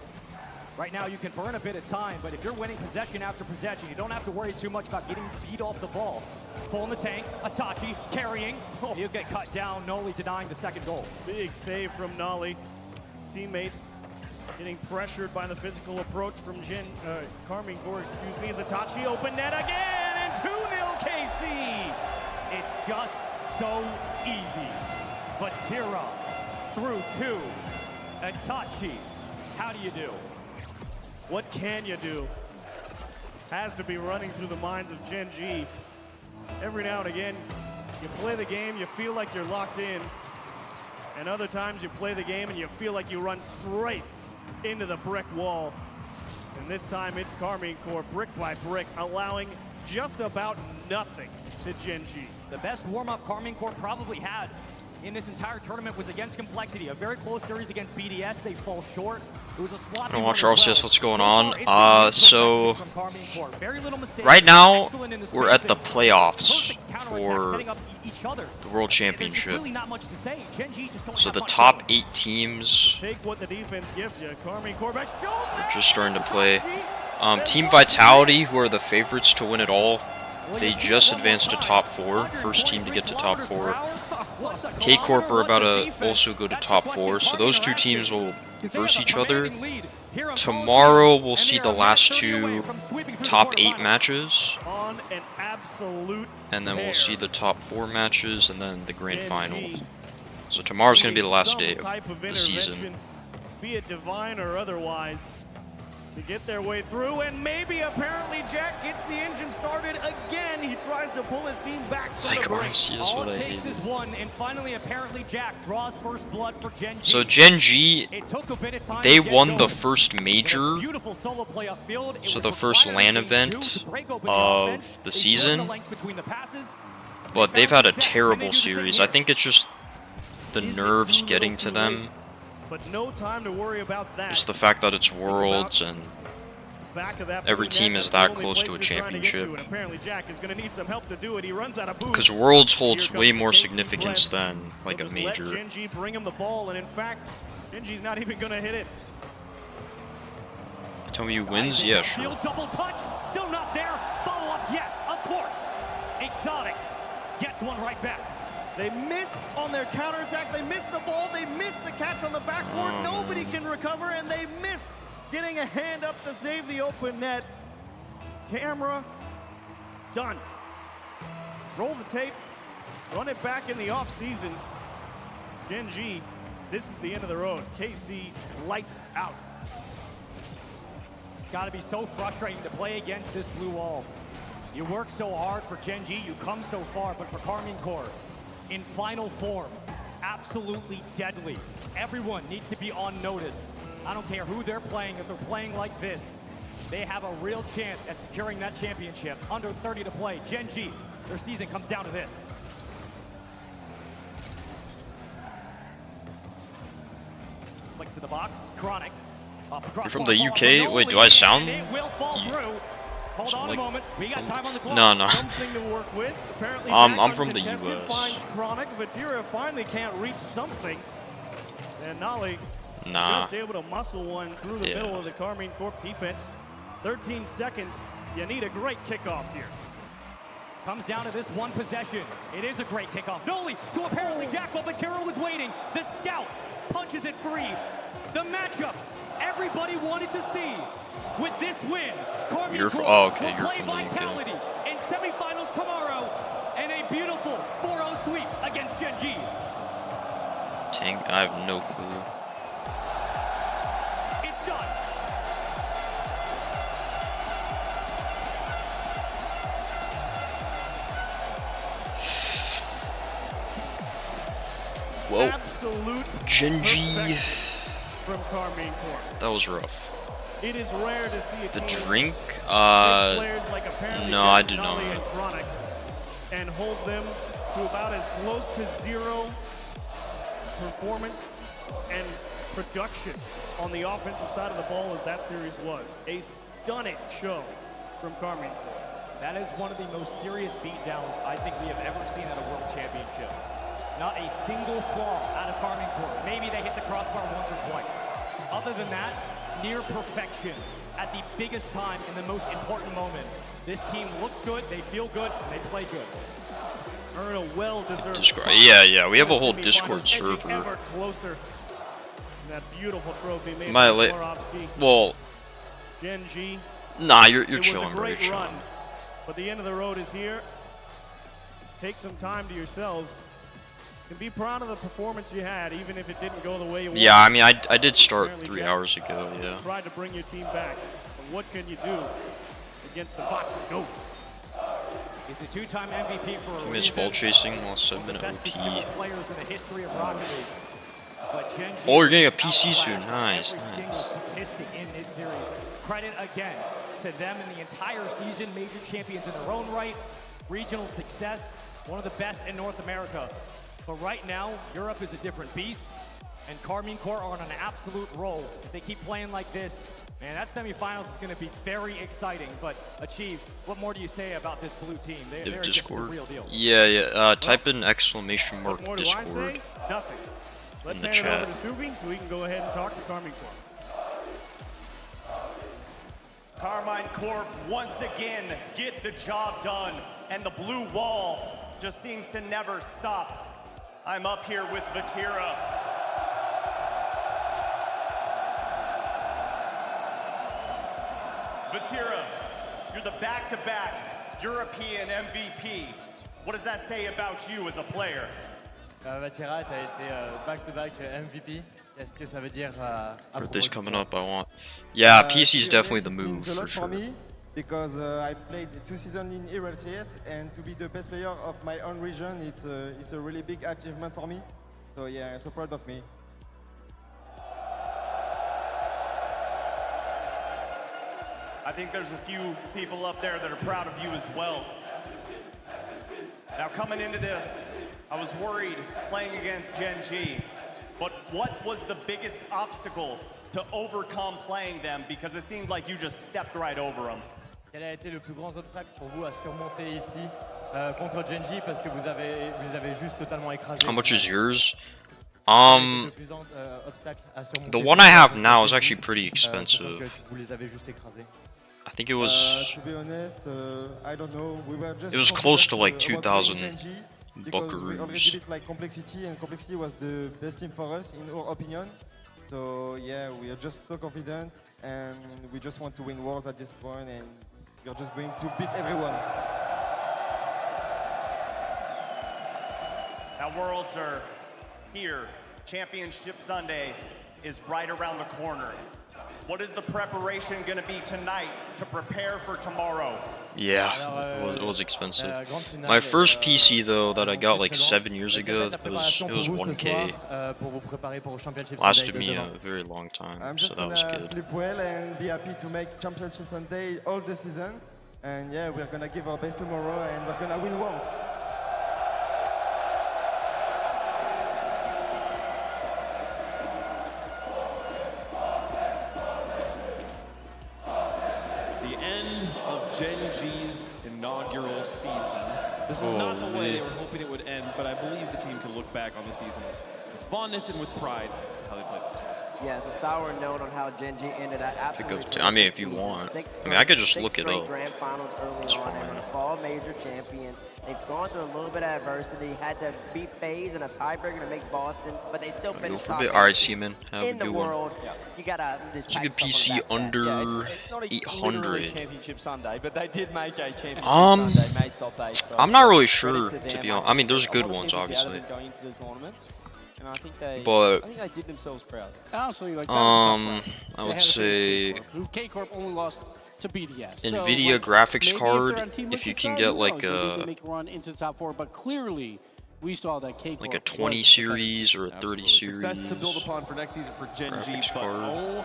Right now you can burn a bit of time, but if you're winning possession after possession, you don't have to worry too much about getting beat off the ball. Full in the tank, Itachi carrying. He'll get cut down, Noli denying the second goal. Big save from Nolly. His teammates getting pressured by the physical approach from Carmine Corps, excuse me, as Itachi open net again, and 2-0 KC. It's just so easy. Vatira through two. Itachi, how do you do? What can you do? Has to be running through the minds of Gen G. Every now and again, you play the game, you feel like you're locked in. And other times you play the game and you feel like you run straight into the brick wall. And this time it's Carmine Corps, brick by brick, allowing just about nothing to Gen G. The best warm-up Carmine Corps probably had in this entire tournament was against Complexity. A very close series against BDS, they fall short. It was a swap. I'm gonna watch RLCS, what's going on. So right now we're at the playoffs for the World Championship. So the top 8 teams are just starting to play. Team Vitality, who are the favorites to win it all, they just advanced to top 4, first team to get to top 4. K-Corp are about to also go to top 4, so those two teams will verse each other. Tomorrow we'll see the last 2 top 8 matches, and then we'll see the top 4 matches, and then the grand final. So tomorrow's going to be the last day of the season. Be it divine or otherwise, to get their way through, and maybe apparently Jack gets the engine started again. He tries to pull his team back from the break. All it takes is one, and finally apparently Jack draws first blood for Gen G. So Gen G, they won the first major, so the first LAN event of the season, but they've had a terrible series. I think it's just the nerves getting to them. But no time to worry about that. It's the fact that it's Worlds and every team is that close to a championship. Because Worlds holds way more significance than like a major. Gen G bring him the ball, and in fact, Gen G's not even going to hit it. Tell me who wins? Yeah, sure. Double touch, still not there. Follow up, yes, of course. Exotic gets one right back. They missed on their counterattack. They missed the ball. They missed the catch on the backboard. Nobody can recover, and they missed getting a hand up to save the open net. Camera, done. Roll the tape, run it back in the offseason. Gen G, this is the end of the road. KC, lights out. It's got to be so frustrating to play against this blue wall. You work so hard for Gen G, you come so far, but for Carmine Corps, in final form, absolutely deadly. Everyone needs to be on notice. I don't care who they're playing. If they're playing like this, they have a real chance at securing that championship. Under 30 to play. Gen G, their season comes down to this. Flick to the box. Chronic. You're from the UK? Wait, do I sound? Hold on a moment. We got time on the clock. No. Something to work with. Apparently, I'm from the US. Finds Chronic. Vatira finally can't reach something. And Nolly Nah. just able to muscle one through the middle of the Carmine Corp defense. 13 seconds. You need a great kickoff here. Comes down to this one possession. It is a great kickoff. Noli to apparently Jack, but Vatira was waiting. The scout punches it free. The matchup everybody wanted to see. With this win, Carmen will play Vitality in semifinals tomorrow and a beautiful 4-0 sweep against Gen G. Tank, I have no clue. It's done. Well, Absolute Gen G, from Carmine Corp. that was rough. It is rare to see a The team drink, take players like apparently no, I Jack, did not. Nolly, and Chronic and hold them to about as close to zero performance and production on the offensive side of the ball as that series was. A stunning show from Carmine Corp. That is one of the most serious beatdowns I think we have ever seen at a World Championship. Not a single flaw out of Carmine Corp. Maybe they hit the crossbar once or twice. Other than that, near perfection at the biggest time in the most important moment. This team looks good, they feel good, and they play good. Earn a well-deserved Discord. spot. Yeah, we have a whole Discord server. Ever closer. That beautiful trophy made My by la- Swarovski. well, Gen G. nah, you're It was chilling, a bro. You're great chilling. run, but the end of the road is here. Take some time to yourselves and be proud of the performance you had, even if it didn't go the way you wanted. Yeah, I mean, I did start Apparently 3 Jack hours ago. Yeah. tried to bring your team back, but what can you do against the bot? No. He's the two-time MVP for a He missed reason. ball chasing, lost 7 minute Best OP. players in the history of Rocket League. But Gen G Oh, you're getting a PC soon. outclassed Nice, every single nice. statistic in this series. Credit again to them in the entire season, major champions in their own right, regional success, one of the best in North America. But right now, Europe is a different beast, and Carmine Corp are on an absolute roll. If they keep playing like this, man, that semifinals is going to be very exciting. But Achieves, what more do you say about this blue team? They're just the Discord. real deal. Yeah. Type in exclamation mark What more do I Discord say? Nothing. Let's in the hand it over chat. to Subi so we can go ahead and talk to Carmine Corp. Carmine Corp once again get the job done, and the blue wall just seems to never stop. I'm up here with Vatira. Vatira, you're the back-to-back European MVP. What does that say about you as a player? Vatira, tu as été back-to-back MVP. Qu'est-ce que ça veut dire à Birthday's propos de coming toi? up. I want. Yeah, To PC is be definitely honest, the it move means a for lot sure. for me because I played 2 seasons in RLCS, and to be the best player of my own region, it's a really big achievement for me. So yeah, I'm so proud of me. I think there's a few people up there that are proud of you as well. Now coming into this, I was worried playing against Gen G, but what was the biggest obstacle to overcome playing them? Because it seemed like you just stepped right over them. Quel a été le plus grand obstacle pour vous à surmonter ici contre Gen G parce que vous les avez juste totalement écrasés? How much is yours? Le plus grand obstacle à surmonter The one I have contre now Gen is G, actually pretty sachant expensive. que vous les avez juste écrasés. I think it was. To be honest, I don't know. We were just It was close to like confident about 2,000 playing Gen G because we already buckaroos. beat like Complexity, and Complexity was the best team for us in our opinion. So yeah, we are just so confident, and we just want to win Worlds at this point, and we are just going to beat everyone. Now Worlds are here. Championship Sunday is right around the corner. What is the preparation going to be tonight to prepare for tomorrow? Yeah, it was expensive. My first PC though that I got like 7 years ago, it was 1K. Lasted me a very long time, I'm so just that was gonna good. sleep well and be happy to make Championship Sunday all the season. And yeah, we're gonna give our best tomorrow, and we're gonna win Worlds. The end of Gen G's inaugural season. This is not the way they were hoping it would end, but I believe the team can look back on the season with fondness and with pride how they played themselves. Yeah, it's a sour note on how Gen G ended up. Absolutely. I mean, if you want. I mean, I could just look it up. Grand finals early on. They were the fall major champions. They've gone through a little bit of adversity. Had to beat FaZe in a tiebreaker to make Boston, but they still finished top Alright, Seaman. Have in a the good world. one. You gotta just It's a good PC under It's not a 800. championship Sunday, but they did make a championship Sunday, made top 8. So I'm not really sure, credit to them. be honest. I mean, there's A good lot of ones, people doubted obviously. them going into the tournament, and I think they did themselves proud. Honestly, like, that was a tough round. I They would had to face say K-Corp, who K-Corp only lost to BDS. So, NVIDIA like, graphics maybe card, if, if you can get like maybe they a make a run into the top 4, but clearly we saw that K-Corp like a was 20 series or a 30 series. Success to build upon for next season for Gen G, graphics but card. oh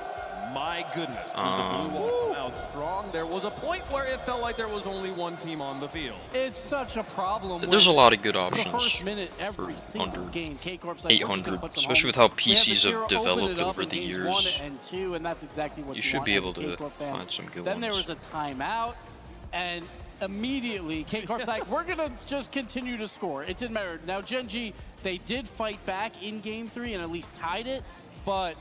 my goodness, did the blue wall come out strong. There was a point where it felt like there was only one team on the field. It's such a problem. There's a when lot of good the options first minute, every for single under game, K-Corp's like, 800, especially with how PCs have developed over the games years. 1 and 2, and that's exactly what You you should want be as able a to K-Corp fan. find some good Then there ones. was a timeout, and immediately K-Corp's like, we're gonna just continue to score. It didn't matter. Now Gen G, they did fight back in Game 3 and at least tied it, but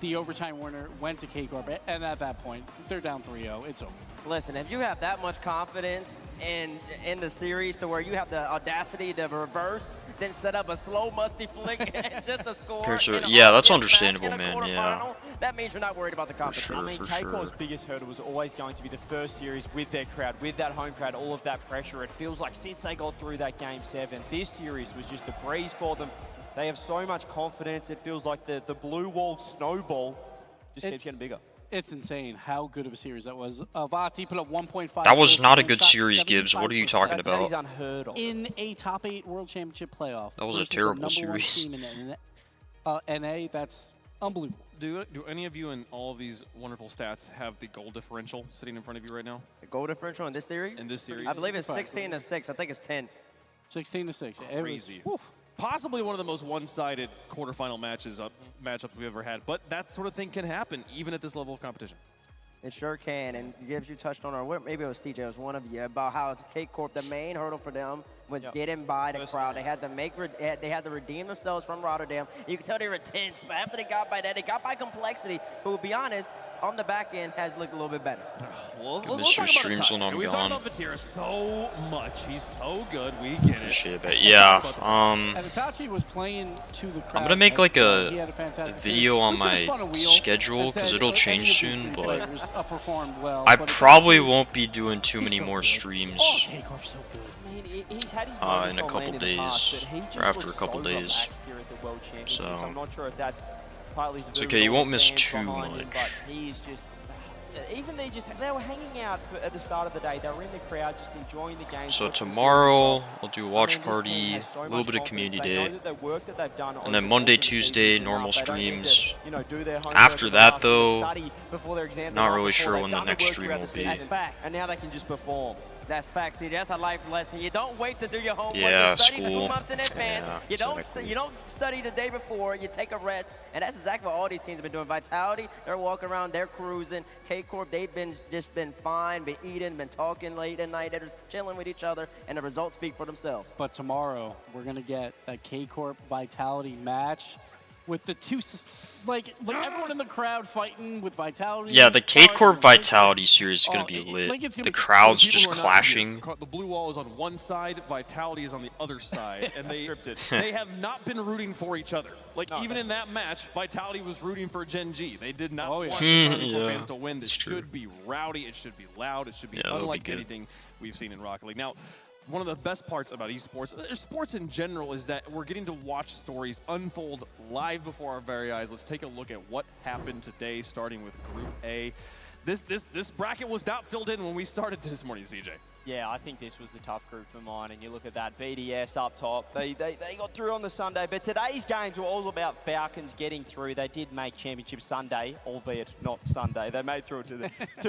the overtime winner went to K-Corp, and at that point, they're down 3-0. It's over. Listen, if you have that much confidence in the series to where you have the audacity to reverse, then set up a slow, musty flick and just a score. Yeah, that's understandable, man. Yeah. That means you're not worried about the competition. sure, I mean, for K-Corp's sure. biggest hurdle was always going to be the first series with their crowd, with that home crowd, all of that pressure. It feels like since they got through that Game 7, this series was just a breeze for them. They have so much confidence. It feels like the blue wall snowball just keeps getting bigger. It's insane how good of a series that was. Vati put up 1.5. That was not a good shot, series, Gibbs. What are you talking That is about? unheard of. In a top 8 World Championship playoff. That was a versus the terrible #1 series. team in NA, that's unbelievable. Do any of you in all of these wonderful stats have the goal differential sitting in front of you right now? The goal differential in this series? In this series? I believe it's 16-6. I think it's 10. 16-6. Crazy. Possibly one of the most one-sided quarterfinal matchups we've ever had, but that sort of thing can happen even at this level of competition. It sure can, and Gibbs, you touched on, or maybe it was CJ, it was one of you, about how it's K-Corp, the main hurdle for them was getting by the crowd. They had to redeem themselves from Rotterdam. You can tell they were tense, but after they got by that, they got by Complexity, who, to be honest, on the back end has looked a little bit better. Well, Mr. let's talk about Streams Itachi. when I'm We've gone. talked about Vatira so much. He's so good. We get it. Appreciate it, but yeah. And Itachi was playing to the crowd. I'm gonna make like He a had fantastic video series. on We could've spun a my wheel schedule and said, because it'll any change of these soon, three but players performed well, I but probably Itachi- won't be doing too many more streams K-Corp's so good. He's had his in moments a on couple land in the past, days, but he just or after a looks couple so days. relaxed here at the World Championships. So I'm not sure if that's partly to it's do okay, with you all won't the miss fans too behind him, much. but he's just even they were hanging out at the start of the day. They were in the crowd, just enjoying the game. So watching the tomorrow I'll do a series. watch I mean, this party, team has so a little much bit of confidence. community They know day, that the work that they've done and then over Monday, the season Tuesday, is normal enough. They don't need to, streams. do their homework After in the that, last minute, though, study before their exam, not the night really before. sure They've when the done next work stream throughout will the be. season. And now they can just perform. That's facts, CJ. That's a life lesson. You don't wait to do your homework. Yeah, you study 2 school. months in advance. Yeah, You don't study the day before. You take a rest, and that's exactly what all these teams have been doing. Vitality, they're walking around, they're cruising. K-Corp, they've been fine, been eating, been talking late at night. They're just chilling with each other, and the results speak for themselves. But tomorrow, we're going to get a K-Corp Vitality match with the two, like everyone in the crowd fighting with Vitality. Yeah, the K-Corp Vitality series is going to be lit. The crowd's People just who are not clashing. here, the blue wall is on one side, Vitality is on the other side, and they have not been rooting for each other. Like, even in that match, Vitality was rooting for Gen G. They did not want the Yeah, fans to win. This should be rowdy. It should be loud. It should be unlike good. anything we've seen in Rocket League. Now, one of the best parts about esports, sports in general, is that we're getting to watch stories unfold live before our very eyes. Let's take a look at what happened today, starting with Group A. This bracket was not filled in when we started this morning, CJ. Yeah, I think this was the tough group for mine. And you look at that, BDS up top. They got through on the Sunday. But today's games were all about Falcons getting through. They did make Championship Sunday, albeit not Sunday. They made through to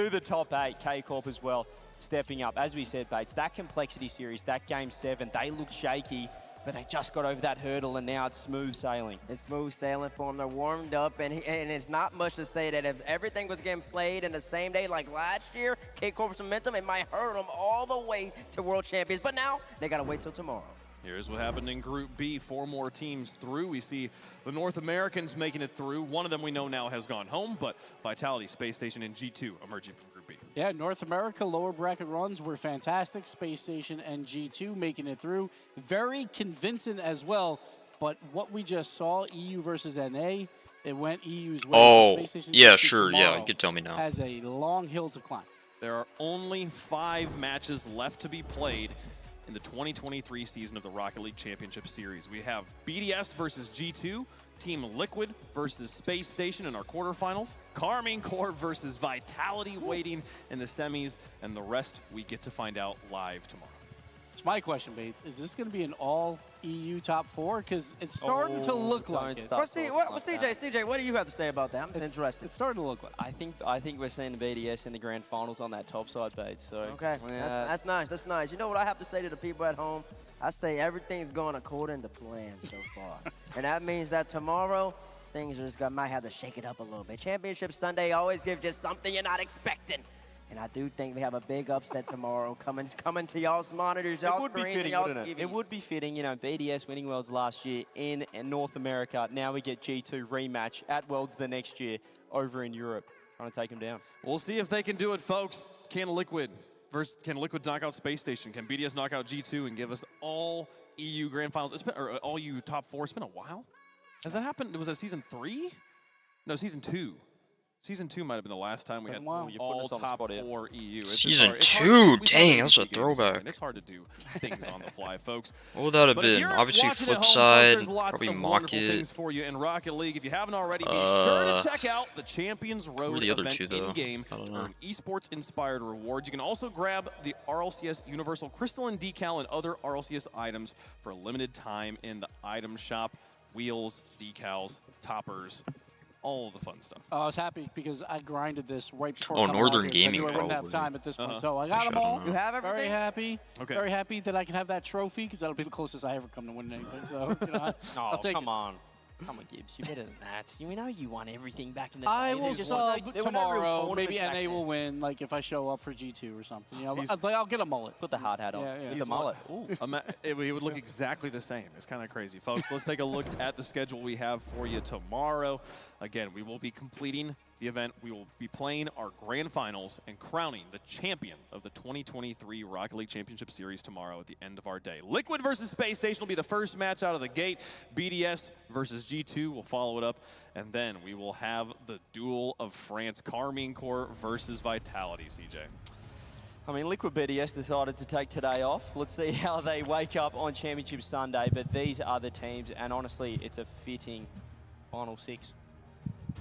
the top 8. K-Corp as well, stepping up. As we said, Bates, that Complexity series, that Game 7, they looked shaky. But they just got over that hurdle, and now it's smooth sailing. It's smooth sailing for them. They're warmed up, and it's not much to say that if everything was getting played in the same day like last year, K-Corp's momentum, it might hurt them all the way to World Champions. But now, they got to wait till tomorrow. Here's what happened in Group B. 4 more teams through. We see the North Americans making it through. One of them we know now has gone home, but Vitality, Space Station, and G2 emerging from Group B. Yeah, North America lower bracket runs were fantastic. Space Station and G2 making it through. Very convincing as well. But what we just saw, EU versus NA, it went EU's way. Oh, So Space Station yeah, G2 sure, yeah, tomorrow you could tell me now. has a long hill to climb. There are only 5 matches left to be played in the 2023 season of the Rocket League Championship Series. We have BDS versus G2, Team Liquid versus Space Station in our quarterfinals, Carmine Corp versus Vitality waiting in the semis, and the rest we get to find out live tomorrow. It's my question, Bates. Is this going to be an all EU top 4? Because it's starting to look like it. What's CJ, what do you have to say about that? I'm interested. It's starting to look like I think we're seeing the BDS in the grand finals on that top side, Bates. So okay, yeah. that's nice. That's nice. You know what I have to say to the people at home? I say everything's going according to plan so far. And that means that tomorrow, things are just might have to shake it up a little bit. Championship Sunday always gives you something you're not expecting. And I do think we have a big upset tomorrow coming to y'all's monitors, y'all's screens, y'all's TV. It would be fitting, you know, BDS winning Worlds last year in North America. Now we get G2 rematch at Worlds the next year over in Europe, trying to take them down. We'll see if they can do it, folks. Can Liquid knock out Space Station? Can BDS knock out G2 and give us all EU Grand Finals? It's been, or all EU top 4. It's been a while. Has that happened? Was that season 3? No, season 2. Season 2 might have been the last time we had all top 4 EU. Season 2? Dang, that's a throwback. It's hard to do things on the fly, folks. What would that have been? Obviously flip side, probably mock it. Things for you in Rocket League. If you haven't already, be sure to check out the Champions Road event in-game for an esports-inspired rewards. You can also grab the RLCS Universal Crystalline Decal and other RLCS items for a limited time in the item shop. Wheels, decals, toppers, all the fun stuff. I was happy because I grinded this right before. Oh, Northern Gaming I wouldn't have probably. time at this point, so I got them all. You have everything? Very happy. Okay. Very happy that I can have that trophy because that'll be the closest I ever come to winning anything. So you know, I'll take come it. on. Come on, Gibbs. You're better than that. You know you won everything back in the day. I will There's sub there were no real tomorrow. tournaments Maybe back NA then. will win. Like if I show up for G2 or something. You know, I'll get a mullet. Put the hard hat on. Yeah, yeah. With the mullet. Ooh. It would look exactly the same. It's kind of crazy. Folks, let's take a look at the schedule we have for you tomorrow. Again, we will be completing the event. We will be playing our grand finals and crowning the champion of the 2023 Rocket League Championship Series tomorrow at the end of our day. Liquid versus Space Station will be the first match out of the gate. BDS versus G2 will follow it up. And then we will have the Duel of France, Carmine Corp versus Vitality, CJ. I mean, Liquid BDS decided to take today off. Let's see how they wake up on Championship Sunday. But these are the teams, and honestly, it's a fitting Final 6.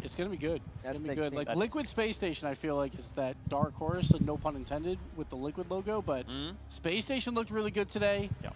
It's going to be good. It's going to be good. Like That's Liquid Space Station, I feel like is that dark horse, no pun intended, with the Liquid logo. But Space Station looked really good today. Yeah.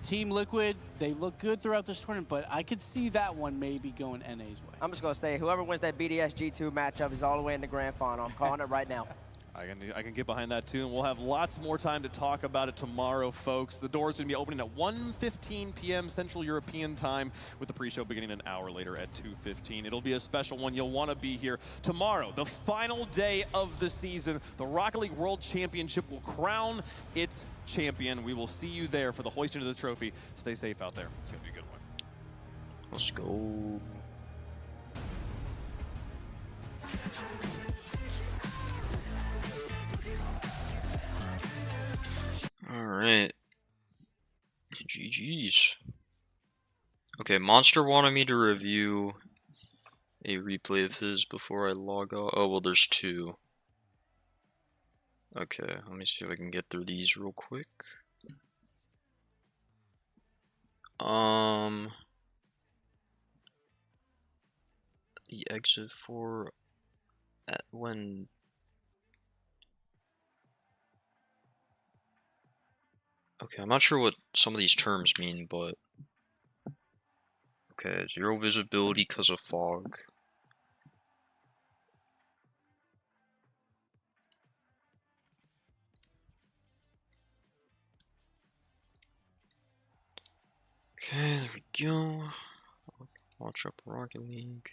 Team Liquid, they look good throughout this tournament, but I could see that one maybe going NA's way. I'm just going to say, whoever wins that BDS G2 matchup is all the way in the grand final. I'm calling it right now. I can get behind that too, and we'll have lots more time to talk about it tomorrow, folks. The doors are going to be opening at 1:15 p.m. Central European time, with the pre-show beginning an hour later at 2:15. It'll be a special one. You'll want to be here tomorrow, the final day of the season. The Rocket League World Championship will crown its champion. We will see you there for the hoisting of the trophy. Stay safe out there. It's going to be a good one. Let's go. Alright. GG's. Okay, Monster wanted me to review a replay of his before I log off. Oh, well, there's 2. Okay, let me see if I can get through these real quick. The exit for when. Okay, I'm not sure what some of these terms mean, but okay, 0 visibility because of fog. Okay, there we go. Launch up Rocket League.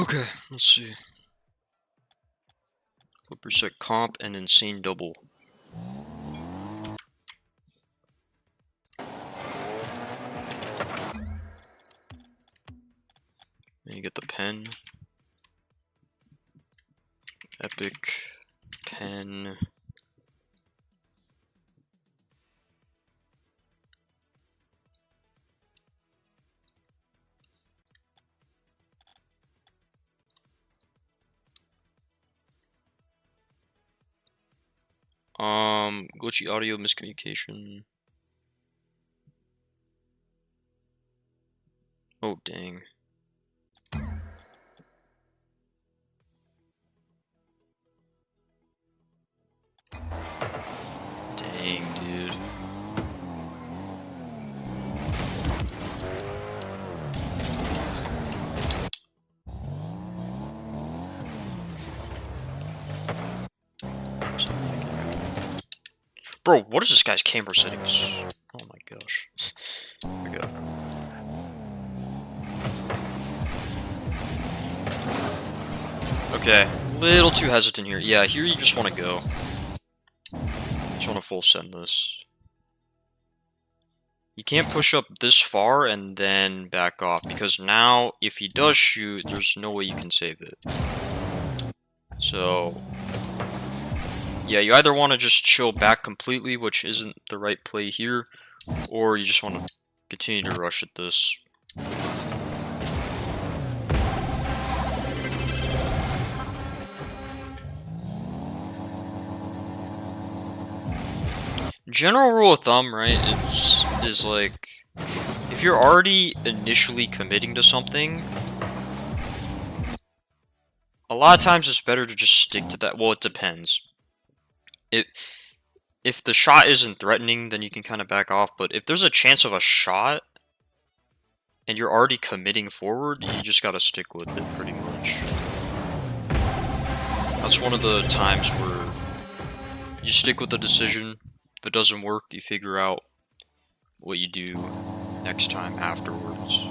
Okay, let's see. Percent comp and insane double. Then you get the pen. Epic pen. Glitchy audio miscommunication. Oh, dang. Dang, dude. Bro, what is this guy's camera settings? Oh my gosh. Here we go. Okay, little too hesitant here. Yeah, here you just want to go. Just want to full send this. You can't push up this far and then back off, because now if he does shoot, there's no way you can save it. So yeah, you either want to just chill back completely, which isn't the right play here, or you just want to continue to rush at this. General rule of thumb, right, is like, if you're already initially committing to something, a lot of times it's better to just stick to that. Well, it depends. If the shot isn't threatening, then you can kind of back off, but if there's a chance of a shot, and you're already committing forward, you just gotta stick with it, pretty much. That's one of the times where you stick with the decision. If it doesn't work, you figure out what you do next time afterwards.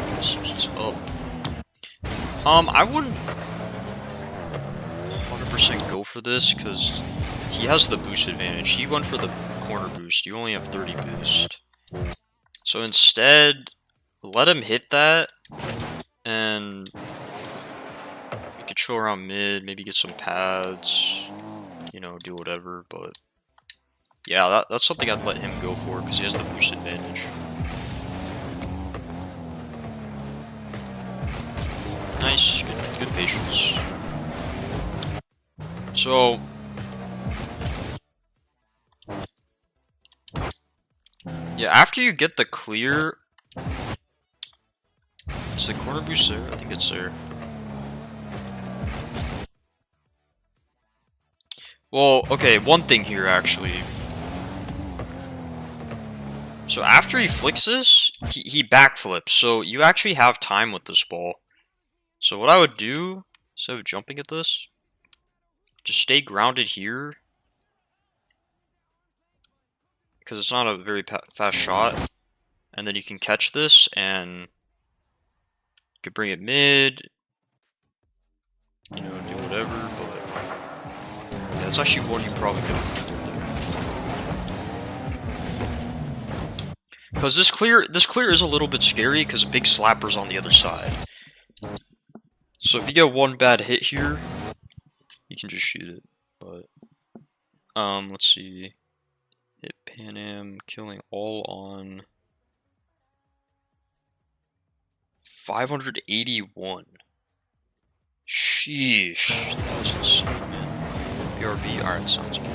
Okay, so he's up. I wouldn't 100% go for this, because he has the boost advantage. He went for the corner boost. You only have 30 boost. So instead, let him hit that, and you could chill around mid, maybe get some pads, you know, do whatever, but yeah, that's something I'd let him go for, because he has the boost advantage. Nice, good patience. So yeah, after you get the clear, is the corner boost there? I think it's there. Well, okay, one thing here actually. So after he flicks this, he backflips, so you actually have time with this ball. So what I would do, instead of jumping at this, just stay grounded here, because it's not a very fast shot, and then you can catch this, and you could bring it mid, you know, do whatever, but yeah, that's actually one you probably could have controlled there. Because this clear is a little bit scary, because big slapper's on the other side. So if you get one bad hit here, you can just shoot it, but let's see. Hit Pan Am, killing all on 581. Sheesh, that was insane, man. BRB, alright, sounds good.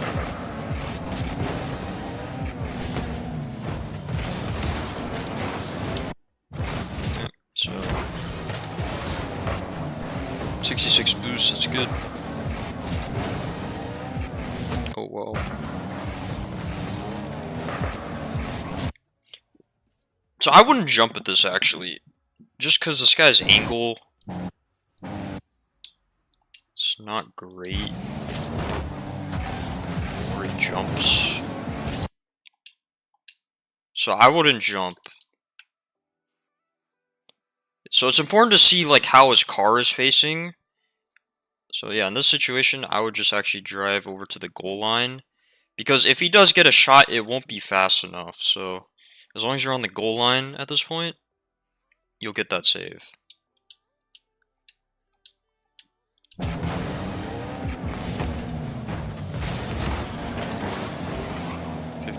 Yeah, so 66 boost, that's good. Oh well. So I wouldn't jump at this actually, just because this guy's angle, it's not great where he jumps. So I wouldn't jump. So it's important to see like how his car is facing. So yeah, in this situation, I would just actually drive over to the goal line. Because if he does get a shot, it won't be fast enough. So as long as you're on the goal line at this point, you'll get that save.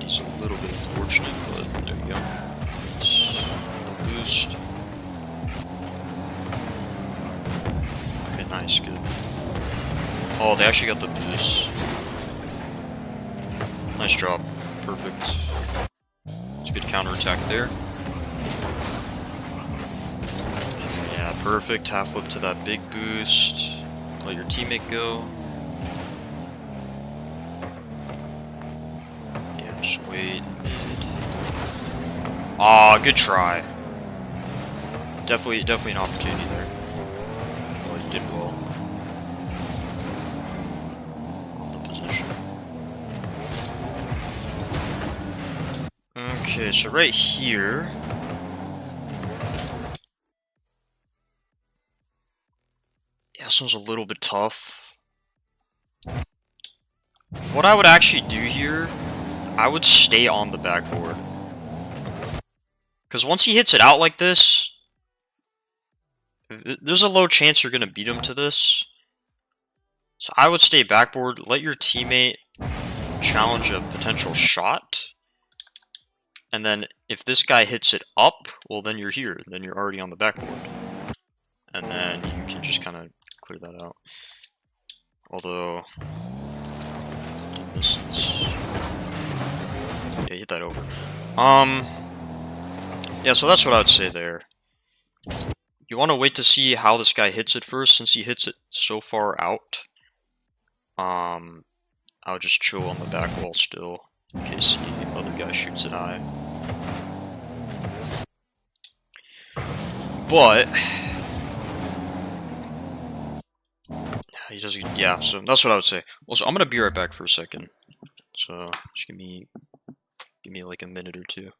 It's a little bit unfortunate, but there you go. The boost. Okay, nice, good. Oh, they actually got the boost. Nice drop. Perfect. It's a good counterattack there. Yeah, perfect. Half flip to that big boost. Let your teammate go. Just wait. Ah, good try. Definitely an opportunity there. Well, you did well. On the position. Okay, so right here. Yeah, this one's a little bit tough. What I would actually do here, I would stay on the backboard. Because once he hits it out like this, there's a low chance you're going to beat him to this. So I would stay backboard, let your teammate challenge a potential shot. And then if this guy hits it up, well then you're here. Then you're already on the backboard. And then you can just kind of clear that out. Although, this is... Yeah, hit that over. Yeah, so that's what I would say there. You want to wait to see how this guy hits it first, since he hits it so far out. I would just chill on the back wall still, in case the other guy shoots it high. But he doesn't. Yeah, so that's what I would say. Also, I'm gonna be right back for a second. So just give me like a minute or two.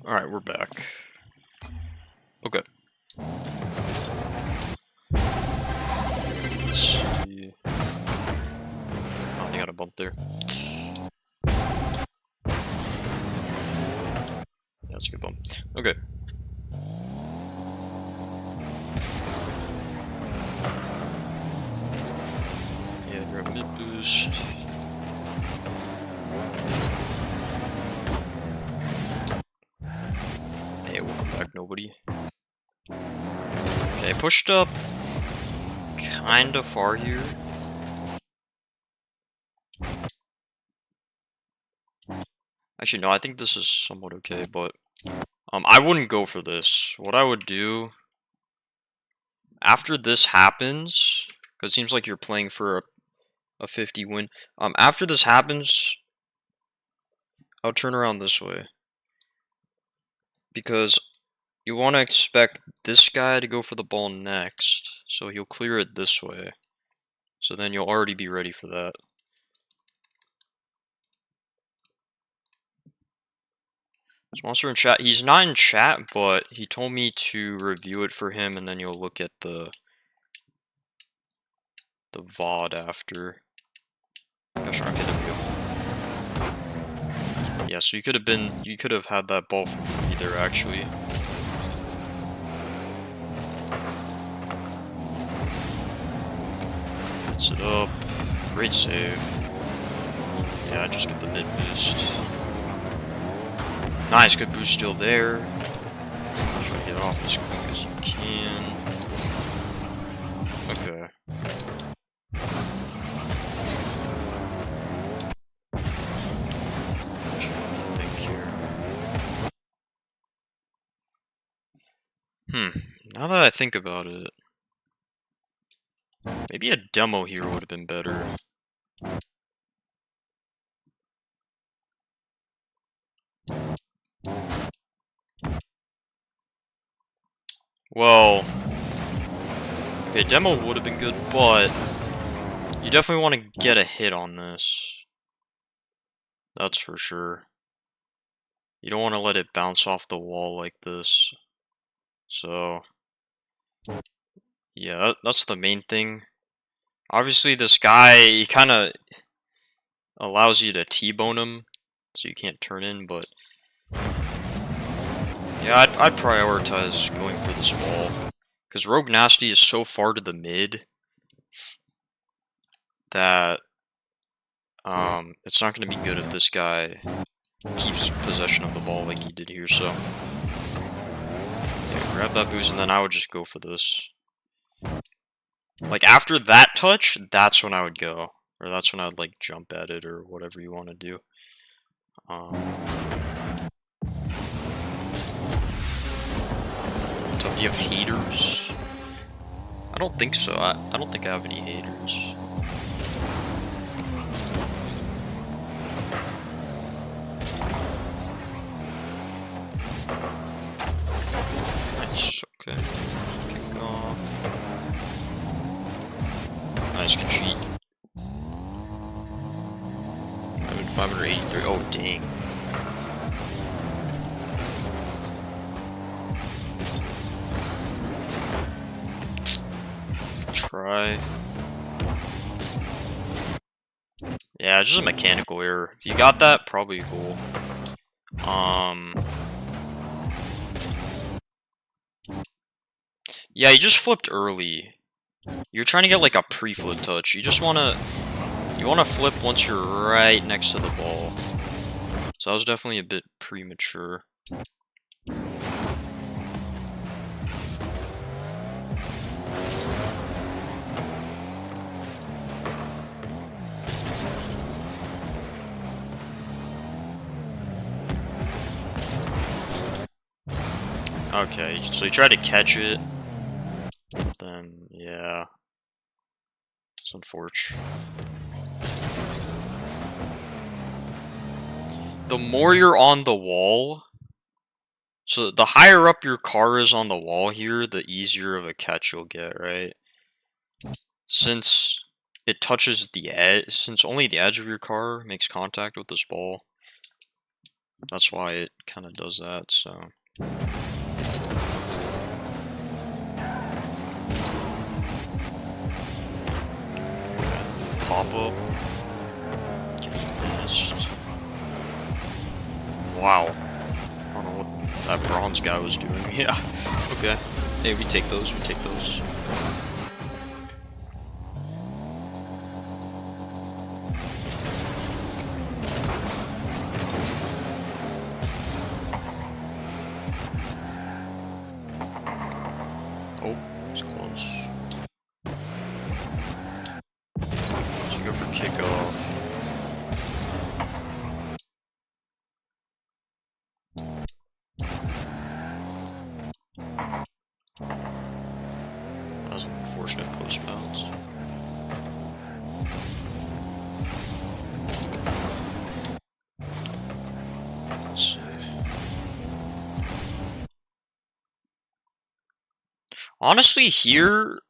Alright, we're back. Okay. Let's see. Oh, they got a bump there. Yeah, that's a good bump. Okay. Yeah, grab mid boost. Hey, welcome back, nobody. Okay, pushed up kinda far here. Actually, no, I think this is somewhat okay, but I wouldn't go for this. What I would do after this happens, because it seems like you're playing for a 50 win. After this happens, I'll turn around this way, because you want to expect this guy to go for the ball next, so he'll clear it this way. So then you'll already be ready for that. Monster in chat. He's not in chat, but he told me to review it for him, and then you'll look at the VOD after. Gosh, okay, there we go. Yeah, so you could have had that ball for free there actually. Hits it up. Great save. Yeah, just get the mid boost. Nice, good boost still there. Try to get off as quick as you can. Okay. Think here. Now that I think about it, maybe a demo here would have been better. Well, okay, demo would have been good, but you definitely want to get a hit on this. That's for sure. You don't want to let it bounce off the wall like this. So, yeah, that's the main thing. Obviously, this guy, he kind of allows you to T-bone him, so you can't turn in, but yeah, I'd prioritize going for this wall. Because Rogue Nasty is so far to the mid that it's not going to be good if this guy keeps possession of the ball like he did here, so yeah, grab that boost, and then I would just go for this. Like, after that touch, that's when I would go. Or that's when I would, like, jump at it, or whatever you want to do. So do you have haters? I don't think so. I don't think I have any haters. Nice, okay. Kick off. Nice, good cheat. 583. Oh, dang. Try. Yeah, it's just a mechanical error. If you got that, probably cool. Yeah, you just flipped early. You're trying to get like a pre-flip touch. You just wanna flip once you're right next to the ball. So that was definitely a bit premature. Okay, so you try to catch it, then yeah, it's unfortunate. The more you're on the wall, so the higher up your car is on the wall here, the easier of a catch you'll get, right? Since it touches the edge, since only the edge of your car makes contact with this ball, That's why it kind of does that, so. Pop up. Missed. Wow. I don't know what that bronze guy was doing. Yeah. Okay. Hey, we take those. We take those. Oh, it's close. Let's go for kickoff. That was an unfortunate post bounce. Let's see. Honestly, here,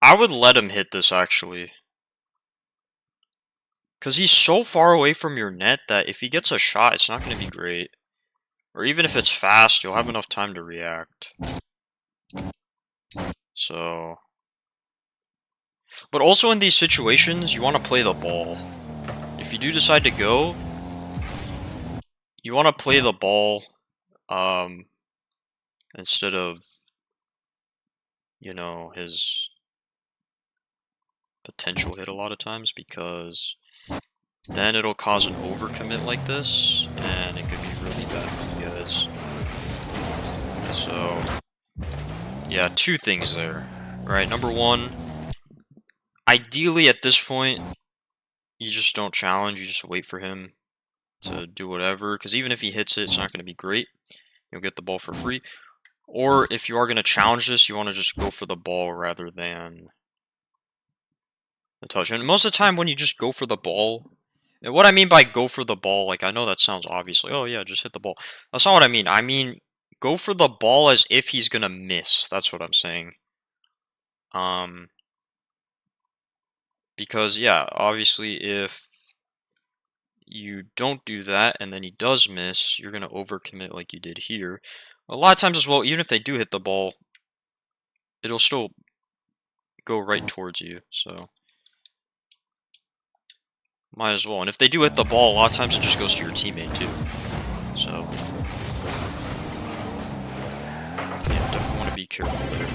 I would let him hit this actually. Because he's so far away from your net that if he gets a shot, it's not going to be great. Or even if it's fast, you'll have enough time to react. So. But also in these situations, you want to play the ball. If you do decide to go, you want to play the ball instead of, you know, his potential hit a lot of times, because then it'll cause an overcommit like this, and it could be really bad for you guys. So, yeah, two things there, right? Number one, ideally at this point, you just don't challenge, you just wait for him to do whatever, because even if he hits it, it's not going to be great. You'll get the ball for free. Or if you are going to challenge this, you want to just go for the ball rather than the touch. And most of the time when you just go for the ball, and what I mean by go for the ball, like I know that sounds obvious, like, oh yeah, just hit the ball. That's not what I mean. I mean, go for the ball as if he's going to miss. That's what I'm saying. Because, yeah, obviously if you don't do that and then he does miss, you're going to overcommit like you did here. A lot of times as well, even if they do hit the ball, it'll still go right towards you, so might as well. And if they do hit the ball, a lot of times it just goes to your teammate too. So, yeah, definitely want to be careful there.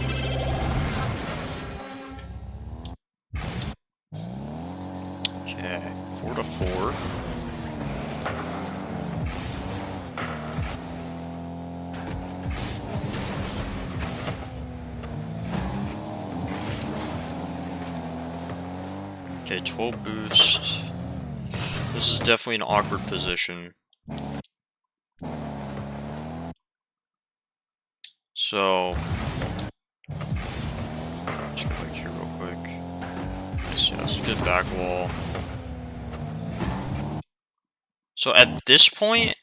Okay, 4-4. Okay, 12 boost. This is definitely an awkward position. So, let's go back here real quick. Nice, yeah, that's a good back wall. So at this point,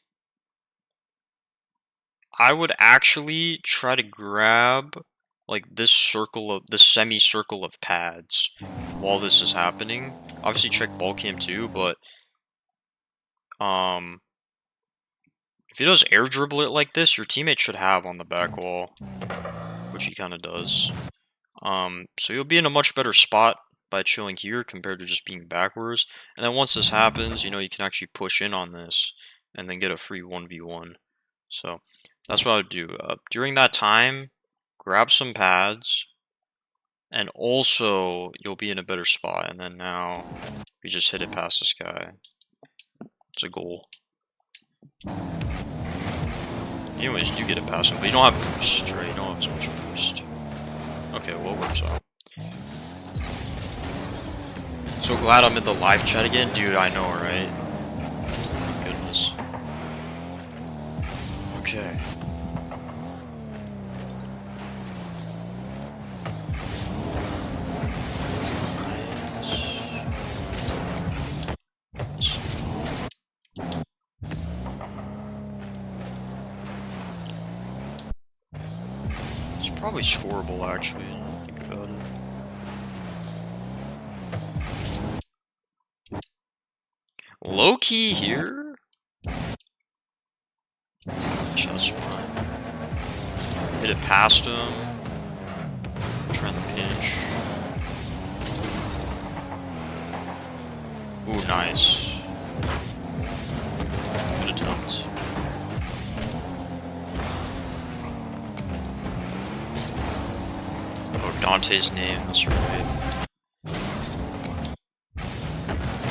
I would actually try to grab like this circle of this semicircle of pads while this is happening. Obviously check ball cam too, but if he does air dribble it like this, your teammate should have on the back wall, which he kind of does. So you'll be in a much better spot by chilling here compared to just being backwards. And then once this happens, you know, you can actually push in on this and then get a free 1v1. So that's what I would do. During that time, grab some pads, and also you'll be in a better spot. And then now we just hit it past this guy. It's a goal. Anyways, you do get it past him, but you don't have boost, right? You don't have as much boost. Okay, well, it works out. So glad I'm in the live chat again. Dude, I know, right? Thank goodness. Okay. It's probably scoreable, actually, think about it. low-key here. That's fine. Hit it past him. Trying to pinch. Ooh, nice. Good attempt. Oh, Dante's name, that's right.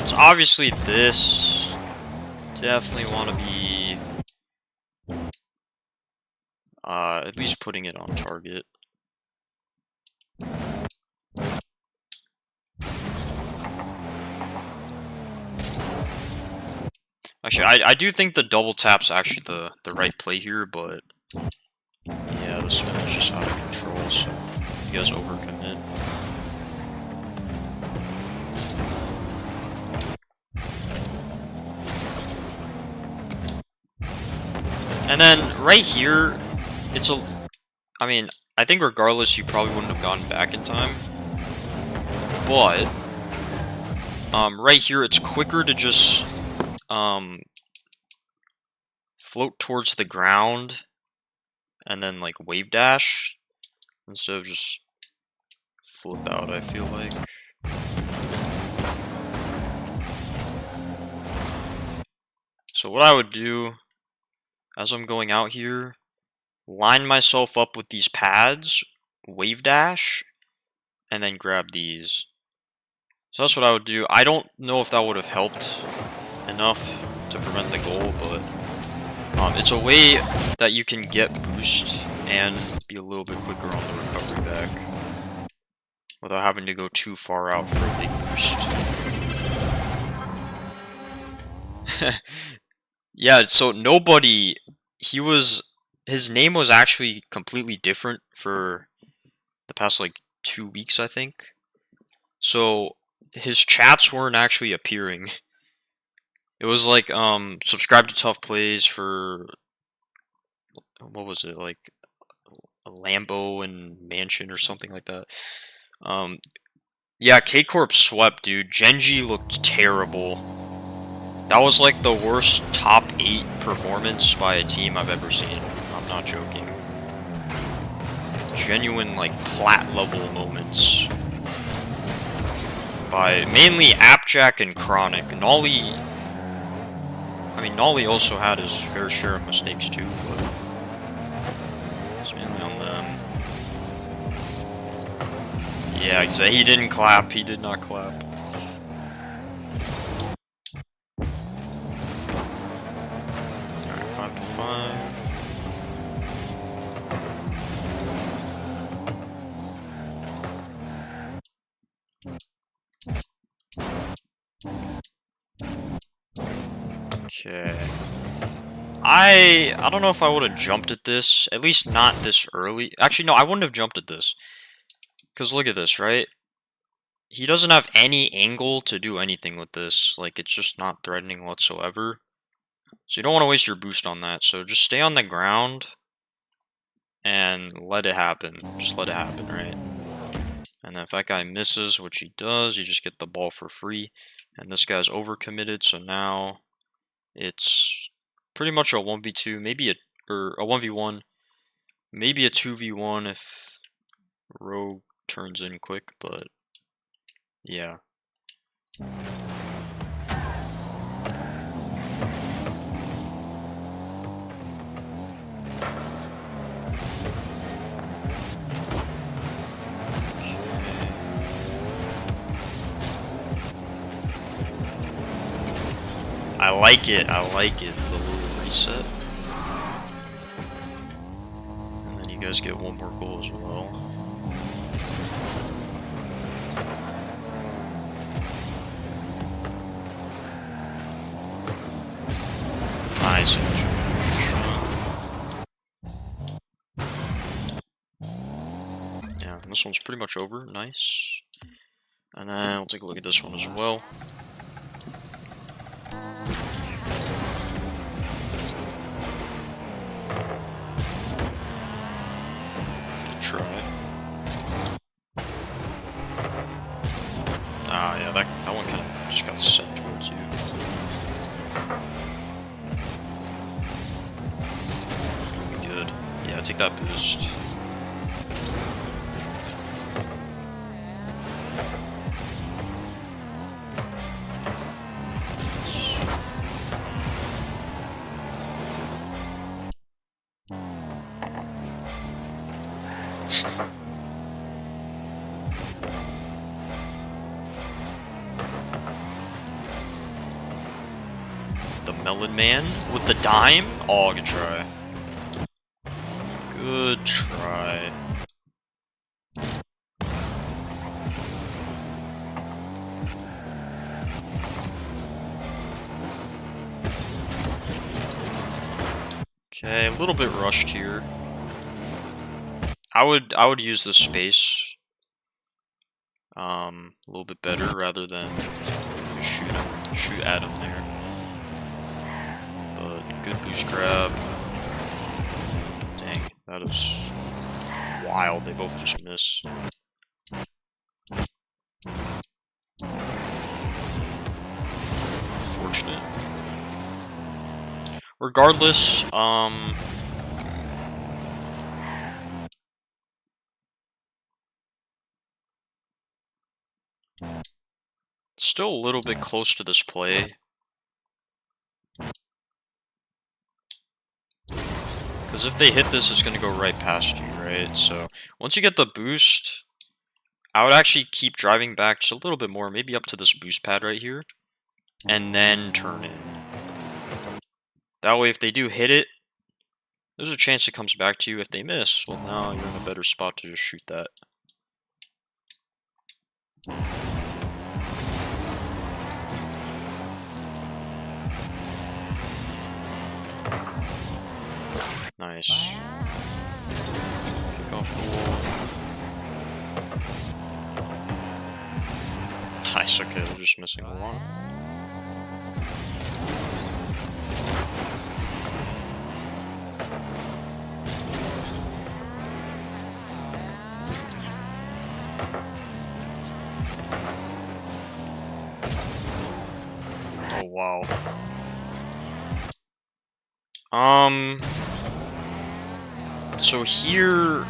So obviously this, definitely want to be at least putting it on target. Actually, I do think the double tap's actually the right play here, but yeah, the spin is just out of control, so you guys overcommit. And then right here, it's a, I mean, I think regardless you probably wouldn't have gotten back in time, but right here it's quicker to just float towards the ground and then like wave dash instead of just flip out, I feel like. So what I would do as I'm going out here, line myself up with these pads, wave dash, and then grab these. So that's what I would do. I don't know if that would have helped enough to prevent the goal, but it's a way that you can get boost and be a little bit quicker on the recovery back without having to go too far out for a big boost. Yeah, so nobody, his name was actually completely different for the past like 2 weeks, I think. So his chats weren't actually appearing. It was like subscribe to Tough Plays for, what was it, like a Lambo and Mansion or something like that. Yeah, K-Corp swept, dude. Genji looked terrible. That was like the worst top 8 performance by a team I've ever seen. I'm not joking. Genuine like plat level moments by mainly Appjack and Chronic. Nolly, I mean, Nolly also had his fair share of mistakes too, but it's mainly on them. Yeah, exactly. He didn't clap. He did not clap. Alright, 5 to 5. Okay. I don't know if I would have jumped at this, at least not this early. Actually, no, I wouldn't have jumped at this. Because look at this, right? He doesn't have any angle to do anything with this. Like, it's just not threatening whatsoever. So you don't want to waste your boost on that. So just stay on the ground and let it happen. Just let it happen, right? And then if that guy misses, which he does, you just get the ball for free. And this guy's overcommitted, so now it's pretty much a 1v2, maybe a 1v1, maybe a 2v1 if Rogue turns in quick, but yeah. I like it, the little reset. And then you guys get one more goal as well. Nice. Yeah, this one's pretty much over, nice. And then we'll take a look at this one as well. Try. Ah, yeah, that one kind of just got sent towards you. take that boost. The Melon Man with the dime? Oh, good try. Good try. Okay, a little bit rushed here. I would use the space a little bit better rather than shoot at him there. But good boost grab. Dang, that is wild. They both just miss. Unfortunate. Regardless, still a little bit close to this play. Because if they hit this, it's going to go right past you, right? So once you get the boost, I would actually keep driving back just a little bit more, maybe up to this boost pad right here, and then turn in. That way, if they do hit it, there's a chance it comes back to you. If they miss, well, now you're in a better spot to just shoot that. Nice. Kick off the wall. Nice, okay, they're just missing a lot. Oh, wow. So here,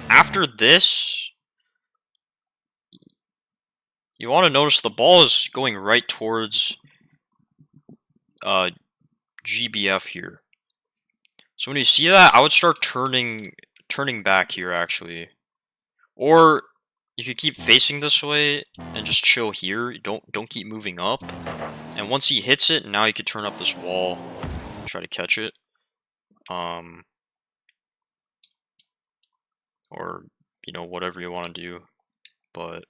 after this, you want to notice the ball is going right towards GBF here. So when you see that, I would start turning back here actually, or you could keep facing this way and just chill here. Don't keep moving up. And once he hits it, now you could turn up this wall, try to catch it. Or, you know, whatever you want to do. But,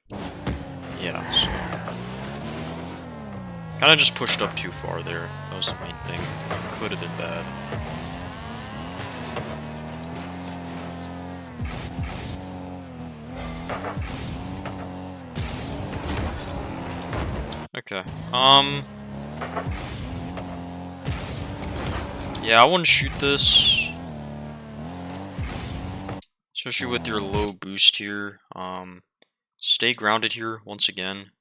yeah, so. Kind of just pushed up too far there. That was the main thing. Could have been bad. Okay, yeah, I wouldn't shoot this. Especially with your low boost here. Stay grounded here once again.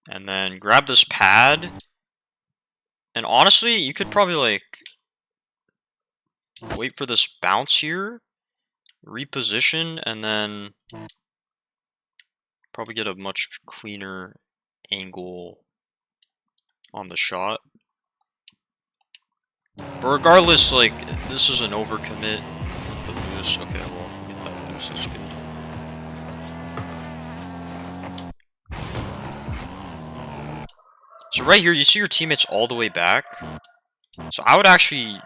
And then grab this pad. And honestly, you could probably like wait for this bounce here, reposition, and then probably get a much cleaner angle on the shot. But regardless, like, this is an overcommit with the boost. Okay, well, get that boost, that's good. So right here, you see your teammates all the way back. So I would actually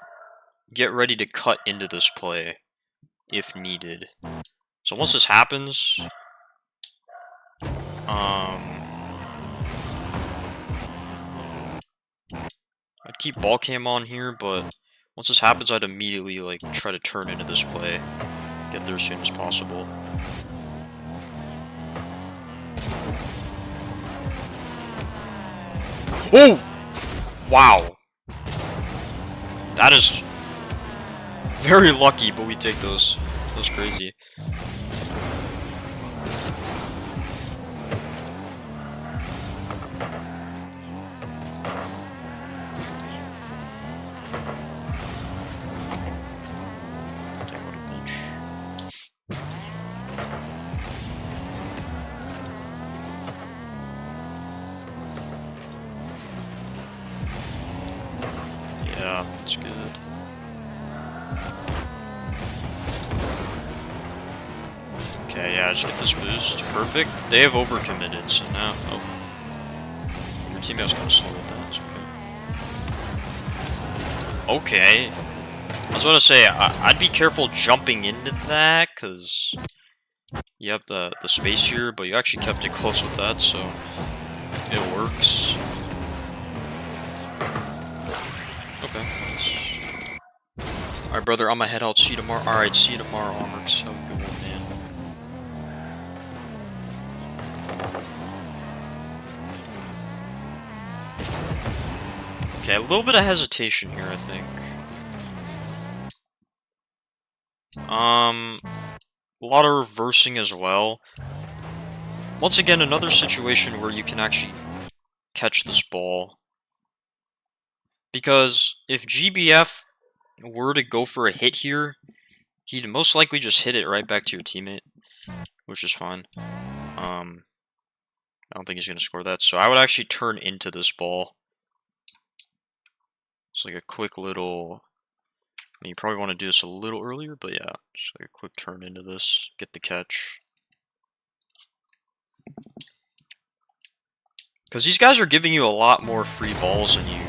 get ready to cut into this play if needed. So once this happens, I'd keep ball cam on here, but once this happens, I'd immediately like try to turn into this play, get there as soon as possible. Oh! Wow! That is very lucky, but we take those. That was crazy. Yeah, that's good. Okay, yeah, just get this boost. Perfect. They have overcommitted, so now... Oh. Your teammate was kind of slow with that. It's okay. Okay. I was about to say, I'd be careful jumping into that, because you have the space here, but you actually kept it close with that, so it works. Okay. Alright, brother, I'm gonna head out. See you tomorrow. Alright, see you tomorrow, Armorx. Have a good one, man. Okay, a little bit of hesitation here, I think. A lot of reversing as well. Once again, another situation where you can actually catch this ball. Because if GBF were to go for a hit here, he'd most likely just hit it right back to your teammate, which is fine. I don't think he's going to score that, so I would actually turn into this ball. It's like a quick little... I mean, you probably want to do this a little earlier, but yeah, just like a quick turn into this, get the catch. Because these guys are giving you a lot more free balls than you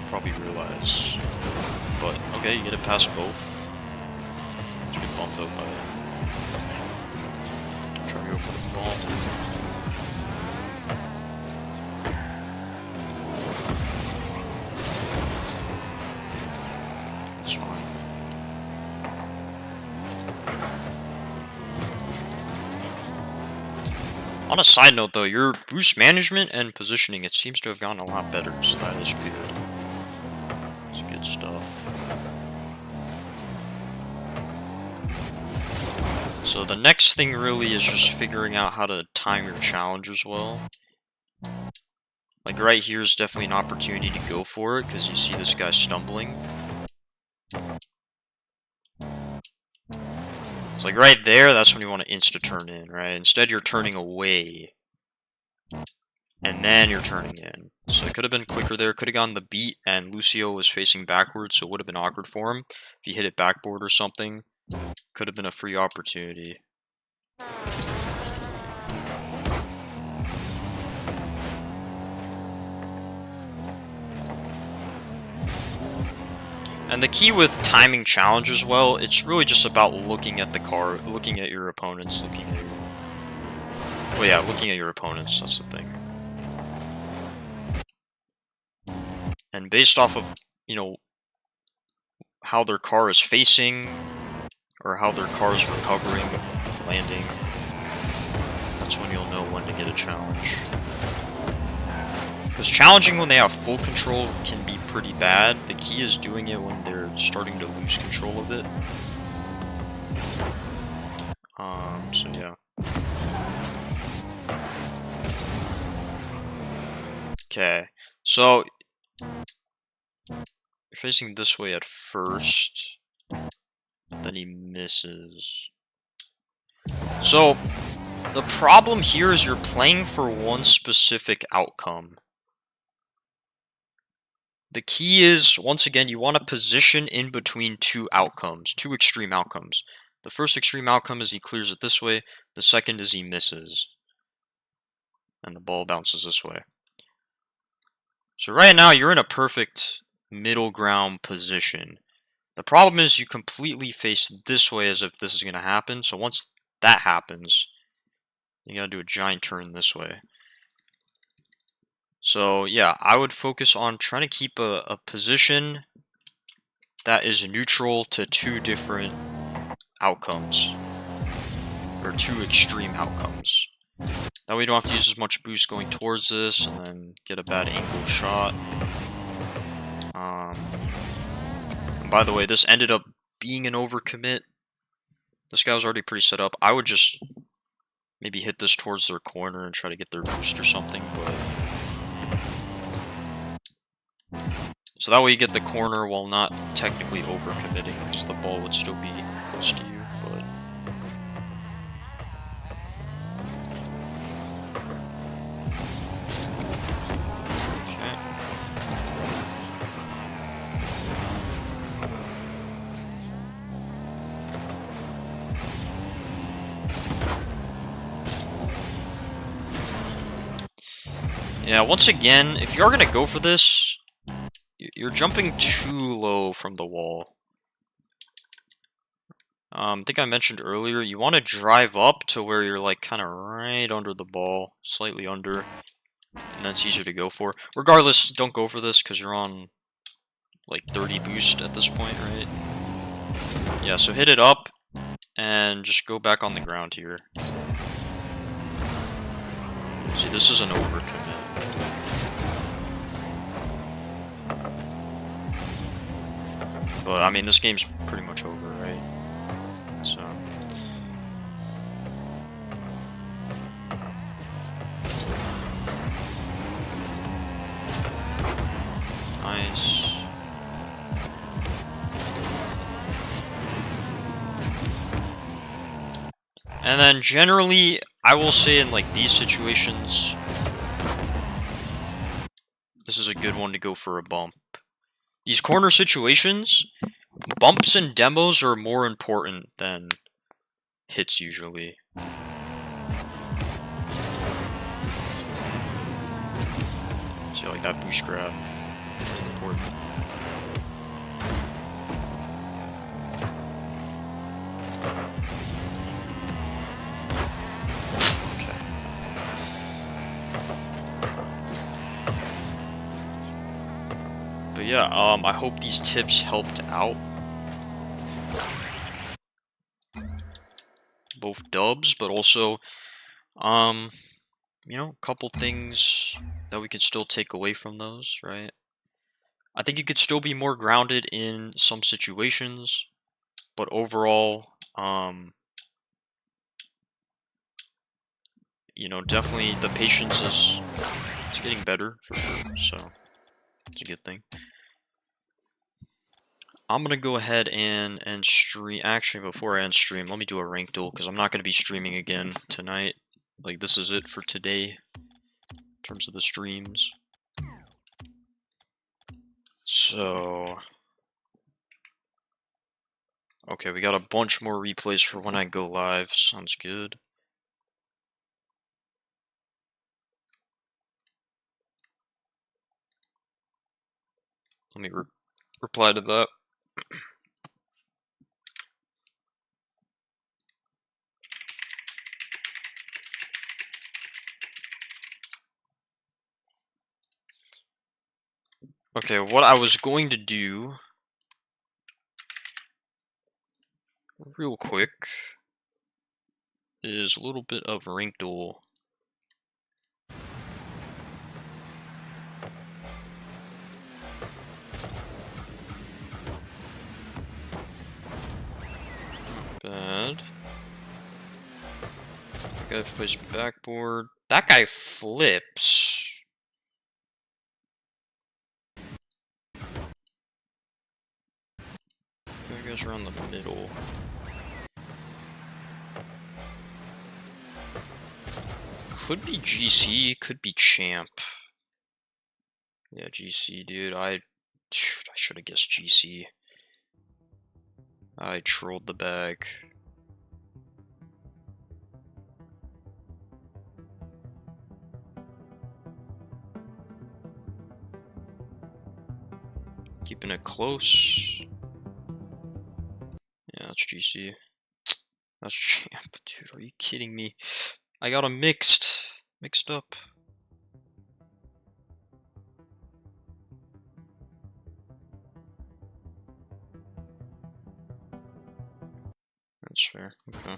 probably realize. But, okay, you get it past both. Just get bumped up by it. Try to go for the ball. It's fine. On a side note though, your boost management and positioning, it seems to have gotten a lot better, so that is good. It's good stuff. So the next thing really is just figuring out how to time your challenge as well. Like right here is definitely an opportunity to go for it, because you see this guy stumbling. It's like right there, that's when you want to insta-turn in, right? Instead you're turning away. And then you're turning in. So it could have been quicker there, could have gone the beat, and Lucio was facing backwards, so it would have been awkward for him. If he hit it backboard or something, could have been a free opportunity. And the key with timing challenge as well, it's really just about looking at the card, looking at your opponents, looking at your... Well, yeah, looking at your opponents, that's the thing. And based off of, you know, how their car is facing, or how their car is recovering, landing, that's when you'll know when to get a challenge. Because challenging when they have full control can be pretty bad. The key is doing it when they're starting to lose control of it. So yeah. Okay, so you're facing this way at first, then he misses. So the problem here is you're playing for one specific outcome. The key is, once again, you want to position in between two outcomes, two extreme outcomes. The first extreme outcome is he clears it this way, the second is he misses. And the ball bounces this way. So right now, you're in a perfect middle ground position. The problem is you completely face this way as if this is going to happen, so once that happens, you gotta do a giant turn this way. So yeah, I would focus on trying to keep a position that is neutral to two different outcomes, or two extreme outcomes. That way you don't have to use as much boost going towards this and then get a bad angle shot. And by the way, this ended up being an overcommit. This guy was already pretty set up. I would just maybe hit this towards their corner and try to get their boost or something, but... So that way you get the corner while not technically overcommitting, because the ball would still be close to you, but... Okay. Yeah, once again, if you're gonna go for this, you're jumping too low from the wall. I think I mentioned earlier, you want to drive up to where you're like kind of right under the ball, slightly under, and that's easier to go for. Regardless, don't go for this because you're on like 30 boost at this point, right? Yeah, so hit it up and just go back on the ground here. See, this is an overcommit. But I mean, this game's pretty much over, right? So. Nice. And then generally, I will say in like these situations, this is a good one to go for a bump. These corner situations, bumps and demos are more important than hits usually. See, like that boost grab, important. But yeah, I hope these tips helped out. Both dubs, but also, you know, a couple things that we can still take away from those, right? I think you could still be more grounded in some situations, but overall, you know, definitely the patience is it's getting better for sure, so it's a good thing. I'm gonna go ahead and stream. Actually, before I end stream, let me do a rank duel because I'm not gonna be streaming again tonight. Like, this is it for today in terms of the streams. So, okay, we got a bunch more replays for when I go live. Sounds good. Let me reply to that. Okay, what I was going to do real quick is a little bit of rank duel. Bad. That guy plays backboard. That guy flips. That goes around the middle. Could be GC, could be champ. Yeah, GC, dude. I should have guessed GC. I trolled the bag. Keeping it close. Yeah, that's GC. That's champ, dude. Are you kidding me? I got them mixed up. That's fair. Okay.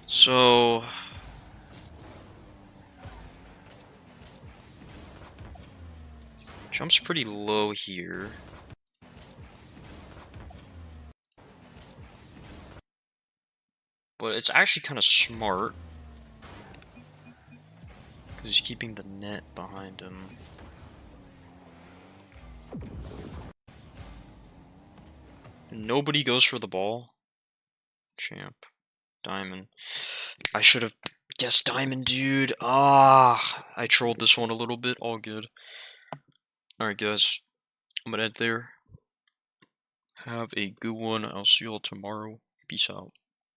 So jump's pretty low here. But it's actually kind of smart. Because he's keeping the net behind him. Nobody goes for the ball. Champ. Diamond. I should have guessed diamond, dude. Ah, I trolled this one a little bit. All good. Alright, guys. I'm gonna end there. Have a good one. I'll see you all tomorrow. Peace out.